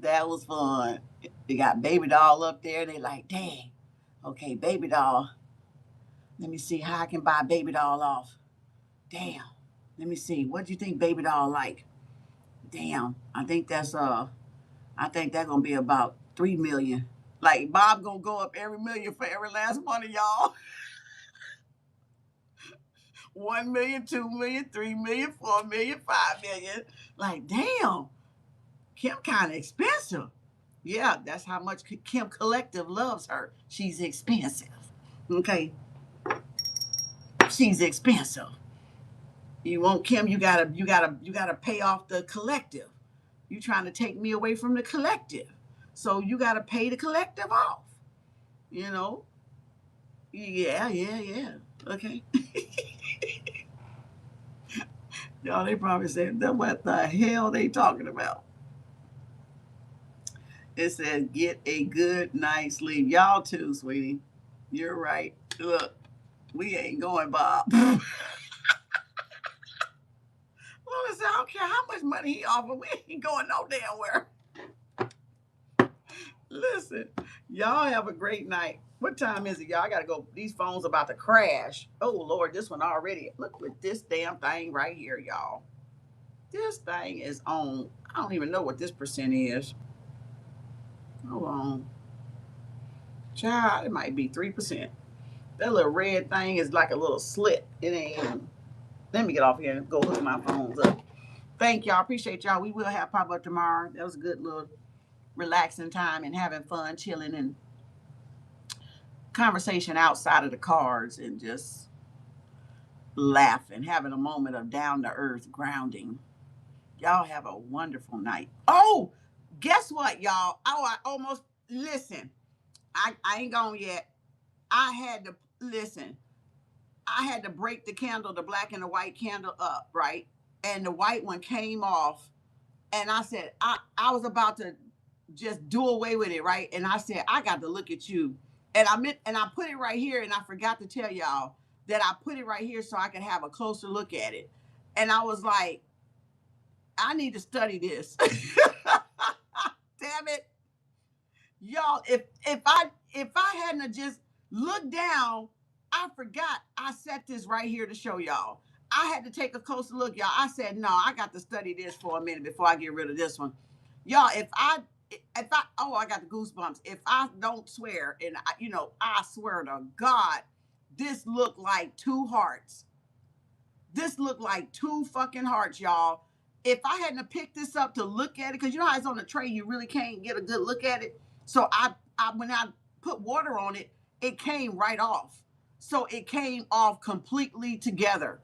They got baby doll up there. They like, dang. Okay, baby doll. Let me see how I can buy baby doll off. Damn. Let me see. What do you think baby doll like? Damn. I think that's gonna be about 3 million. Like Bob gonna go up every million for every last one of y'all. 1 million, 2 million, 3 million, 4 million, 5 million. Like, damn. Kem kind of expensive. Yeah, that's how much Kem Collective loves her. She's expensive. Okay. She's expensive. You want Kem, you gotta pay off the collective. You trying to take me away from the collective. So you gotta pay the collective off. Yeah. Okay. Y'all, they probably said, what the hell they talking about? It says, get a good night's sleep. Y'all too, sweetie. You're right. Look, we ain't going, Bob. Well, listen, I don't care how much money he offered. We ain't going no damn where. Listen, y'all have a great night. What time is it, y'all? I gotta go. These phones about to crash. Oh Lord, this one already. Look with this damn thing right here, y'all. This thing is on. I don't even know what this percent is. Hold on. Child, it might be 3%. That little red thing is like a little slit. It ain't. Let me get off here and go hook my phones up. Thank y'all. Appreciate y'all. We will have pop up tomorrow. That was a good little relaxing time and having fun, chilling, and conversation outside of the cards and just laughing, having a moment of down to earth grounding. Y'all have a wonderful night. Oh, guess what, y'all? Oh, I almost listen. I ain't gone yet. I had to listen. I had to break the candle, the black and the white candle up, right? And the white one came off. And I said, I was about to just do away with it, right? And I said, I got to look at you. And I put it right here, and I forgot to tell y'all that I put it right here so I could have a closer look at it. And I was like, I need to study this. Damn it. Y'all, if I hadn't just looked down, I forgot I set this right here to show y'all. I had to take a closer look, y'all. I said, no, I got to study this for a minute before I get rid of this one. Y'all, I got the goosebumps. If I don't swear, and I swear to God, this looked like 2 hearts. This looked like 2 fucking hearts, y'all. If I hadn't picked this up to look at it, because you know how it's on the tray, you really can't get a good look at it. So I when I put water on it, it came right off. So it came off completely together.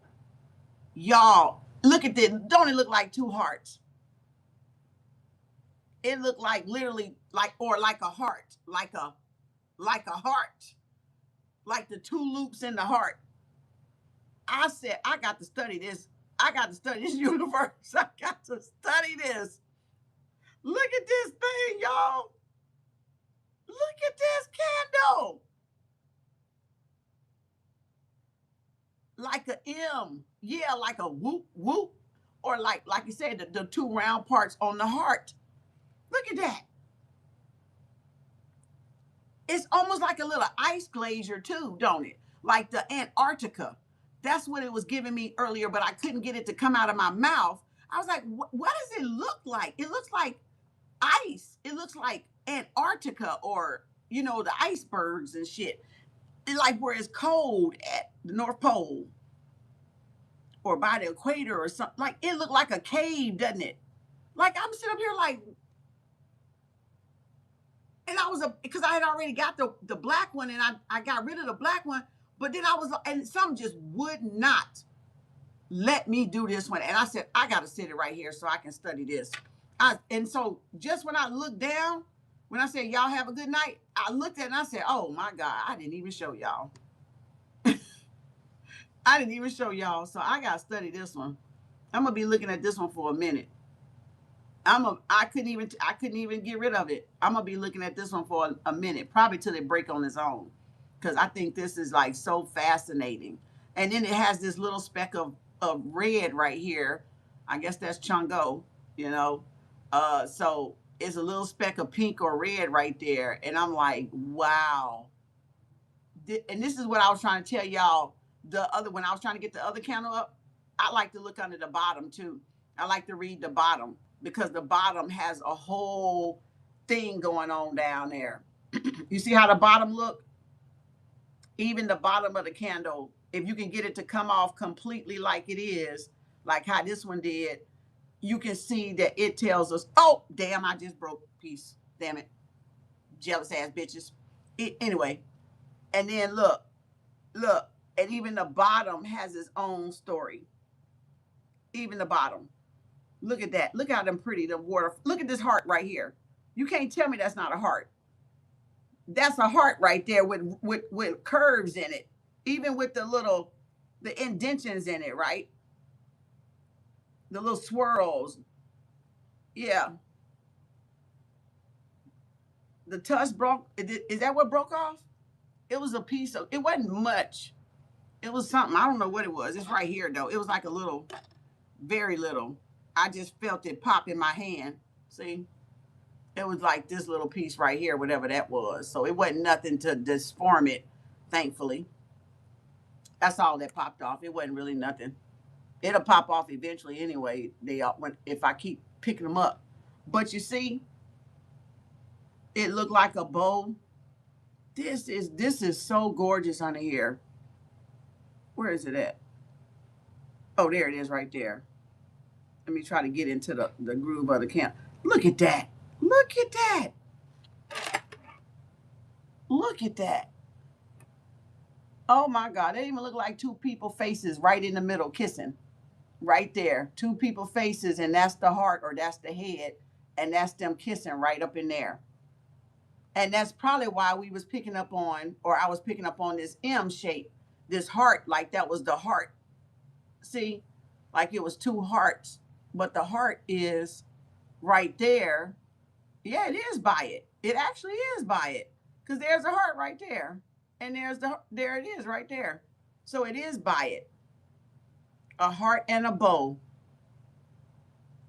Y'all, look at this. Don't it look like 2 hearts? It looked like literally like, or like a heart, like a heart, like the two loops in the heart. I said, I got to study this. I got to study this universe. I got to study this. Look at this thing, y'all. Look at this candle. Like a M. Yeah, like a whoop whoop. Or like you said, the two round parts on the heart. Look at that. It's almost like a little ice glacier too, don't it? Like the Antarctica. That's what it was giving me earlier, but I couldn't get it to come out of my mouth. I was like, what does it look like? It looks like ice. It looks like Antarctica, or, you know, the icebergs and shit. It's like where it's cold at the North Pole or by the equator or something. Like, it looked like a cave, doesn't it? Like, I'm sitting up here like, and I was because I had already got the black one, and I got rid of the black one, but then I was, and some just would not let me do this one. And I said, I got to sit it right here so I can study this. And so just when I looked down, when I said, y'all have a good night, I looked at it and I said, oh my God, I didn't even show y'all. I didn't even show y'all. So I got to study this one. I'm going to be looking at this one for a minute. I couldn't even get rid of it. I'm gonna be looking at this one for a minute, probably till it break on its own, because I think this is like so fascinating. And then it has this little speck of red right here. I guess that's Chungo, you know. So it's a little speck of pink or red right there, and I'm like, wow. And this is what I was trying to tell y'all. When I was trying to get the other candle up, I like to look under the bottom too. I like to read the bottom, because the bottom has a whole thing going on down there. You see how the bottom look? Even the bottom of the candle, if you can get it to come off completely like it is, like how this one did, you can see that it tells us, oh, damn, I just broke a piece. Damn it. Jealous ass bitches. Anyway, and then look, and even the bottom has its own story. Even the bottom. Look at that. Look how them pretty, the water. Look at this heart right here. You can't tell me that's not a heart. That's a heart right there with curves in it. Even with the indentions in it, right? The little swirls. Yeah. The tusk broke. Is that what broke off? It was a piece of, it wasn't much. It was something. I don't know what it was. It's right here though. It was like a little, very little. I just felt it pop in my hand. See? It was like this little piece right here, whatever that was. So it wasn't nothing to disform it, thankfully. That's all that popped off. It wasn't really nothing. It'll pop off eventually anyway. If I keep picking them up. But you see, it looked like a bow. This is so gorgeous under here. Where is it at? Oh, there it is right there. Let me try to get into the groove of the camp. Look at that. Look at that. Look at that. Oh my God. They even look like two people faces right in the middle kissing. Right there. Two people faces, and that's the heart, or that's the head. And that's them kissing right up in there. And that's probably why we was picking up on, or I was picking up on this M shape, this heart, like that was the heart. See, like it was two hearts, but the heart is right there. Yeah, it is by it. It actually is by it, because there's a heart right there, and there it is right there. So it is by it. A heart and a bow.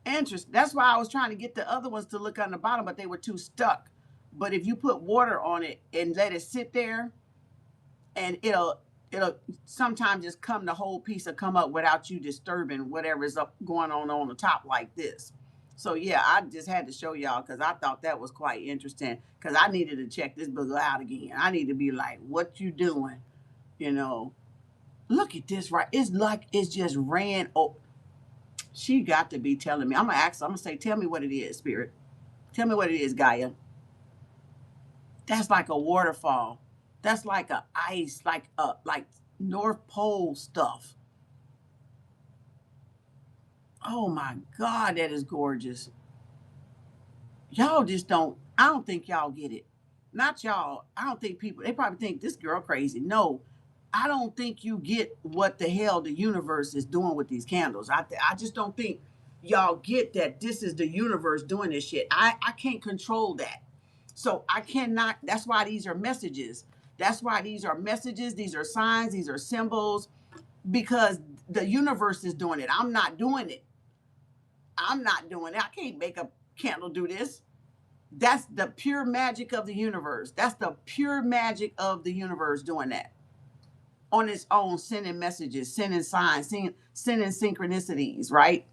Interesting. That's why I was trying to get the other ones to look on the bottom, but they were too stuck. But if you put water on it and let it sit there, and it'll sometimes just come, the whole piece will come up without you disturbing whatever is up going on the top like this. So yeah, I just had to show y'all because I thought that was quite interesting, because I needed to check this book out again. I need to be like, what you doing? You know, look at this, right? It's like it's just ran. Oh, she got to be telling me. I'm gonna ask her, I'm gonna say, tell me what it is, Spirit. Tell me what it is, Gaia. That's like a waterfall. That's like a ice, like North Pole stuff. Oh my God, that is gorgeous. Y'all just don't, I don't think y'all get it. Not y'all. I don't think people, they probably think this girl crazy. No, I don't think you get what the hell the universe is doing with these candles. I just don't think y'all get that this is the universe doing this shit. I can't control that. So I cannot, that's why these are messages. That's why these are messages, these are signs, these are symbols, because the universe is doing it. I'm not doing it. I'm not doing it. I can't make a candle do this. That's the pure magic of the universe. That's the pure magic of the universe doing that on its own, sending messages, sending signs, sending synchronicities, right?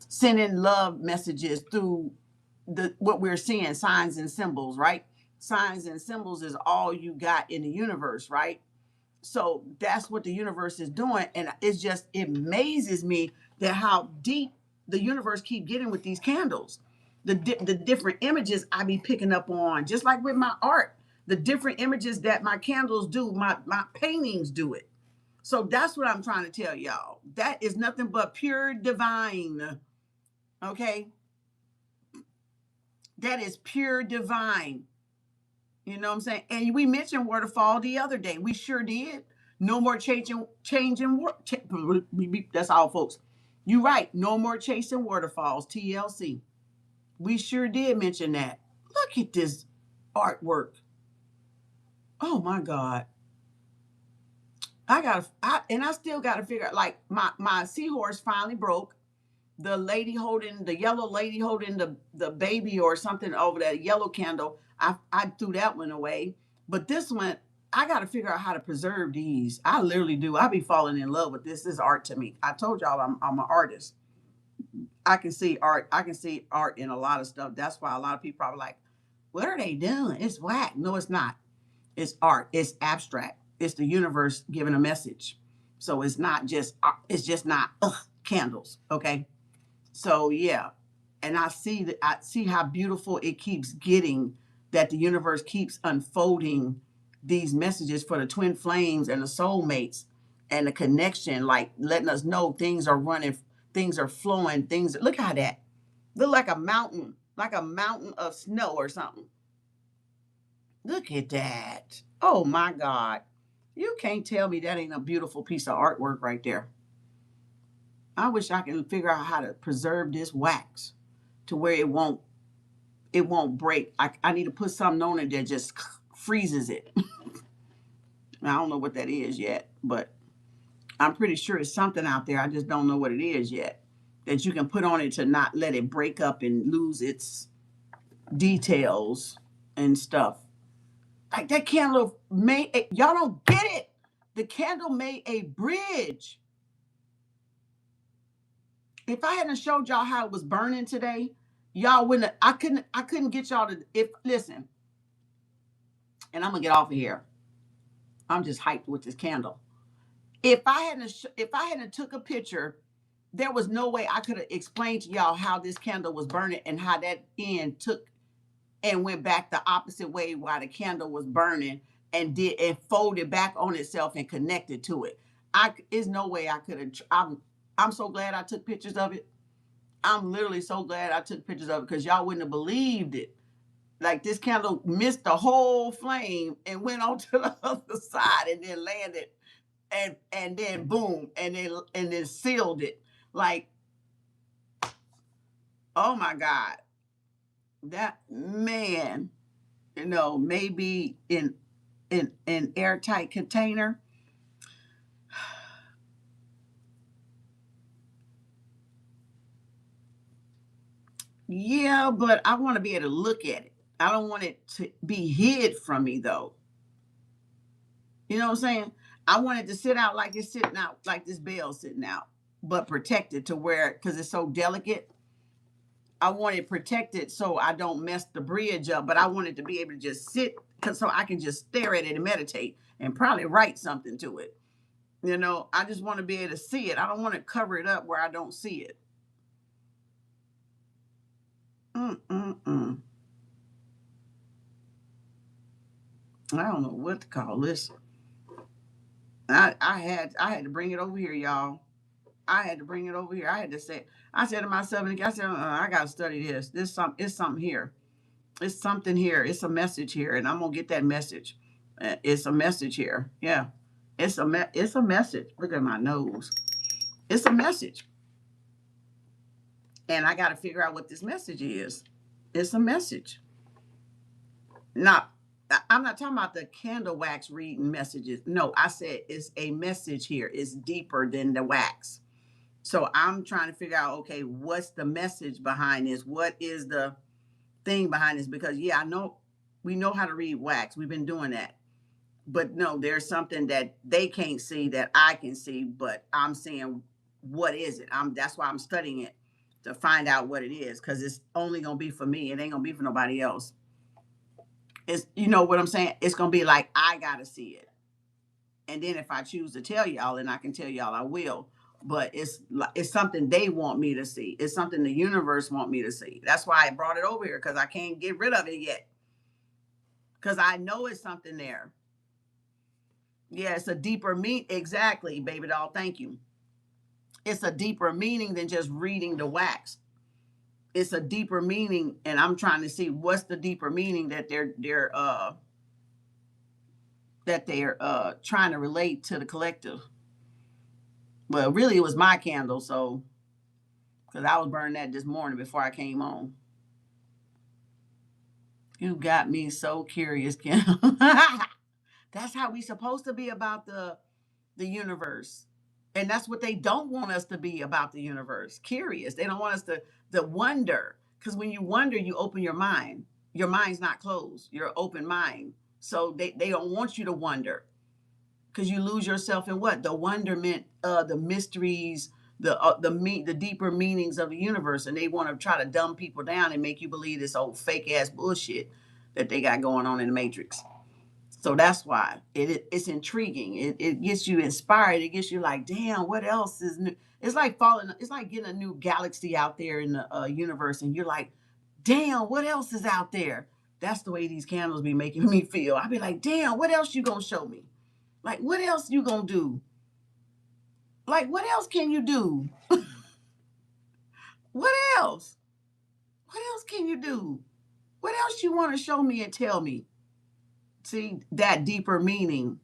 Sending love messages through the what we're seeing, signs and symbols, right? Signs and symbols is all you got in the universe, right? So that's what the universe is doing, and it amazes me that how deep the universe keep getting with these candles, the different images I be picking up on, just like with my art, the different images that my candles do, my paintings do it. So that's what I'm trying to tell y'all. That is nothing but pure divine. Okay, that is pure divine. You know what I'm saying? And we mentioned waterfall the other day. We sure did. No more changing. That's all, folks. You right. No more chasing waterfalls. TLC. We sure did mention that. Look at this artwork. Oh my God. I still gotta figure out, like, my seahorse finally broke. The lady holding, the yellow lady holding the baby or something over that yellow candle, I threw that one away. But this one, I got to figure out how to preserve these. I literally do. I be falling in love with this. This is art to me. I told y'all I'm an artist. I can see art. I can see art in a lot of stuff. That's why a lot of people are like, what are they doing? It's whack. No, it's not. It's art. It's abstract. It's the universe giving a message. So it's not just, it's just not candles. Okay. So yeah, and I see how beautiful it keeps getting, that the universe keeps unfolding these messages for the twin flames and the soulmates and the connection, like letting us know things are running, things are flowing, things look how that look like a mountain of snow or something. Look at that. Oh my God. You can't tell me that ain't a beautiful piece of artwork right there. I wish I could figure out how to preserve this wax to where it won't break. I need to put something on it that just freezes it. I don't know what that is yet, but I'm pretty sure it's something out there. I just don't know what it is yet. That you can put on it to not let it break up and lose its details and stuff. Like that candle made y'all don't get it. The candle made a bridge. If I hadn't showed y'all how it was burning today, y'all wouldn't have, I couldn't get y'all to, if listen, and I'm gonna get off of here. I'm just hyped with this candle. If I hadn't took a picture, there was no way I could have explained to y'all how this candle was burning and how that end took and went back the opposite way while the candle was burning and did and folded back on itself and connected to it. I There's no way I could have. I'm so glad I took pictures of it. I'm literally so glad I took pictures of it because y'all wouldn't have believed it. Like this candle missed the whole flame and went on to the other side and then landed and then boom and then sealed it. Like, oh my God. That man, maybe in an airtight container. Yeah, but I want to be able to look at it. I don't want it to be hid from me though. You know what I'm saying? I want it to sit out like it's sitting out, like this bell sitting out, but protected to where, because it's so delicate. I want it protected so I don't mess the bridge up, but I want it to be able to just sit so I can just stare at it and meditate and probably write something to it. I just want to be able to see it. I don't want to cover it up where I don't see it. Mm-mm-mm. I don't know what to call this. I had to bring it over here, y'all. I had to bring it over here. I had to say, I said to myself, I said, I gotta study this. It's something here. It's something here. It's a message here, and I'm gonna get that message. It's a message here. Yeah, it's a message. Look at my nose. It's a message, and I got to figure out what this message is. It's a message. Not. I'm not talking about the candle wax reading messages. No, I said it's a message here. It's deeper than the wax. So I'm trying to figure out, okay, what's the message behind this? What is the thing behind this? Because yeah, I know we know how to read wax. We've been doing that. But no, there's something that they can't see that I can see, but I'm saying, what is it? That's why I'm studying it to find out what it is, because it's only gonna be for me. It ain't gonna be for nobody else. It's, you know what I'm saying? It's gonna be like I gotta see it. And then if I choose to tell y'all, and I can tell y'all, I will. But it's something they want me to see. It's something the universe want me to see. That's why I brought it over here, because I can't get rid of it yet. Because I know it's something there. Yeah, it's a deeper meaning. Exactly, baby doll. Thank you. It's a deeper meaning than just reading the wax. It's a deeper meaning, and I'm trying to see what's the deeper meaning that they're trying to relate to the collective. Well, really, it was my candle, so because I was burning that this morning before I came on. You got me so curious, Kim. That's how we supposed to be about the universe. And that's what they don't want us to be about the universe. Curious. They don't want us to wonder. Because when you wonder, you open your mind. Your mind's not closed. You're open mind. So they don't want you to wonder. Because you lose yourself in what? The wonderment, the mysteries, the deeper meanings of the universe. And they want to try to dumb people down and make you believe this old fake ass bullshit that they got going on in the Matrix. So that's why it's intriguing. It gets you inspired. It gets you like, damn, what else is new? It's like falling. It's like getting a new galaxy out there in the universe, and you're like, damn, what else is out there? That's the way these candles be making me feel. I be like, damn, what else you gonna show me? Like, what else you gonna do? Like, what else can you do? What else? What else can you do? What else you want to show me and tell me? See, that deeper meaning.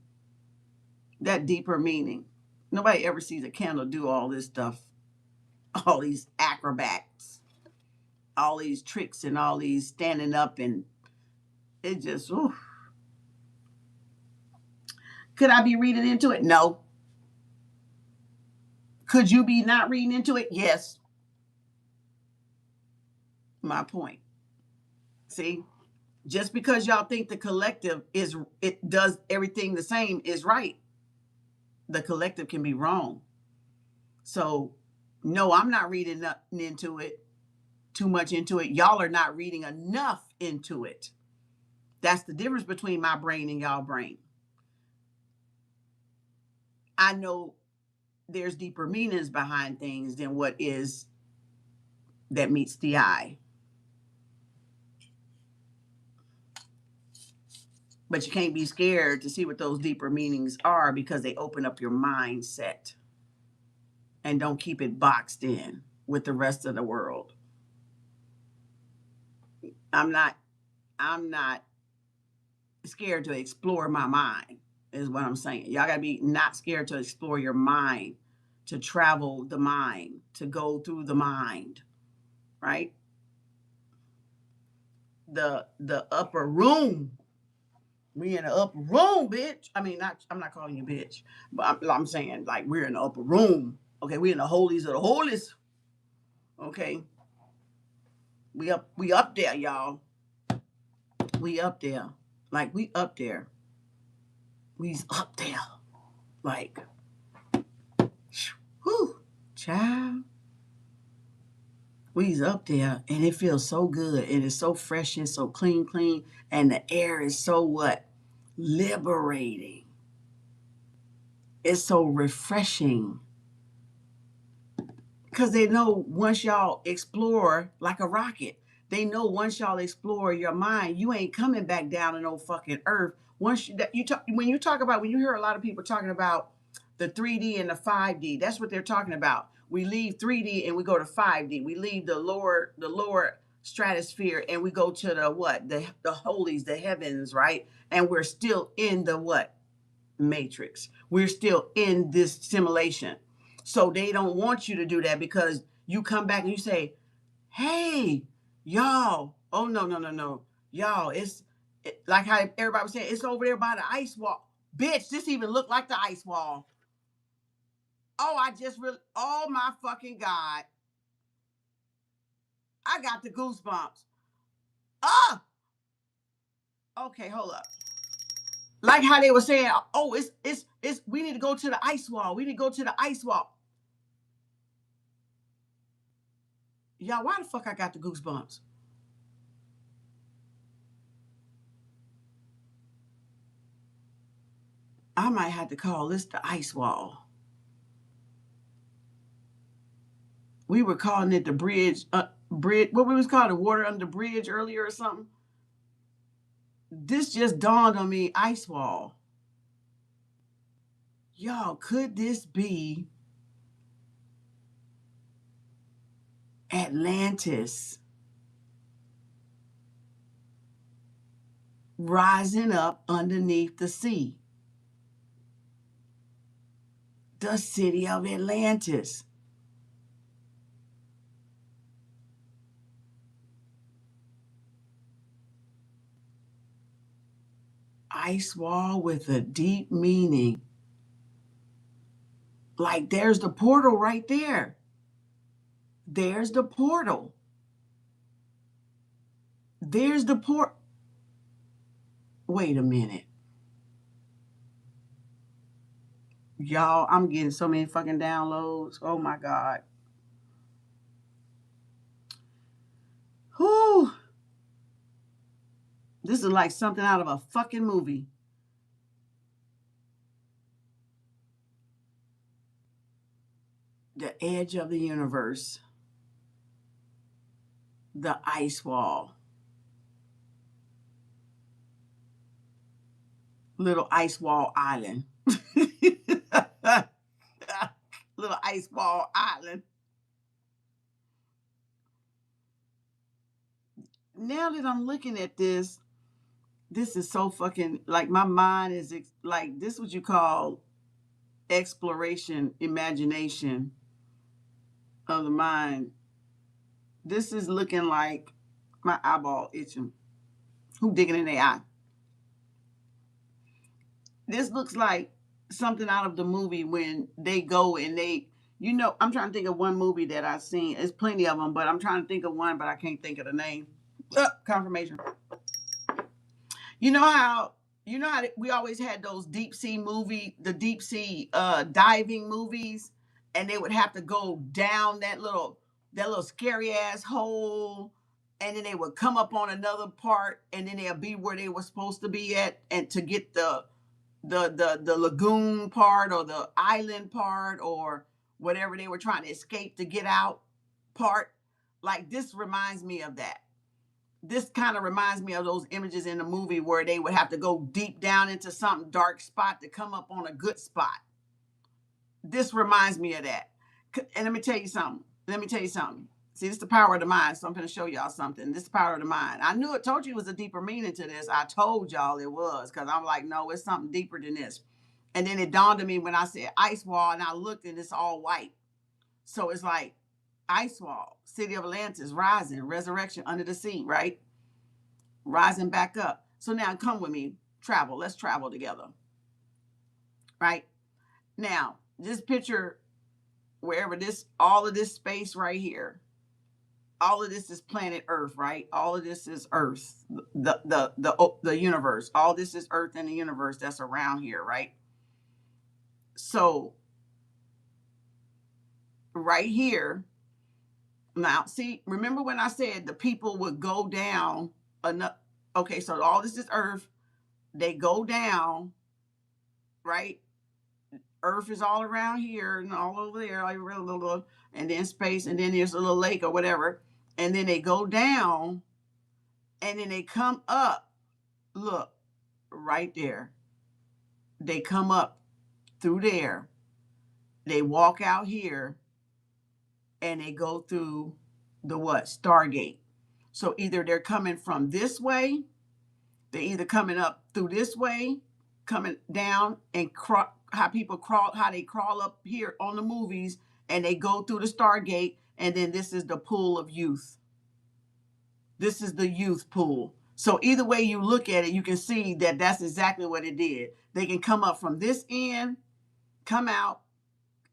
That deeper meaning. Nobody ever sees a candle do all this stuff, all these acrobats, all these tricks, and all these standing up, and it just, ooh. Could I be reading into it? No. Could you be not reading into it? Yes. My point. See, just because y'all think the collective it does everything the same is right, the collective can be wrong. So, no, I'm not reading into it too much into it. Y'all are not reading enough into it. That's the difference between my brain and y'all brain. I know there's deeper meanings behind things than what is that meets the eye. But you can't be scared to see what those deeper meanings are, because they open up your mindset and don't keep it boxed in with the rest of the world. I'm not I'm not scared to explore my mind, is what I'm saying. Y'all gotta be not scared to explore your mind, to travel the mind, to go through the mind, right? The upper room. We in the upper room, bitch. I mean, not. I'm not calling you bitch, but I'm saying like we're in the upper room. Okay, we in the holies of the holies. Okay, we up there, y'all. We up there, like we up there. We's up there, like, whew, child. We's up there, and it feels so good, and it's so fresh and so clean, and the air is so what? Liberating. It's so refreshing. Because they know once y'all explore like a rocket, they know once y'all explore your mind, you ain't coming back down to no fucking earth. Once you talk, when you talk about, when you hear a lot of people talking about the 3D and the 5D, that's what they're talking about. We leave 3D and we go to 5D. We leave the lower stratosphere and we go to the what? The holies, the heavens, right? And we're still in the what? Matrix. We're still in this simulation. So they don't want you to do that because you come back and you say, hey, y'all. Oh, no, no, no, no. Y'all, like how everybody was saying, it's over there by the ice wall. Bitch, this even looked like the ice wall. Oh, oh my fucking God. I got the goosebumps. Ah! Okay, hold up. Like how they were saying, oh, we need to go to the ice wall. We need to go to the ice wall. Y'all, why the fuck I got the goosebumps? I might have to call this the ice wall. We were calling it the bridge, what we was calling the water under the bridge earlier or something. This just dawned on me, ice wall. Y'all, could this be Atlantis rising up underneath the sea? The city of Atlantis. Ice wall with a deep meaning. Like there's the portal right there. There's the portal. There's the port. Wait a minute. Y'all, I'm getting so many fucking downloads. Oh my God. Whew. This is like something out of a fucking movie. The edge of the universe. The ice wall. Little ice wall island. Little ice wall island. Now that I'm looking at this is so fucking, like, my mind is like, this is what you call exploration, imagination of the mind. This is looking like my eyeball itching. Who digging in their eye? This looks like something out of the movie when they go and I'm trying to think of one movie that I've seen. There's plenty of them, but I'm trying to think of one, but I can't think of the name. Confirmation. You know how we always had those deep sea the deep sea diving movies, and they would have to go down that little scary ass hole, and then they would come up on another part, and then they'll be where they were supposed to be at, and to get the lagoon part or the island part or whatever they were trying to escape to get out part. Like, this reminds me of that. This kind of reminds me of those images in the movie where they would have to go deep down into some dark spot to come up on a good spot. This reminds me of that. And let me tell you something. See, this is the power of the mind. So I'm going to show y'all something. This is the power of the mind. I told you it was a deeper meaning to this. I told y'all it was, because I'm like, no, it's something deeper than this. And then it dawned on me when I said ice wall, and I looked and it's all white. So it's like ice wall, city of Atlantis, rising, resurrection under the sea, right? Rising back up. So now come with me, travel. Let's travel together, right? Now, just picture wherever all of this space right here, all of this is planet Earth, right? All of this is Earth, the universe. All this is Earth and the universe that's around here, right? So right here, now see, remember when I said the people would go down enough? Okay, so all this is Earth. They go down, right? Earth is all around here and all over there, and then space, and then there's a little lake or whatever. And then they go down, and then they come up. Look, right there. They come up through there. They walk out here, and they go through the what? Stargate. So either they're coming from this way, they're either coming up through this way, coming down and how people crawl, how they crawl up here on the movies and they go through the Stargate. And then this is the pool of youth. This is the youth pool. So either way you look at it, you can see that that's exactly what it did. They can come up from this end, come out,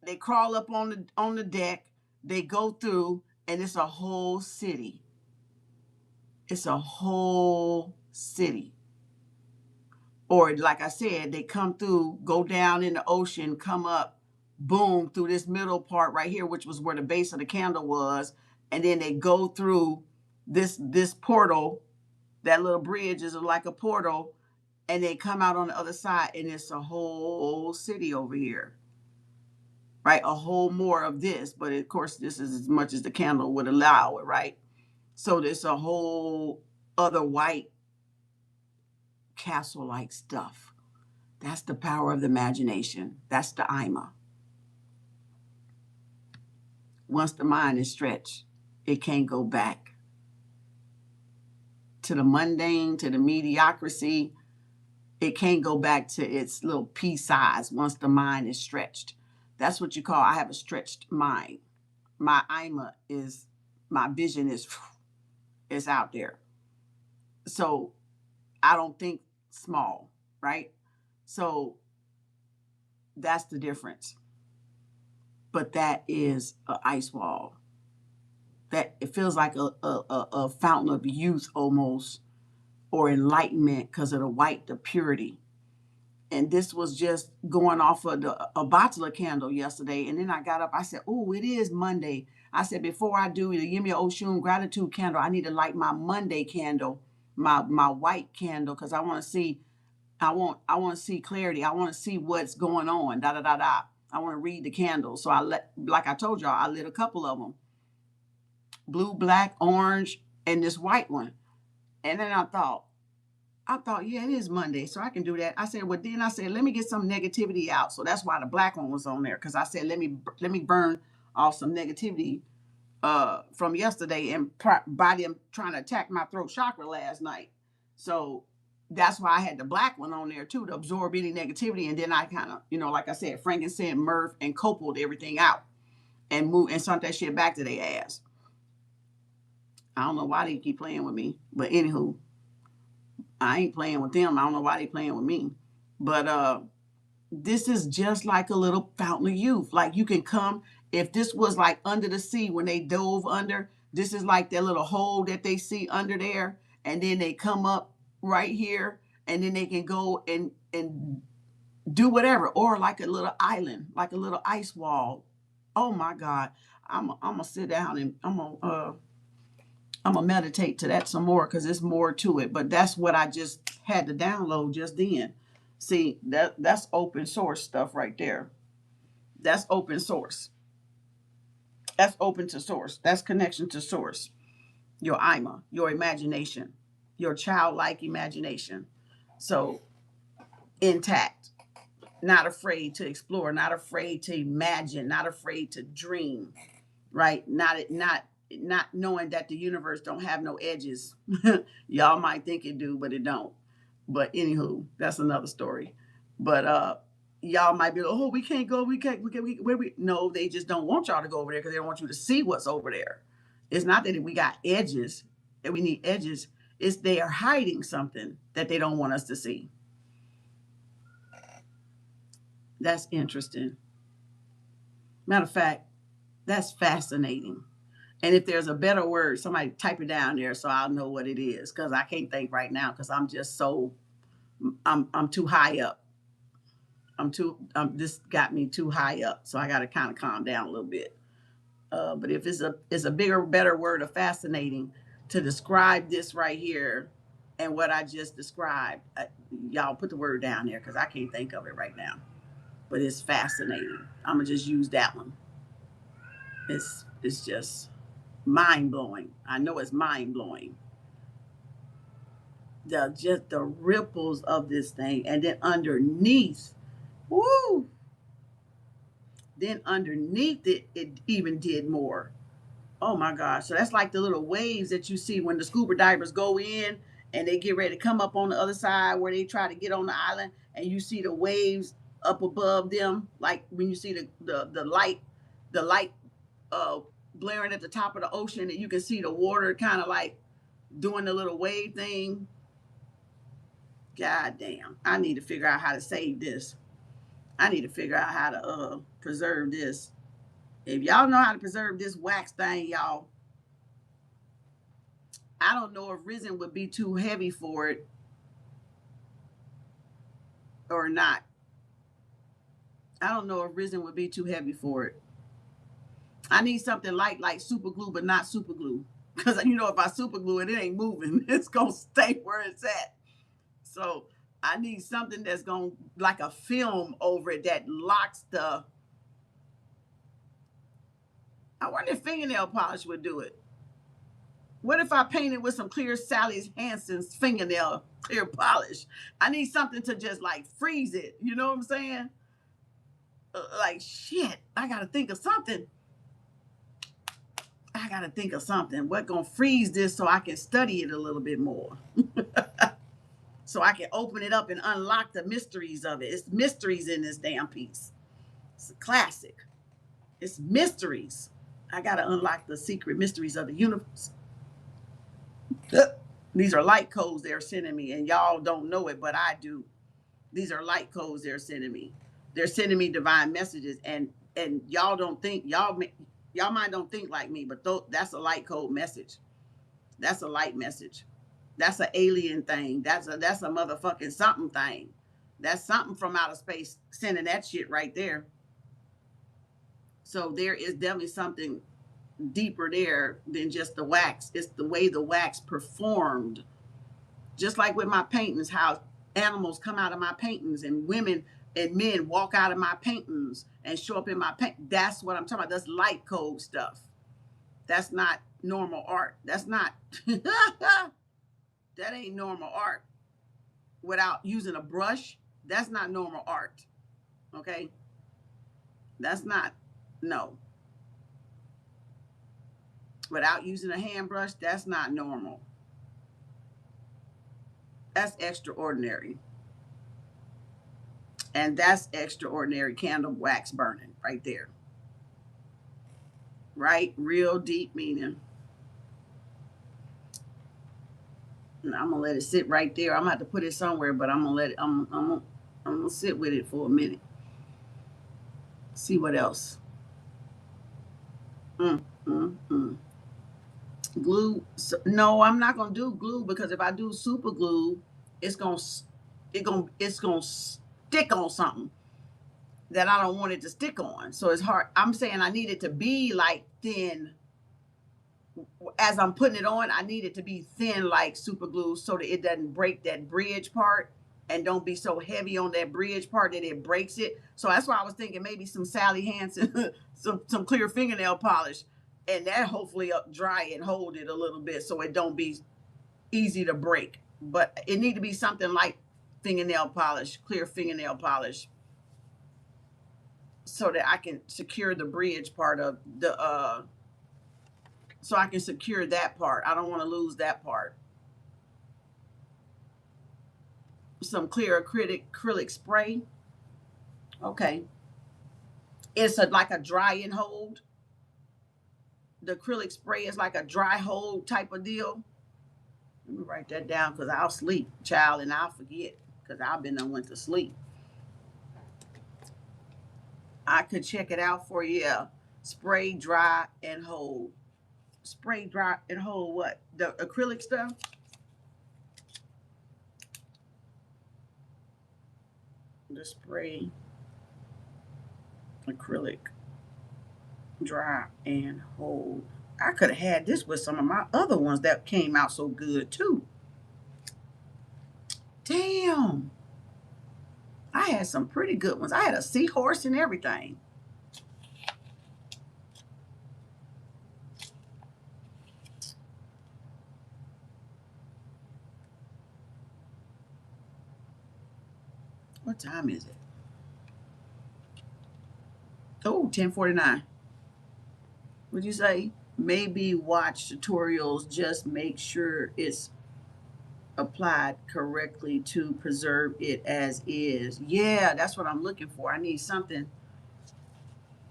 they crawl up on the deck, they go through, and it's a whole city. It's a whole city. Or like I said, they come through, go down in the ocean, come up, boom, through this middle part right here, which was where the base of the candle was, and then they go through this portal. That little bridge is like a portal, and they come out on the other side, and it's a whole city over here, right? A whole more of this, but of course, this is as much as the candle would allow it, right? So there's a whole other white castle-like stuff. That's the power of the imagination. That's the IMA. Once the mind is stretched, it can't go back to the mundane, to the mediocrity. It can't go back to its little pea size once the mind is stretched. That's what you call, I have a stretched mind. My IMA is, my vision is out there. So I don't think small, right? So that's the difference. But that is an ice wall. That it feels like a fountain of youth almost, or enlightenment because of the white, the purity. And this was just going off of a bottle of candle yesterday. And then I got up, I said, oh, it is Monday. I said, before I do the Yemi Oshun gratitude candle, I need to light my Monday candle, my white candle, because I want to see, I want to see clarity. I want to see what's going on, da, da, da, da. I want to read the candles. So like I told y'all, I lit a couple of them. Blue, black, orange, and this white one. And then I thought, yeah, it is Monday, so I can do that. I said, well, then I said, let me get some negativity out. So that's why the black one was on there, because I said, let me burn off some negativity from yesterday and by them trying to attack my throat chakra last night. So that's why I had the black one on there too, to absorb any negativity. And then I kind of, like I said, frankincense, myrrh, and copaled everything out and moved and sent that shit back to their ass. I don't know why they keep playing with me, but anywho, I ain't playing with them. I don't know why they playing with me. But this is just like a little fountain of youth. Like you can come, if this was like under the sea when they dove under, this is like that little hole that they see under there. And then they come up right here and then they can go and do whatever. Or like a little island, like a little ice wall. Oh my God. I'm gonna sit down and I'm gonna meditate to that some more because there's more to it. But that's what I just had to download just then. See, that's open source stuff right there. That's open source. That's open to source. That's connection to source. Your IMA, your imagination, your childlike imagination. So intact, not afraid to explore, not afraid to imagine, not afraid to dream, right? Not knowing that the universe don't have no edges. Y'all might think it do, but it don't. But anywho, that's another story. But y'all might be like, oh, we can't go, we can't, where we no, they just don't want y'all to go over there because they don't want you to see what's over there. It's not that we got edges, that we need edges. It's they are hiding something that they don't want us to see. That's interesting. Matter of fact, that's fascinating. And if there's a better word, somebody type it down there so I'll know what it is. Because I can't think right now because I'm just so I'm too high up. This got me too high up. So I gotta kind of calm down a little bit. But if it's a bigger, better word of fascinating to describe this right here and what I just described, y'all put the word down there because I can't think of it right now. But it's fascinating. I'm gonna just use that one. It's just mind blowing. I know it's mind blowing. Just the ripples of this thing, and then underneath, woo! Then underneath it, it even did more. Oh my gosh. So that's like the little waves that you see when the scuba divers go in and they get ready to come up on the other side where they try to get on the island, and you see the waves up above them, like when you see the light uh blaring at the top of the ocean, and you can see the water kind of like doing the little wave thing. God damn. I need to figure out how to save this. I need to figure out how to preserve this. If y'all know how to preserve this wax thing, y'all, I don't know if resin would be too heavy for it or not. I don't know if resin would be too heavy for it. I need something light like super glue, but not super glue. Because you know, if I super glue it, it ain't moving. It's gonna stay where it's at. So I need something that's gonna like a film over it that locks the. I wonder if fingernail polish would do it. What if I painted with some clear Sally Hansen's fingernail clear polish? I need something to just like freeze it. You know what I'm saying? Like shit, I gotta think of something. I gotta think of something. What gonna freeze this so I can study it a little bit more? So I can open it up and unlock the mysteries of it. It's mysteries in this damn piece. It's a classic. It's mysteries. I gotta unlock the secret mysteries of the universe. These are light codes they're sending me, and y'all don't know it, but I do. These are light codes they're sending me. They're sending me divine messages, and y'all don't think y'all might don't think like me, but that's a light code message. That's a light message. That's an alien thing. That's a motherfucking something thing. That's something from outer space sending that shit right there. So there is definitely something deeper there than just the wax. It's the way the wax performed. Just like with my paintings, how animals come out of my paintings and women and men walk out of my paintings and show up in my paint. That's what I'm talking about. That's light code stuff. That's not normal art. That's not that ain't normal art. Without using a brush, that's not normal art. Okay? That's not, no. Without using a hand brush, that's not normal. That's extraordinary. And that's extraordinary candle wax burning right there. Right? Real deep meaning. And I'm gonna let it sit right there. I'm gonna have to put it somewhere, but I'm gonna let it. I'm gonna sit with it for a minute. See what else. Mm, mm, mm. Glue. So, no, I'm not gonna do glue because if I do super glue, it's gonna it's gonna stick on something that I don't want it to stick on. So it's hard. I'm saying I need it to be like thin. As I'm putting it on, I need it to be thin like super glue so that it doesn't break that bridge part and don't be so heavy on that bridge part that it breaks it. So that's why I was thinking maybe some Sally Hansen, some clear fingernail polish, and that hopefully dry and hold it a little bit so it don't be easy to break. But it need to be something like fingernail polish, clear fingernail polish, so that I can secure the bridge part of the so I can secure that part. I don't want to lose that part. Some clear acrylic spray. Okay. It's like a dry and hold. The acrylic spray is like a dry hold type of deal. Let me write that down because I'll sleep, child, and I'll forget because I've been went to sleep. I could check it out for you. Yeah. Spray, dry, and hold. Spray, dry, and hold what? The acrylic stuff? The spray, acrylic, dry, and hold. I could have had this with some of my other ones that came out so good too. Damn. I had some pretty good ones. I had a seahorse and everything. What time is it? Oh, 10:49. What'd you say? maybe watch tutorials, just make sure it's applied correctly to preserve it as is. Yeah, that's what I'm looking for. I need something,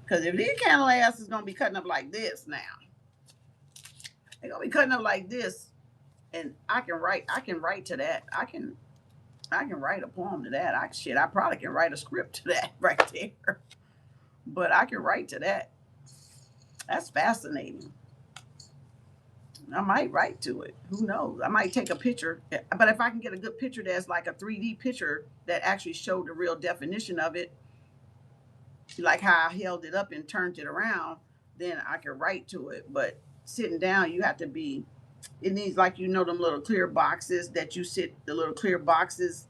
because if these candle ass is gonna be cutting up like this now, they're gonna be cutting up like this, and I can write to that. I can write a poem to that. I probably can write a script to that right there. But I can write to that. That's fascinating. I might write to it. Who knows? I might take a picture. But if I can get a good picture that's like a 3D picture that actually showed the real definition of it, like how I held it up and turned it around, then I can write to it. But sitting down, you have to be, it needs, like, them little clear boxes that you sit, the little clear boxes,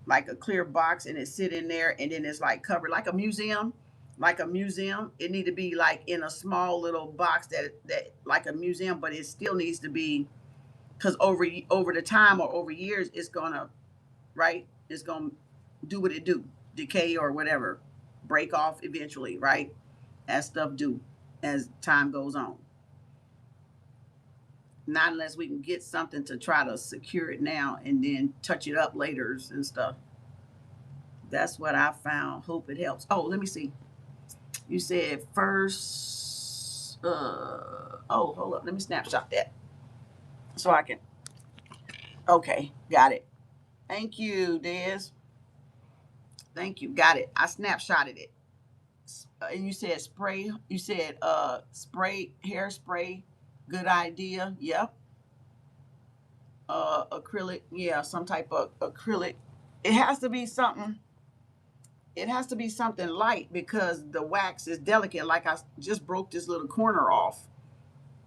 like a clear box, and it sit in there, and then it's like covered like a museum. Like a museum, it need to be like in a small little box that like a museum, but it still needs to be, because over the time or over years, it's gonna, right, it's gonna do what it do, decay or whatever, break off eventually, right, as stuff do as time goes on. Not unless we can get something to try to secure it now and then touch it up later and stuff. That's what I found. Hope it helps. Oh, let me see. You said first. Oh, hold up. Let me snapshot that so I can. Okay, got it. Thank you, Des. Thank you. Got it. I snapshotted it. And you said spray. You said spray, hairspray. Good idea. Yep. Acrylic. Yeah, some type of acrylic. It has to be something. It has to be something light, because the wax is delicate. Like, I just broke this little corner off,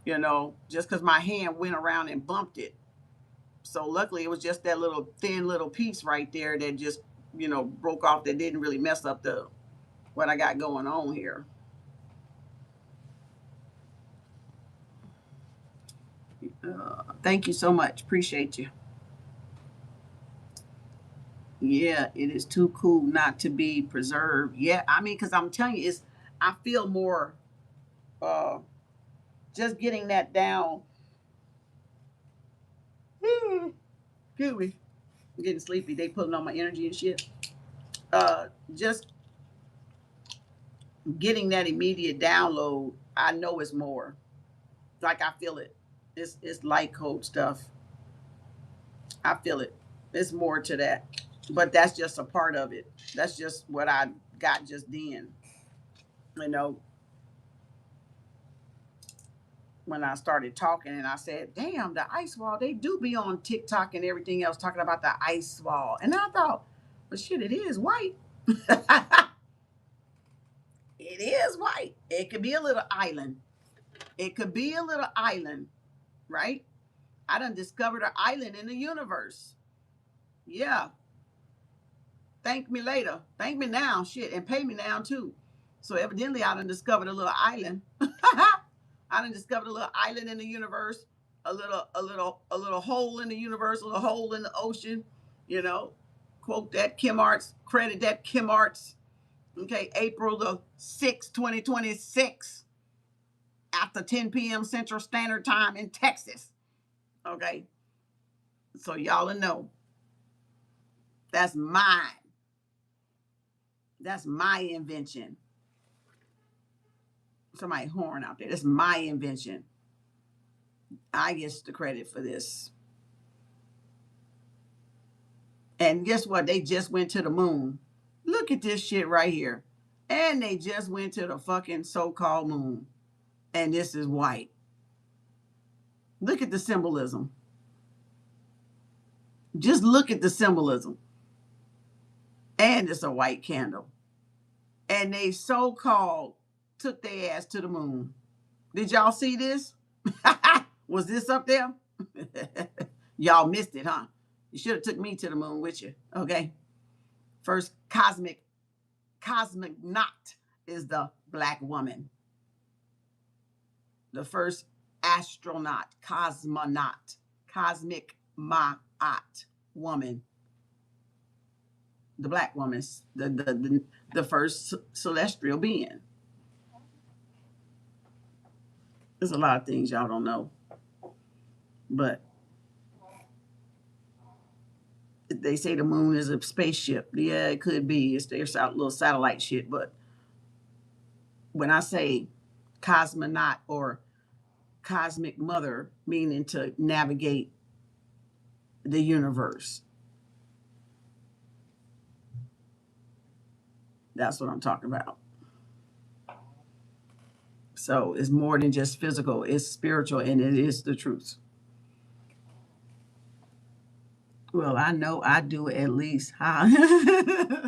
just because my hand went around and bumped it. So luckily it was just that little thin little piece right there that just, broke off, that didn't really mess up the what I got going on here. Thank you so much. Appreciate you. Yeah, it is too cool not to be preserved. Yeah, I mean, because I'm telling you, I feel more just getting that down. Excuse me. I'm getting sleepy. They pulling on my energy and shit. Just getting that immediate download, I know it's more. Like, I feel it. It's light code stuff. I feel it. There's more to that. But that's just a part of it. That's just what I got just then. You know, when I started talking and I said, damn, the ice wall, they do be on TikTok and everything else talking about the ice wall. And I thought, well, shit, it is white. It is white. It could be a little island. It could be a little island, right? I done discovered an island in the universe. Yeah. Thank me later. Thank me now, shit, and pay me now too. So evidently I done discovered a little island. I done discovered a little island in the universe, a little hole in the universe, a little hole in the ocean, you know. Quote that Kem Arts, credit that Kem Arts. Okay, April the 6th, 2026, after 10 p.m. Central Standard Time in Texas. Okay. So y'all will know. That's mine. That's my invention. Somebody horn out there. That's my invention. I get the credit for this. And guess what? They just went to the moon. Look at this shit right here. And they just went to the fucking so-called moon. And this is white. Look at the symbolism. Just look at the symbolism. And it's a white candle. And they so-called took their ass to the moon. Did y'all see this? Was this up there? Y'all missed it, huh? You should have took me to the moon with you. Okay. First cosmic knot is the black woman. The first astronaut, cosmonaut, cosmic ma'at woman. The black woman, the first celestial being. There's a lot of things y'all don't know. But they say the moon is a spaceship. Yeah, it could be. It's their little satellite shit. But when I say cosmonaut or cosmic mother, meaning to navigate the universe, that's what I'm talking about. So it's more than just physical, it's spiritual, and it is the truth. Well, I know I do at least. Huh?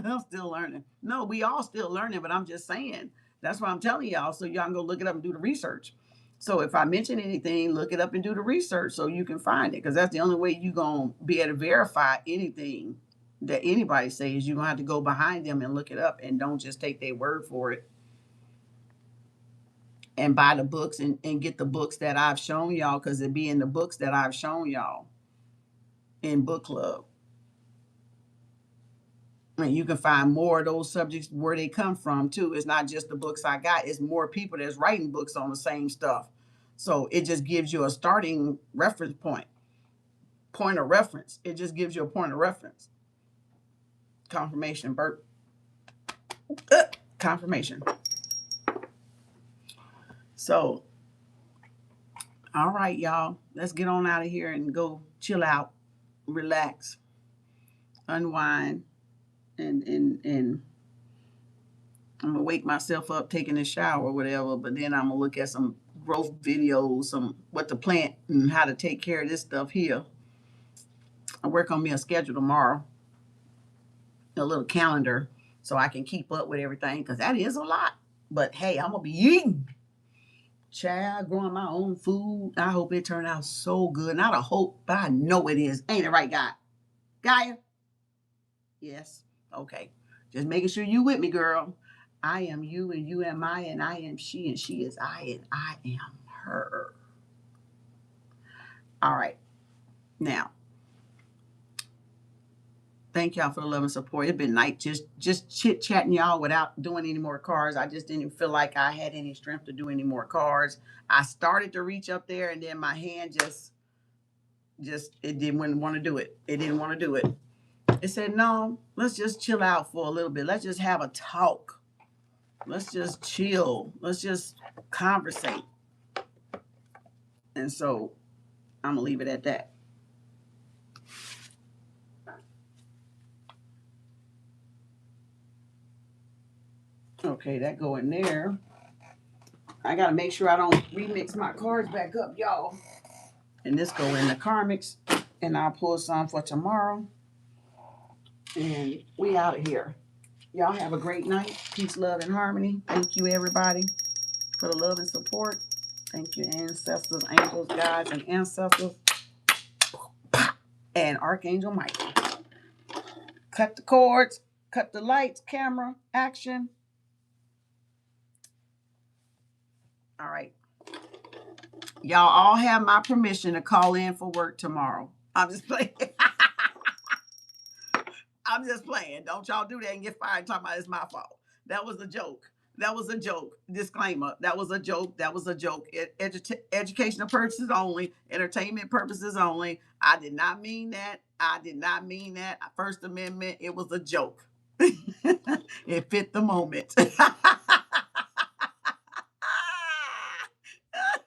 I'm still learning. No, we all still learning, but I'm just saying. That's what I'm telling y'all. So y'all can go look it up and do the research. So if I mention anything, look it up and do the research so you can find it. Because that's the only way you're going to be able to verify anything that anybody says. You're going to have to go behind them and look it up and don't just take their word for it. And buy the books and get the books that I've shown y'all because it be in the books that I've shown y'all in book club. And you can find more of those subjects where they come from too. It's not just the books I got, it's more people that's writing books on the same stuff. So it just gives you a starting reference point of reference. It just gives you a point of reference. Confirmation, Bert. Confirmation. So, all right, y'all. Let's get on out of here and go chill out, relax, unwind, and I'm gonna wake myself up taking a shower or whatever, but then I'm gonna look at some growth videos, some what to plant and how to take care of this stuff here. I work on me a schedule tomorrow, a little calendar, so I can keep up with everything because that is a lot. But hey, I'm gonna be eating. Child, growing my own food. I hope it turned out so good. Not a hope, but I know it is. Ain't it right, guy? Gaia? Yes. Okay. Just making sure you with me, girl. I am you and you am I and I am she and she is I and I am her. All right. Now, thank y'all for the love and support. It's been night just chit chatting y'all without doing any more cards. I just didn't feel like I had any strength to do any more cards. I started to reach up there and then my hand just it didn't want to do it. It didn't want to do it. It said, no, let's just chill out for a little bit. Let's just have a talk. Let's just chill. Let's just conversate. And so I'm gonna leave it at that. Okay, that go in there. I gotta make sure I don't remix my cards back up, y'all. And this go in the karmics, and I'll pull some for tomorrow. And we out of here. Y'all have a great night. Peace, love, and harmony. Thank you, everybody, for the love and support. Thank you, ancestors, angels, guides, and ancestors, and Archangel Michael. Cut the cords, cut the lights, camera, action. All right. Y'all all have my permission to call in for work tomorrow. I'm just playing. I'm just playing. Don't y'all do that and get fired talking about it's my fault. That was a joke. That was a joke. Disclaimer. That was a joke. That was a joke. Educational purposes only. Entertainment purposes only. I did not mean that. I did not mean that. First Amendment. It was a joke. It fit the moment.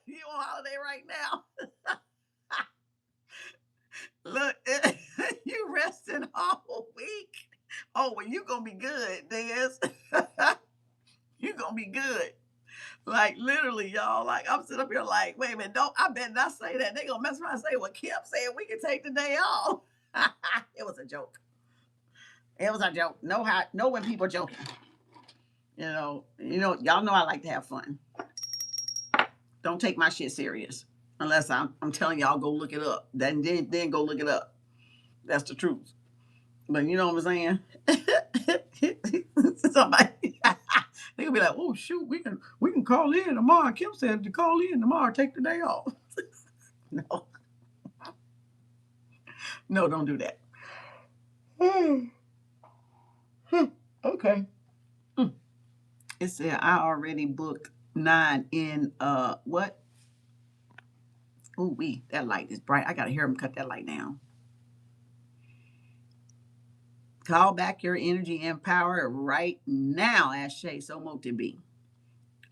You on holiday right now? Look, you resting all week. Oh, well, you gonna be good, Des. You gonna be good. Like literally, y'all. Like I'm sitting up here like, wait a minute, don't I better not say that. They gonna mess around and say what Kim said we can take the day off. It was a joke. It was a joke. Know when people joking. Y'all know I like to have fun. Don't take my shit serious. Unless I'm telling y'all go look it up. Then go look it up. That's the truth. But you know what I'm saying? Somebody they gonna be like, oh shoot, we can call in tomorrow. Kim said to call in tomorrow, take the day off. No. No, don't do that. Okay. It said I already booked 9 in what? Ooh, that light is bright. I gotta hear him cut that light down. Call back your energy and power right now, Ashe. So mo to be.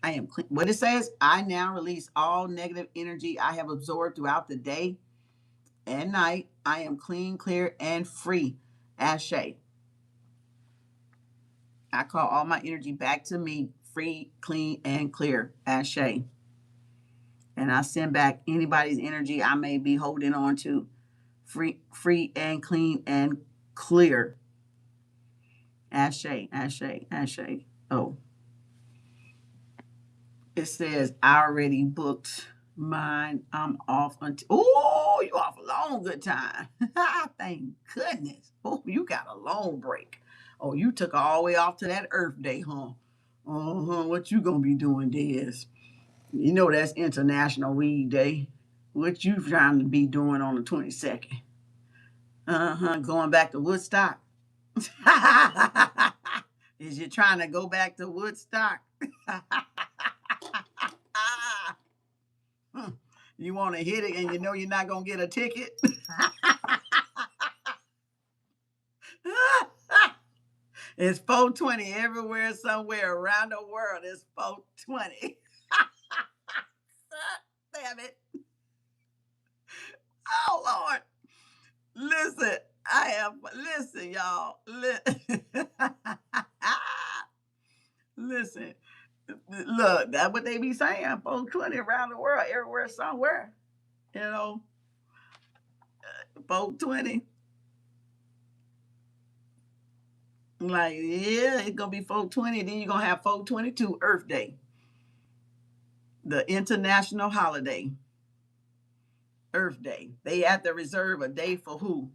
I am clean. What it says, I now release all negative energy I have absorbed throughout the day and night. I am clean, clear, and free. Ashe. I call all my energy back to me, free, clean, and clear. Ashe. And I send back anybody's energy I may be holding on to, free and clean and clear. Ashe, Ashe, Ashe. Oh, it says I already booked mine. I'm off until. Oh, you off a long good time. Thank goodness. Oh, you got a long break. Oh, you took all the way off to that Earth Day, huh? Uh-huh. What you gonna be doing, Des? You know that's International Weed Day. What you trying to be doing on the 22nd? Uh-huh. Going back to Woodstock. Is you trying to go back to Woodstock? You want to hit it and you know you're not going to get a ticket? It's 420 everywhere, somewhere around the world. It's 420. Damn it. Oh, Lord. Listen, listen, y'all. Listen. Look, that's what they be saying. 420 around the world, everywhere, somewhere. You know, 420. Like, yeah, it's gonna be 420. Then you're gonna have 422 Earth Day, the international holiday. Earth Day. They have to reserve a day for who?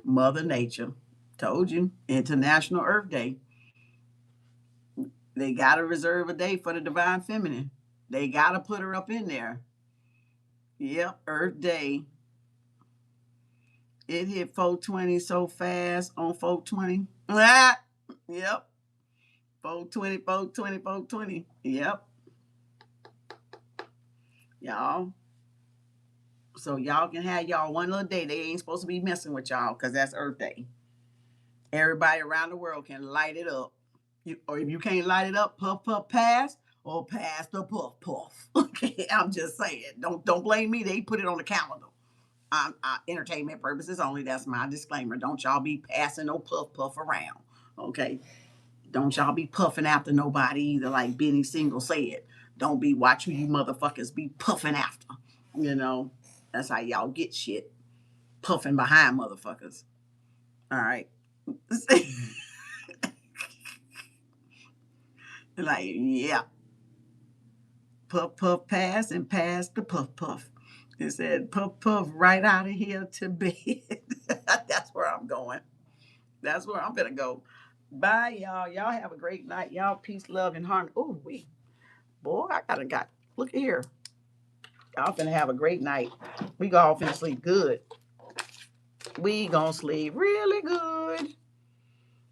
Mother Nature. Told you, International Earth Day. They gotta reserve a day for the divine feminine. They gotta put her up in there. Yep, Earth Day. It hit 420 so fast on 420. Ah, yep. 420, 420, 420. Yep. Y'all. So y'all can have y'all one little day. They ain't supposed to be messing with y'all because that's Earth Day. Everybody around the world can light it up. Or if you can't light it up, puff, puff, pass, or pass the puff, puff. Okay, I'm just saying. Don't blame me. They put it on the calendar. Entertainment purposes only. That's my disclaimer. Don't y'all be passing no puff, puff around. Okay. Don't y'all be puffing after nobody either, like Benny Single said. Don't be watching you motherfuckers be puffing after. You know, that's how y'all get shit. Puffing behind motherfuckers. All right. Like, yeah. Puff, puff, pass, and pass the puff, puff. It said, puff, puff, right out of here to bed. That's where I'm going. That's where I'm going to go. Bye, y'all. Y'all have a great night. Y'all peace, love, and harmony. Oh, boy, I got, look at here. Y'all finna have a great night. We all finna sleep good. We gonna sleep really good.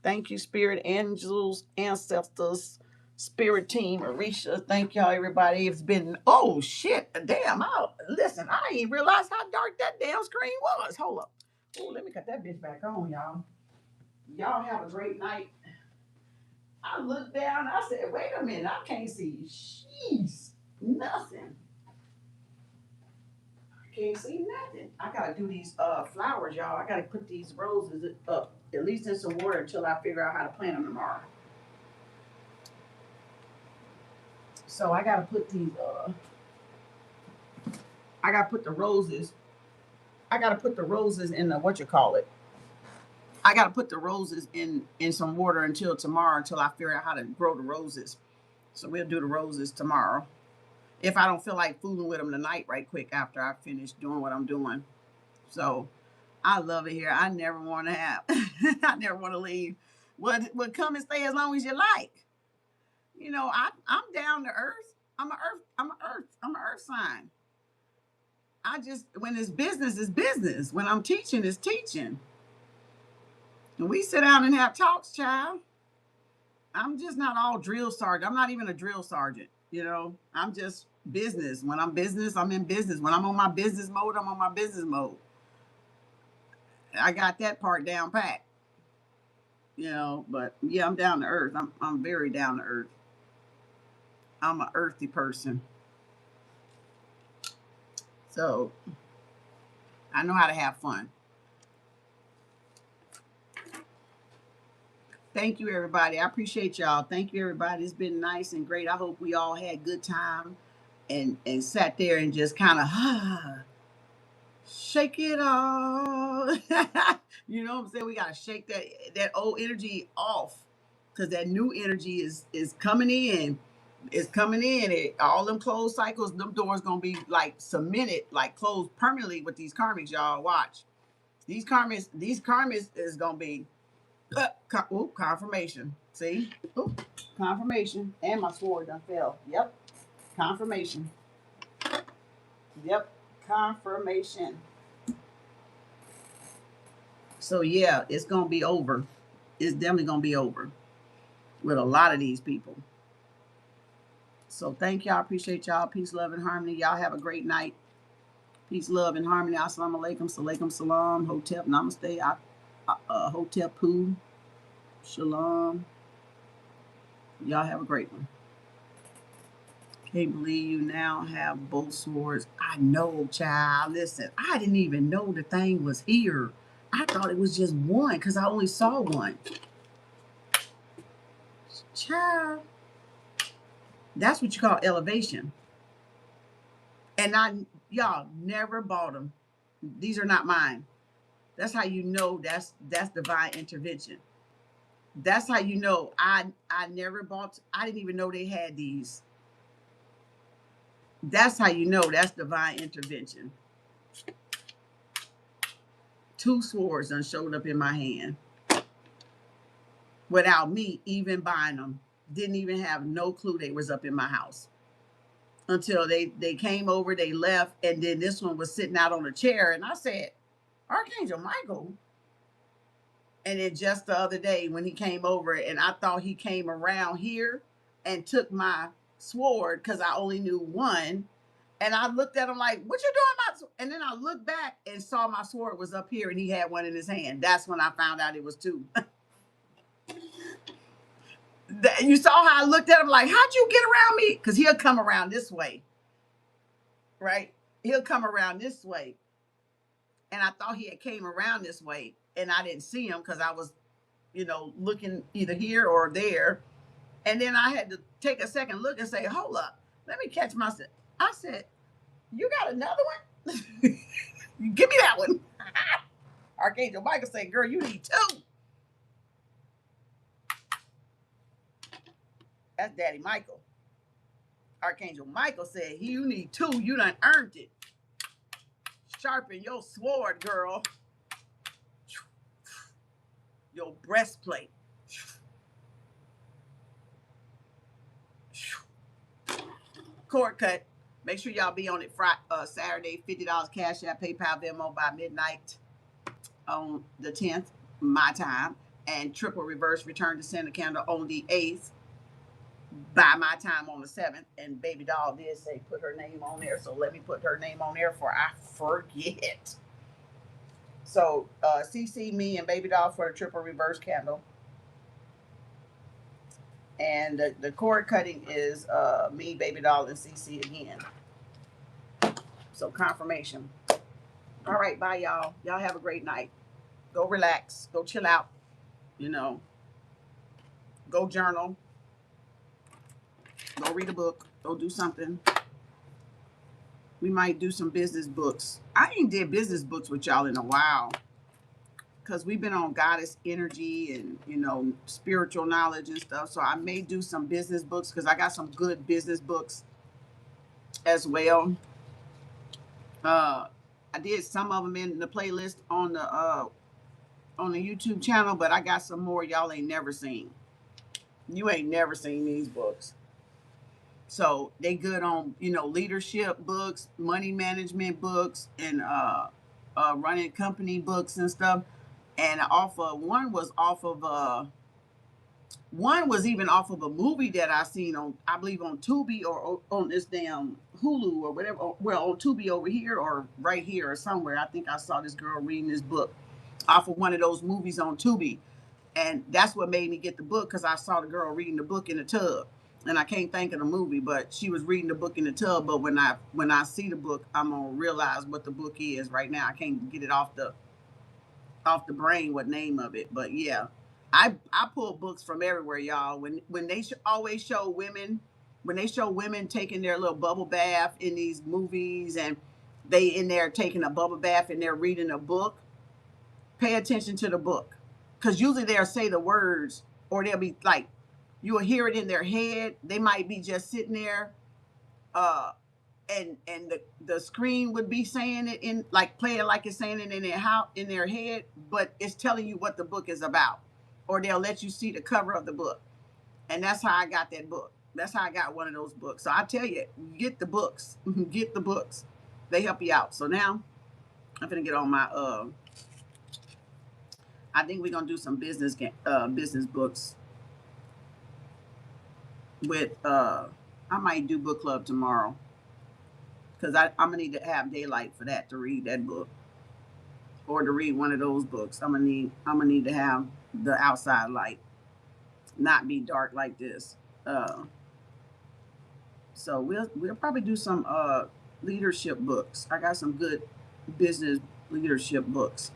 Thank you, spirit angels, ancestors, spirit team, Arisha. Thank y'all, everybody. It's been, oh shit, damn. Listen, I didn't realize how dark that damn screen was. Hold up. Oh, let me cut that bitch back on, y'all. Y'all have a great night. I looked down, I said, wait a minute, I can't see. Jeez, nothing. Can't see nothing. I gotta do these flowers, y'all. I gotta put these roses up, at least in some water until I figure out how to plant them tomorrow. So I gotta put these I gotta put the roses. I gotta put the roses in the what you call it. I gotta put the roses in some water until tomorrow until I figure out how to grow the roses. So we'll do the roses tomorrow. If I don't feel like fooling with them tonight, right quick after I finish doing what I'm doing. So I love it here. I never want to have. I never want to leave. Would come and stay as long as you like. You know, I'm down to earth. I'm an earth sign. I just when it's business, it's business. When I'm teaching, it's teaching. And we sit down and have talks, child. I'm just not all drill sergeant. I'm not even a drill sergeant. You know, I'm just business. When I'm business, I'm in business. When I'm on my business mode, I'm on my business mode. I got that part down pat. You know, but yeah, I'm down to earth. I'm very down to earth. I'm an earthy person. So I know how to have fun. Thank you, everybody. I appreciate y'all. Thank you, everybody. It's been nice and great. I hope we all had good time and sat there and just kind of shake it off. You know what I'm saying? We gotta shake that old energy off because that new energy is coming in. It's coming in. All them closed cycles, them doors gonna be like cemented, like closed permanently with these karmics. Y'all watch. These karmics is gonna be confirmation. See? Ooh, confirmation. And my sword done fell. Yep. Confirmation. Yep. Confirmation. So yeah, it's gonna be over. It's definitely gonna be over with a lot of these people. So thank y'all. Appreciate y'all. Peace, love, and harmony. Y'all have a great night. Peace, love, and harmony. Assalamu alaikum. Salaikum salam. Hotep namaste. Hotep poo. Shalom. Y'all have a great one. Can't believe you now have both swords. I know, child. Listen, I didn't even know the thing was here. I thought it was just one because I only saw one. Child. That's what you call elevation. And y'all never bought them. These are not mine. That's how you know that's divine intervention. That's how you know I never bought. I didn't even know they had these. That's how you know that's divine intervention. Two swords done showed up in my hand without me even buying them. Didn't even have no clue they was up in my house until they came over, they left, and then this one was sitting out on a chair, and I said, Archangel Michael. And then just the other day when he came over, and I thought he came around here and took my sword because I only knew one. And I looked at him like, what you doing about? And then I looked back and saw my sword was up here and he had one in his hand. That's when I found out it was two. You saw how I looked at him like, how'd you get around me? Because he'll come around this way, right? He'll come around this way. And I thought he had came around this way and I didn't see him because I was, looking either here or there. And then I had to take a second look and say, hold up, let me catch myself. I said, you got another one? Give me that one. Archangel Michael said, girl, you need two. That's Daddy Michael. Archangel Michael said, you need two. You done earned it. Sharpen your sword, girl. Your breastplate. Cord cut. Make sure y'all be on it Saturday. $50 Cash App, PayPal, Venmo by midnight on the 10th, my time. And triple reverse return to sender candle on the 8th by my time on the 7th. And Baby Doll did say put her name on there. So let me put her name on there before I forget. So CC me and Baby Doll for the triple reverse candle. And the cord cutting is me, Baby Doll, and CC again. So confirmation. All right, bye, y'all. Y'all have a great night. Go relax. Go chill out. Go journal. Go read a book. Go do something. We might do some business books. I ain't did business books with y'all in a while because we've been on goddess energy and, spiritual knowledge and stuff. So I may do some business books because I got some good business books as well. I did some of them in the playlist on the YouTube channel, but I got some more y'all ain't never seen. You ain't never seen these books. So they good on, leadership books, money management books, and running company books and stuff. And one was off of One was even off of a movie that I seen on, I believe on Tubi or on this damn Hulu or whatever. Well, on Tubi over here or right here or somewhere. I think I saw this girl reading this book off of one of those movies on Tubi. And that's what made me get the book, because I saw the girl reading the book in the tub. And I can't think of the movie, but she was reading the book in the tub. But when I see the book, I'm gonna realize what the book is. Right now I can't get it off the brain what name of it. But yeah, I pull books from everywhere, y'all. When they always show women, when they show women taking their little bubble bath in these movies, and they in there taking a bubble bath and they're reading a book, pay attention to the book, because usually they'll say the words, or they'll be like, you'll hear it in their head. They might be just sitting there, uh, and the screen would be saying it in, like, playing like it's saying it in their head, but it's telling you what the book is about, or they'll let you see the cover of the book. And that's how I got that book. That's how I got one of those books. So I tell you, get the books. Get the books. They help you out. So now I'm gonna get on my I think we're gonna do some business books with I might do book club tomorrow, because I'm gonna need to have daylight for that, to read that book, or to read one of those books. I'm gonna need to have the outside light, not be dark like this. So we'll probably do some leadership books. I got some good business leadership books.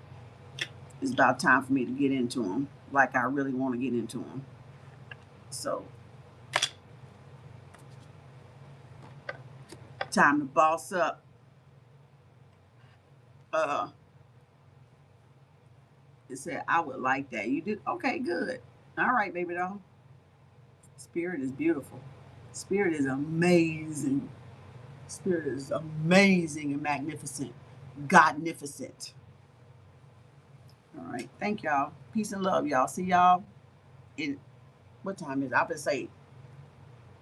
It's about time for me to get into them, like I really want to get into them. So time to boss up. It said, I would like that. You did? Okay, good. All right, baby doll. Spirit is beautiful. Spirit is amazing. Spirit is amazing and magnificent. Godnificent. All right. Thank y'all. Peace and love, y'all. See y'all in, what time is it? I would say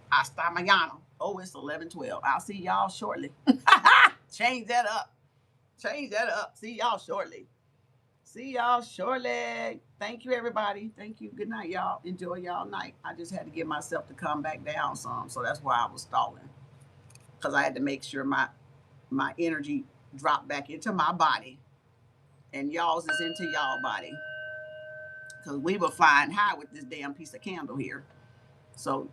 hasta mañana. Oh, it's 11:12. I'll see y'all shortly. Change that up. Change that up. See y'all shortly. See y'all shortly. Thank you, everybody. Thank you. Good night, y'all. Enjoy y'all night. I just had to get myself to come back down some, so that's why I was stalling, because I had to make sure my energy dropped back into my body, and y'all's is into y'all body, because we were flying high with this damn piece of candle here. So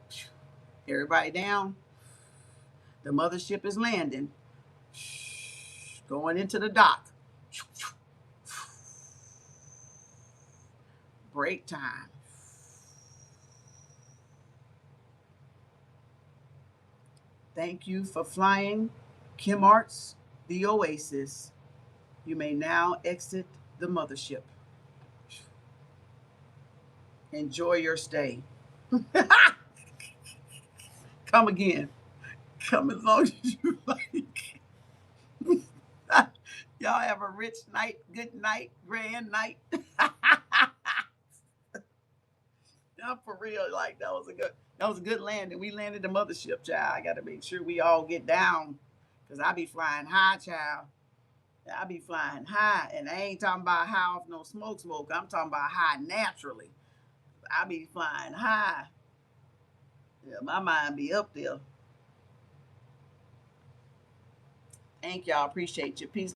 everybody down. The mothership is landing, going into the dock. Break time. Thank you for flying. Kem Arts, the Oasis. You may now exit the mothership. Enjoy your stay. Come again. Come as long as you like. Y'all have a rich night, good night, grand night. I'm for real. Like, that was a good landing. We landed the mothership, child. I gotta make sure we all get down, because I be flying high, child. I be flying high, and I ain't talking about high off no smoke. I'm talking about high naturally. I be flying high. Yeah, my mind be up there. Thank y'all. Appreciate you. Peace.